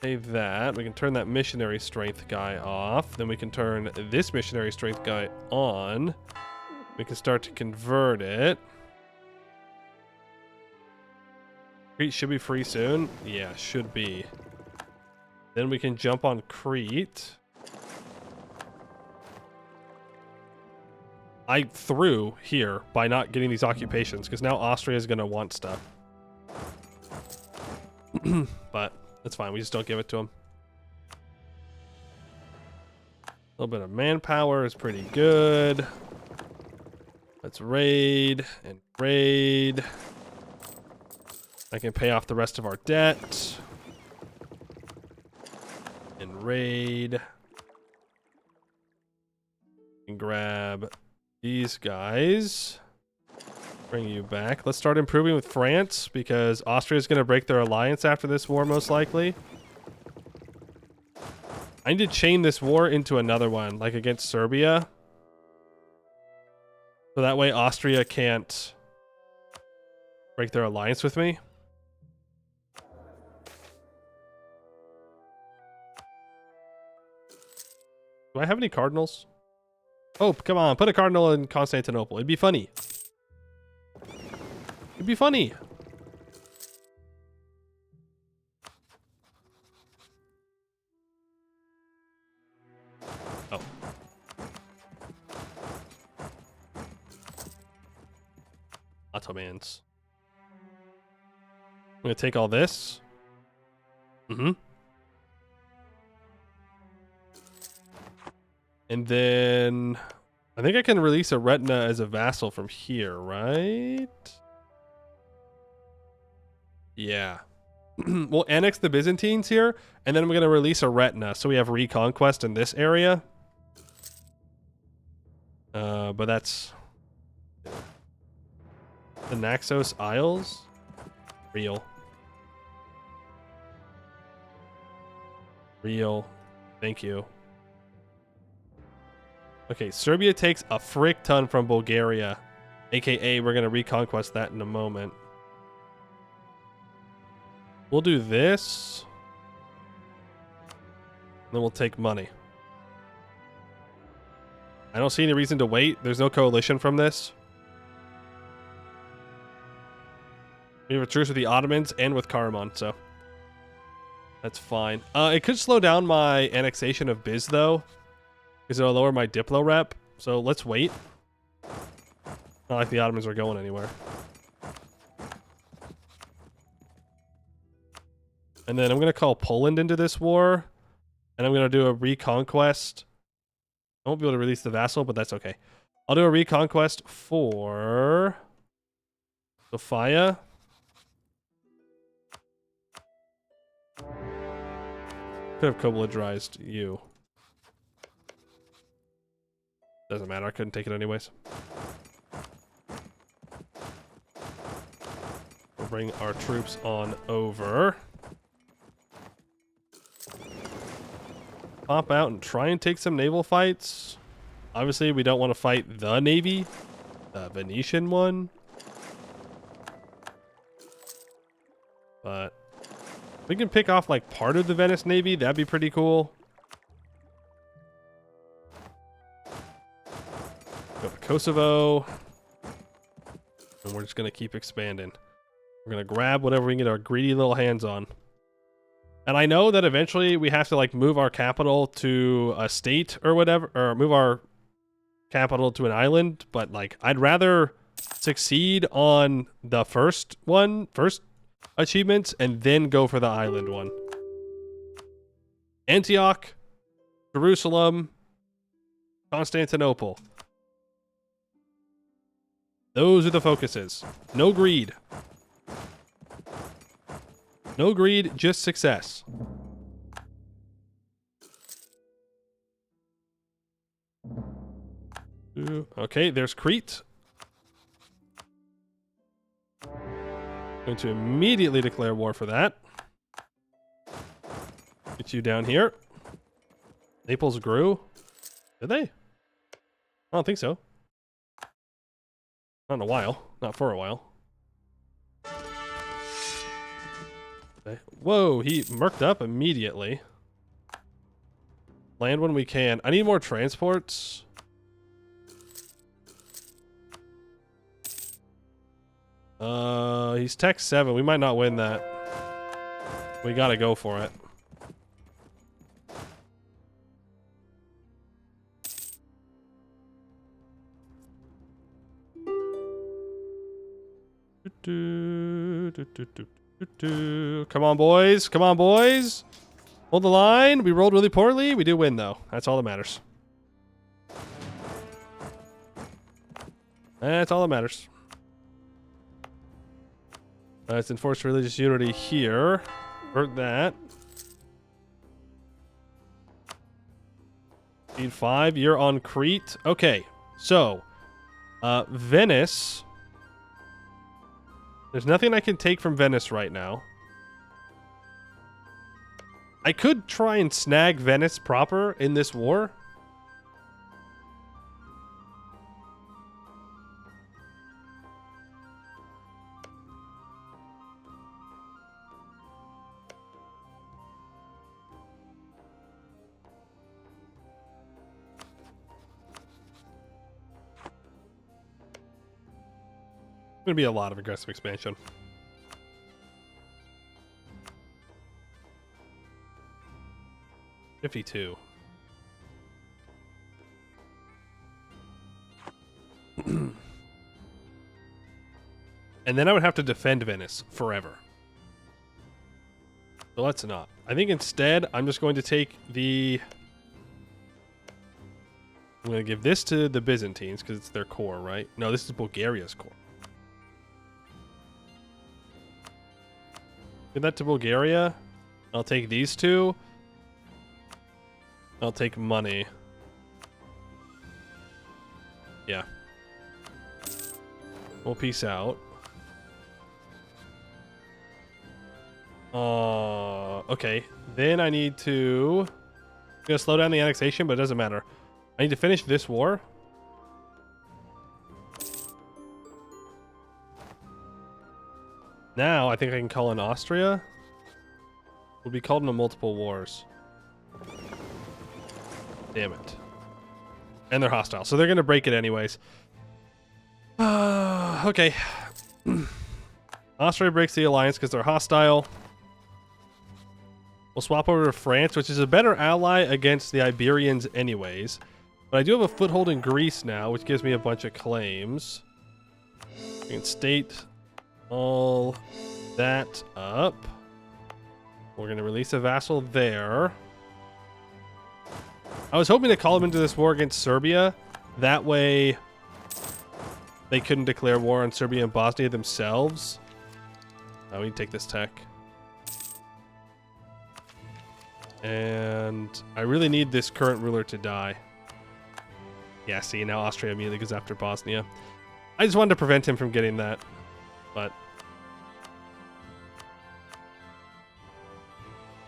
Save that. We can turn that missionary strength guy off. Then we can turn this missionary strength guy on. We can start to convert it. Crete should be free soon. Yeah, should be. Then we can jump on Crete. I threw here by not getting these occupations, because now Austria is going to want stuff. But that's fine. We just don't give it to them. A little bit of manpower is pretty good. Let's raid and raid. I can pay off the rest of our debt. And raid. And grab these guys. Bring you back. Let's start improving with France, because Austria is going to break their alliance after this war, most likely. I need to chain this war into another one, like against Serbia. So that way Austria can't break their alliance with me. Do I have any cardinals? Oh, come on. Put a cardinal in Constantinople. It'd be funny. It'd be funny. Oh. Ottomans. I'm going to take all this. And then I think I can release a retina as a vassal from here, right? Yeah. We'll annex the Byzantines here, and then we're going to release a retina, so we have reconquest in this area. But that's the Naxos Isles. Real. Thank you. Okay, Serbia takes a frick ton from Bulgaria. AKA, we're going to reconquest that in a moment. We'll do this. Then we'll take money. I don't see any reason to wait. There's no coalition from this. We have a truce with the Ottomans and with Karaman, so that's fine. It could slow down my annexation of Biz, though, because it'll lower my Diplo rep. So let's wait. Not like the Ottomans are going anywhere. And then I'm going to call Poland into this war. And I'm going to do a reconquest. I won't be able to release the vassal, but that's okay. I'll do a reconquest for Sofia. Could have Kobladrized you. Doesn't matter. I couldn't take it anyways. We'll bring our troops on over. Pop out and try and take some naval fights. Obviously, we don't want to fight the Navy. The Venetian one. But we can pick off like part of the Venice Navy. That'd be pretty cool. Go to Kosovo. And we're just going to keep expanding. We're going to grab whatever we can get our greedy little hands on. And I know that eventually we have to like move our capital to a state or whatever, or move our capital to an island, but like I'd rather succeed on the first achievements and then go for the island one. Antioch, Jerusalem, Constantinople. Those are the focuses. No greed. No greed, just success. Okay, there's Crete. Going to immediately declare war for that. Get you down here. Naples grew. Did they? I don't think so. Not in a while. Not for a while. Okay. Whoa, he murked up immediately. Land when we can. I need more transports. He's tech 7. We might not win that. We gotta go for it. Come on, boys. Come on, boys. Hold the line. We rolled really poorly. We do win, though. That's all that matters. That's all that matters. Let's enforce religious unity here. Hurt that. Speed 5. You're on Crete. Okay. So, Venice. There's nothing I can take from Venice right now. I could try and snag Venice proper in this war. Going to be a lot of aggressive expansion. $52. And then I would have to defend Venice forever. So let's not. I think instead I'm just going to take the... I'm going to give this to the Byzantines because it's their core, right? No, this is Bulgaria's core. Give that to Bulgaria. I'll take these two. I'll take money. Yeah. We'll peace out. Okay. Then I need to... I'm gonna slow down the annexation, but it doesn't matter. I need to finish this war. Now, I think I can call in Austria. We'll be called into multiple wars. Damn it. And they're hostile, so they're going to break it anyways. Okay. Austria breaks the alliance because they're hostile. We'll swap over to France, which is a better ally against the Iberians anyways. But I do have a foothold in Greece now, which gives me a bunch of claims. I can state all that up. We're going to release a vassal there. I was hoping to call them into this war against Serbia. That way they couldn't declare war on Serbia and Bosnia themselves. We can take this tech. And I really need this current ruler to die. Yeah, see, now Austria immediately goes after Bosnia. I just wanted to prevent him from getting that. But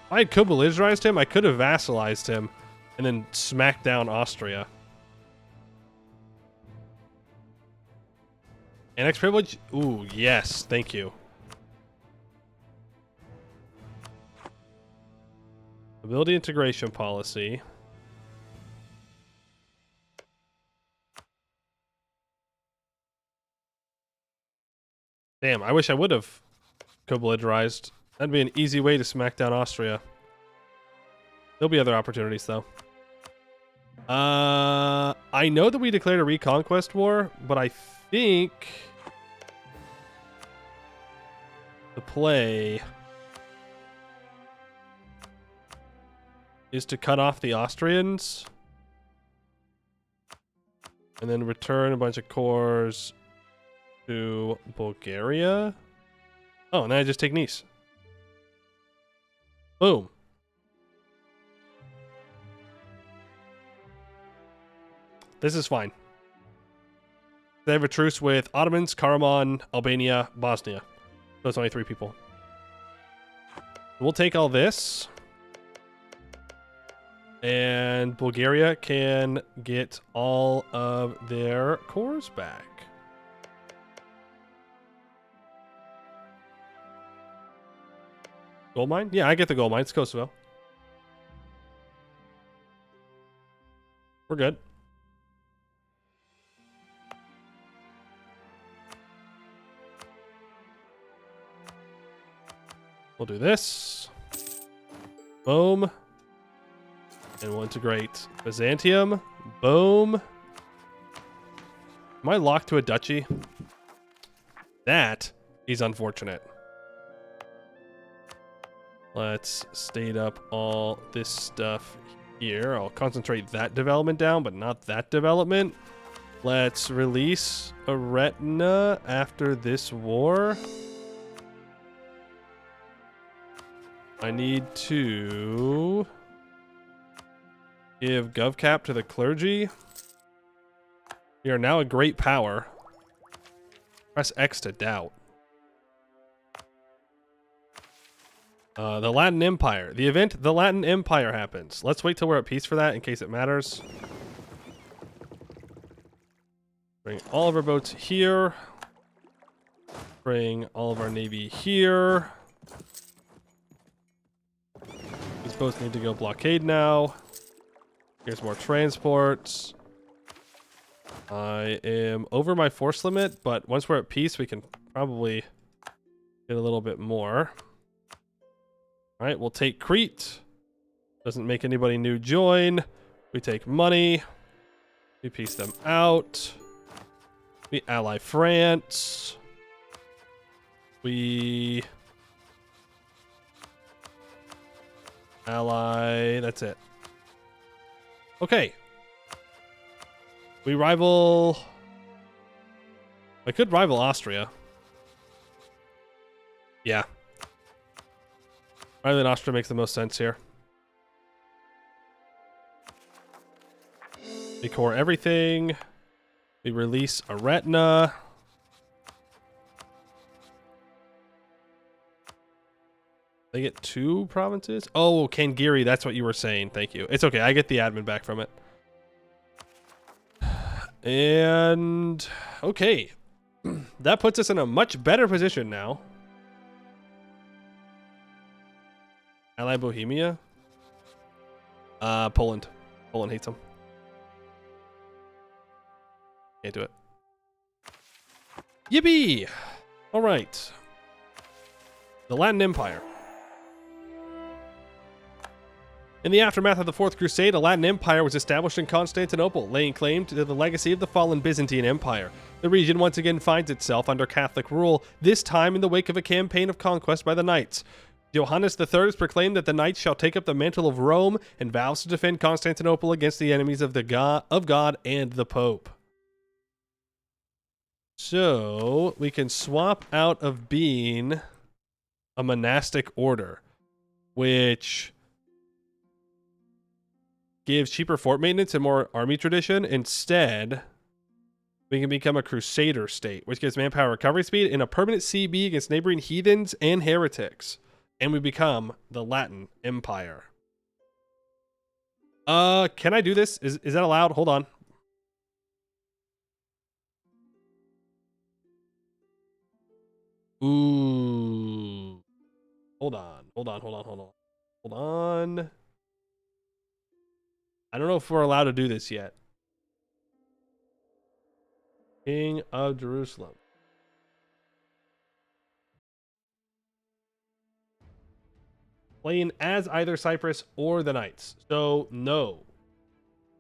if I had co-belligerized him, I could have vassalized him and then smacked down Austria. Annex privilege? Ooh, yes. Thank you. Ability integration policy. Damn, I wish I would have co-belligerized. That'd be an easy way to smack down Austria. There'll be other opportunities, though. I know that we declared a reconquest war, but I think the play is to cut off the Austrians and then return a bunch of cores to Bulgaria. Oh, and then I just take Nice. Boom. This is fine. They have a truce with Ottomans, Karaman, Albania, Bosnia. So it's only 3 people. We'll take all this. And Bulgaria can get all of their cores back. Gold mine? Yeah, I get the gold mine. It's Kosovo. We're good. We'll do this. Boom. And we'll integrate Byzantium. Boom. Am I locked to a duchy? That is unfortunate. Let's state up all this stuff here. I'll concentrate that development down, but not that development. Let's release a retina after this war. I need to give GovCap to the clergy. We are now a great power. Press X to doubt. The Latin Empire. The event the Latin Empire happens. Let's wait till we're at peace for that in case it matters. Bring all of our boats here. Bring all of our navy here. These boats need to go blockade now. Here's more transports. I am over my force limit, but once we're at peace, we can probably get a little bit more. All right, we'll take Crete. Doesn't make anybody new join. We take money. We peace them out. We ally France. We ally. That's it. Okay. We rival. I could rival Austria. Yeah. Rivaling Austria makes the most sense here. We core everything. We release a retina. They get 2 provinces? Oh, Kangiri, that's what you were saying. Thank you. It's okay. I get the admin back from it. And okay. That puts us in a much better position now. Ally Bohemia? Poland. Poland hates them. Can't do it. Yippee! All right. The Latin Empire. In the aftermath of the Fourth Crusade, a Latin Empire was established in Constantinople, laying claim to the legacy of the fallen Byzantine Empire. The region once again finds itself under Catholic rule, this time in the wake of a campaign of conquest by the Knights. Johannes III has proclaimed that the Knights shall take up the mantle of Rome and vows to defend Constantinople against the enemies of God and the Pope. So we can swap out of being a monastic order, which gives cheaper fort maintenance and more army tradition. Instead, we can become a crusader state, which gives manpower recovery speed and a permanent CB against neighboring heathens and heretics. And we become the Latin Empire. Can I do this? Is that allowed? Hold on. Ooh. Hold on. Hold on. I don't know if we're allowed to do this yet. King of Jerusalem. Playing as either Cyprus or the Knights. So, no.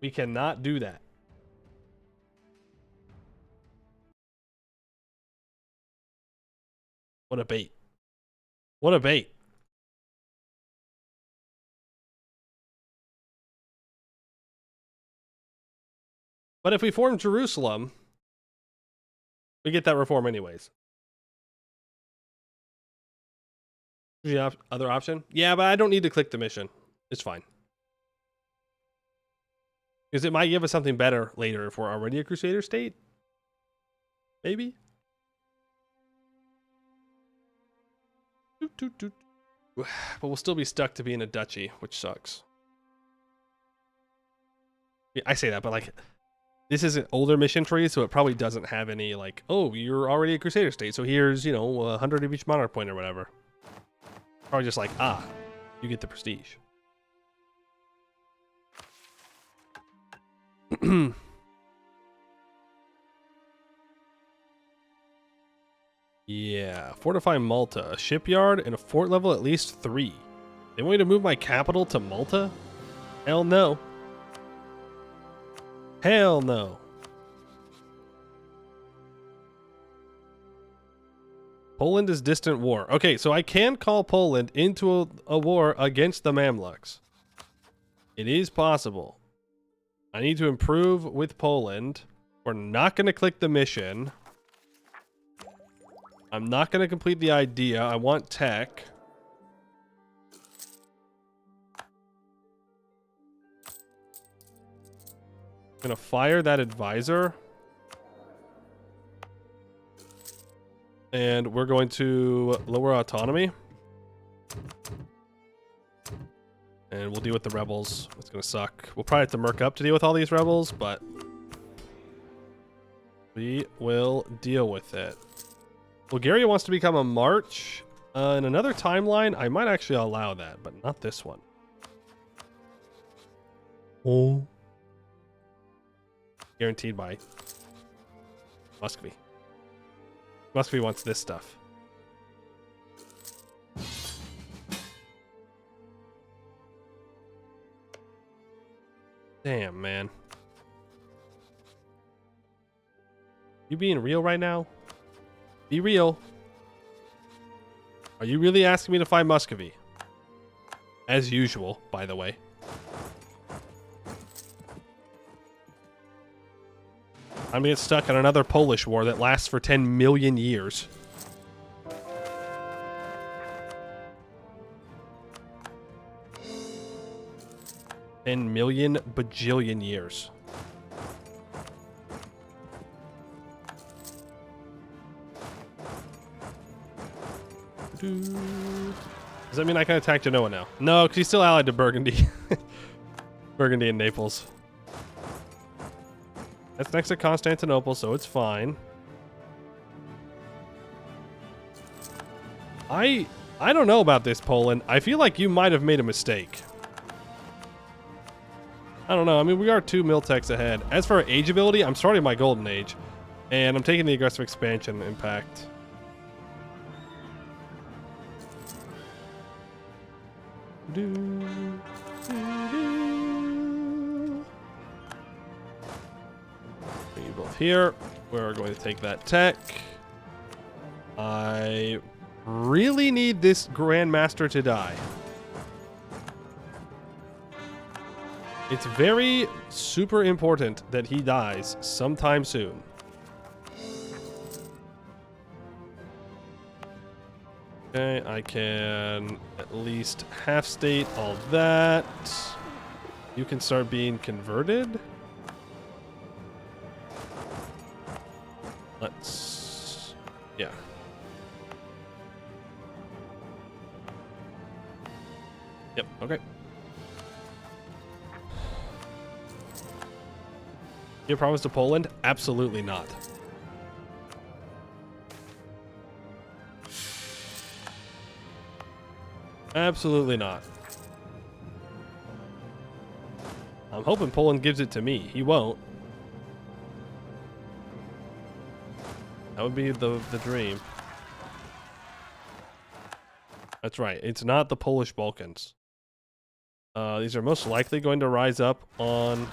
We cannot do that. What a bait. What a bait. But if we form Jerusalem, we get that reform anyways. The other option? Yeah, but I don't need to click the mission. It's fine. Because it might give us something better later if we're already a Crusader state. Maybe. But we'll still be stuck to being a duchy, which sucks. Yeah, I say that, but like, this is an older mission tree, so it probably doesn't have any like, oh, you're already a Crusader state, so here's, you know, 100 of each monarch point or whatever. Probably just like, ah, you get the prestige. Yeah, fortify Malta, a shipyard, and a fort level at least 3. They want me to move my capital to Malta? Hell no. Hell no. Poland is distant war. Okay, so I can call Poland into a war against the Mamluks. It is possible. I need to improve with Poland. We're not going to click the mission. I'm not going to complete the idea. I want tech. I'm going to fire that advisor. And we're going to lower autonomy. And we'll deal with the rebels. It's going to suck. We'll probably have to merc up to deal with all these rebels, but we will deal with it. Bulgaria wants to become a march. In another timeline, I might actually allow that, but not this one. Oh. Guaranteed by Muscovy. Muscovy wants this stuff. Damn, man. You being real right now? Be real. Are you really asking me to find Muscovy? As usual, by the way. I'm gonna get stuck on another Polish war that lasts for 10 million years. $10 million bajillion years. Does that mean I can attack Genoa now? No, because he's still allied to Burgundy. Burgundy and Naples. That's next to Constantinople, so it's fine. I don't know about this, Poland. I feel like you might have made a mistake. I don't know. I mean, we are 2 mil-techs ahead. As for age ability, I'm starting my golden age. And I'm taking the aggressive expansion impact. Both here. We're going to take that tech. I really need this Grandmaster to die. It's very super important that he dies sometime soon. Okay, I can at least half state all that. You can start being converted. Let's... yeah. Yep, okay. You promise to Poland? Absolutely not. Absolutely not. I'm hoping Poland gives it to me. He won't. That would be the dream. That's right. It's not the Polish Balkans. These are most likely going to rise up on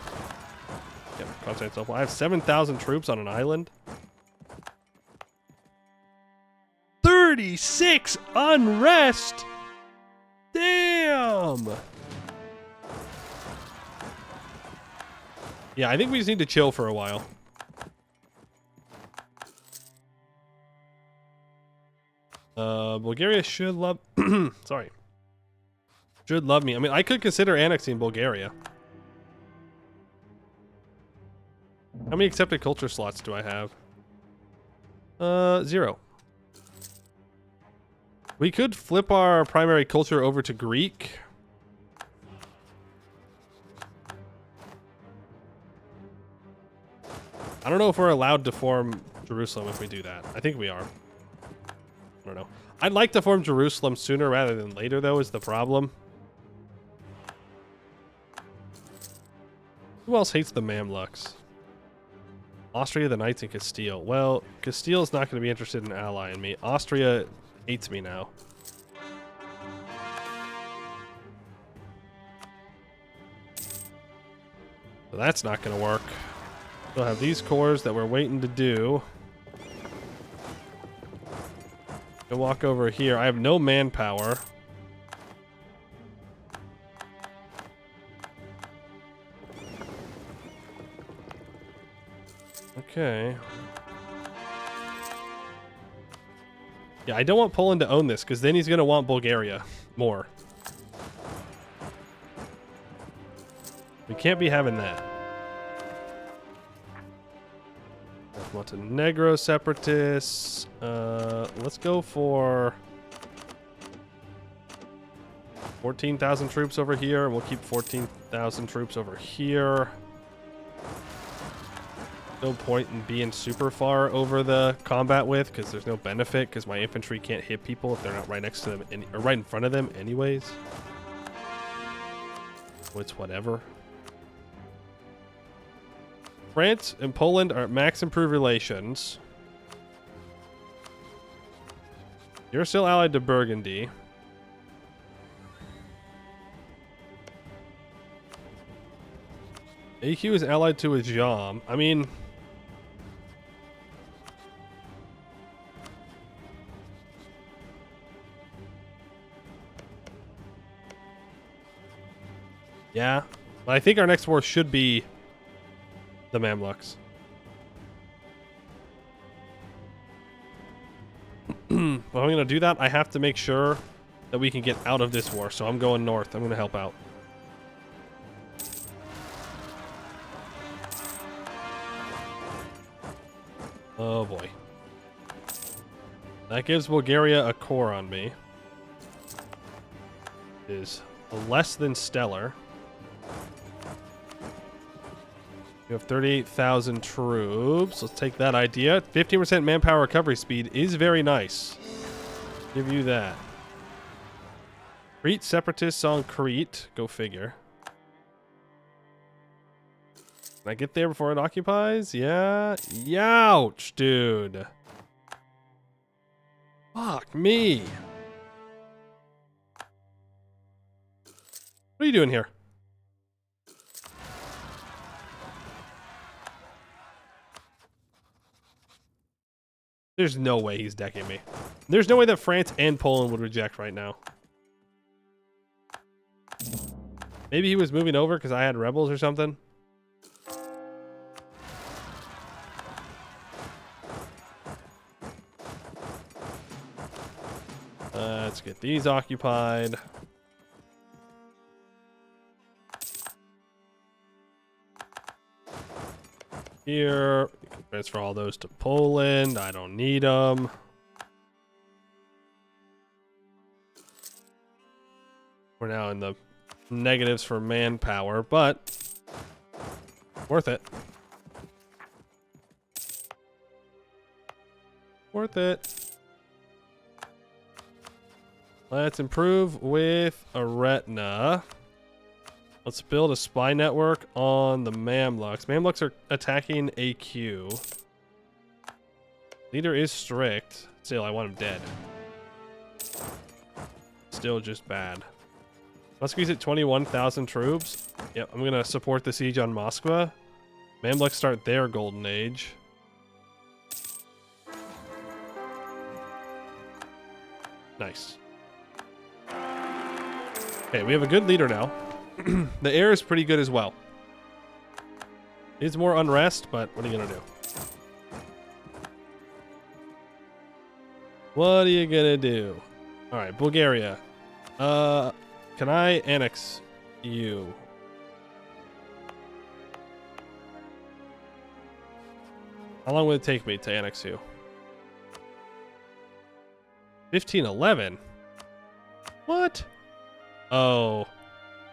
Constantinople. I have 7,000 troops on an island. 36 unrest! Damn! Yeah, I think we just need to chill for a while. Bulgaria should love... Sorry. Should love me. I mean, I could consider annexing Bulgaria. How many accepted culture slots do I have? 0. We could flip our primary culture over to Greek. I don't know if we're allowed to form Jerusalem if we do that. I think we are. I don't know. I'd like to form Jerusalem sooner rather than later, though, is the problem. Who else hates the Mamluks? Austria, the Knights, and Castile. Well, Castile's not going to be interested in allying me. Austria hates me now. So that's not going to work. We'll have these cores that we're waiting to do. Go walk over here. I have no manpower. Okay. Yeah, I don't want Poland to own this, because then he's going to want Bulgaria more. We can't be having that. Montenegro separatists. Let's go for 14,000 troops over here, and we'll keep 14,000 troops over here. No point in being super far over the combat with, because there's no benefit, because my infantry can't hit people if they're not right next to them, or right in front of them anyways. So it's whatever. France and Poland are at max improved relations. You're still allied to Burgundy. AQ is allied to Ajam. I mean... yeah. But I think our next war should be the Mamluks. But if I'm going to do that, I have to make sure that we can get out of this war. So I'm going north. I'm going to help out. Oh boy. That gives Bulgaria a core on me. It is less than stellar. You have 38,000 troops. Let's take that idea. 15% manpower recovery speed is very nice. Give you that. Crete separatists on Crete. Go figure. Can I get there before it occupies? Yeah. Youch, dude. Fuck me. What are you doing here? There's no way he's decking me. There's no way that France and Poland would reject right now. Maybe he was moving over because I had rebels or something. Let's get these occupied. Here. We can transfer all those to Poland. I don't need them. We're now in the negatives for manpower, but worth it. Worth it. Let's improve with a retina. Let's build a spy network on the Mamluks. Mamluks are attacking AQ. Leader is strict. Still, I want him dead. Still just bad. Muscovy's at 21,000 troops. Yep, I'm gonna support the siege on Moskva. Mamluks start their golden age. Nice. Okay, we have a good leader now. The air is pretty good as well. Needs more unrest, but what are you gonna do? What are you gonna do? All right, Bulgaria. Can I annex you? How long would it take me to annex you? 1511? What? Oh,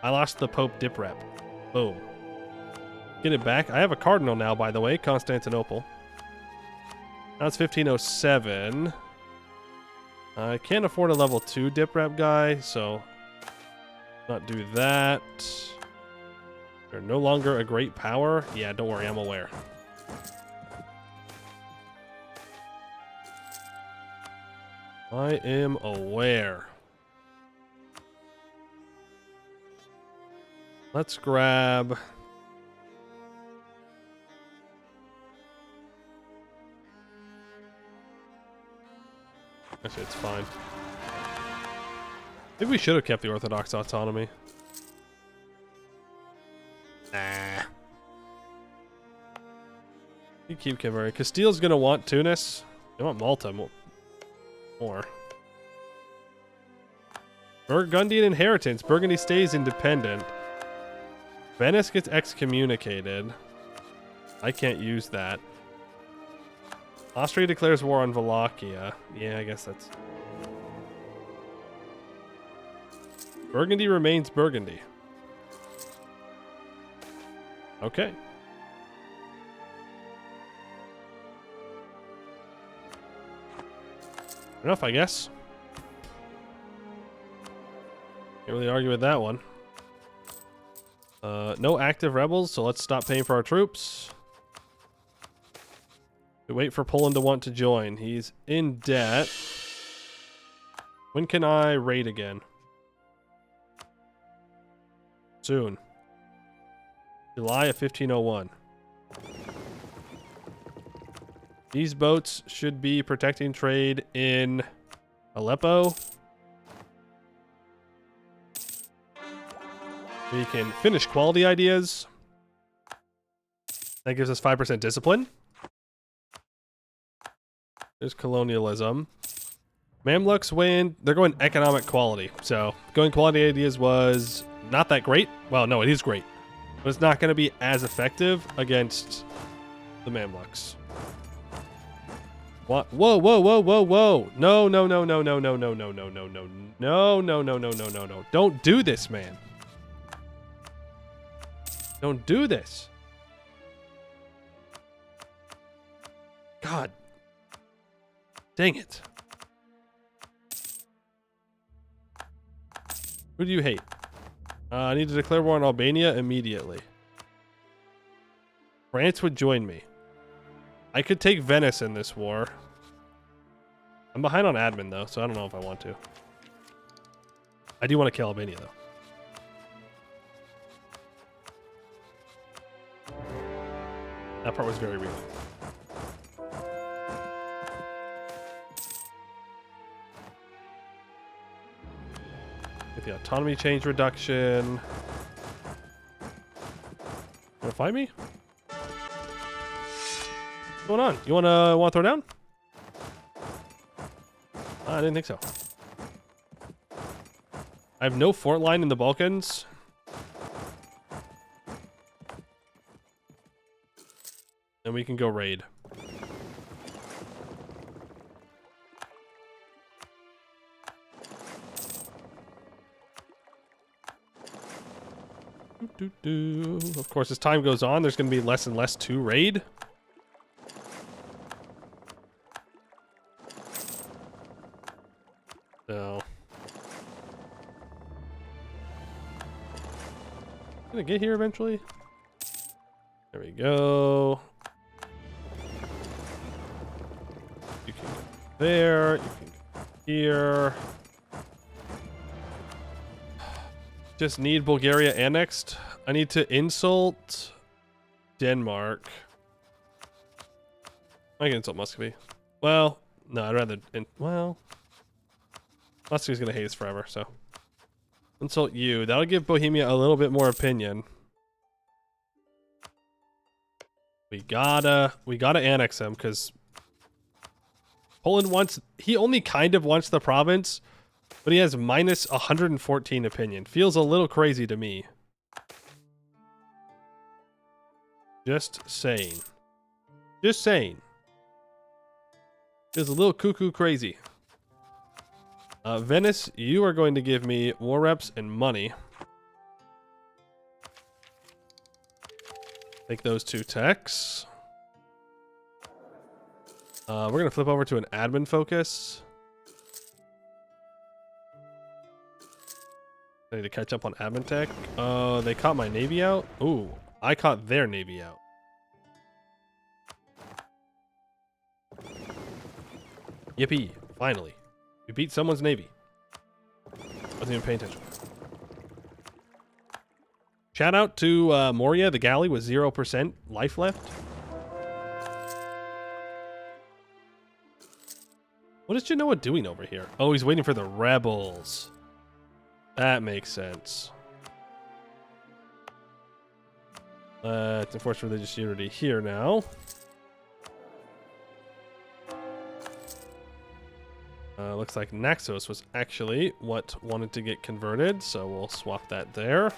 I lost the Pope dip rep. Boom. Get it back. I have a cardinal now, by the way, Constantinople. Now it's 1507. I can't afford a level 2 dip rep guy, so not do that. They're no longer a great power. Yeah, don't worry, I'm aware. I am aware. Let's grab... Actually, it's fine. Maybe we should have kept the Orthodox autonomy. Nah. You keep Cavalry. Castile's gonna want Tunis. They want Malta more. Burgundian inheritance. Burgundy stays independent. Venice gets excommunicated. I can't use that. Austria declares war on Wallachia. Yeah, I guess that's... Burgundy remains Burgundy. Okay. Enough, I guess. Can't really argue with that one. No active rebels, so let's stop paying for our troops. We wait for Poland to want to join. He's in debt. When can I raid again? Soon. July of 1501. These boats should be protecting trade in Aleppo. We can finish quality ideas. That gives us 5% discipline. There's colonialism. Mamluks win. They're going economic quality. So going quality ideas was not that great. Well, no, it is great. But it's not going to be as effective against the Mamluks. What? Whoa, whoa, whoa, whoa, whoa. No, no, no, no, no, no, no, no, no, no, no. No, no, no, no, no, no, no. Don't do this, man. Don't do this. God. Dang it. Who do you hate? I need to declare war on Albania immediately. France would join me. I could take Venice in this war. I'm behind on admin, though, so I don't know if I want to. I do want to kill Albania, though. That part was very real. Get the autonomy change reduction. Wanna fight me? What's going on? You wanna throw down? I didn't think so. I have no fort line in the Balkans. And we can go raid. Of course, as time goes on, there's going to be less and less to raid. So, Gonna get here eventually. There we go. You can go there. You can go here. Just need Bulgaria annexed. I need to insult Denmark. I can insult Muscovy. Well, no, I'd rather... well... Muscovy's gonna hate us forever, so... Insult you. That'll give Bohemia a little bit more opinion. We gotta annex him, because... Poland wants... He only kind of wants the province, but he has minus 114 opinion. Feels a little crazy to me. Just saying. Just saying. Feels a little cuckoo crazy. Venice, you are going to give me war reps and money. Take those 2 techs. We're going to flip over to an admin focus. I need to catch up on admin tech. They caught my navy out. Ooh, I caught their navy out. Yippee, finally. We beat someone's navy. Wasn't even paying attention. Shout out to Moria, the galley with 0% life left. What is Genoa doing over here? Oh, he's waiting for the rebels. That makes sense. Let's enforce religious unity here now. Looks like Naxos was actually what wanted to get converted, so we'll swap that there.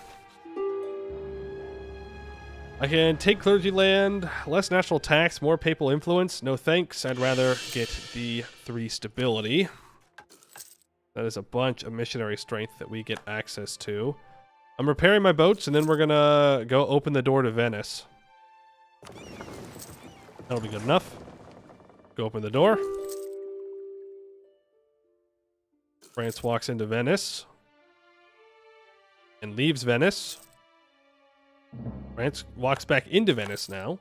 I can take clergy land, less national tax, more papal influence. No thanks, I'd rather get the 3 stability. That is a bunch of missionary strength that we get access to. I'm repairing my boats, and then we're gonna go open the door to Venice. That'll be good enough. Go open the door. France walks into Venice and leaves Venice. France walks back into Venice now.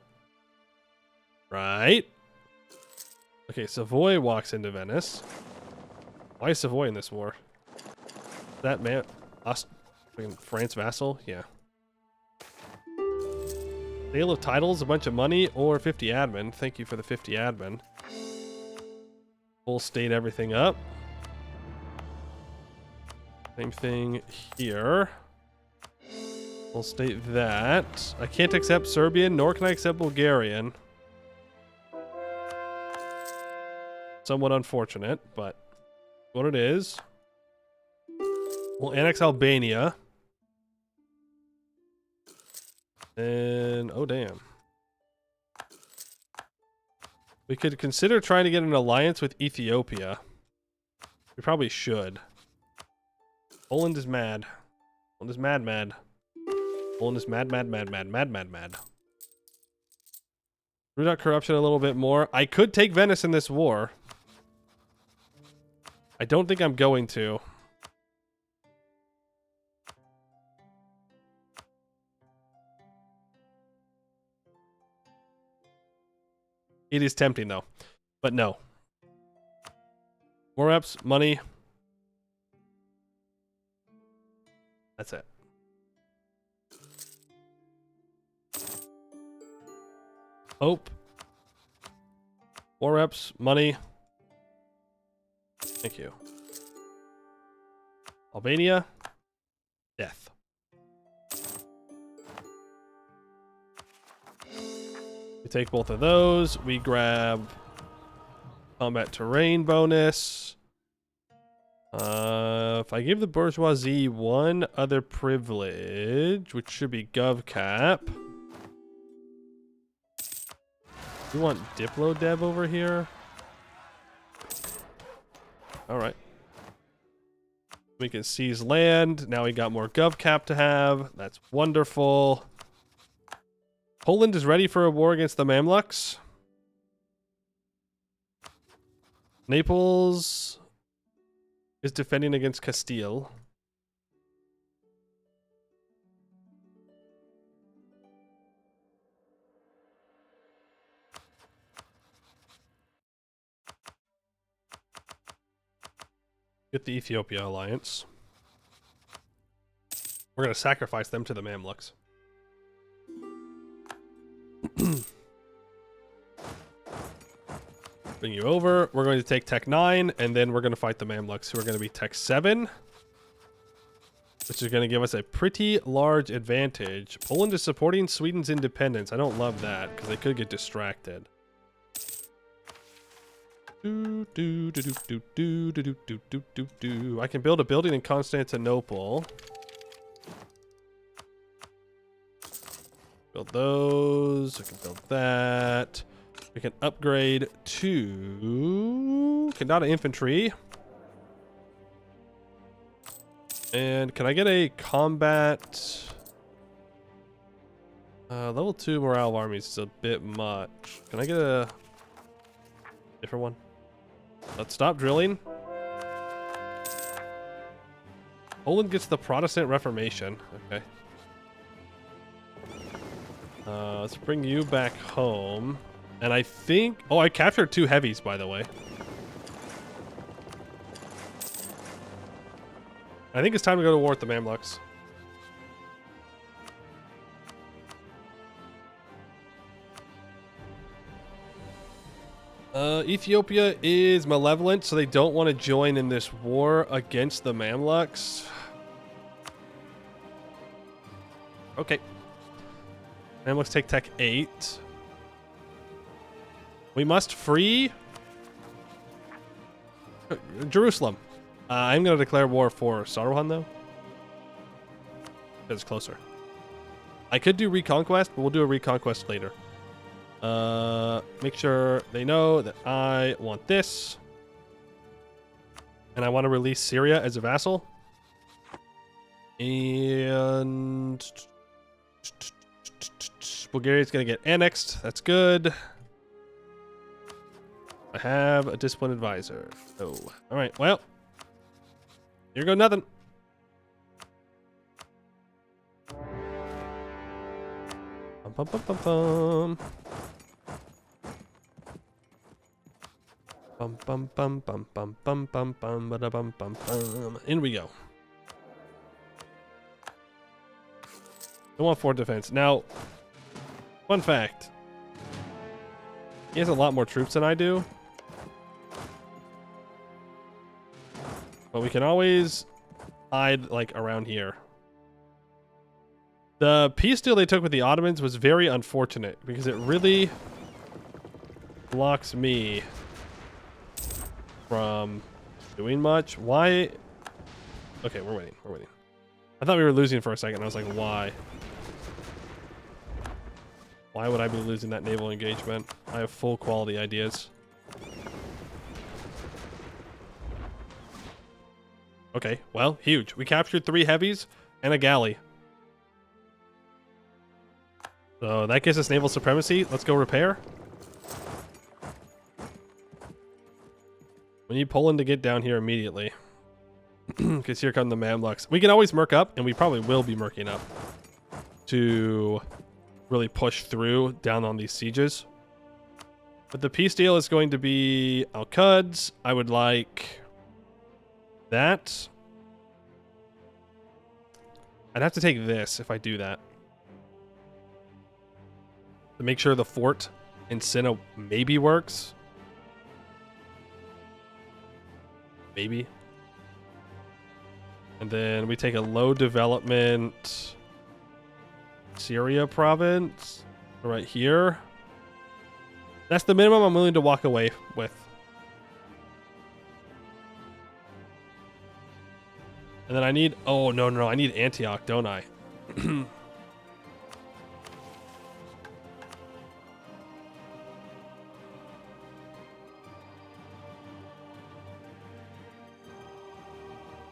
Right. Okay, Savoy walks into Venice. Why is Savoy in this war? That man... France vassal? Yeah. Sale of titles, a bunch of money, or 50 admin. Thank you for the 50 admin. Full state everything up. Same thing here. We'll state that. I can't accept Serbian, nor can I accept Bulgarian. Somewhat unfortunate, but what it is. We'll annex Albania. And, oh damn. We could consider trying to get an alliance with Ethiopia. We probably should. Poland is mad. Poland is mad. Poland is mad. Root out corruption a little bit more. I could take Venice in this war. I don't think I'm going to. It is tempting though, but no. More reps, money. That's it. Hope. More reps, money. Thank you. Albania. Death. We take both of those. We grab combat terrain bonus. If I give the bourgeoisie one other privilege, which should be gov cap. You want Diplo Dev over here? Alright. We can seize land. Now we got more gov cap to have. That's wonderful. Poland is ready for a war against the Mamluks. Naples is defending against Castile. Get the Ethiopia alliance. We're going to sacrifice them to the Mamluks. Bring you over. We're going to take Tech 9, and then we're going to fight the Mamluks, who are going to be Tech 7. Which is going to give us a pretty large advantage. Poland is supporting Sweden's independence. I don't love that, because they could get distracted. I can build a building in Constantinople. Build those. I can build that. We can upgrade to Kandata infantry. And can I get a combat? Level 2 morale of armies is a bit much. Can I get a different one? Let's stop drilling. Poland gets the Protestant Reformation. Okay. Let's bring you back home. And I think... Oh, I captured 2 heavies, by the way. I think it's time to go to war with the Mamluks. Ethiopia is malevolent, so they don't want to join in this war against the Mamluks. Okay. Mamluks take Tech 8. We must free Jerusalem. I'm going to declare war for Saruhan, though. Because it's closer. I could do Reconquest, but we'll do a Reconquest later. Make sure they know that I want this. And I want to release Syria as a vassal. And Bulgaria's going to get annexed. That's good. I have a disciplined advisor. Oh, all right. Well, here go nothing. Bum, bum, bum, bum, bum. Bum bum bum bum bum bum bum bum bum bum bum. In we go. I want 4 defense. Now, fun fact. He has a lot more troops than I do. But we can always hide, like, around here. The peace deal they took with the Ottomans was very unfortunate because it really blocks me from doing much. Why? Okay, we're waiting. We're waiting. I thought we were losing for a second. I was like, why? Why would I be losing that naval engagement? I have full quality ideas. Okay, well, huge. We captured 3 heavies and a galley. So that gives us naval supremacy. Let's go repair. We need Poland to get down here immediately. Because here come the Mamluks. We can always merc up, and we probably will be merking up to really push through down on these sieges. But the peace deal is going to be Al-Quds. I would like that. I'd have to take this if I do that. To make sure the fort in Cinna maybe works. Maybe. And then we take a low development Syria province right here. That's the minimum I'm willing to walk away with. And then I need... Oh, no. I need Antioch, don't I?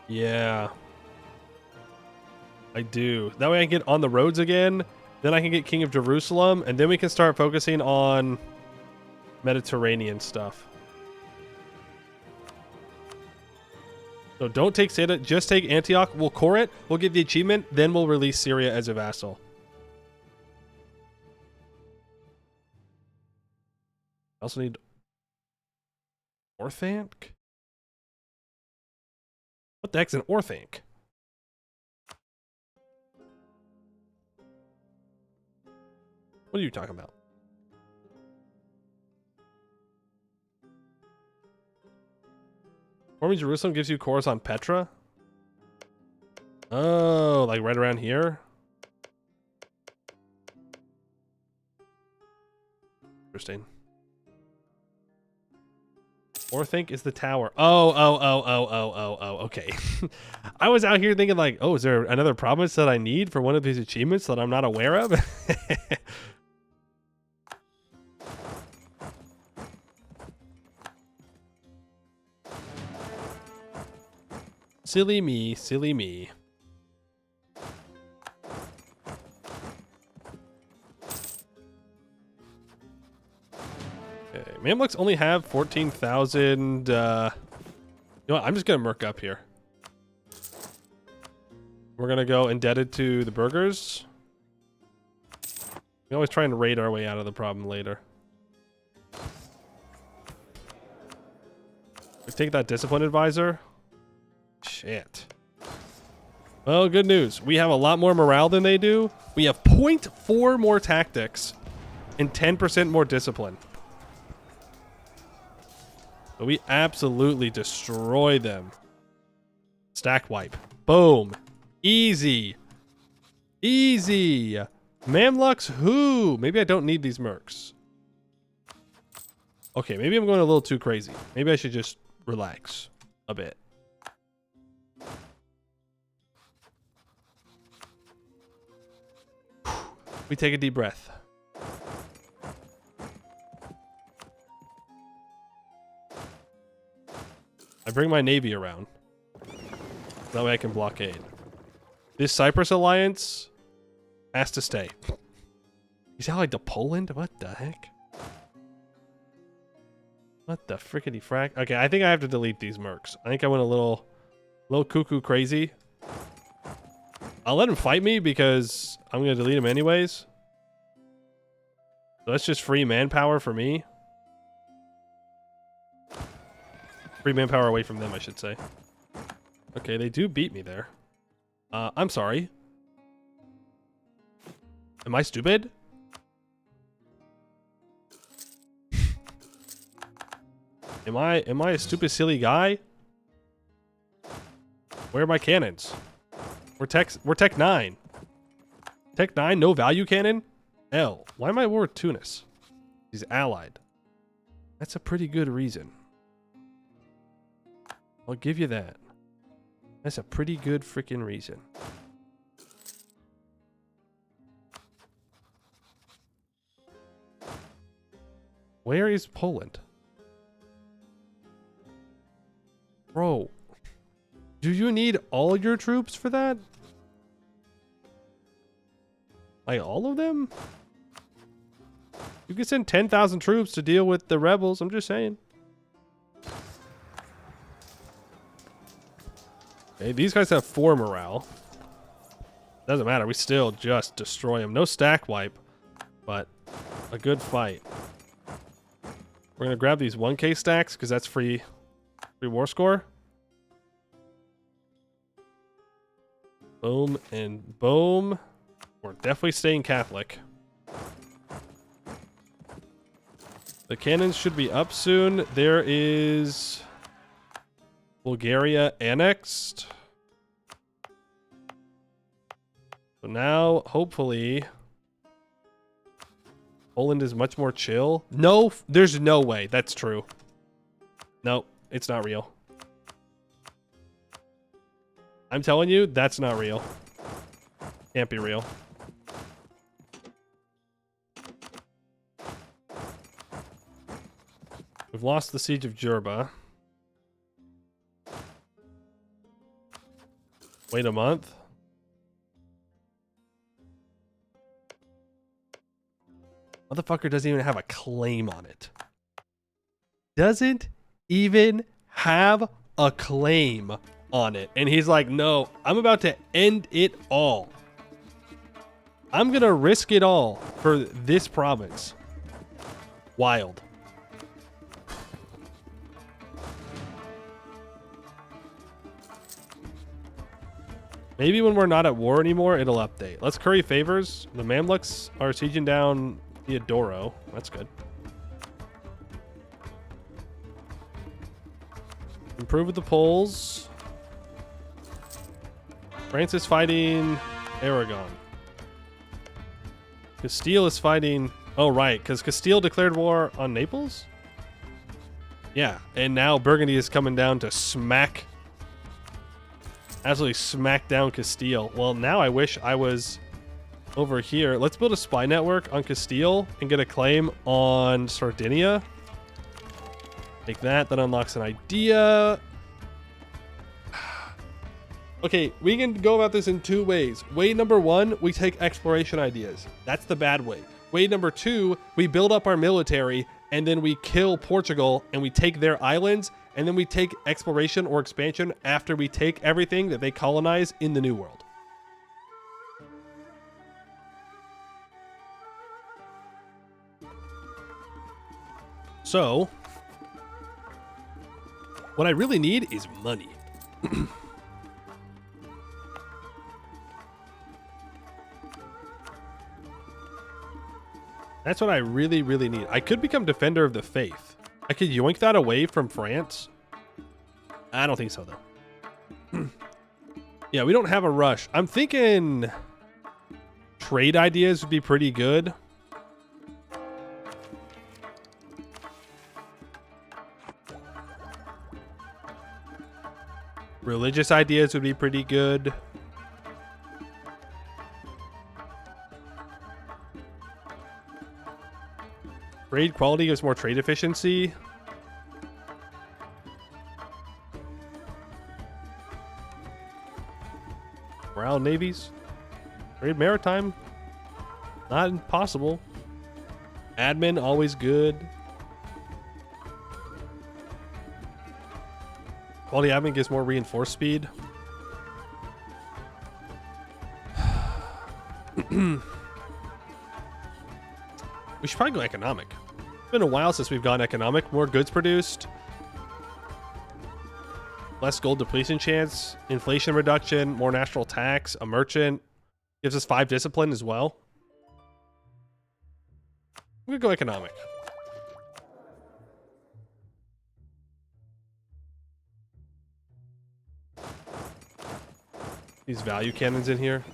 Yeah. I do. That way I can get on the roads again. Then I can get King of Jerusalem. And then we can start focusing on Mediterranean stuff. So don't take Seda. Just take Antioch. We'll core it. We'll get the achievement. Then we'll release Syria as a vassal. I also need Orthanc. What the heck's an orthanc? What are you talking about? Forming Jerusalem gives you cores on Petra? Oh, like right around here? Interesting. Orthanc is the tower. Oh, okay. I was out here thinking like, oh, is there another province that I need for one of these achievements that I'm not aware of? Silly me, silly me. Okay, Mamluks only have 14,000. You know what? I'm just gonna merc up here. We're gonna go indebted to the burghers. We always try and raid our way out of the problem later. We take that discipline advisor. Shit. Well, good news. We have a lot more morale than they do. We have 0.4 more tactics and 10% more discipline. But we absolutely destroy them. Stack wipe. Boom. Easy. Easy. Mamluks who? Maybe I don't need these mercs. Okay, maybe I'm going a little too crazy. Maybe I should just relax a bit. We take a deep breath. I bring my navy around. That way I can blockade. This Cyprus alliance has to stay. He's allied to Poland? What the heck? What the frickety frack? Okay, I think I have to delete these mercs. I think I went a little cuckoo crazy. I'll let him fight me because I'm going to delete him anyways. So that's just free manpower for me. Free manpower away from them, I should say. Okay, they do beat me there. I'm sorry. Am I stupid? Am I a stupid, silly guy? Where are my cannons? We're tech 9. Tech 9, no value cannon? L. Why am I at war with Tunis? He's allied. That's a pretty good reason. I'll give you that. That's a pretty good freaking reason. Where is Poland? Bro. Do you need all your troops for that? Like all of them? You can send 10,000 troops to deal with the rebels, I'm just saying. Okay, these guys have 4 morale. Doesn't matter, we still just destroy them. No stack wipe, but a good fight. We're gonna grab these 1K stacks because that's free war score. Boom and boom. We're definitely staying Catholic. The cannons should be up soon. There is Bulgaria annexed. So now, hopefully, Poland is much more chill. No, there's no way that's true. No, it's not real. I'm telling you, that's not real. Can't be real. We've lost the siege of Jerba. Wait a month. Motherfucker doesn't even have a claim on it. Doesn't even have a claim on it. And he's like, no, I'm about to end it all. I'm gonna risk it all for this province. Wild. Maybe when we're not at war anymore, it'll update. Let's curry favors. The Mamluks are sieging down Theodoro. That's good. Improve with the Poles. France is fighting Aragon. Castile is fighting... Oh, right, because Castile declared war on Naples? Yeah, and now Burgundy is coming down to smack... Absolutely smack down Castile. Well, now I wish I was over here. Let's build a spy network on Castile and get a claim on Sardinia. Take that. That unlocks an idea. Okay, we can go about this in two ways. Way number one, we take exploration ideas. That's the bad way. Way number two, we build up our military and then we kill Portugal and we take their islands, and then we take exploration or expansion after we take everything that they colonize in the New World. So, what I really need is money. That's what I really, really need. I could become Defender of the Faith. I could yoink that away from France. I don't think so, though. Yeah, we don't have a rush. I'm thinking trade ideas would be pretty good. Religious ideas would be pretty good. Trade quality gives more trade efficiency. Morale navies. Trade maritime. Not impossible. Admin, always good. Quality admin gives more reinforced speed. We should probably go economic. It's been a while since we've gone economic. More goods produced. Less gold depletion chance. Inflation reduction. More natural tax. A merchant. Gives us 5 discipline as well. I'm going to go economic. These value cannons in here.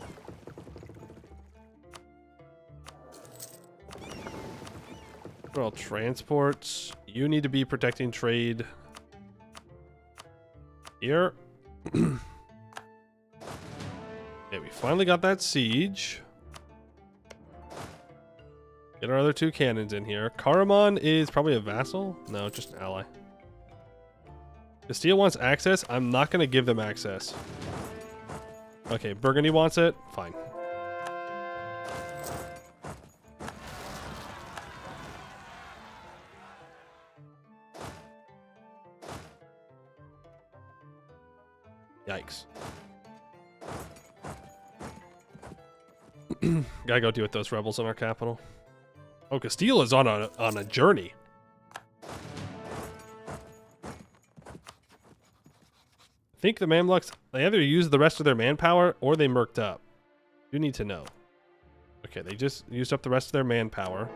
Well, transports. You need to be protecting trade. Here. Okay, we finally got that siege. Get our other 2 cannons in here. Karaman is probably a vassal. No, just an ally. Castile wants access. I'm not going to give them access. Okay, Burgundy wants it. Fine. Yikes. Gotta go deal with those rebels in our capital. Oh, Castile is on a journey. I think the Mamluks, they either used the rest of their manpower or they murked up. You need to know. Okay, they just used up the rest of their manpower.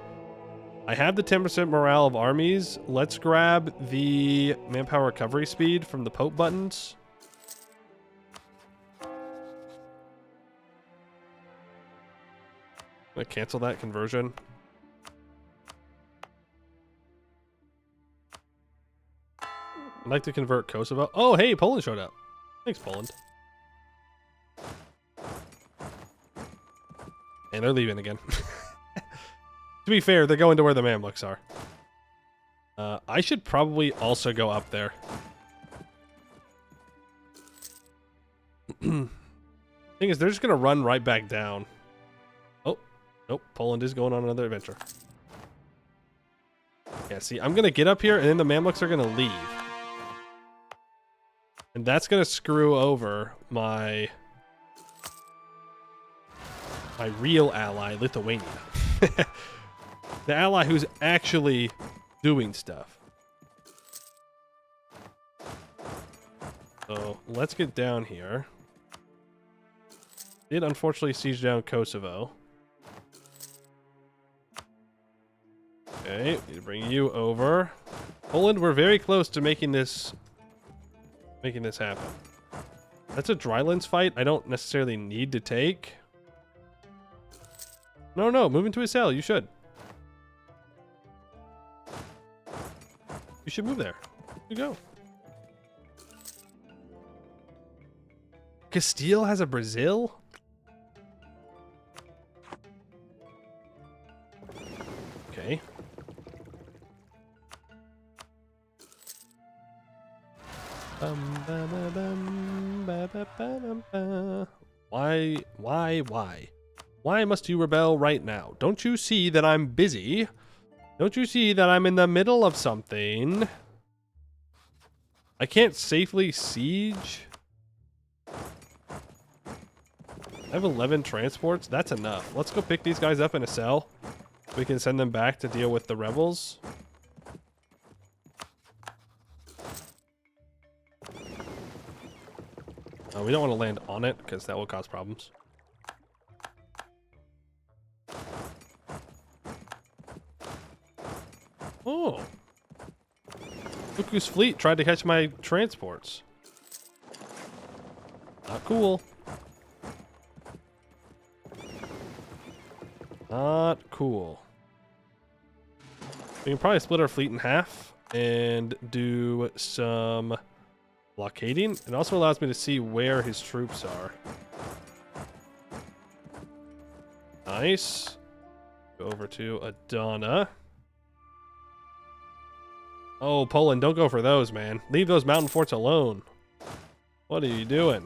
I have the 10% morale of armies. Let's grab the manpower recovery speed from the Pope buttons. I'm gonna cancel that conversion. I'd like to convert Kosovo. Oh, hey, Poland showed up. Thanks, Poland. And they're leaving again. To be fair, they're going to where the Mamluks are. I should probably also go up there. Thing is, they're just going to run right back down. Oh, nope. Poland is going on another adventure. Yeah, see, I'm going to get up here, and then the Mamluks are going to leave. And that's going to screw over my real ally, Lithuania. The ally who's actually doing stuff. So let's get down here. Did unfortunately siege down Kosovo. Okay, need to bring you over. Poland, we're very close to making this happen. That's a drylands fight I don't necessarily need to take. No, move into a cell. You should. You should move there. You go. Castile has a Brazil? Okay. Why? Why must you rebel right now? Don't you see that I'm busy? Don't you see that I'm in the middle of something? I can't safely siege. I have 11 transports. That's enough. Let's go pick these guys up in a cell. We can send them back to deal with the rebels. We don't want to land on it because that will cause problems. Oh. Look whose fleet tried to catch my transports. Not cool. Not cool. We can probably split our fleet in half and do some blockading. It also allows me to see where his troops are. Nice. Go over to Adana. Oh, Poland, don't go for those, man. Leave those mountain forts alone. What are you doing?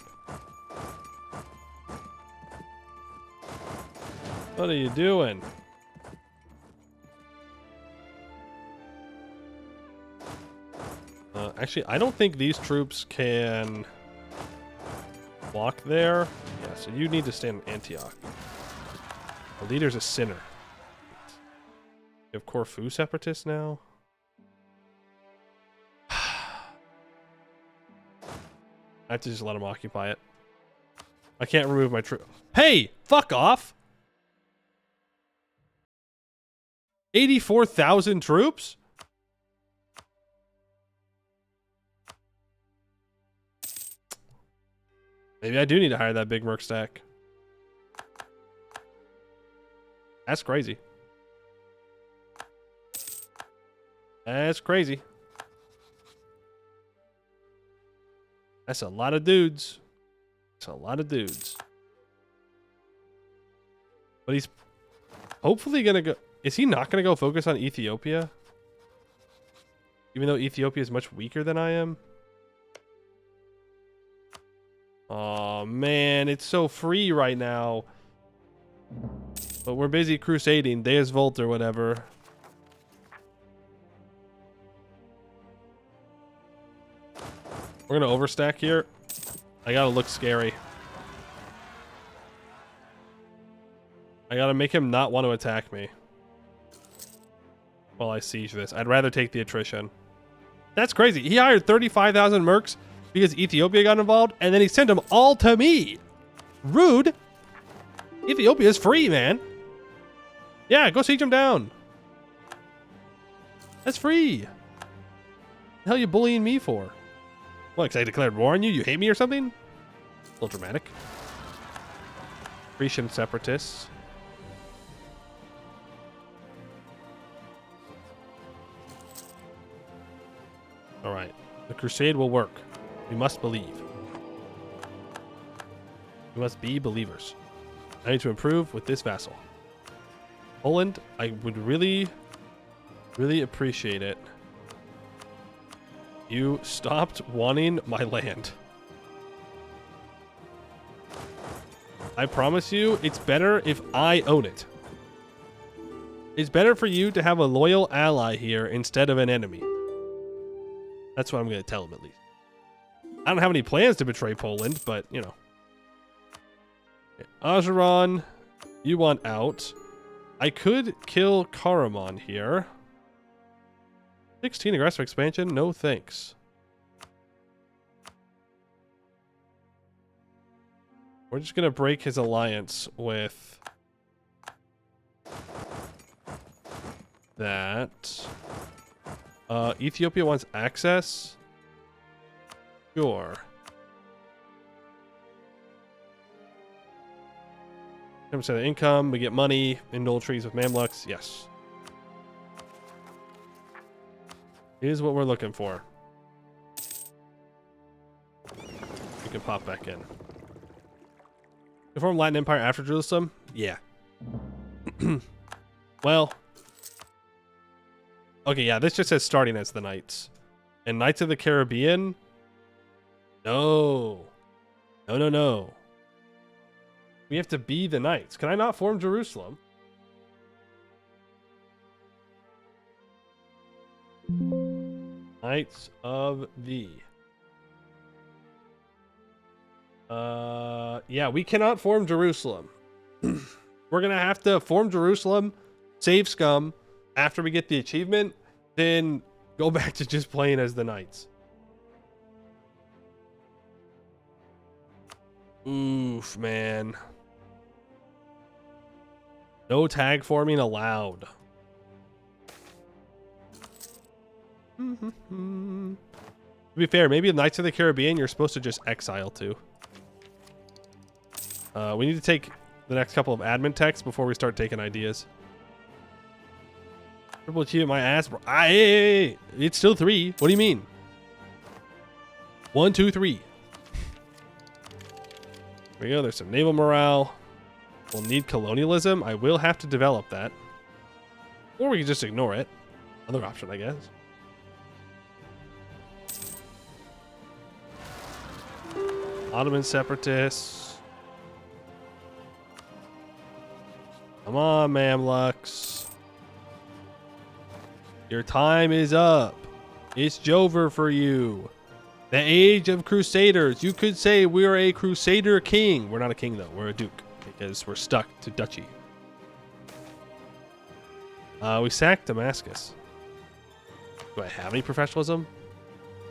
What are you doing? Actually, I don't think these troops can walk there. Yeah, so you need to stay in Antioch. The leader's a sinner. You have Corfu separatists now? I have to just let them occupy it. I can't remove my troop. Hey! Fuck off! 84,000 troops? Maybe I do need to hire that big merc stack. That's crazy. That's crazy. That's a lot of dudes. That's a lot of dudes. But he's hopefully gonna go. Is he not gonna go focus on Ethiopia? Even though Ethiopia is much weaker than I am? Oh man, it's so free right now. But we're busy crusading. Deus Volt or whatever. We're gonna overstack here. I gotta look scary. I gotta make him not want to attack me while I siege this. I'd rather take the attrition. That's crazy. He hired 35,000 mercs because Ethiopia got involved, and then he sent them all to me. Rude. Ethiopia is free, man. Yeah, go siege them down. That's free. The hell are you bullying me for? What, because I declared war on you? You hate me or something? A little dramatic. Grecian separatists. Alright. The crusade will work. We must believe. We must be believers. I need to improve with this vassal. Poland, I would really, really appreciate it. You stopped wanting my land. I promise you, it's better if I own it. It's better for you to have a loyal ally here instead of an enemy. That's what I'm going to tell him, at least. I don't have any plans to betray Poland, but, you know. Okay. Azeron, you want out. I could kill Karaman here. 16 aggressive expansion? No thanks. We're just gonna break his alliance with that. Ethiopia wants access. Sure. 10% of the income, we get money, indole trees with Mamluks. Yes. Here's what we're looking for. You can pop back in. Form Latin Empire after Jerusalem? Yeah. Well. Okay, yeah, this just says starting as the Knights. And Knights of the Caribbean? No. No, no, no. We have to be the Knights. Can I not form Jerusalem? Knights of the... yeah, we cannot form Jerusalem. We're gonna have to form Jerusalem, save scum after we get the achievement, then go back to just playing as the Knights. Oof, man. No tag forming allowed. To be fair, maybe Knights of the Caribbean you're supposed to just exile to. We need to take the next couple of admin texts before we start taking ideas. Triple achievement my ass, bro. Hey, it's still 3. What do you mean? 1, 2, 3. Here we go. There's some naval morale. We'll need colonialism. I will have to develop that. Or we can just ignore it. Other option, I guess. Ottoman separatists. Come on, Mamluks. Your time is up. It's Jover for you. The age of crusaders. You could say we're a crusader king. We're not a king, though. We're a duke because we're stuck to duchy. We sacked Damascus. Do I have any professionalism?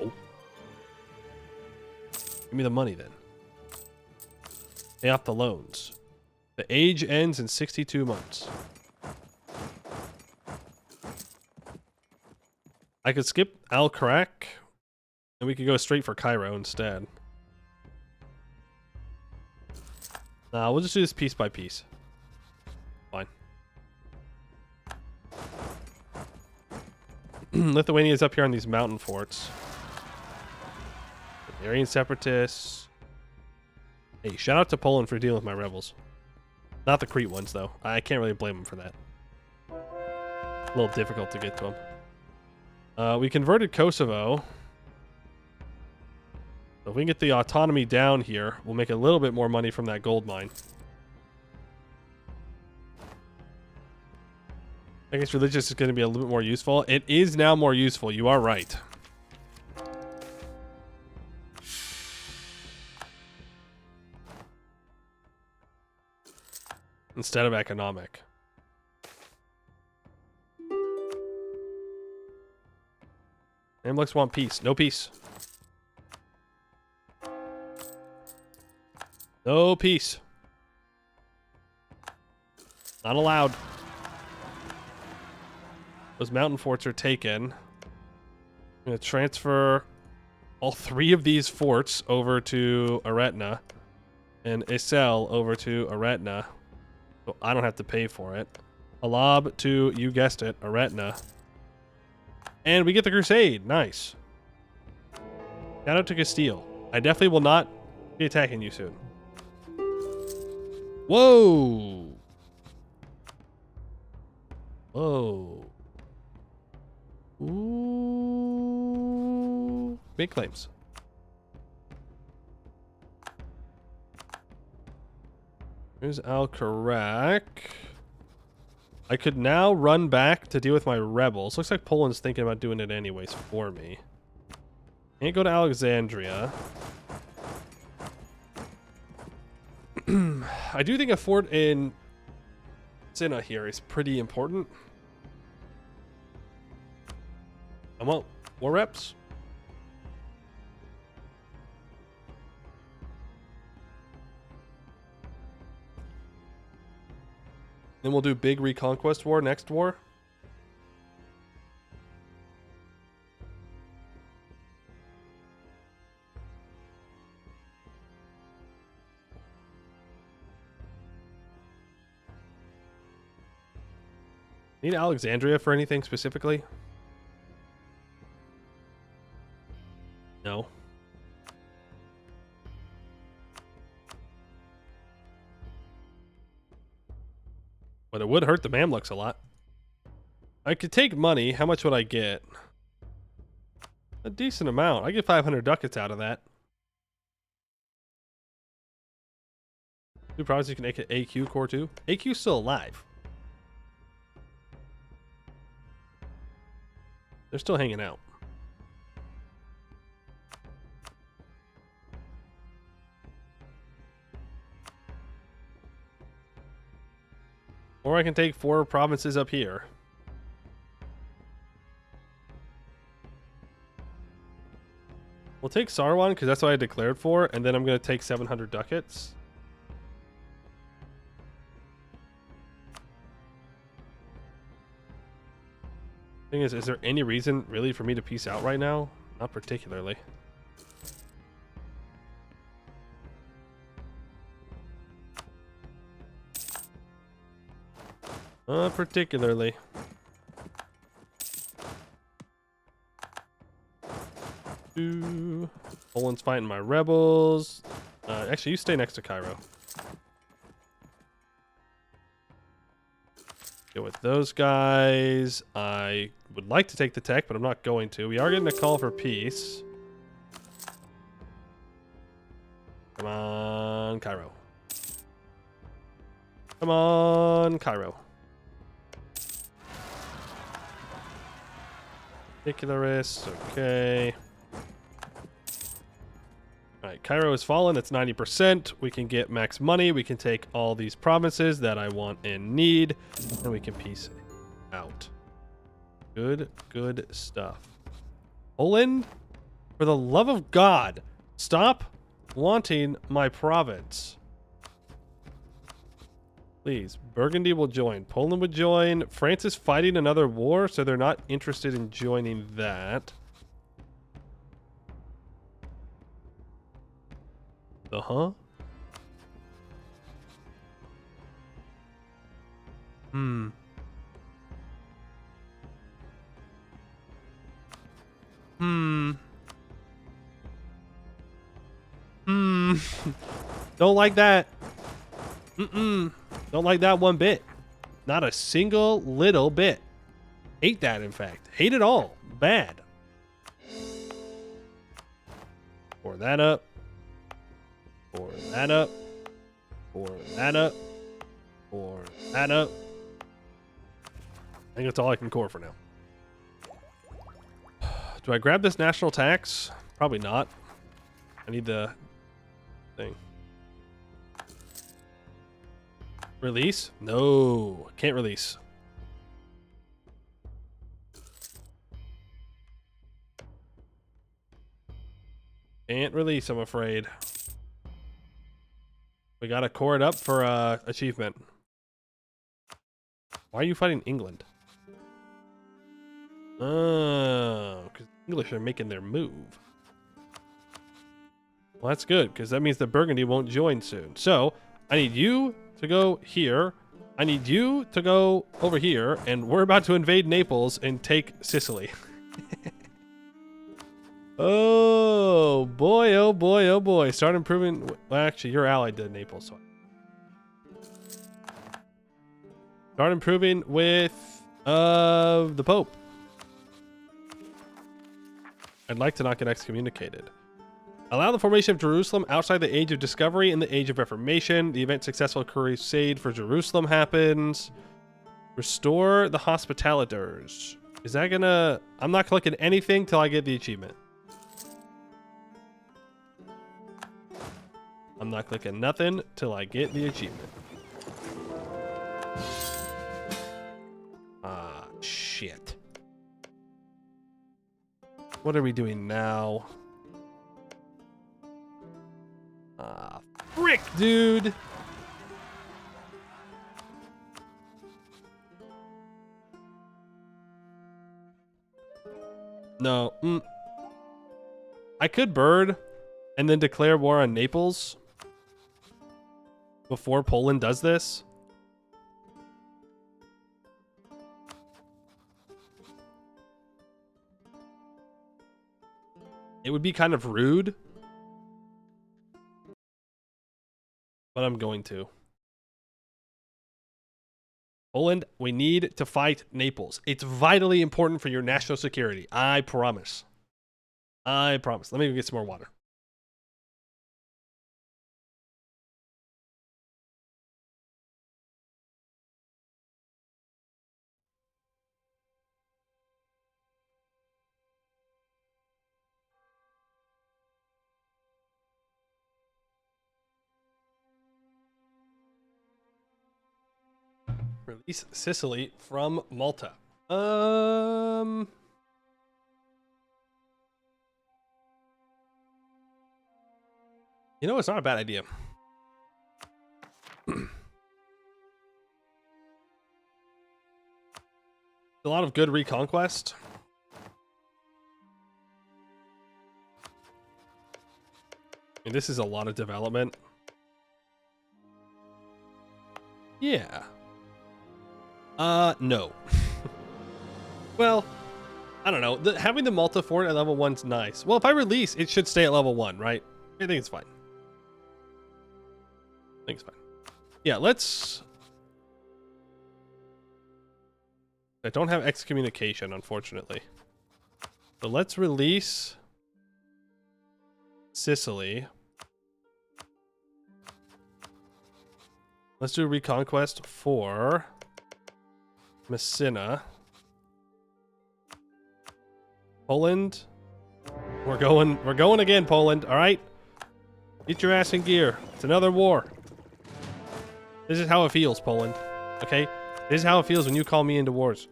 Oh. Give me the money, then. Pay off the loans. The age ends in 62 months. I could skip Al-Karak, and we could go straight for Cairo instead. Nah, we'll just do this piece by piece. Fine. Lithuania's up here on these mountain forts. Aryan separatists. Hey, shout out to Poland for dealing with my rebels. Not the Crete ones, though. I can't really blame them for that. A little difficult to get to them. We converted Kosovo. So if we can get the autonomy down here, we'll make a little bit more money from that gold mine. I guess religious is going to be a little bit more useful. It is now more useful. You are right. Instead of economic. Mamluks want peace. No peace. No peace. Not allowed. Those mountain forts are taken. I'm going to transfer all 3 of these forts over to Aretna. And Isel over to Aretna. So I don't have to pay for it. Alab to, you guessed it, Aretna. And we get the Crusade. Nice. Shout out to Castile. I definitely will not be attacking you soon. Whoa. Whoa. Ooh. Big claims. Here's Al-Karak. I could now run back to deal with my rebels. Looks like Poland's thinking about doing it anyways for me. Can't go to Alexandria. I do think a fort in Cinna here is pretty important. I want war reps. Then we'll do big reconquest war next war. Need Alexandria for anything specifically? No. But it would hurt the Mamluks a lot. I could take money. How much would I get? A decent amount. I get 500 ducats out of that. Two provinces you can make it AQ core too. AQ's still alive. They're still hanging out. Or I can take 4 provinces up here. We'll take Sarwan because that's what I declared for, and then I'm going to take 700 ducats. Thing is there any reason really for me to peace out right now? Not particularly. Not particularly. Poland's fighting my rebels. Actually, you stay next to Cairo. Go with those guys. I would like to take the tech, but I'm not going to. We are getting a call for peace. Come on, Cairo. Come on, Cairo. Ridiculous. Okay. Alright, Cairo has fallen. That's 90%. We can get max money. We can take all these provinces that I want and need. And we can peace out. Good, good stuff. Poland, for the love of God, stop wanting my province. Please, Burgundy will join. Poland would join. France is fighting another war, so they're not interested in joining that. Uh-huh. Hmm. Hmm. Hmm. Don't like that. Mm-mm. Don't like that one bit. Not a single little bit. Hate that, in fact. Hate it all. Bad. Pour that up. Pour that up. Pour that up. Pour that up. I think that's all I can core for now. Do I grab this national tax? Probably not. I need the thing. Release? No, can't release. Can't release, I'm afraid. We gotta core it up for achievement. Why are you fighting England? Oh, because English are making their move. Well, that's good, because that means that Burgundy won't join soon. So, I need you to go here. I need you to go over here, and we're about to invade Naples and take Sicily. Oh boy, oh boy, oh boy. Start improving. Well, actually, you're allied to Naples. So start improving with the Pope. I'd like to not get excommunicated. Allow the formation of Jerusalem outside the Age of Discovery and the Age of Reformation. The event successful crusade for Jerusalem happens. Restore the Hospitalitors. Is that gonna... I'm not clicking anything till I get the achievement. I'm not clicking nothing till I get the achievement. Ah, shit. What are we doing now? Ah, frick, dude. No. I could bird and then declare war on Naples before Poland does this. It would be kind of rude, but I'm going to. Poland, we need to fight Naples. It's vitally important for your national security. I promise. I promise. Let me go get some more water. Release Sicily from Malta. You know, it's not a bad idea. A lot of good reconquest. I mean, this is a lot of development. Yeah. No. Well, I don't know. Having the Malta fort at level 1's nice. Well, if I release, it should stay at level 1, right? I think it's fine. I think it's fine. Yeah, let's... I don't have excommunication, unfortunately. So let's release Sicily. Let's do reconquest for Messina. Poland. We're going again, Poland. All right. Get your ass in gear. It's another war. This is how it feels, Poland. Okay? This is how it feels when you call me into wars.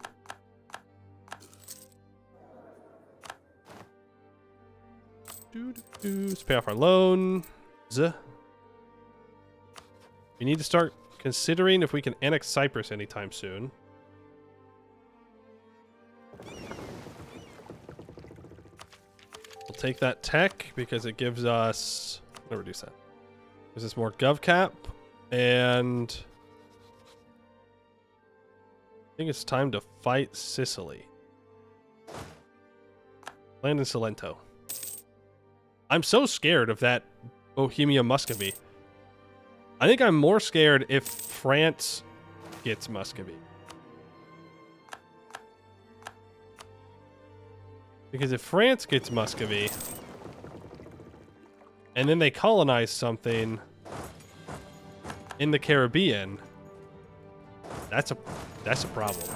Let's pay off our loans. We need to start considering if we can annex Cyprus anytime soon. We'll take that tech because it gives us... I'll reduce that. Gives us more gov cap. And... I think it's time to fight Sicily. Land in Salento. I'm so scared of that Bohemia Muscovy. I think I'm more scared if France gets Muscovy. Because if France gets Muscovy, and then they colonize something in the Caribbean, that's a problem.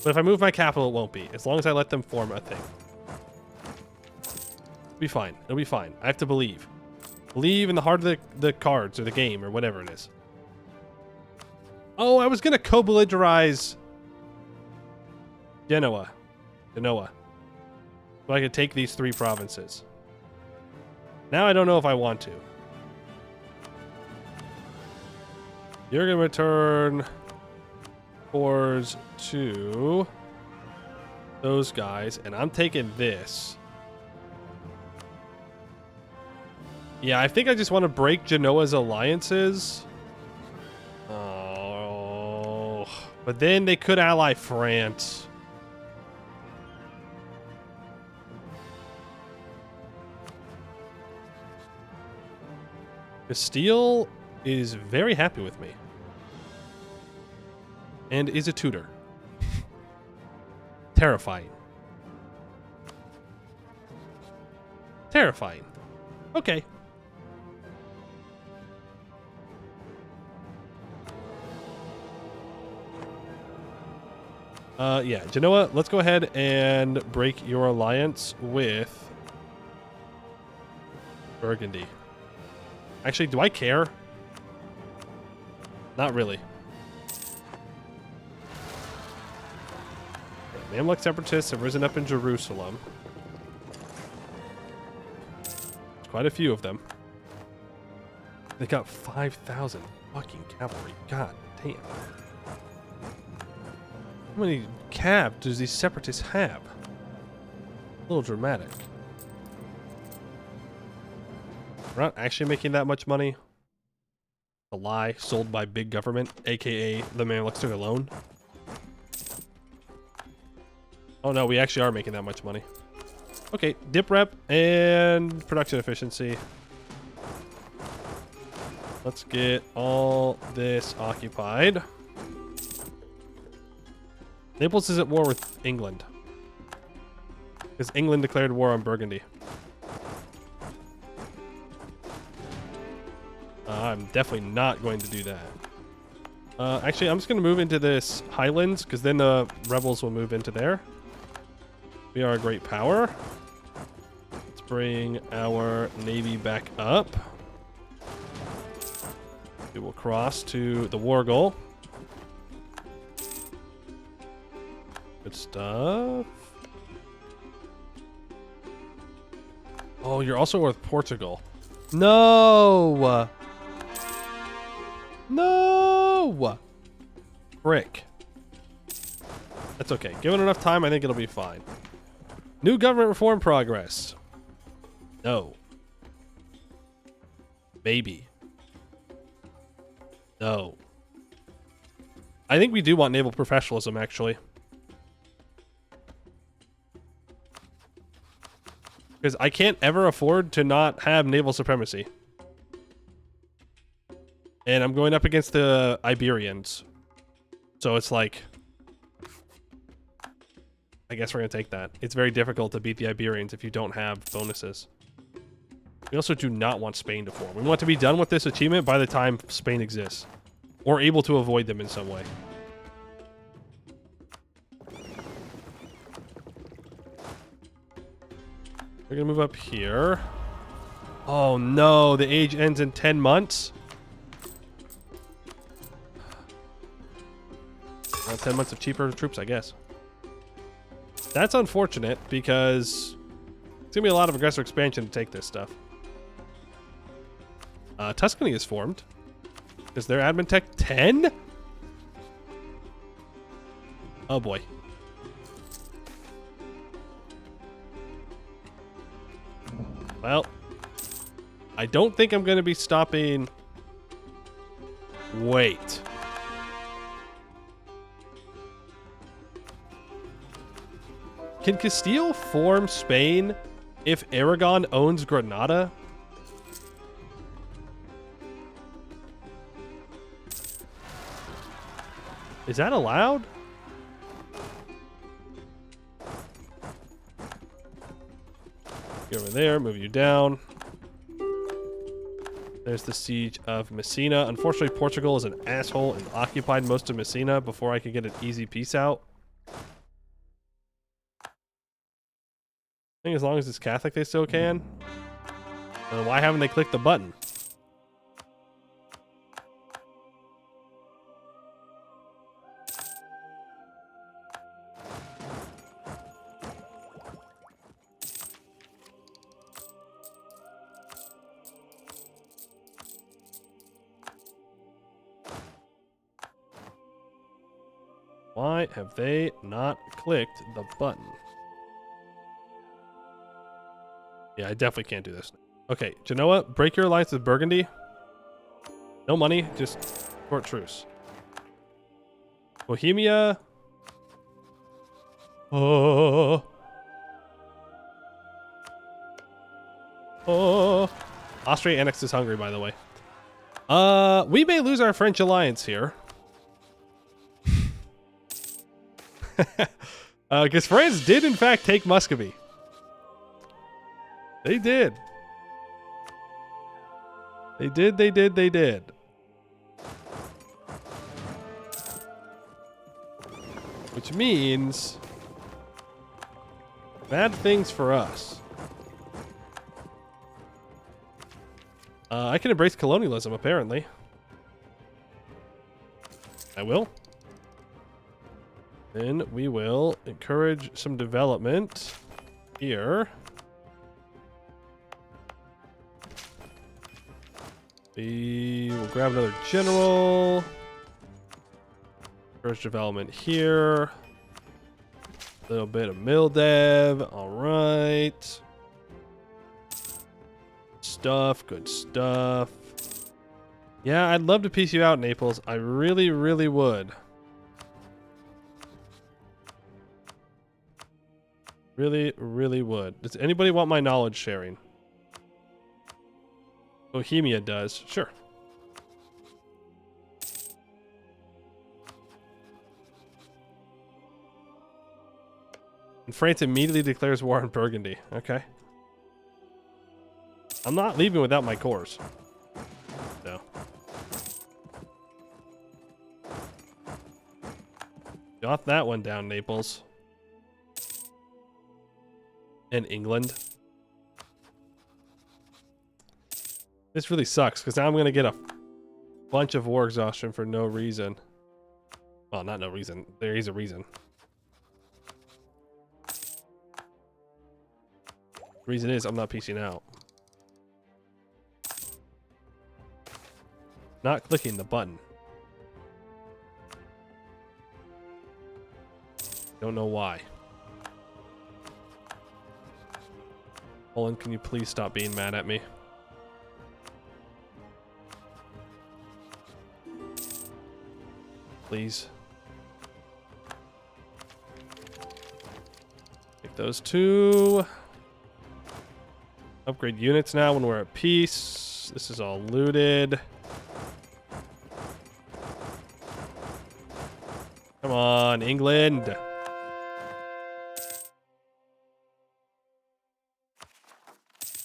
But if I move my capital, it won't be. As long as I let them form a thing. It'll be fine. It'll be fine. I have to believe. Believe in the heart of the cards or the game or whatever it is. Oh, I was going to co-belligerize Genoa. So I could take these 3 provinces. Now I don't know if I want to. You're going to return cores to those guys, and I'm taking this. Yeah, I think I just want to break Genoa's alliances. Oh, but then they could ally France. Castile is very happy with me. And is a tutor. Terrifying. Terrifying. Okay. Yeah, Genoa, let's go ahead and break your alliance with Burgundy. Actually, do I care? Not really. Mamluk separatists have risen up in Jerusalem. There's quite a few of them. They got 5,000 fucking cavalry. God damn. How many cav does these separatists have? A little dramatic. We're not actually making that much money. A lie sold by big government, aka the man looks to alone. Oh no, we actually are making that much money. Okay, dip rep and production efficiency. Let's get all this occupied. Naples is at war with England. Because England declared war on Burgundy. I'm definitely not going to do that. Actually, I'm just going to move into this Highlands, because then the rebels will move into there. We are a great power. Let's bring our navy back up. We will cross to the war goal. Good stuff. Oh, you're also with Portugal. No! No! Frick. That's okay. Given enough time, I think it'll be fine. New government reform progress. No. Maybe. No. I think we do want naval professionalism, actually. Because I can't ever afford to not have naval supremacy. And I'm going up against the Iberians. So it's like... I guess we're going to take that. It's very difficult to beat the Iberians if you don't have bonuses. We also do not want Spain to form. We want to be done with this achievement by the time Spain exists. Or able to avoid them in some way. We're going to move up here. Oh no, the age ends in 10 months? Well, 10 months of cheaper troops, I guess. That's unfortunate because it's going to be a lot of aggressive expansion to take this stuff. Tuscany is formed. Is their admin tech 10? Oh boy. Well, I don't think I'm going to be stopping... Wait. Can Castile form Spain if Aragon owns Granada? Is that allowed? Get over there, move you down. There's the siege of Messina. Unfortunately, Portugal is an asshole and occupied most of Messina before I could get an easy peace out. I think as long as it's Catholic, they still can. Why haven't they clicked the button? Why have they not clicked the button? Yeah, I definitely can't do this. Okay, Genoa, break your alliance with Burgundy. No money, just short truce. Bohemia. Oh. Oh. Austria annexes Hungary, by the way. We may lose our French alliance here. Because France did, in fact, take Muscovy. They did. They did. Which means bad things for us. I can embrace colonialism, apparently. I will. Then we will encourage some development here. We will grab another general. Encourage development here. A little bit of mill dev. All right. Stuff. Good stuff. Yeah, I'd love to piece you out, Naples. I really, really would. Really, really would. Does anybody want my knowledge sharing? Bohemia does. Sure. And France immediately declares war on Burgundy. Okay. I'm not leaving without my cores. No. Got that one down, Naples. And England. This really sucks, because now I'm going to get a bunch of war exhaustion for no reason. Well, not no reason. There is a reason. Reason is I'm not piecing out. Not clicking the button. Don't know why. Poland, can you please stop being mad at me? Please. Take those two. Upgrade units now when we're at peace. This is all looted. Come on, England.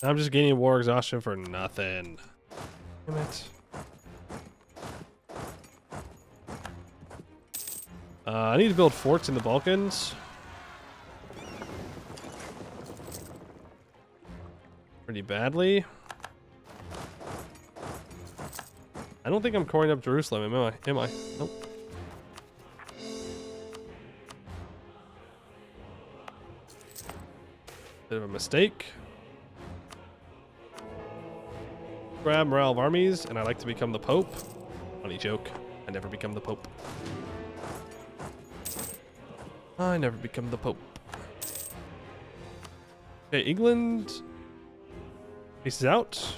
I'm just gaining war exhaustion for nothing. Damn it. I need to build forts in the Balkans. Pretty badly. I don't think I'm coring up Jerusalem, am I? Nope. Bit of a mistake. Grab morale of armies, and I like to become the Pope. Funny joke. I never become the Pope. I never become the Pope. Okay, England pieces out.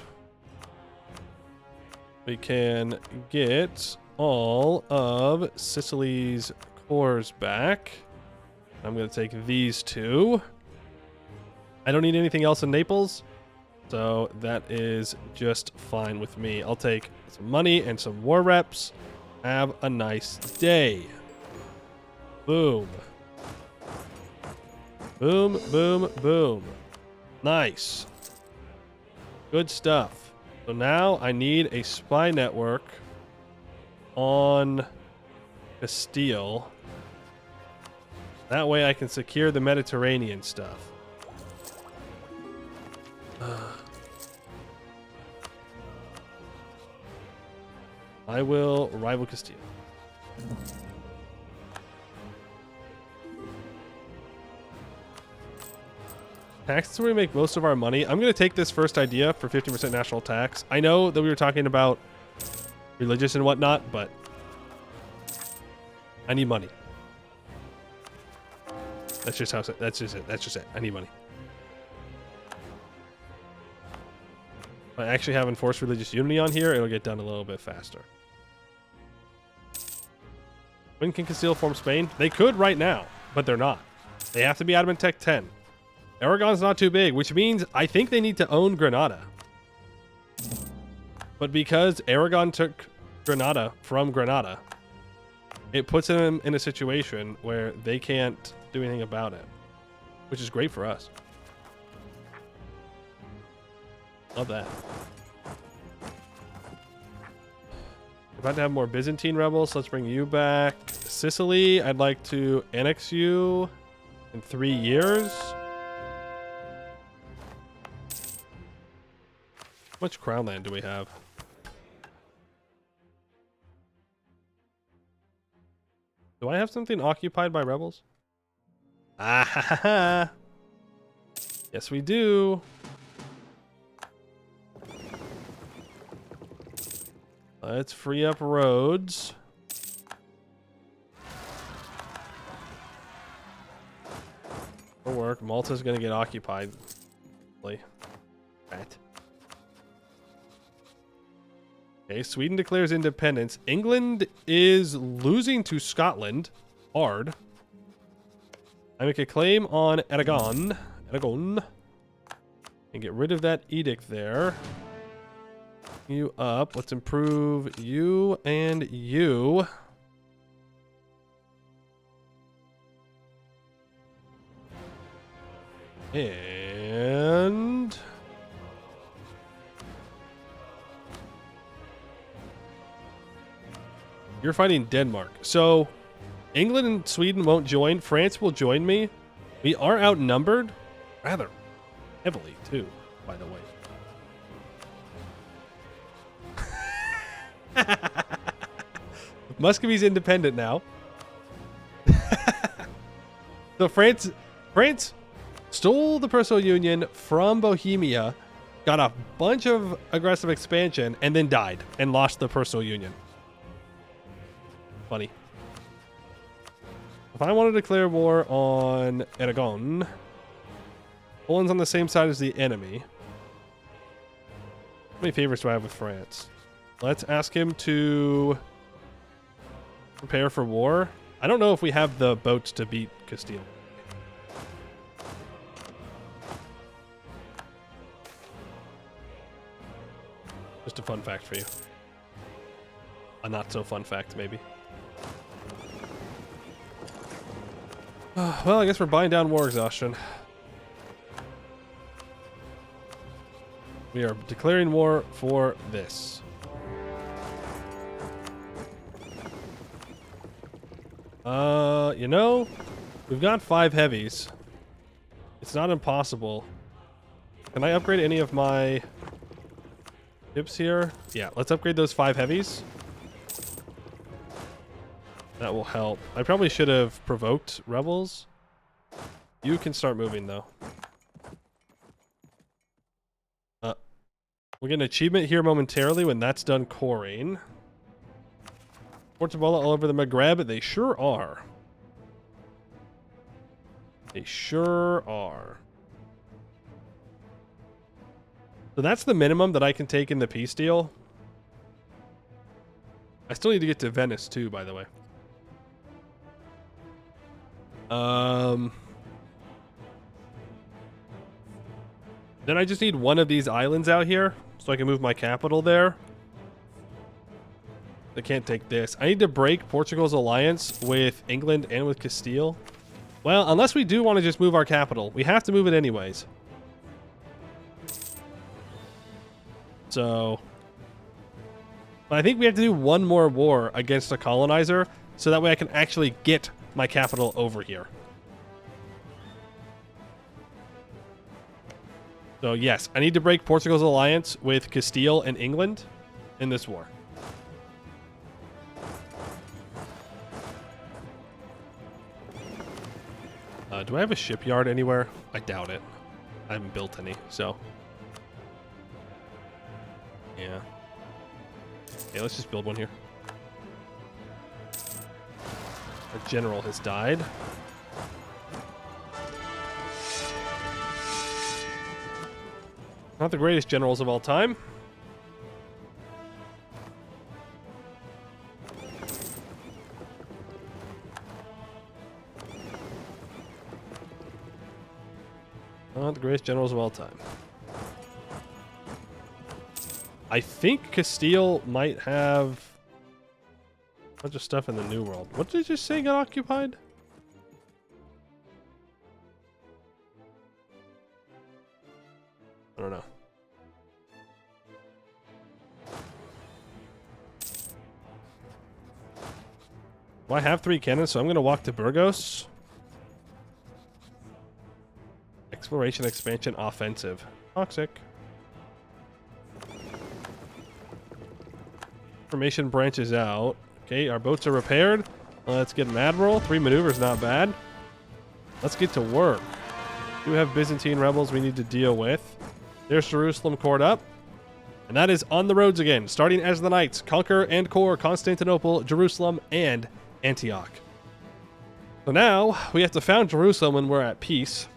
We can get all of Sicily's cores back. I'm going to take these two. I don't need anything else in Naples, so that is just fine with me. I'll take some money and some war reps. Have a nice day. Boom. Boom, boom, boom. Nice. Good stuff. So now I need a spy network on Castile. That way I can secure the Mediterranean stuff. I will rival Castile. Tax is where we make most of our money. I'm going to take this first idea for 50% national tax. I know that we were talking about religious and whatnot, but I need money. That's just how. That's just it. That's just it. I need money. If I actually have enforced religious unity on here, it'll get done a little bit faster. When can Castile form Spain? They could right now, but they're not. They have to be Adamant Tech 10. Aragon's not too big, which means I think they need to own Granada. But because Aragon took Granada from Granada, it puts them in a situation where they can't do anything about it, which is great for us. Love that. We're about to have more Byzantine rebels, so let's bring you back. Sicily, I'd like to annex you in 3 years. How much crown land do we have? Do I have something occupied by rebels? Ah ha ha ha. Yes, we do. Let's free up Rhodes. work. Malta's going to get occupied. Right. Okay, Sweden declares independence. England is losing to Scotland. Hard. I make a claim on Aragon. And get rid of that edict there. You up. Let's improve you and you. And you're fighting Denmark. So England and Sweden won't join. France will join me. We are outnumbered rather heavily too, by the way. Muscovy's independent now. So France stole the Personal Union from Bohemia, got a bunch of aggressive expansion, and then died and lost the Personal Union. Funny. If I want to declare war on Aragon, Poland's on the same side as the enemy. How many favors do I have with France? Let's ask him to prepare for war. I don't know if we have the boats to beat Castile. Just a fun fact for you. A not so fun fact, maybe. Well, I guess we're buying down war exhaustion. We are declaring war for this. You know, we've got 5 heavies. It's not impossible. Can I upgrade any of my ships here? Yeah, let's upgrade those 5 heavies. That will help. I probably should have provoked rebels. You can start moving, though. We'll get an achievement here momentarily when that's done coring. Ports of all over the Maghreb. They sure are. They sure are. So that's the minimum that I can take in the peace deal. I still need to get to Venice, too, by the way. Then I just need one of these islands out here so I can move my capital there. I can't take this. I need to break Portugal's alliance with England and with Castile. Well, unless we do want to just move our capital. We have to move it anyways. So, but I think we have to do one more war against a colonizer so that way I can actually get my capital over here. So yes, I need to break Portugal's alliance with Castile and England in this war. Do I have a shipyard anywhere? I doubt it. I haven't built any, so. Yeah. Okay, let's just build one here. Our general has died. Not the greatest generals of all time. Not the greatest generals of all time. I think Castile might have a bunch of stuff in the New World. What did you say got occupied? I don't know. Well, I have 3 cannons, so I'm going to walk to Burgos. Exploration, expansion, offensive. Toxic. Information branches out. Okay, our boats are repaired. Let's get an admiral. 3 maneuvers, not bad. Let's get to work. We do have Byzantine rebels we need to deal with. There's Jerusalem cored up. And that is on the roads again, starting as the knights. Conquer and core Constantinople, Jerusalem, and Antioch. So now we have to found Jerusalem when we're at peace.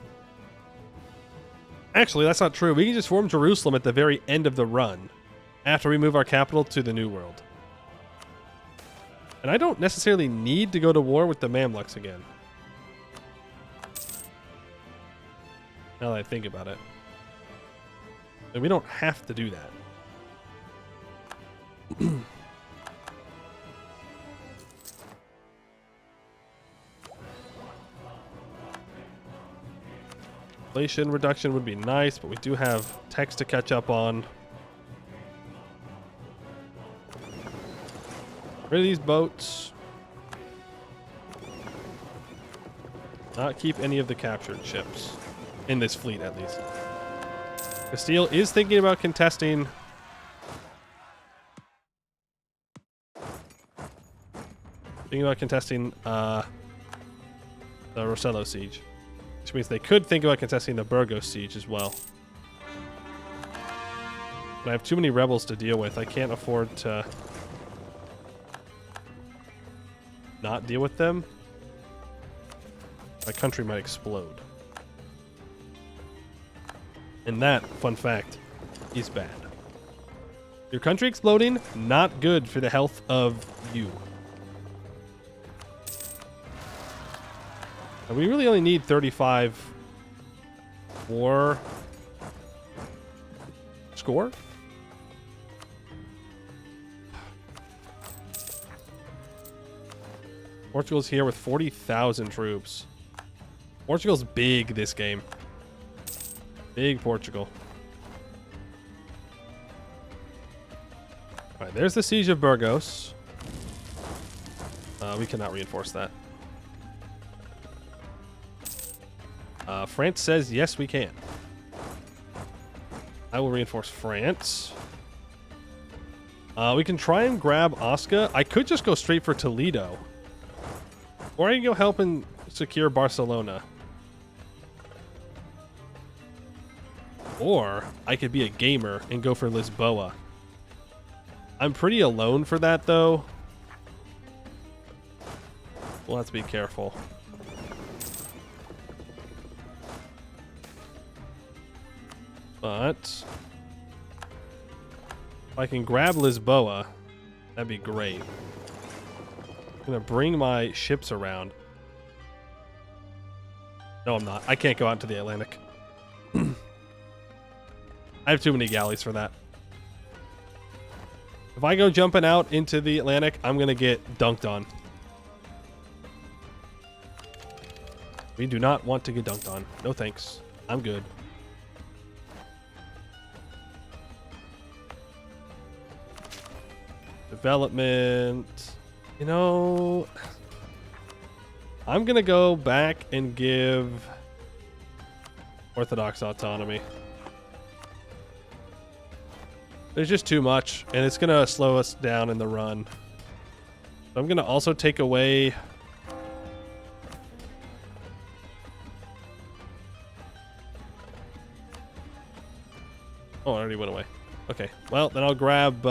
Actually, that's not true. We can just form Jerusalem at the very end of the run, after we move our capital to the New World. And I don't necessarily need to go to war with the Mamluks again. Now that I think about it. And we don't have to do that. Inflation reduction would be nice, but we do have text to catch up on. Rid of these boats. Not keep any of the captured ships. In this fleet, at least. Castile is thinking about contesting... the Rossello siege. Which means they could think about contesting the Burgos siege as well. But I have too many rebels to deal with. I can't afford to not deal with them. My country might explode. And that, fun fact, is bad. Your country exploding, not good for the health of you. And we really only need 35 war score. Portugal's here with 40,000 troops. Portugal's big this game. Big Portugal. Alright, there's the siege of Burgos. We cannot reinforce that. France says yes, we can. I will reinforce France. We can try and grab Osca. I could just go straight for Toledo. Or I can go help and secure Barcelona. Or I could be a gamer and go for Lisboa. I'm pretty alone for that, though. We'll have to be careful. But if I can grab Lisboa, that'd be great. I'm gonna bring my ships around. No, I'm not. I can't go out into the Atlantic. I have too many galleys for that. If I go jumping out into the Atlantic, I'm gonna get dunked on. We do not want to get dunked on. No thanks. I'm good. Development. You know, I'm gonna go back and give Orthodox autonomy. There's just too much, and it's gonna slow us down in the run. So I'm gonna also take away... Oh, it already went away. Okay, well, then I'll grab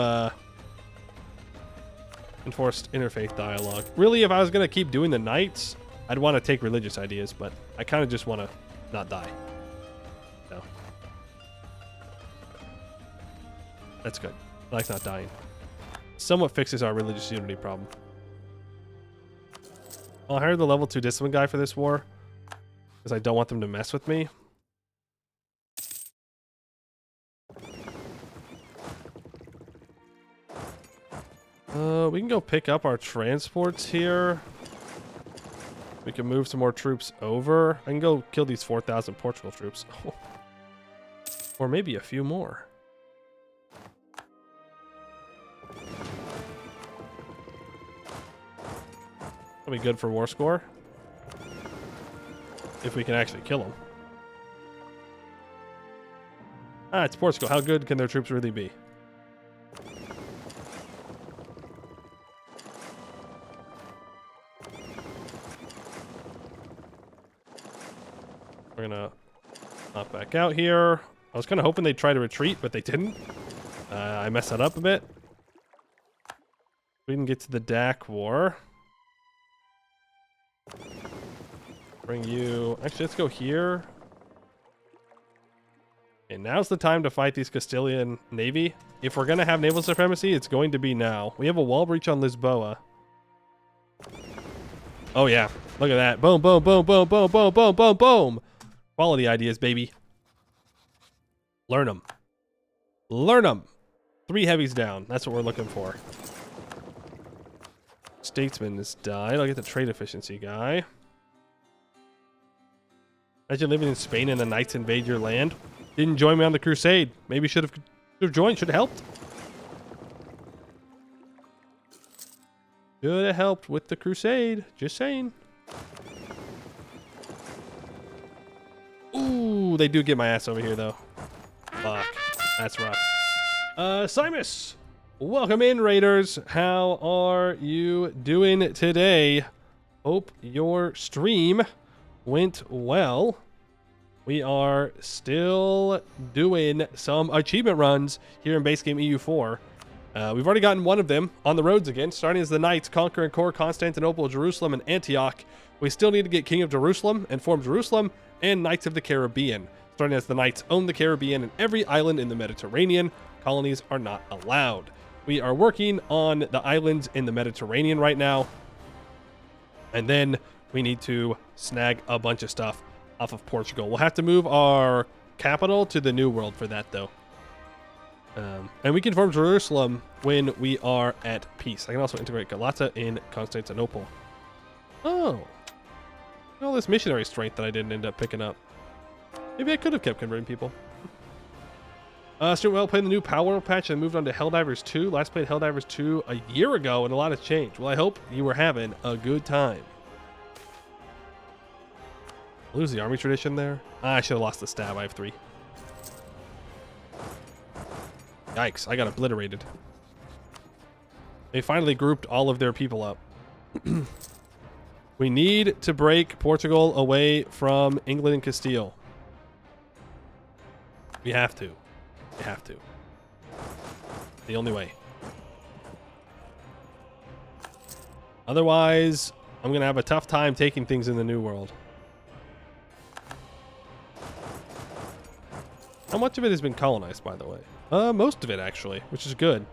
enforced interfaith dialogue. Really, if I was going to keep doing the knights, I'd want to take religious ideas, but I kind of just want to not die. No. That's good. I like not dying. Somewhat fixes our religious unity problem. I'll hire the level 2 discipline guy for this war, because I don't want them to mess with me. We can go pick up our transports here. We can move some more troops over. I can go kill these 4,000 Portugal troops. Or maybe a few more. That'll be good for war score. If we can actually kill them. Ah, it's Portugal. How good can their troops really be? We're gonna hop back out here. I was kind of hoping they'd try to retreat, but they didn't. I messed that up a bit. We can get to the DAC war. Bring you... Actually, let's go here. And now's the time to fight these Castilian navy. If we're going to have naval supremacy, it's going to be now. We have a wall breach on Lisboa. Oh, yeah. Look at that. Boom, boom, boom, boom, boom, boom, boom, boom, boom. Quality ideas, baby. Learn them. Learn them. 3 heavies down. That's what we're looking for. Statesman has died. I'll get the trade efficiency guy. Imagine living in Spain and the knights invade your land. Didn't join me on the crusade. Maybe should have joined. Should have helped. Should have helped with the crusade. Just saying. Ooh, they do get my ass over here though. Fuck. That's rough. Simus, welcome in, Raiders. How are you doing today? Hope your stream went well. We are still doing some achievement runs here in base game EU4. We've already gotten one of them on the Rhodes Again, starting as the Knights, conquer and core Constantinople, Jerusalem, and Antioch. We still need to get King of Jerusalem and form Jerusalem, and Knights of the Caribbean. Starting as the Knights own the Caribbean and every island in the Mediterranean. Colonies are not allowed. We are working on the islands in the Mediterranean right now. And then we need to snag a bunch of stuff off of Portugal. We'll have to move our capital to the New World for that, though. And we can form Jerusalem when we are at peace. I can also integrate Galata in Constantinople. Oh. All this missionary strength that I didn't end up picking up. Maybe I could have kept converting people. Stuart Well played the new Power patch and moved on to Helldivers 2. Last played Helldivers 2 a year ago, and a lot has changed. Well, I hope you were having a good time. Lose the army tradition there? I should have lost the stab. I have 3. Yikes, I got obliterated. They finally grouped all of their people up. We need to break Portugal away from England and Castile. We have to. We have to. The only way. Otherwise, I'm going to have a tough time taking things in the New World. How much of it has been colonized, by the way? Most of it, actually, which is good.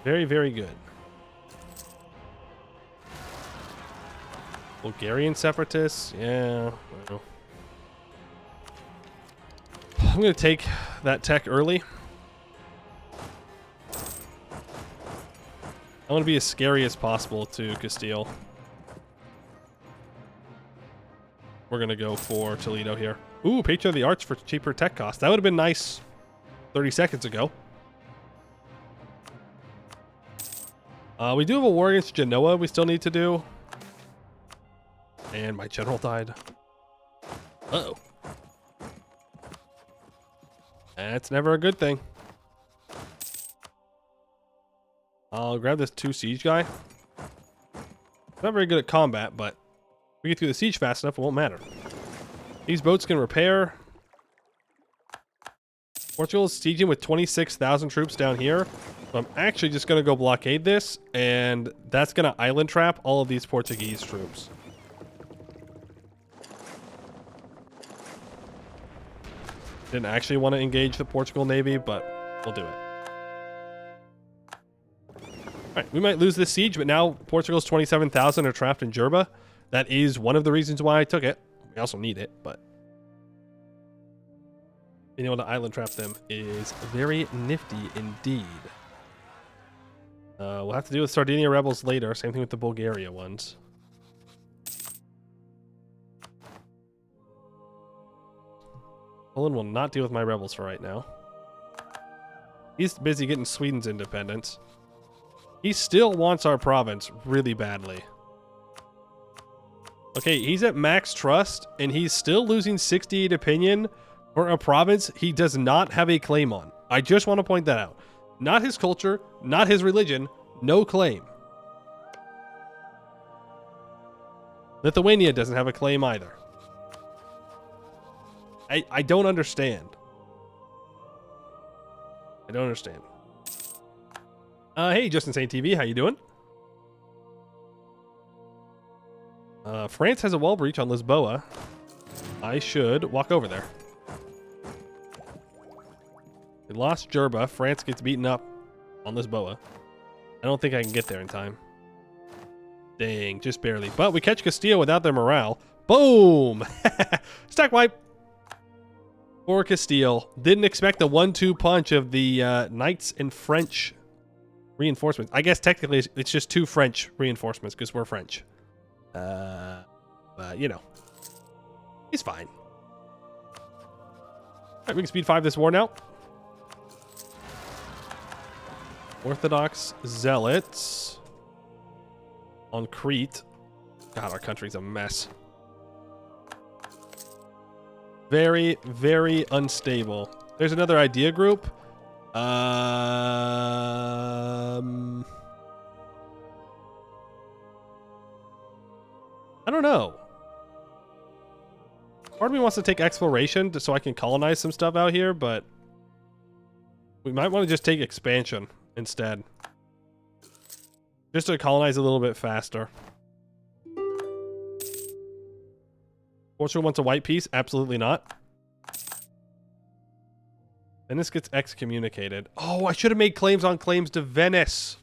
Very, very good. Bulgarian separatists? Yeah. Well. I'm going to take that tech early. I want to be as scary as possible to Castile. We're going to go for Toledo here. Ooh, Patron of the Arts for cheaper tech cost. That would have been nice 30 seconds ago. We do have a war against Genoa we still need to do. And my general died. Uh-oh. That's never a good thing. I'll grab this 2 siege guy. Not very good at combat, but if we get through the siege fast enough, it won't matter. These boats can repair. Portugal is sieging with 26,000 troops down here. So I'm actually just going to go blockade this, and that's going to island trap all of these Portuguese troops. Didn't actually want to engage the Portugal Navy, but we'll do it. Alright, we might lose this siege, but now Portugal's 27,000 are trapped in Jerba. That is one of the reasons why I took it. We also need it, but being able to island trap them is very nifty indeed. We'll have to deal with Sardinia rebels later. Same thing with the Bulgaria ones. Poland will not deal with my rebels for right now. He's busy getting Sweden's independence. He still wants our province really badly. Okay, he's at max trust, and he's still losing 68 opinion for a province he does not have a claim on. I just want to point that out. Not his culture, not his religion, no claim. Lithuania doesn't have a claim either. I don't understand. I don't understand. Hey, Just Insane TV, how you doing? France has a wall breach on Lisboa. I should walk over there. We lost Jerba. France gets beaten up on Lisboa. I don't think I can get there in time. Dang, just barely. But we catch Castile without their morale. Boom! Stack wipe! For Castile. Didn't expect the 1-2 punch of the Knights and French reinforcements. I guess technically it's just 2 French reinforcements because we're French. But, you know. He's fine. Alright, we can speed 5 this war now. Orthodox Zealots on Crete. God, our country's a mess. Very, very unstable. There's another idea group. I don't know. Part of me wants to take exploration so I can colonize some stuff out here, but we might want to just take expansion instead. Just to colonize a little bit faster. Portugal wants a white peace? Absolutely not. Venice gets excommunicated. Oh, I should have made claims on claims to Venice.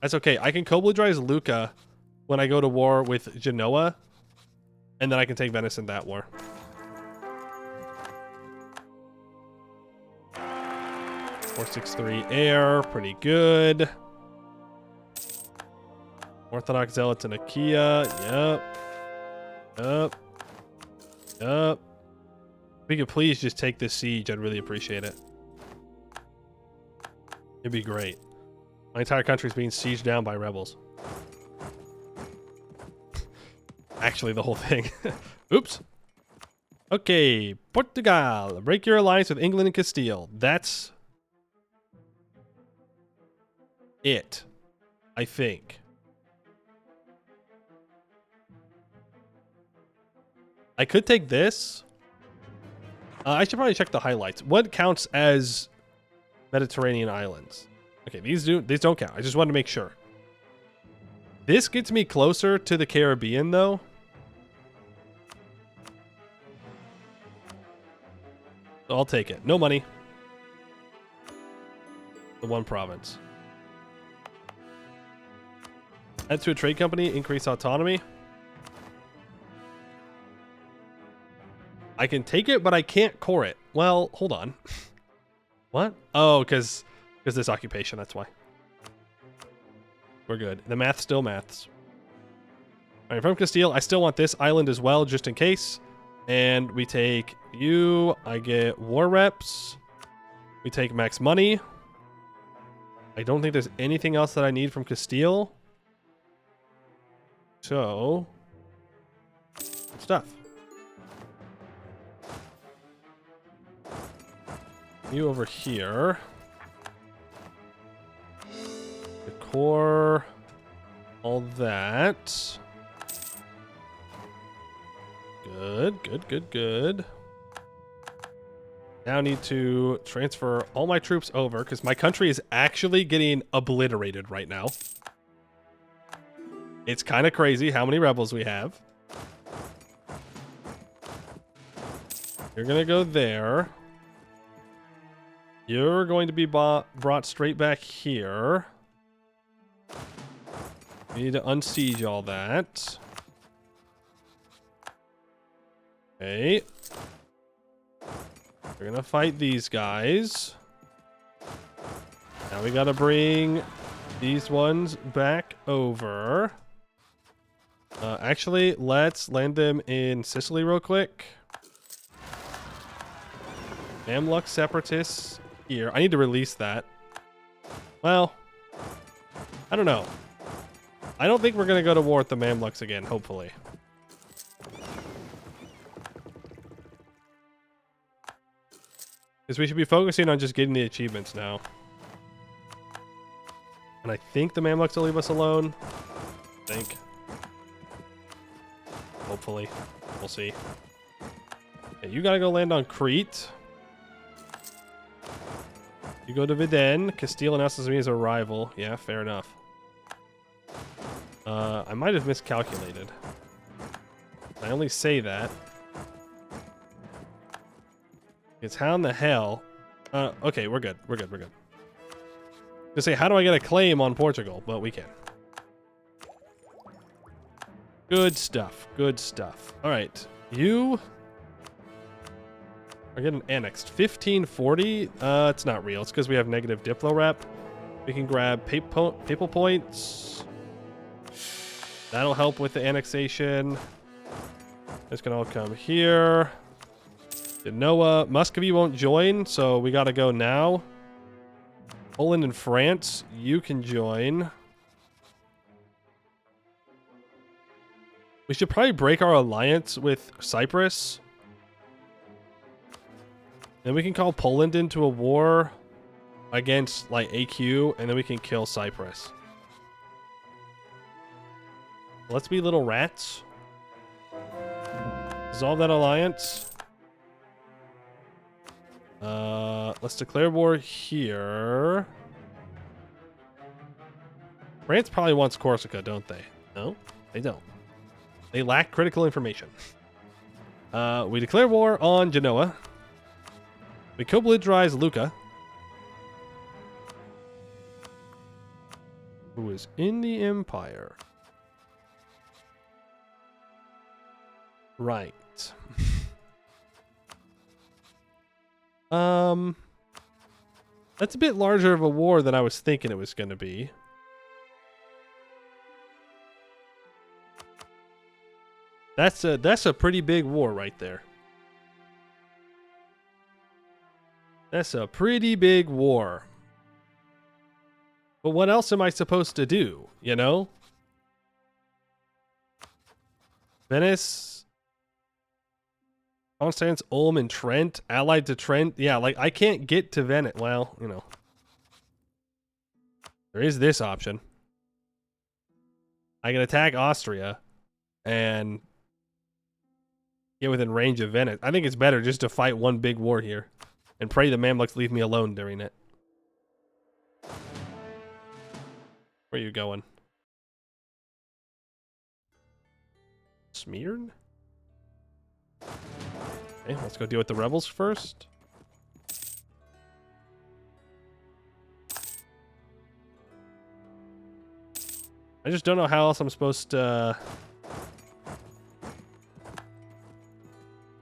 That's okay. I can co-belligerize Lucca when I go to war with Genoa. And then I can take Venice in that war. .463 air. Pretty good. Orthodox Zealots in Achaia. Yep. Yep. Yep. If we could please just take this siege, I'd really appreciate it. It'd be great. My entire country's being sieged down by rebels. Actually, the whole thing. Oops. Okay, Portugal. Break your alliance with England and Castile. That's it, I think. I could take this. I should probably check the highlights. What counts as Mediterranean islands? Okay, these don't count. I just wanted to make sure. This gets me closer to the Caribbean, though. So I'll take it. No money. The 1 province. Add to a trade company. Increase autonomy. I can take it, but I can't core it. Well, hold on. What? Oh, because this occupation. That's why. We're good. The math still maths. All right, from Castile, I still want this island as well, just in case. And we take you. I get war reps. We take max money. I don't think there's anything else that I need from Castile. So, stuff. You over here. The core. All that. Good, good, good, good. Now I need to transfer all my troops over because my country is actually getting obliterated right now. It's kind of crazy how many rebels we have. You're going to go there. You're going to be brought straight back here. We need to unsiege all that. Okay. We're gonna fight these guys. Now we gotta bring these ones back over. Actually, let's land them in Sicily real quick. Mamluk separatists here. I need to release that. Well, I don't know. I don't think we're gonna go to war with the Mamluks again, hopefully. Because we should be focusing on just getting the achievements now. And I think the Mamluks will leave us alone. I think. Hopefully. We'll see. Okay, you gotta go land on Crete. You go to Videnne. Castile announces me as a rival. Yeah, fair enough. I might have miscalculated. I only say that. It's how in the hell? Okay, we're good. We're good. We're good. To say, how do I get a claim on Portugal? Well, we can. Good stuff. Good stuff. All right, you are getting annexed. 1540. It's not real. It's because we have negative Diplo rep. We can grab papal points. That'll help with the annexation. It's gonna all come here. Genoa. Muscovy won't join, so we gotta go now. Poland and France, you can join. We should probably break our alliance with Cyprus. Then we can call Poland into a war against, like, AQ, and then we can kill Cyprus. Let's be little rats. Dissolve that alliance. Let's declare war here. France probably wants Corsica, don't they? No, they don't. They lack critical information. We declare war on Genoa. We co-belligerize Lucca, who is in the Empire. Right. That's a bit larger of a war than I was thinking it was going to be. That's a pretty big war right there. That's a pretty big war. But what else am I supposed to do, you know? Venice, Constance, Ulm, and Trent, allied to Trent. Yeah, like, I can't get to Venice. Well, you know. There is this option. I can attack Austria and get within range of Venice. I think it's better just to fight one big war here and pray the Mamluks leave me alone during it. Where are you going? Smeared? Okay, let's go deal with the rebels first. I just don't know how else I'm supposed to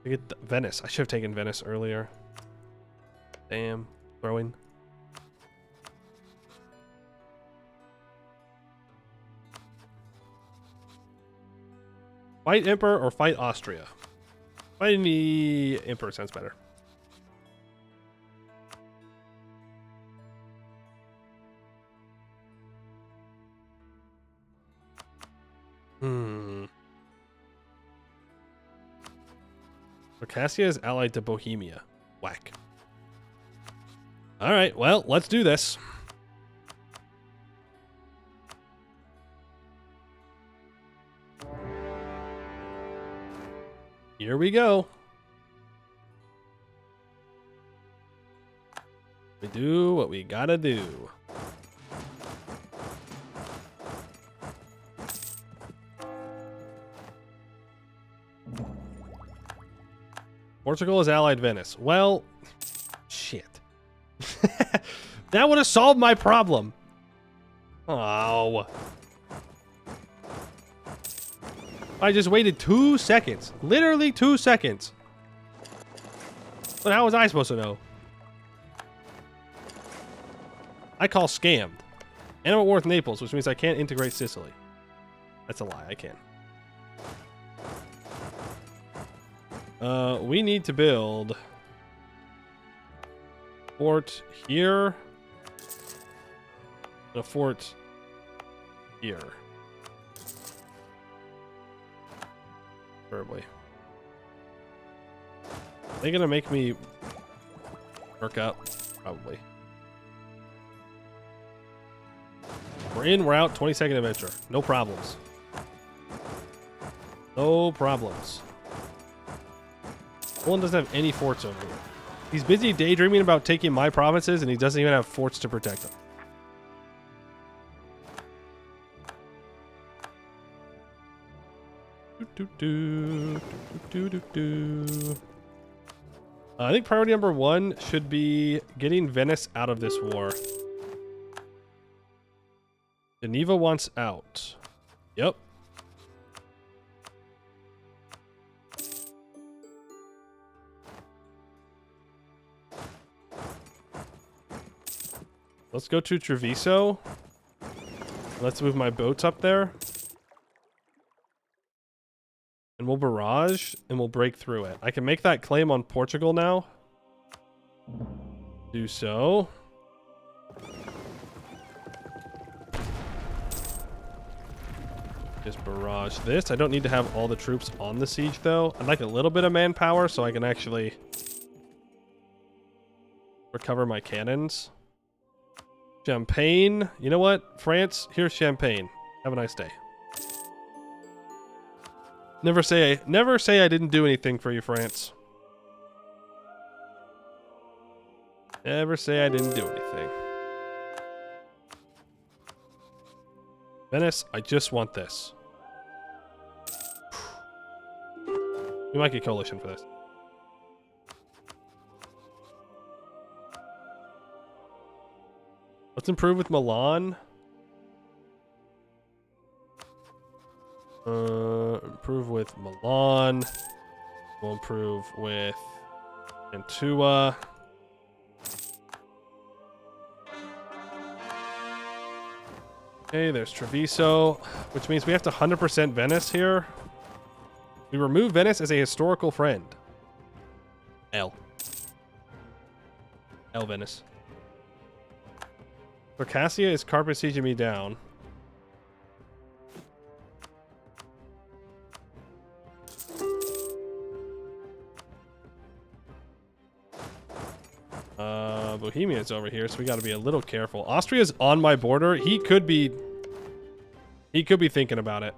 get Venice. I should have taken Venice earlier. Damn, throwing. Fight Emperor or fight Austria? Fighting the Emperor sounds better. Circassia is allied to Bohemia. Whack. Alright, well, let's do this. Here we go. We do what we gotta do. Portugal is allied Venice. Well, shit. That would have solved my problem. Oh. I just waited 2 seconds. Literally 2 seconds. But how was I supposed to know? I call scammed. And I'm at war with Naples, which means I can't integrate Sicily. That's a lie. I can. We need to build a fort here and a fort here. Preferably. Are they gonna make me work up? Probably. We're in, we're out, 20-second adventure. No problems. No problems. Poland doesn't have any forts over here. He's busy daydreaming about taking my provinces, and he doesn't even have forts to protect them. I think priority number 1 should be getting Venice out of this war. Geneva wants out. Yep. Let's go to Treviso. Let's move my boats up there. And we'll barrage, and we'll break through it. I can make that claim on Portugal now. Do so. Just barrage this. I don't need to have all the troops on the siege, though. I'd like a little bit of manpower so I can actually recover my cannons. Champagne. You know what? France, here's champagne. Have a nice day. Never say I didn't do anything for you, France. Never say I didn't do anything. Venice, I just want this. We might get coalition for this. Let's improve with Milan. Improve with Milan. We'll improve with Mantua. Okay, there's Treviso, which means we have to 100% Venice here. We remove Venice as a historical friend. L Venice. Circassia is carpet sieging me down. Bohemia's over here, so we got to be a little careful. Austria's on my border. He could be thinking about it,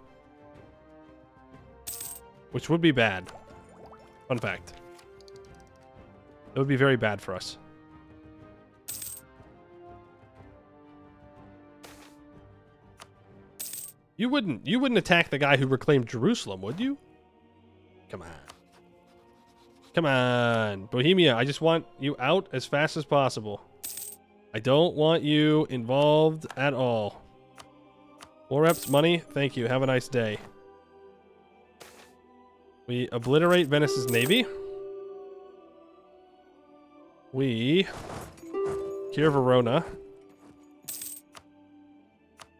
which would be bad. Fun fact. It would be very bad for us. You wouldn't attack the guy who reclaimed Jerusalem, would you? Come on. Come on. Bohemia, I just want you out as fast as possible. I don't want you involved at all. War reps, money. Thank you. Have a nice day. We obliterate Venice's navy. We cure Verona.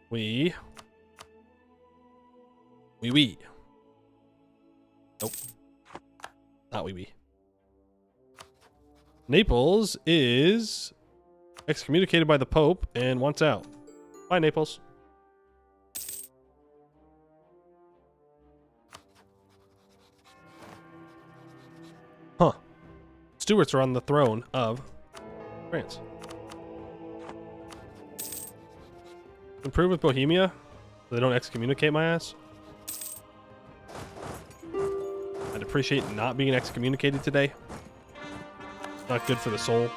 We. Nope. Not we. Naples is excommunicated by the Pope and wants out. Bye, Naples. Huh. Stuarts are on the throne of France. Improve with Bohemia so they don't excommunicate my ass. I'd appreciate not being excommunicated today. Not good for the soul.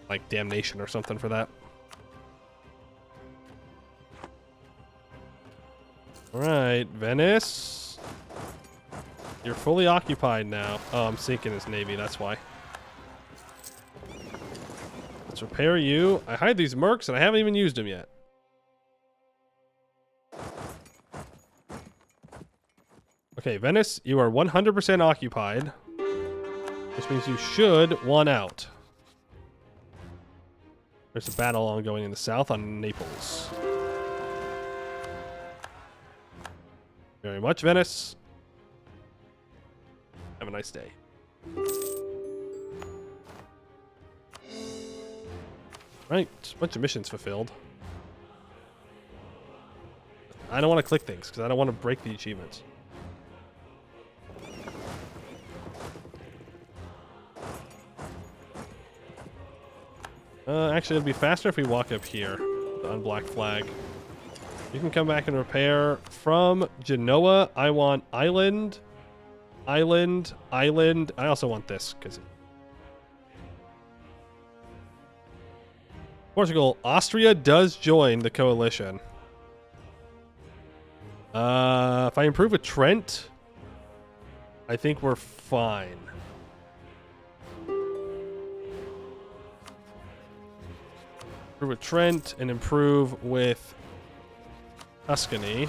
Like damnation or something for that. Alright, Venice. You're fully occupied now. Oh, I'm sinking his navy, that's why. Let's repair you. I hide these mercs and I haven't even used them yet. Okay, Venice, you are 100% occupied. Which means you should want out. There's a battle ongoing in the south on Naples. Very much, Venice. Have a nice day. Right, a bunch of missions fulfilled. I don't want to click things because I don't want to break the achievements. Actually, it'll be faster if we walk up here on Black Flag. You can come back and repair from Genoa. I want island. I also want this because Portugal, Austria does join the coalition. If I improve with Trent, I think we're fine. Improve with Trent and improve with Tuscany.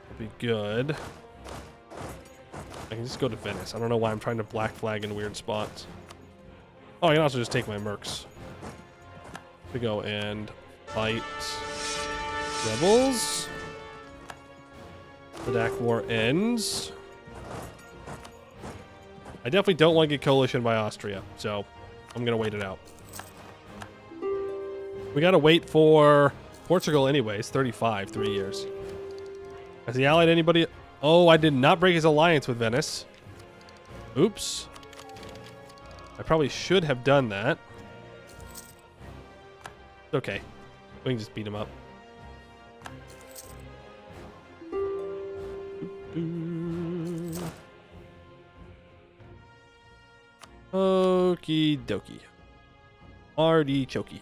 Will be good. I can just go to Venice. I don't know why I'm trying to black flag in weird spots. Oh, I can also just take my mercs. To go and fight rebels. The DAC war ends. I definitely don't want to get coalition by Austria, so I'm gonna wait it out. We gotta wait for Portugal anyways. 35, 3 years. Has he allied anybody? Oh, I did not break his alliance with Venice. Oops. I probably should have done that. It's okay. We can just beat him up. Okie dokie. Artichoke.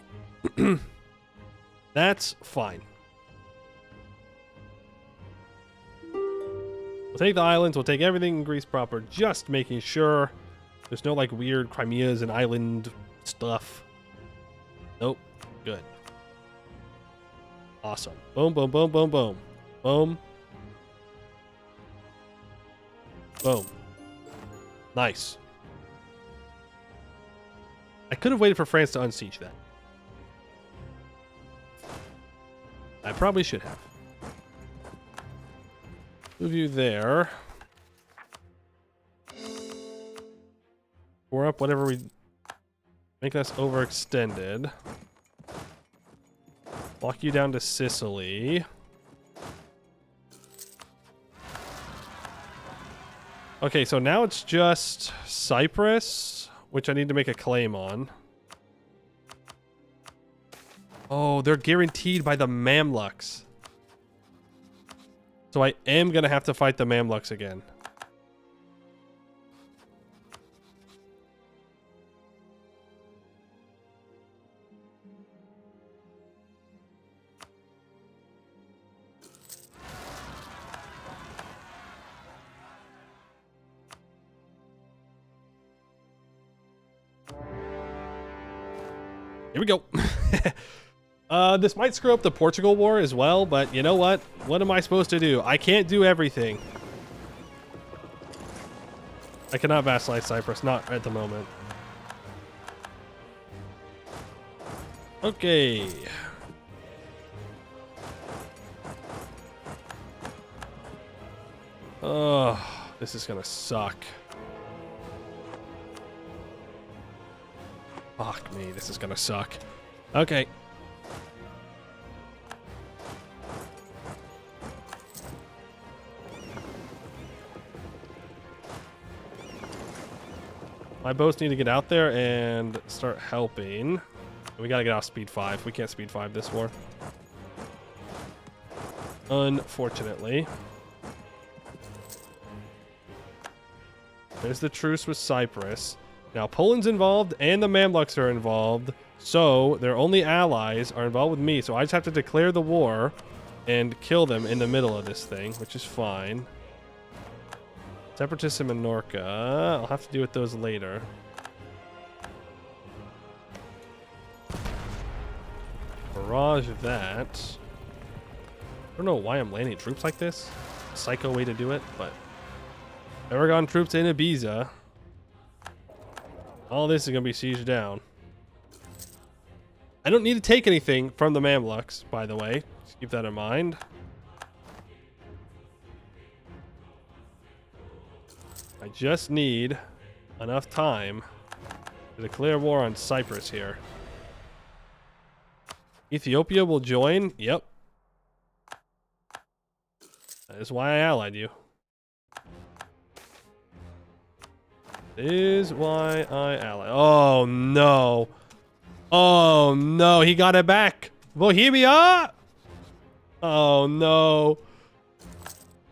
That's fine. We'll take the islands. We'll take everything in Greece proper. Just making sure there's no like weird Crimeas and island stuff. Nope. Good. Awesome. Boom, boom, boom, boom, boom. Boom. Boom. Nice. I could have waited for France to unsiege that. I probably should have. Move you there. We're up whatever we make us overextended. Lock you down to Sicily. Okay, so now it's just Cyprus, which I need to make a claim on. Oh, they're guaranteed by the Mamluks. So I am going to have to fight the Mamluks again. Here we go. This might screw up the Portugal war as well, but you know what? What am I supposed to do? I can't do everything. I cannot vassalize Cyprus, not at the moment. Okay. Oh, this is gonna suck. Fuck me, this is gonna suck. Okay. My boats need to get out there and start helping. We gotta get off speed 5. We can't speed 5 this war. Unfortunately. There's the truce with Cyprus. Now Poland's involved and the Mamluks are involved. So their only allies are involved with me. So I just have to declare the war and kill them in the middle of this thing, which is fine. Separatists in Minorca. I'll have to deal with those later. Barrage that. I don't know why I'm landing troops like this. Psycho way to do it, but Aragon troops in Ibiza. All this is going to be sieged down. I don't need to take anything from the Mamluks, by the way. Just keep that in mind. I just need enough time to declare war on Cyprus here. Ethiopia will join. Yep. That is why I allied you. That is why I allied. Oh, no. Oh, no. He got it back. Bohemia! Oh, no.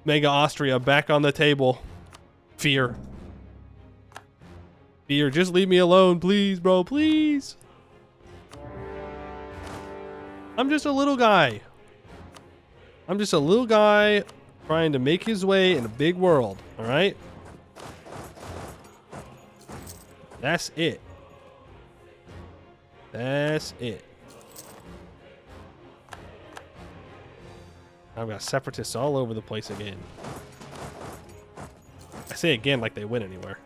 Mega Austria back on the table. Fear. Fear, just leave me alone, please, bro, please. I'm just a little guy. I'm just a little guy trying to make his way in a big world, all right? That's it. That's it. I've got separatists all over the place again. I say again like they went anywhere.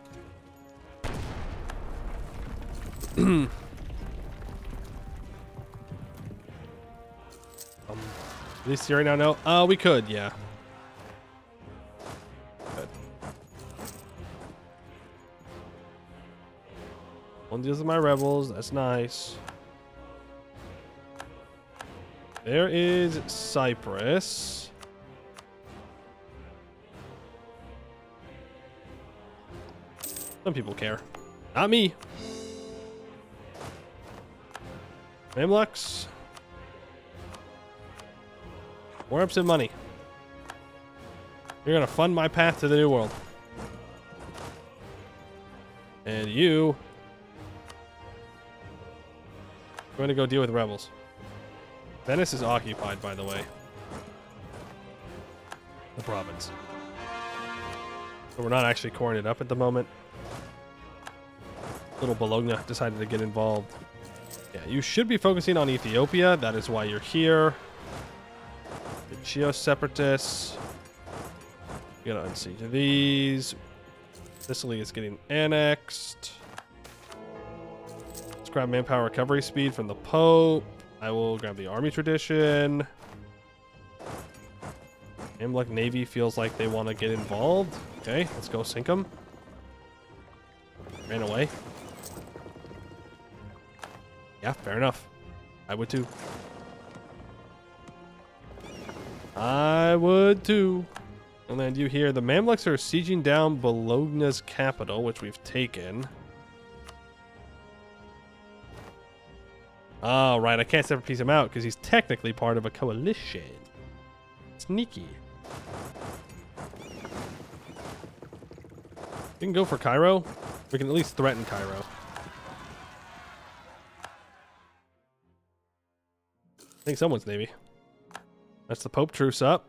At least right now, no. Oh, we could, yeah. Good. One deals with my rebels. That's nice. There is Cyprus. Some people care. Not me. Mamluks. More ups in money. You're gonna fund my path to the new world. And you are going to go deal with rebels. Venice is occupied, by the way. The province. So we're not actually coring it up at the moment. Little Bologna decided to get involved. Yeah, you should be focusing on Ethiopia. That is why you're here. The Chio separatists. You gotta unsiege these. Sicily is getting annexed. Let's grab manpower recovery speed from the Pope. I will grab the army tradition. Mamluk Navy feels like they want to get involved. Okay, let's go sink them. Ran away. Yeah, fair enough. I would too. I would too. And then you hear the Mamluks are sieging down Bologna's capital, which we've taken. Oh, right. I can't separate piece him out because he's technically part of a coalition. Sneaky. We can go for Cairo. We can at least threaten Cairo. I think someone's navy. That's the Pope truce up.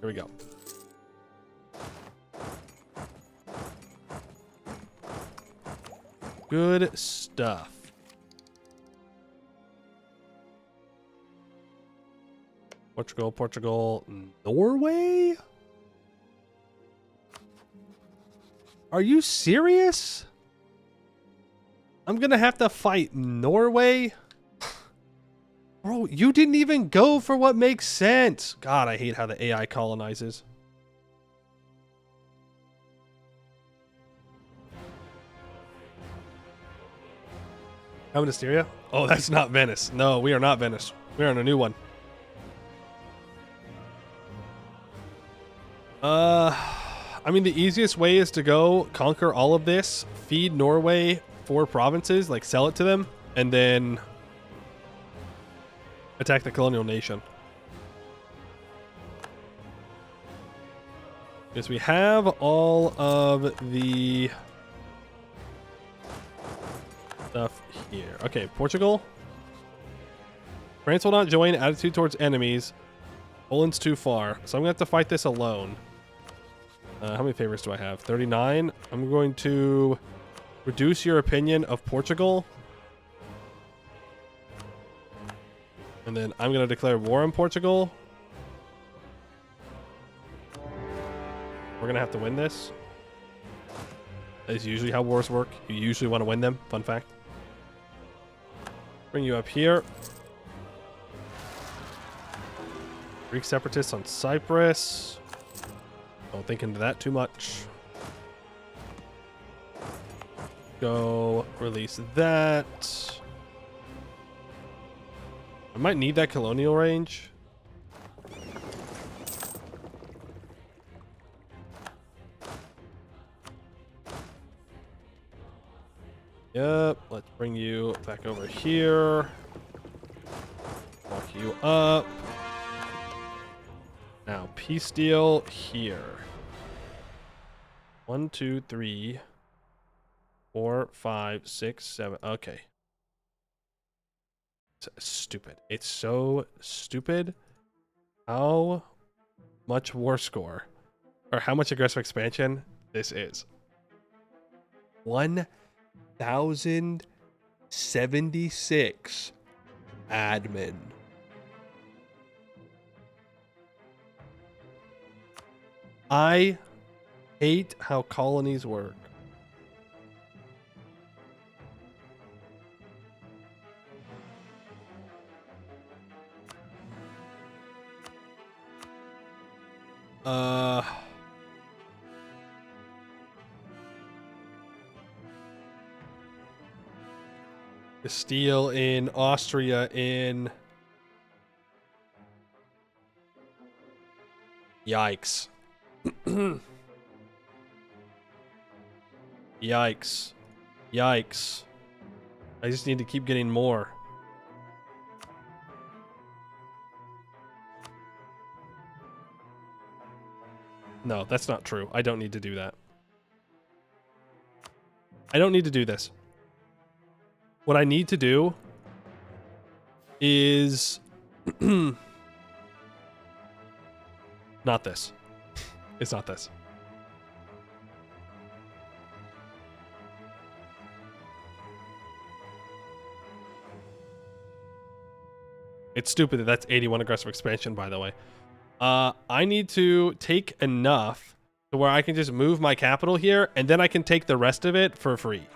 Here we go. Good stuff. Portugal, Norway? Are you serious? I'm gonna have to fight Norway? Bro, you didn't even go for what makes sense. God, I hate how the AI colonizes. Coming to Styria? Oh, that's not Venice. No, we are not Venice. We are on a new one. I mean, the easiest way is to go conquer all of this, feed Norway 4 provinces, like sell it to them, and then attack the colonial nation. Because we have all of the stuff here. Okay, Portugal. France will not join. Attitude towards enemies. Poland's too far. So I'm going to have to fight this alone. How many favors do I have? 39. I'm going to reduce your opinion of Portugal. And then I'm going to declare war on Portugal. We're going to have to win this. That is usually how wars work. You usually want to win them. Fun fact. Bring you up here. Greek separatists on Cyprus. Don't think into that too much. Go release that. I might need that colonial range. Yep, let's bring you back over here. Walk you up. Now, peace deal here. 1, 2, 3. 4, 5, 6, 7. Okay. It's stupid. It's so stupid. How much war score or how much aggressive expansion this is. 1,076 admin. I hate how colonies work. Castile in Austria in. Yikes. Yikes. Yikes. I just need to keep getting more. No, that's not true. I don't need to do that. I don't need to do this. What I need to do is not this. It's not this. It's stupid that that's 81 aggressive expansion, by the way. I need to take enough to where I can just move my capital here, and then I can take the rest of it for free.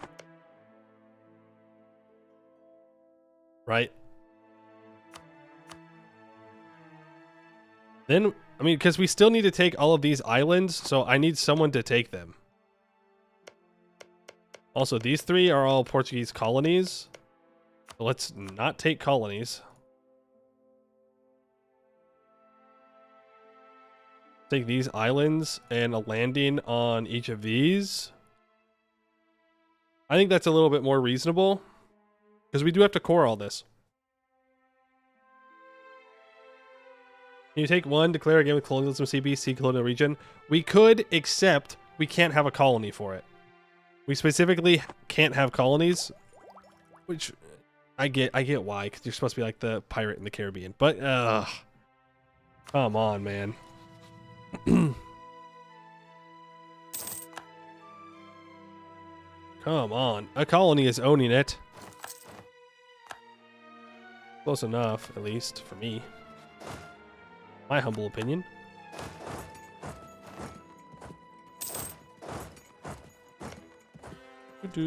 Right? Then, I mean, because we still need to take all of these islands, so I need someone to take them. Also, these 3 are all Portuguese colonies. So let's not take colonies. Take these islands and a landing on each of these. I think that's a little bit more reasonable because we do have to core all this. Can you take 1, declare again with colonialism, CBC, colonial region? We could, except we can't have a colony for it. We specifically can't have colonies, which I get why, because you're supposed to be like the pirate in the Caribbean. But, come on, man. Come on. A colony is owning it. Close enough, at least, for me. My humble opinion.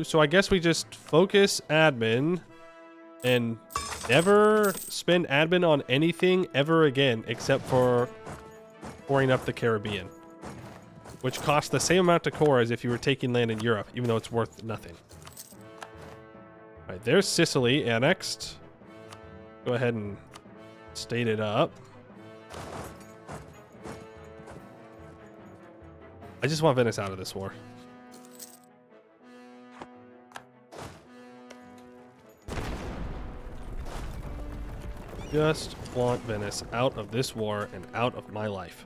So I guess we just focus admin and never spend admin on anything ever again except for coring up the Caribbean, which costs the same amount to core as if you were taking land in Europe, even though it's worth nothing. All right, there's Sicily annexed. Go ahead and state it up. I just want Venice out of this war. Just want Venice out of this war and out of my life.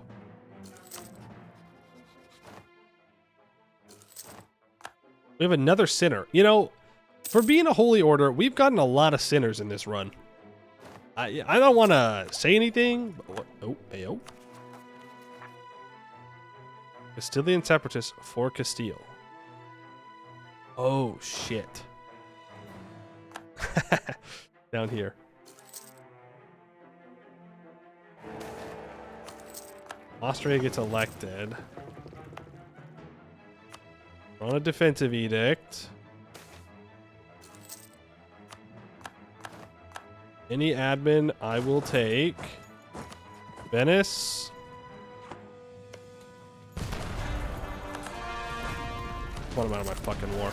We have another sinner. You know, for being a holy order, we've gotten a lot of sinners in this run. I don't want to say anything. But what? Oh, ayo. Castilian separatists for Castile. Oh, shit. Down here. Austria gets elected. We're on a defensive edict. Any admin I will take. Venice. Want him out of my fucking war.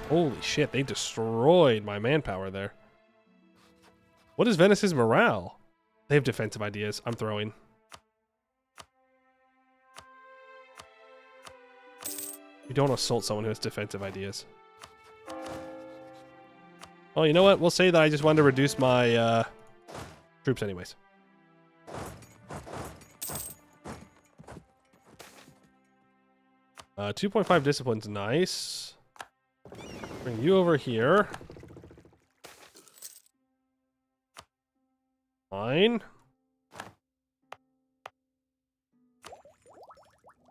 Holy shit, they destroyed my manpower there. What is Venice's morale? They have defensive ideas. I'm throwing. You don't assault someone who has defensive ideas. Oh, you know what? We'll say that I just wanted to reduce my troops anyways. 2.5 discipline's nice. Bring you over here. Fine.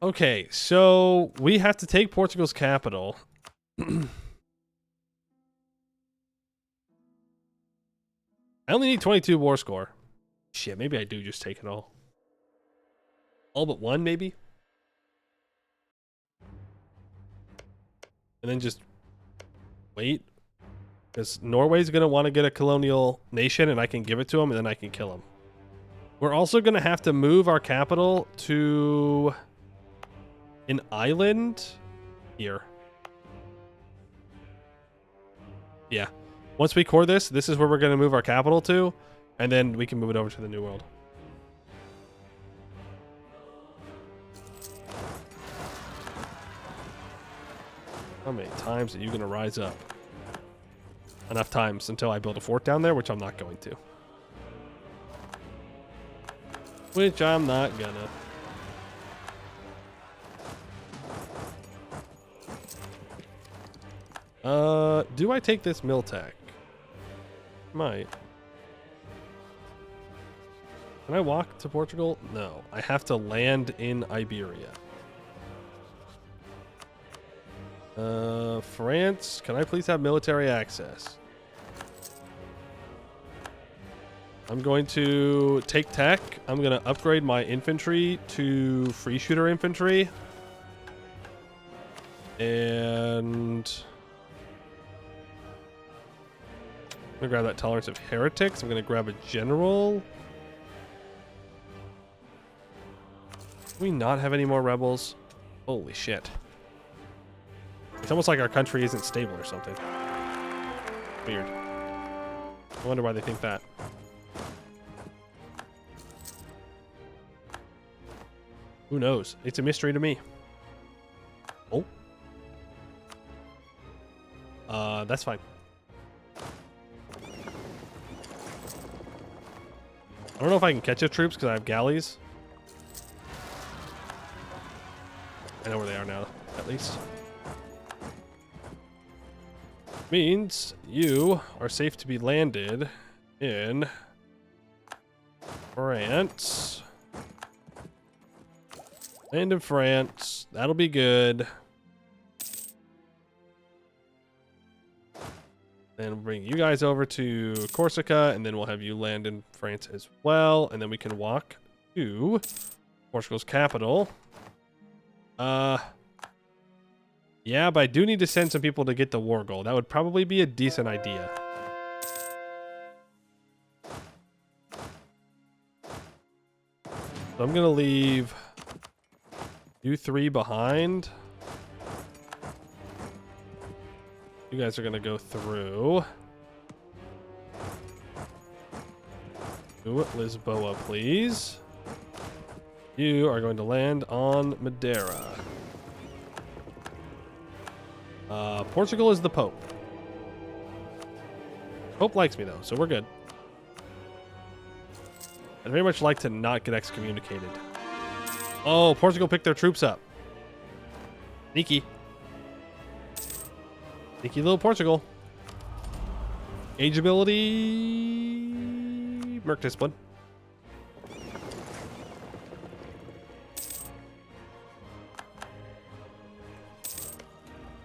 Okay, so we have to take Portugal's capital. I only need 22 war score. Shit, maybe I do just take it all. All but one, maybe? And then just wait. Because Norway's going to want to get a colonial nation, and I can give it to them, and then I can kill them. We're also going to have to move our capital to an island here. Yeah. Once we core this, this is where we're going to move our capital to, and then we can move it over to the New World. How many times are you going to rise up? Enough times until I build a fort down there, which I'm not going to. Which I'm not gonna. Do I take this mill tech? Might. Can I walk to Portugal? No. I have to land in Iberia. France, can I please have military access? I'm going to take tech. I'm going to upgrade my infantry to free shooter infantry. And I'm going to grab that tolerance of heretics. I'm going to grab a general. Do we not have any more rebels? Holy shit. It's almost like our country isn't stable or something. Weird. I wonder why they think that. Who knows? It's a mystery to me. Oh. That's fine. I don't know if I can catch the troops because I have galleys. I know where they are now, at least. Means you are safe to be landed in France. Land in France. That'll be good. Then we'll bring you guys over to Corsica, and then we'll have you land in France as well. And then we can walk to Portugal's capital. Yeah, but I do need to send some people to get the war goal. That would probably be a decent idea. So I'm going to leave you three behind. You guys are going to go through. To Lisboa, please. You are going to land on Madeira. Portugal is the Pope. Pope likes me, though, so we're good. I'd very much like to not get excommunicated. Oh, Portugal picked their troops up. Sneaky. Sneaky little Portugal. Age ability... Merc discipline.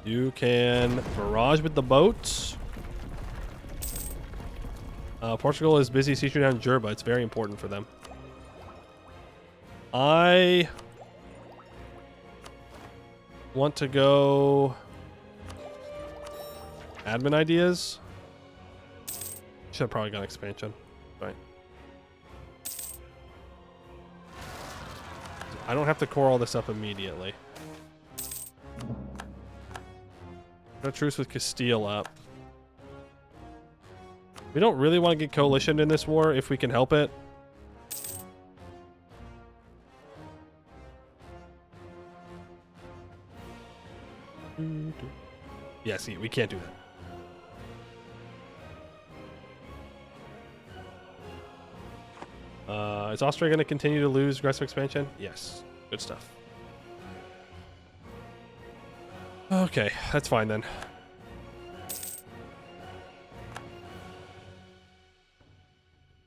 You can barrage with the boats. Portugal is busy sieging down Jerba. It's very important for them. I want to go admin ideas. Should have probably got expansion. Right. I don't have to core all this up immediately. Got a truce with Castile up. We don't really want to get coalitioned in this war if we can help it. Yeah, see, we can't do that. Is Austria going to continue to lose aggressive expansion? Yes. Good stuff. Okay, that's fine then.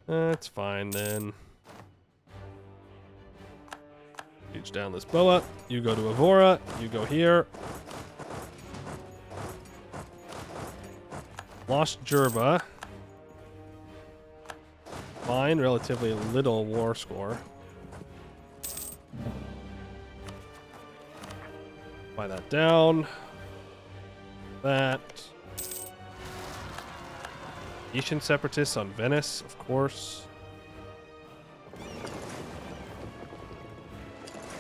That's fine then. Siege down this boa. You go to Evora. You go here. Lost Jerba. Fine, relatively little war score. Buy that down. That. Venetian separatists on Venice, of course.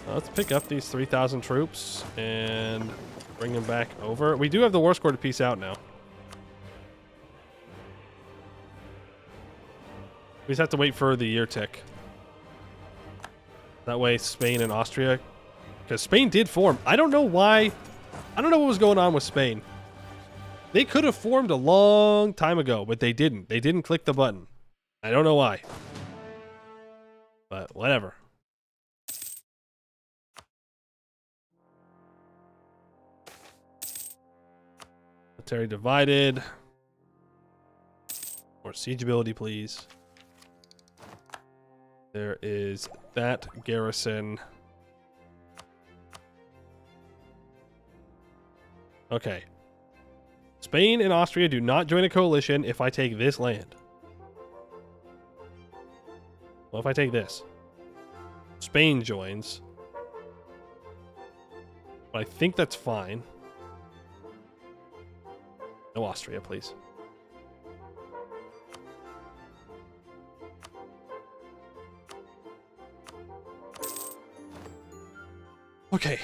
Let's pick up these 3,000 troops and bring them back over. We do have the war score to peace out now. We just have to wait for the year tick. That way Spain and Austria... Because Spain did form. I don't know why... I don't know what was going on with Spain. They could have formed a long time ago, but they didn't. They didn't click the button. I don't know why. But whatever. Military divided. More siege ability, please. There is that garrison. Okay. Spain and Austria do not join a coalition if I take this land. Well, if I take this. Spain joins. But I think that's fine. No Austria, please. Okay.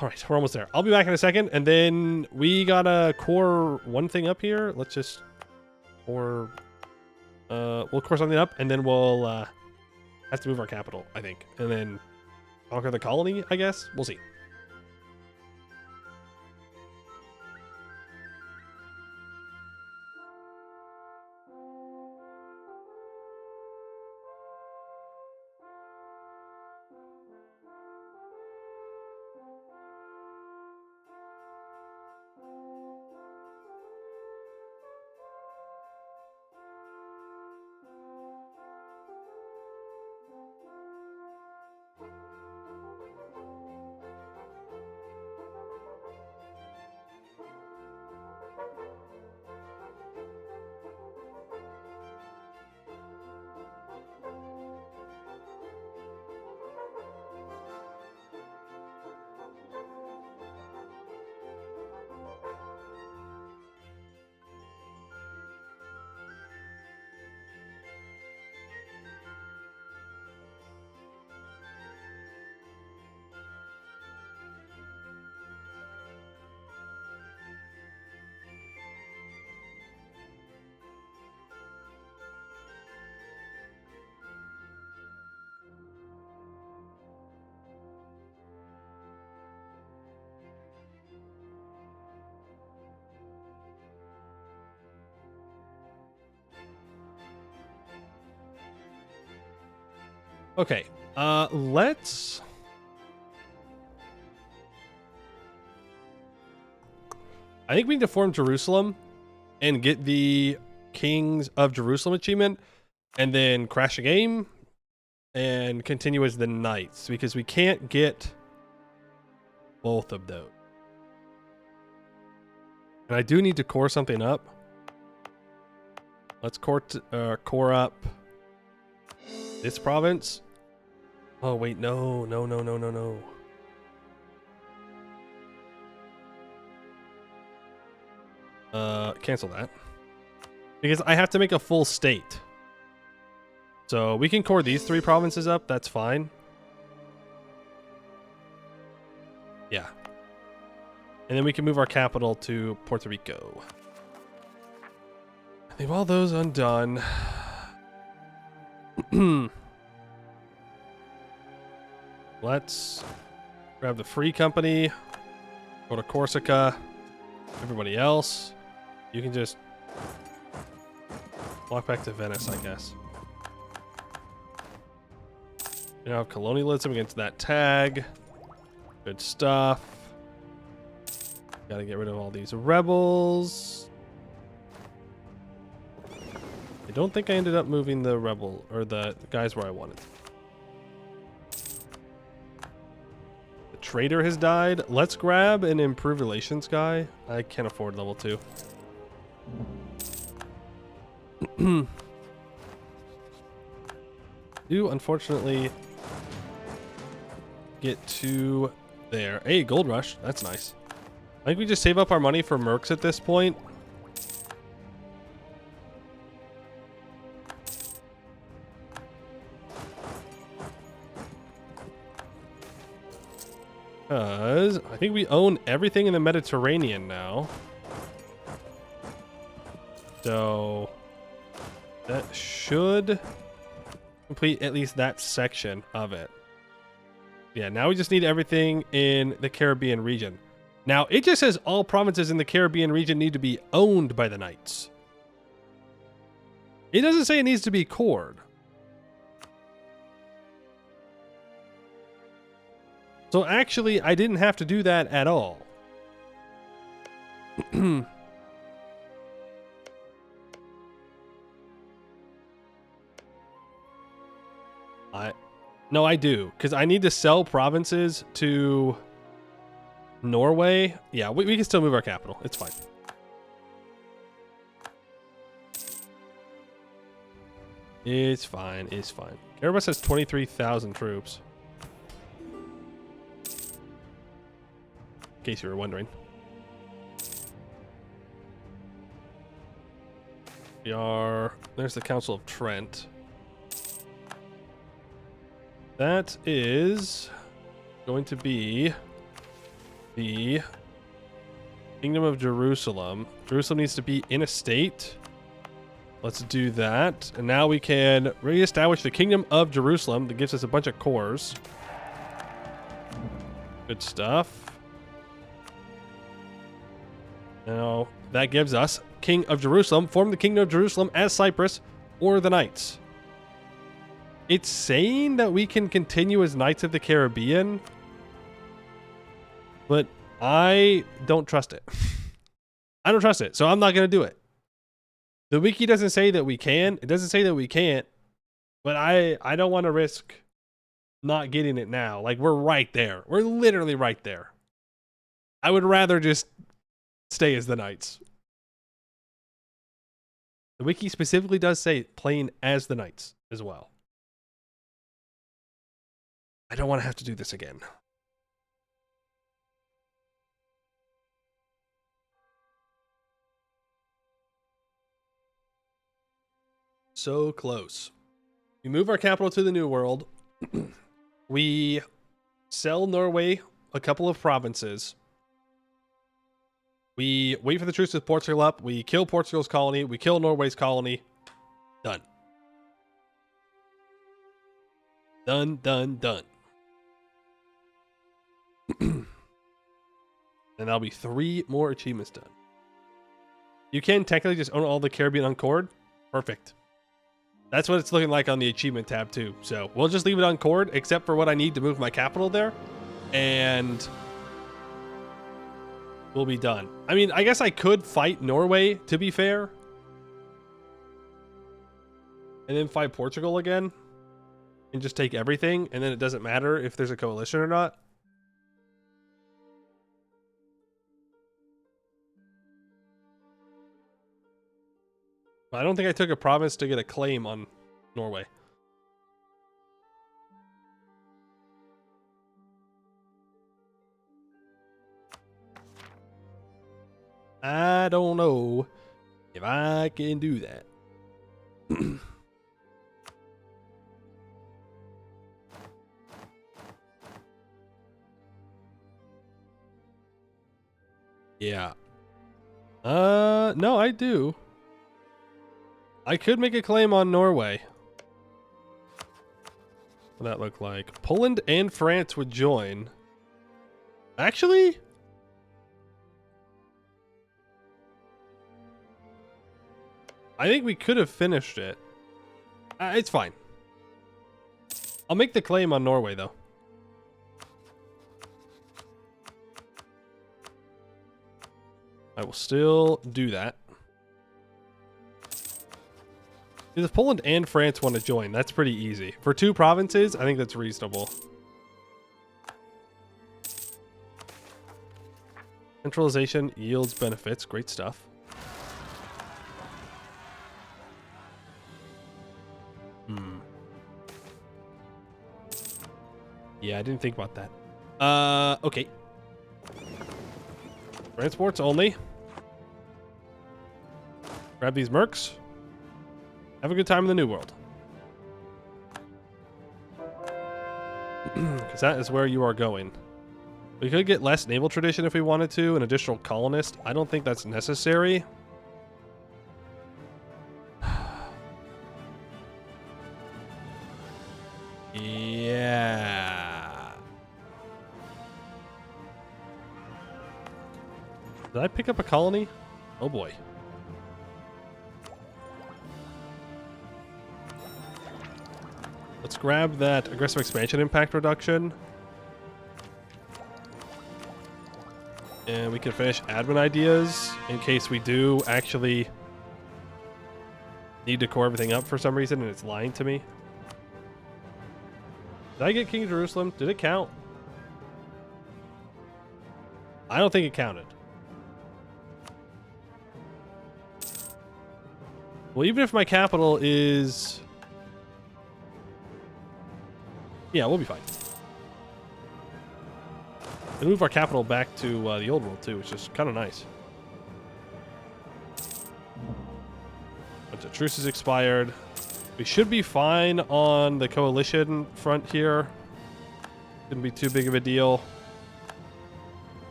All right, we're almost there. I'll be back in a second, and then we gotta core one thing up here. Let's just we'll core something up, and then we'll have to move our capital, I think, and then conquer the colony, I guess. We'll see. Okay, let's... I think we need to form Jerusalem and get the Kings of Jerusalem achievement and then crash a game and continue as the Knights because we can't get both of those. And I do need to core something up. Let's core up this province. Oh, wait, no. Cancel that. Because I have to make a full state. So we can core these 3 provinces up, that's fine. Yeah. And then we can move our capital to Puerto Rico. Leave all those undone. Let's grab the free company, go to Corsica. Everybody else, you can just walk back to Venice, I guess. You know, colonialism against that tag. Good stuff. Gotta get rid of all these rebels. I don't think I ended up moving the rebel or the guys where I wanted. The trader has died. Let's grab an improved relations guy. I can't afford level 2. Do unfortunately get to there. Hey, gold rush. That's nice. I think we just save up our money for mercs at this point. Because I think we own everything in the Mediterranean now. So that should complete at least that section of it. Yeah, now we just need everything in the Caribbean region. Now, it just says all provinces in the Caribbean region need to be owned by the knights. It doesn't say it needs to be cored. So actually, I didn't have to do that at all. No, I do, because I need to sell provinces to Norway. Yeah, we can still move our capital. It's fine. It's fine. It's fine. Erebus has 23,000 troops. In case you were wondering. There's the Council of Trent. That is going to be the Kingdom of Jerusalem. Jerusalem needs to be in a state. Let's do that. And now we can reestablish the Kingdom of Jerusalem. That gives us a bunch of cores. Good stuff. Now, that gives us King of Jerusalem. Form the Kingdom of Jerusalem as Cyprus or the Knights. It's saying that we can continue as Knights of the Caribbean, but I don't trust it. I don't trust it, so I'm not going to do it. The wiki doesn't say that we can. It doesn't say that we can't, but I don't want to risk not getting it now. Like, we're right there. We're literally right there. I would rather just stay as the Knights. The wiki specifically does say playing as the Knights as well. I don't want to have to do this again. So close. We move our capital to the New World. We sell Norway a couple of provinces. We wait for the truce with Portugal up. We kill Portugal's colony. We kill Norway's colony. Done. Done, done, done. And that'll be 3 more achievements done. You can technically just own all the Caribbean uncored. Perfect. That's what it's looking like on the achievement tab too. So we'll just leave it uncored except for what I need to move my capital there. And we'll be done. I mean, I guess I could fight Norway, to be fair. And then fight Portugal again. And just take everything. And then it doesn't matter if there's a coalition or not. I don't think I took a province to get a claim on Norway. I don't know if I can do that. Yeah. No, I do. I could make a claim on Norway. What would that look like? Poland and France would join. Actually? I think we could have finished it. It's fine. I'll make the claim on Norway, though. I will still do that. If Poland and France want to join, that's pretty easy. For 2 provinces, I think that's reasonable. Centralization yields benefits. Great stuff. Yeah, I didn't think about that. Okay. Transports only. Grab these mercs. Have a good time in the New World. Because that is where you are going. We could get less naval tradition if we wanted to, an additional colonist. I don't think that's necessary. Yeah. Did I pick up a colony? Oh boy. Let's grab that aggressive expansion impact reduction. And we can finish admin ideas in case we do actually need to core everything up for some reason and it's lying to me. Did I get King of Jerusalem? Did it count? I don't think it counted. Well, even if my capital is... Yeah, we'll be fine. And move our capital back to the old world too, which is kind of nice. Bunch of truces expired. We should be fine on the coalition front here. Shouldn't be too big of a deal.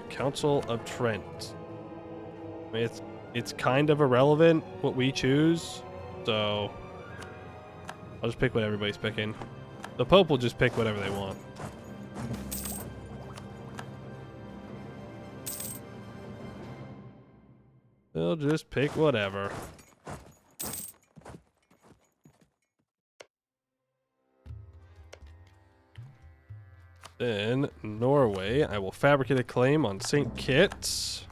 Council of Trent. I mean, it's kind of irrelevant what we choose, so I'll just pick what everybody's picking. The Pope will just pick whatever they want. They'll just pick whatever. Then, Norway, I will fabricate a claim on St. Kitts.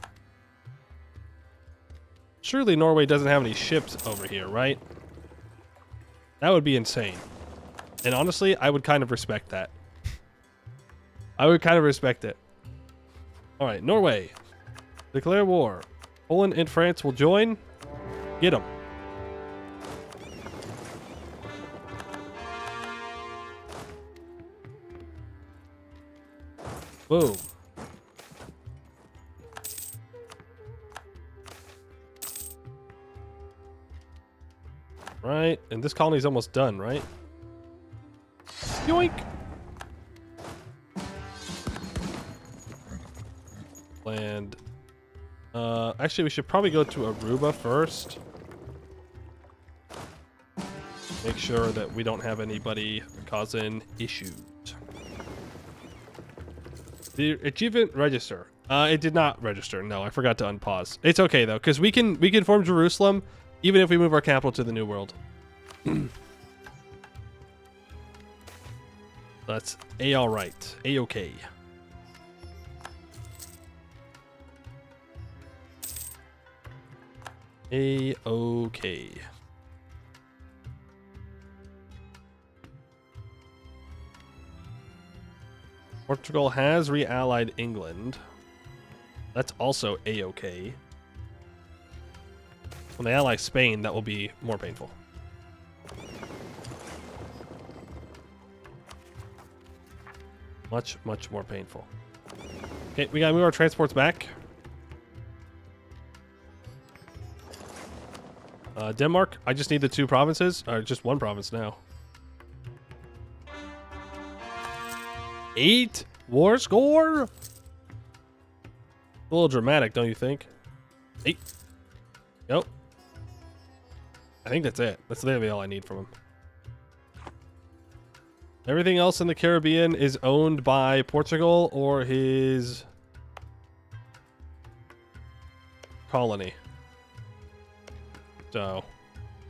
Surely Norway doesn't have any ships over here, right? That would be insane. And honestly, I would kind of respect that. I would kind of respect it. Alright, Norway. Declare war. Poland and France will join. Get them. Boom. Right, and this colony's almost done, right? Yoink! Land. Actually, we should probably go to Aruba first. Make sure that we don't have anybody causing issues. The achievement register. It did not register. No, I forgot to unpause. It's okay though, because we can form Jerusalem even if we move our capital to the New World. That's all right. A-okay. A-okay. Portugal has re-allied England. That's also A-okay. When they ally Spain, that will be more painful. Much, much more painful. Okay, we gotta move our transports back. Denmark, I just need the 2 provinces, or just 1 province now. 8 war score? A little dramatic, don't you think? 8. Nope. I think that's it. That's literally all I need from him. Everything else in the Caribbean is owned by Portugal or his colony. So,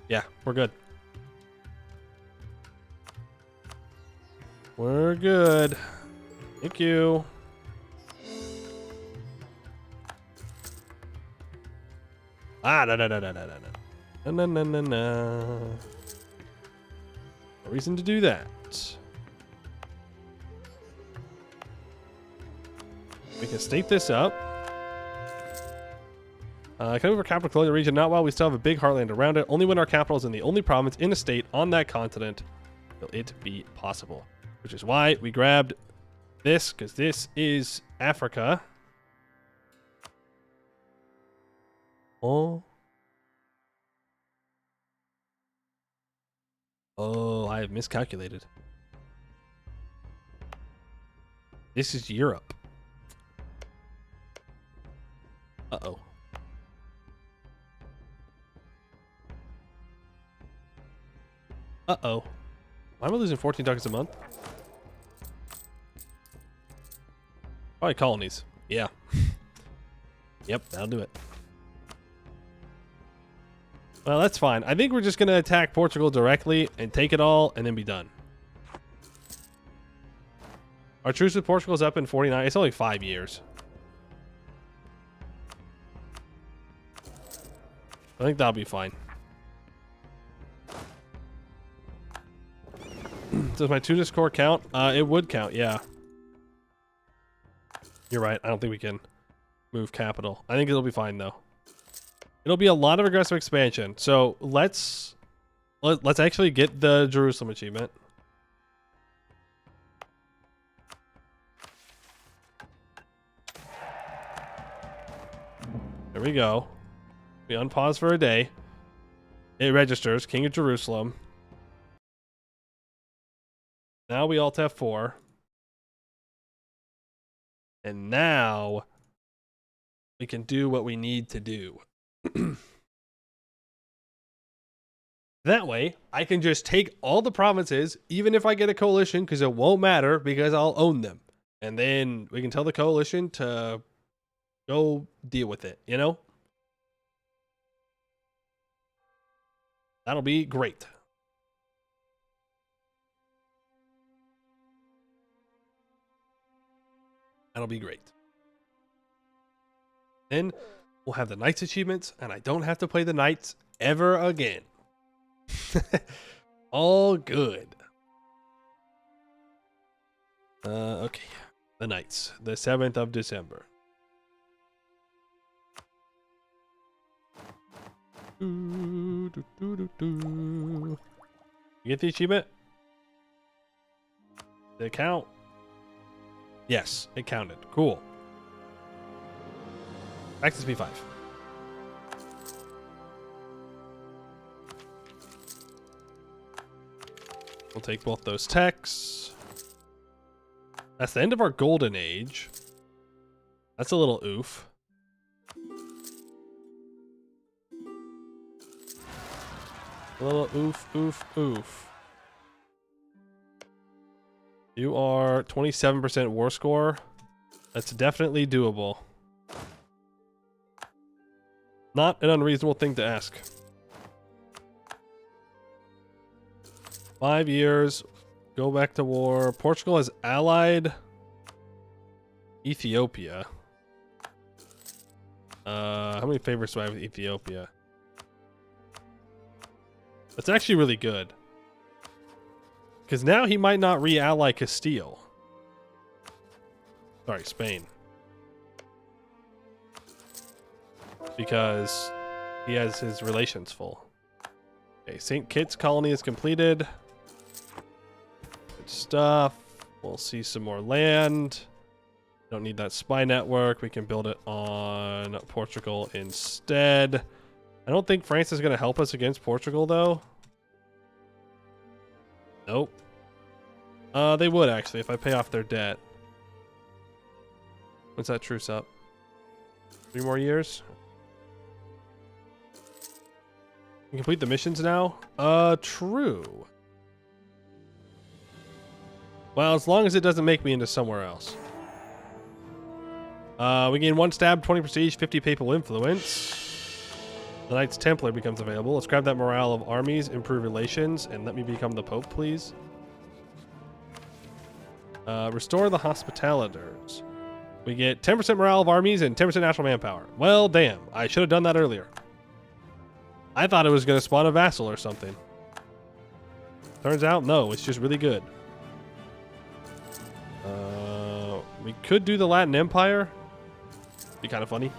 yeah, we're good. We're good. Thank you. Ah, no. No reason to do that. We can stake this up. Can move our capital colonial region. Not while we still have a big heartland around it. Only when our capital is in the only province in a state on that continent will it be possible. Which is why we grabbed this, because this is Africa. Oh, I have miscalculated. This is Europe. Uh-oh. Uh-oh. Why am I losing 14 ducats a month? Probably colonies. Yeah. Yep, that'll do it. Well, that's fine. I think we're just going to attack Portugal directly and take it all and then be done. Our truce with Portugal is up in 49. It's only 5 years. I think that'll be fine. Does my Tunis core count? It would count, yeah. You're right. I don't think we can move capital. I think it'll be fine, though. It'll be a lot of aggressive expansion. So let's actually get the Jerusalem achievement. There we go. We unpause for a day. It registers. King of Jerusalem. Now we alt F4. And now we can do what we need to do. That way, I can just take all the provinces, even if I get a coalition, because it won't matter, because I'll own them. And then we can tell the coalition to go deal with it, you know? That'll be great. That'll be great. Then we'll have the Knights achievements, and I don't have to play the Knights ever again. All good. Okay. The Knights. The 7th of December. You get the achievement? Did it count? Yes, it counted. Cool. Back to P5. We'll take both those techs. That's the end of our golden age. That's a little oof. A little oof. You are 27% war score. That's definitely doable. Not an unreasonable thing to ask. 5 years. Go back to war. Portugal has allied Ethiopia. How many favors do I have with Ethiopia? That's actually really good. Because now he might not re-ally Castile. Sorry, Spain. Because he has his relations full. Okay, St. Kitts colony is completed. Good stuff. We'll see some more land. Don't need that spy network. We can build it on Portugal instead. I don't think France is going to help us against Portugal, though. Nope. They would, actually, if I pay off their debt. When's that truce up? 3 more years? We complete the missions now? True. Well, as long as it doesn't make me into somewhere else. We gain 1 stab, 20 prestige, 50 papal influence. The Knights Templar becomes available. Let's grab that morale of armies, improve relations, and let me become the Pope, please. Restore the hospitalitors. We get 10% morale of armies and 10% national manpower. Well, damn. I should have done that earlier. I thought it was going to spawn a vassal or something. Turns out, no. It's just really good. We could do the Latin Empire. Be kind of funny.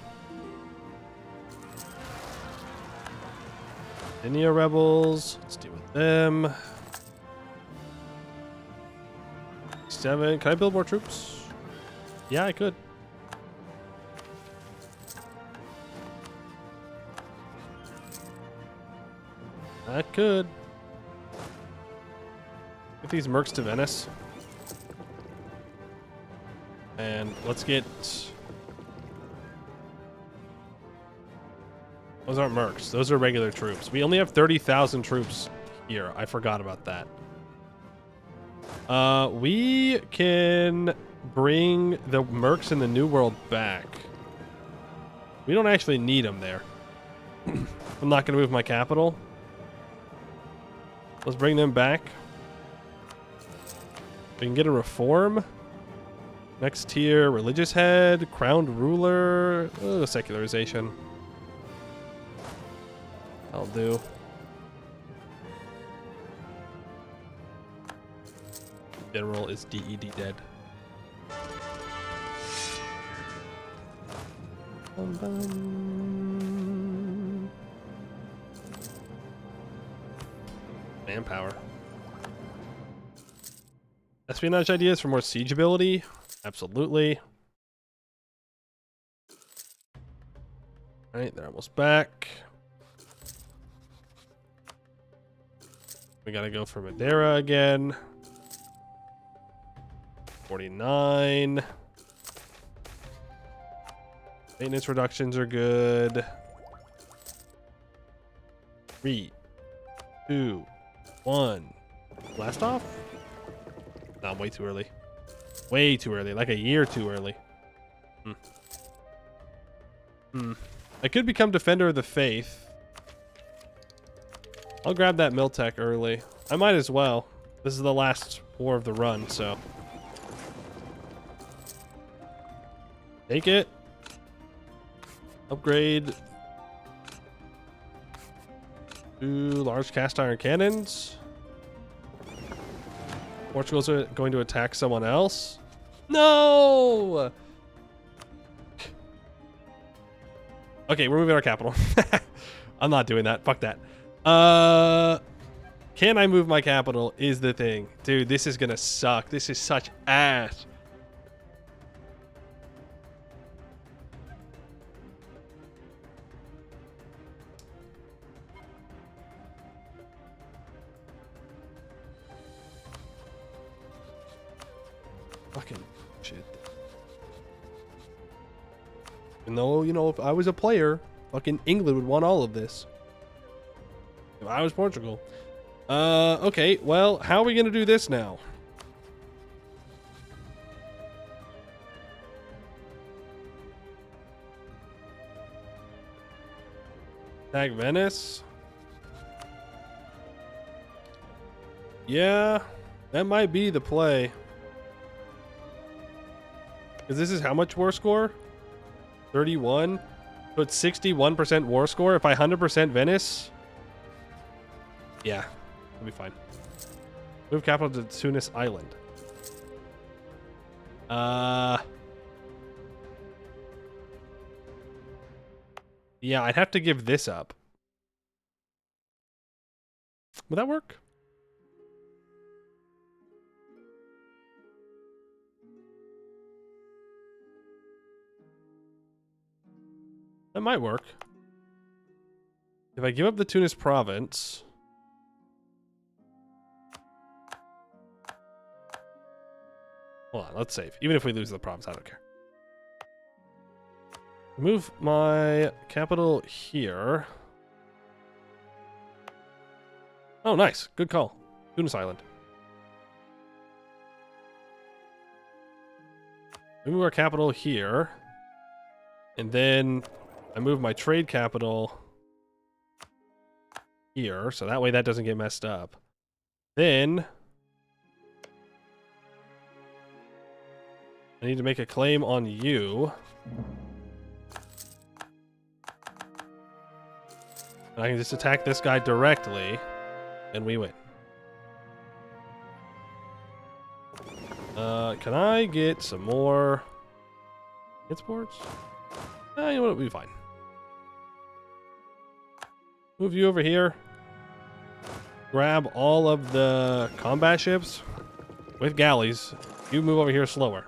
India rebels. Let's deal with them. 7. Can I build more troops? Yeah, I could. I could. Get these mercs to Venice. And let's get... Those aren't mercs. Those are regular troops. We only have 30,000 troops here. I forgot about that. We can bring the mercs in the New World back. We don't actually need them there. I'm not going to move my capital. Let's bring them back. We can get a reform. Next tier, religious head, crowned ruler, secularization. I'll do. General is DED dead. Bum, bum. Manpower. Espionage ideas for more siege ability? Absolutely. Alright, they're almost back. We gotta go for Madeira again. 49. Maintenance reductions are good. 3, 2, 1. Blast off? No, I'm way too early. Way too early. Like a year too early. I could become Defender of the Faith. I'll grab that Miltech early. I might as well. This is the last war of the run, so. Take it. Upgrade. 2 large cast iron cannons. Portugal's going to attack someone else. No! Okay, we're moving our capital. I'm not doing that. Fuck that. Can I move my capital is the thing. Dude, this is gonna suck. This is such ass. Fucking shit. And though, you know, if I was a player, fucking England would want all of this. If I was Portugal. Okay, well, how are we gonna do this now? Attack Venice? Yeah, that might be the play. Because this is how much war score? 31? So it's 61% war score. If I 100% Venice... Yeah, it'll be fine. Move capital to Tunis Island. Yeah, I'd have to give this up. Would that work? That might work. If I give up the Tunis province... Hold on, let's save. Even if we lose the province, I don't care. Move my capital here. Oh, nice. Good call. Tunis Island. We move our capital here. And then I move my trade capital here. So that way that doesn't get messed up. Then... I need to make a claim on you. And I can just attack this guy directly, and we win. Can I get some more transports? You know what? It'll be fine. Move you over here. Grab all of the combat ships with galleys. You move over here slower.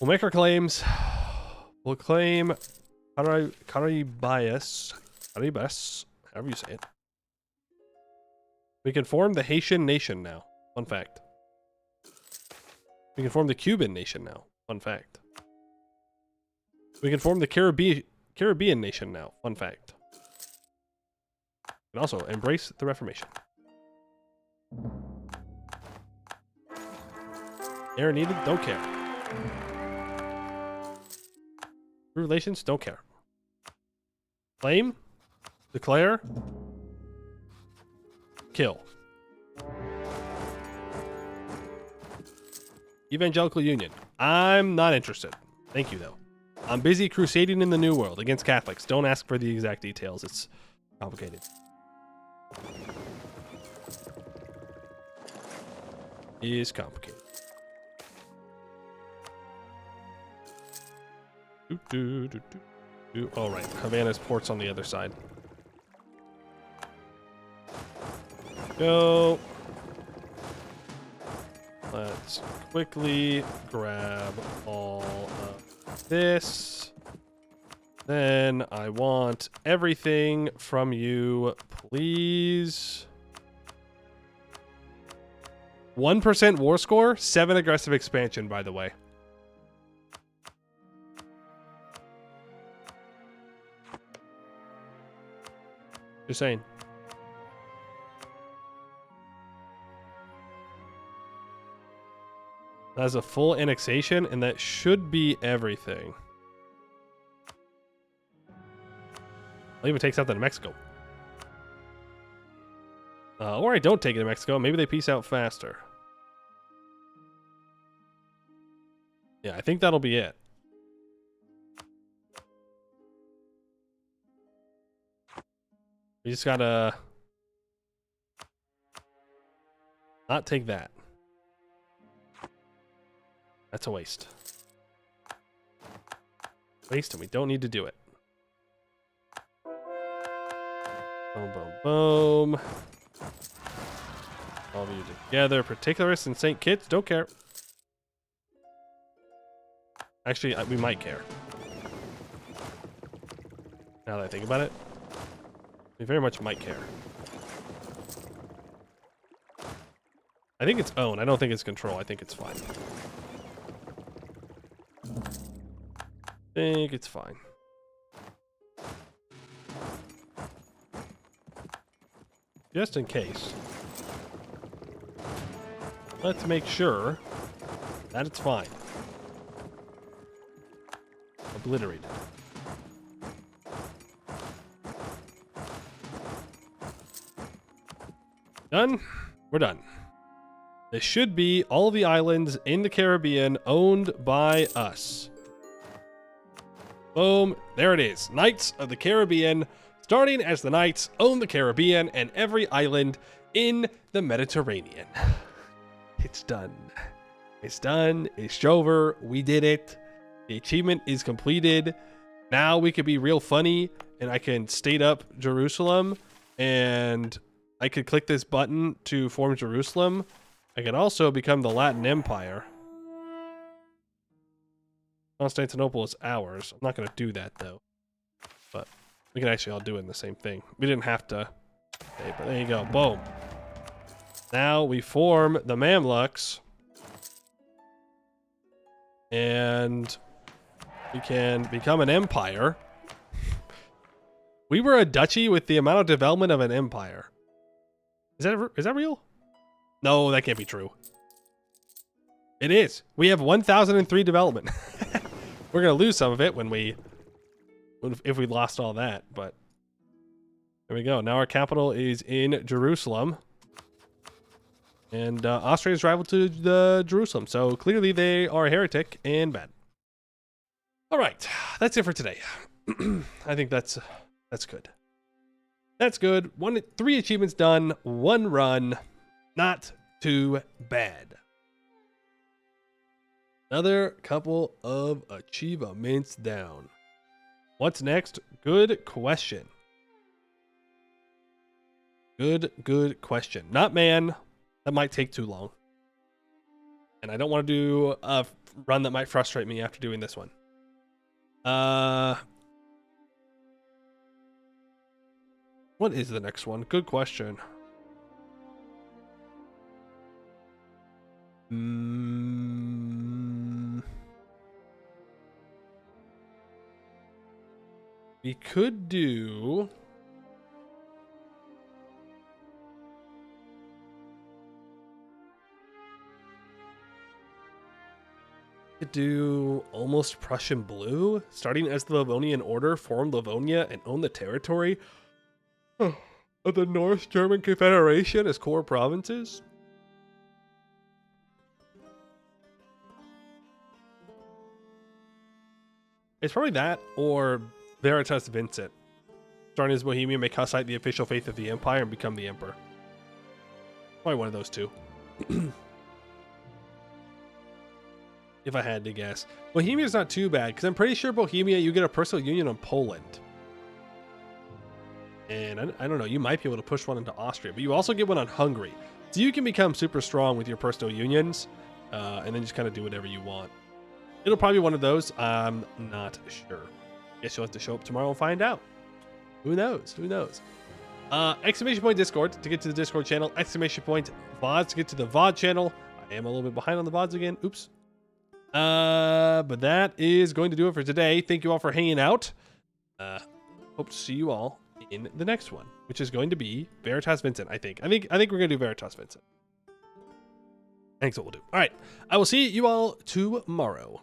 We'll make our claims. We'll claim Caribas, however you say it. We can form the Haitian nation now. Fun fact. We can form the Cuban nation now. Fun fact. We can form the Caribbean nation now. Fun fact. And also embrace the Reformation. Air needed, don't care. Relations, don't care. Claim, declare, kill. Evangelical Union. I'm not interested. Thank you, though. I'm busy crusading in the New World against Catholics. Don't ask for the exact details. It's complicated. It is complicated. All right, Havana's port's on the other side. Go. Let's quickly grab all of this. Then I want everything from you, please. 1% war score, 7 aggressive expansion, by the way. Just saying. That's a full annexation, and that should be everything. I'll even take something to Mexico. Or I don't take it to Mexico. Maybe they peace out faster. Yeah, I think that'll be it. We just gotta not take that. That's a waste. Waste, and we don't need to do it. Boom, boom, boom. All of you together. Particularists and St. Kitts, don't care. Actually, we might care. Now that I think about it, we very much might care. I think it's own. I don't think it's control. I think it's fine. I think it's fine. Just in case. Let's make sure that it's fine. Obliterated. Done? We're done. This should be all the islands in the Caribbean owned by us. Boom. There it is. Knights of the Caribbean. Starting as the Knights own the Caribbean and every island in the Mediterranean. It's done. It's done. It's over. We did it. The achievement is completed. Now we could be real funny and I can state up Jerusalem and I could click this button to form Jerusalem. I could also become the Latin Empire. Constantinople is ours. I'm not going to do that though. But we can actually all do it in the same thing. We didn't have to. Okay, but there you go. Boom. Now we form the Mamluks. And we can become an empire. We were a duchy with the amount of development of an empire. Is that real? No, that can't be true. It is. We have 1,003 development. We're gonna lose some of it if we lost all that, but there we go. Now our capital is in Jerusalem. And Austria's rival to the Jerusalem. So clearly they are a heretic and bad. All right, that's it for today. I think that's good. That's good. 3 achievements done, 1 run. Not too bad. Another couple of achievements down. What's next? Good question. Good question. Not man. That might take too long. And I don't want to do a run that might frustrate me after doing this one. What is the next one? Good question. We could do... could do almost Prussian blue, starting as the Livonian Order, form Livonia and own the territory of the North German Confederation as core provinces. It's probably that or Veritas Vincent. Starting as Bohemia, make Hussite the official faith of the empire and become the emperor. Probably one of those two. If I had to guess. Bohemia's not too bad, because I'm pretty sure Bohemia, you get a personal union on Poland. And I don't know, you might be able to push one into Austria, but you also get one on Hungary. So you can become super strong with your personal unions, and then just kind of do whatever you want. It'll probably be one of those. I'm not sure. Guess you'll have to show up tomorrow and find out. Who knows? Who knows? Exclamation point Discord to get to the Discord channel. Exclamation point VODs to get to the VOD channel. I am a little bit behind on the VODs again. Oops. But that is going to do it for today. Thank you all for hanging out. Hope to see you all in the next one, which is going to be Veritas Vincent. I think we're gonna do Veritas Vincent. Thanks. What we'll do. All right. I will see you all tomorrow.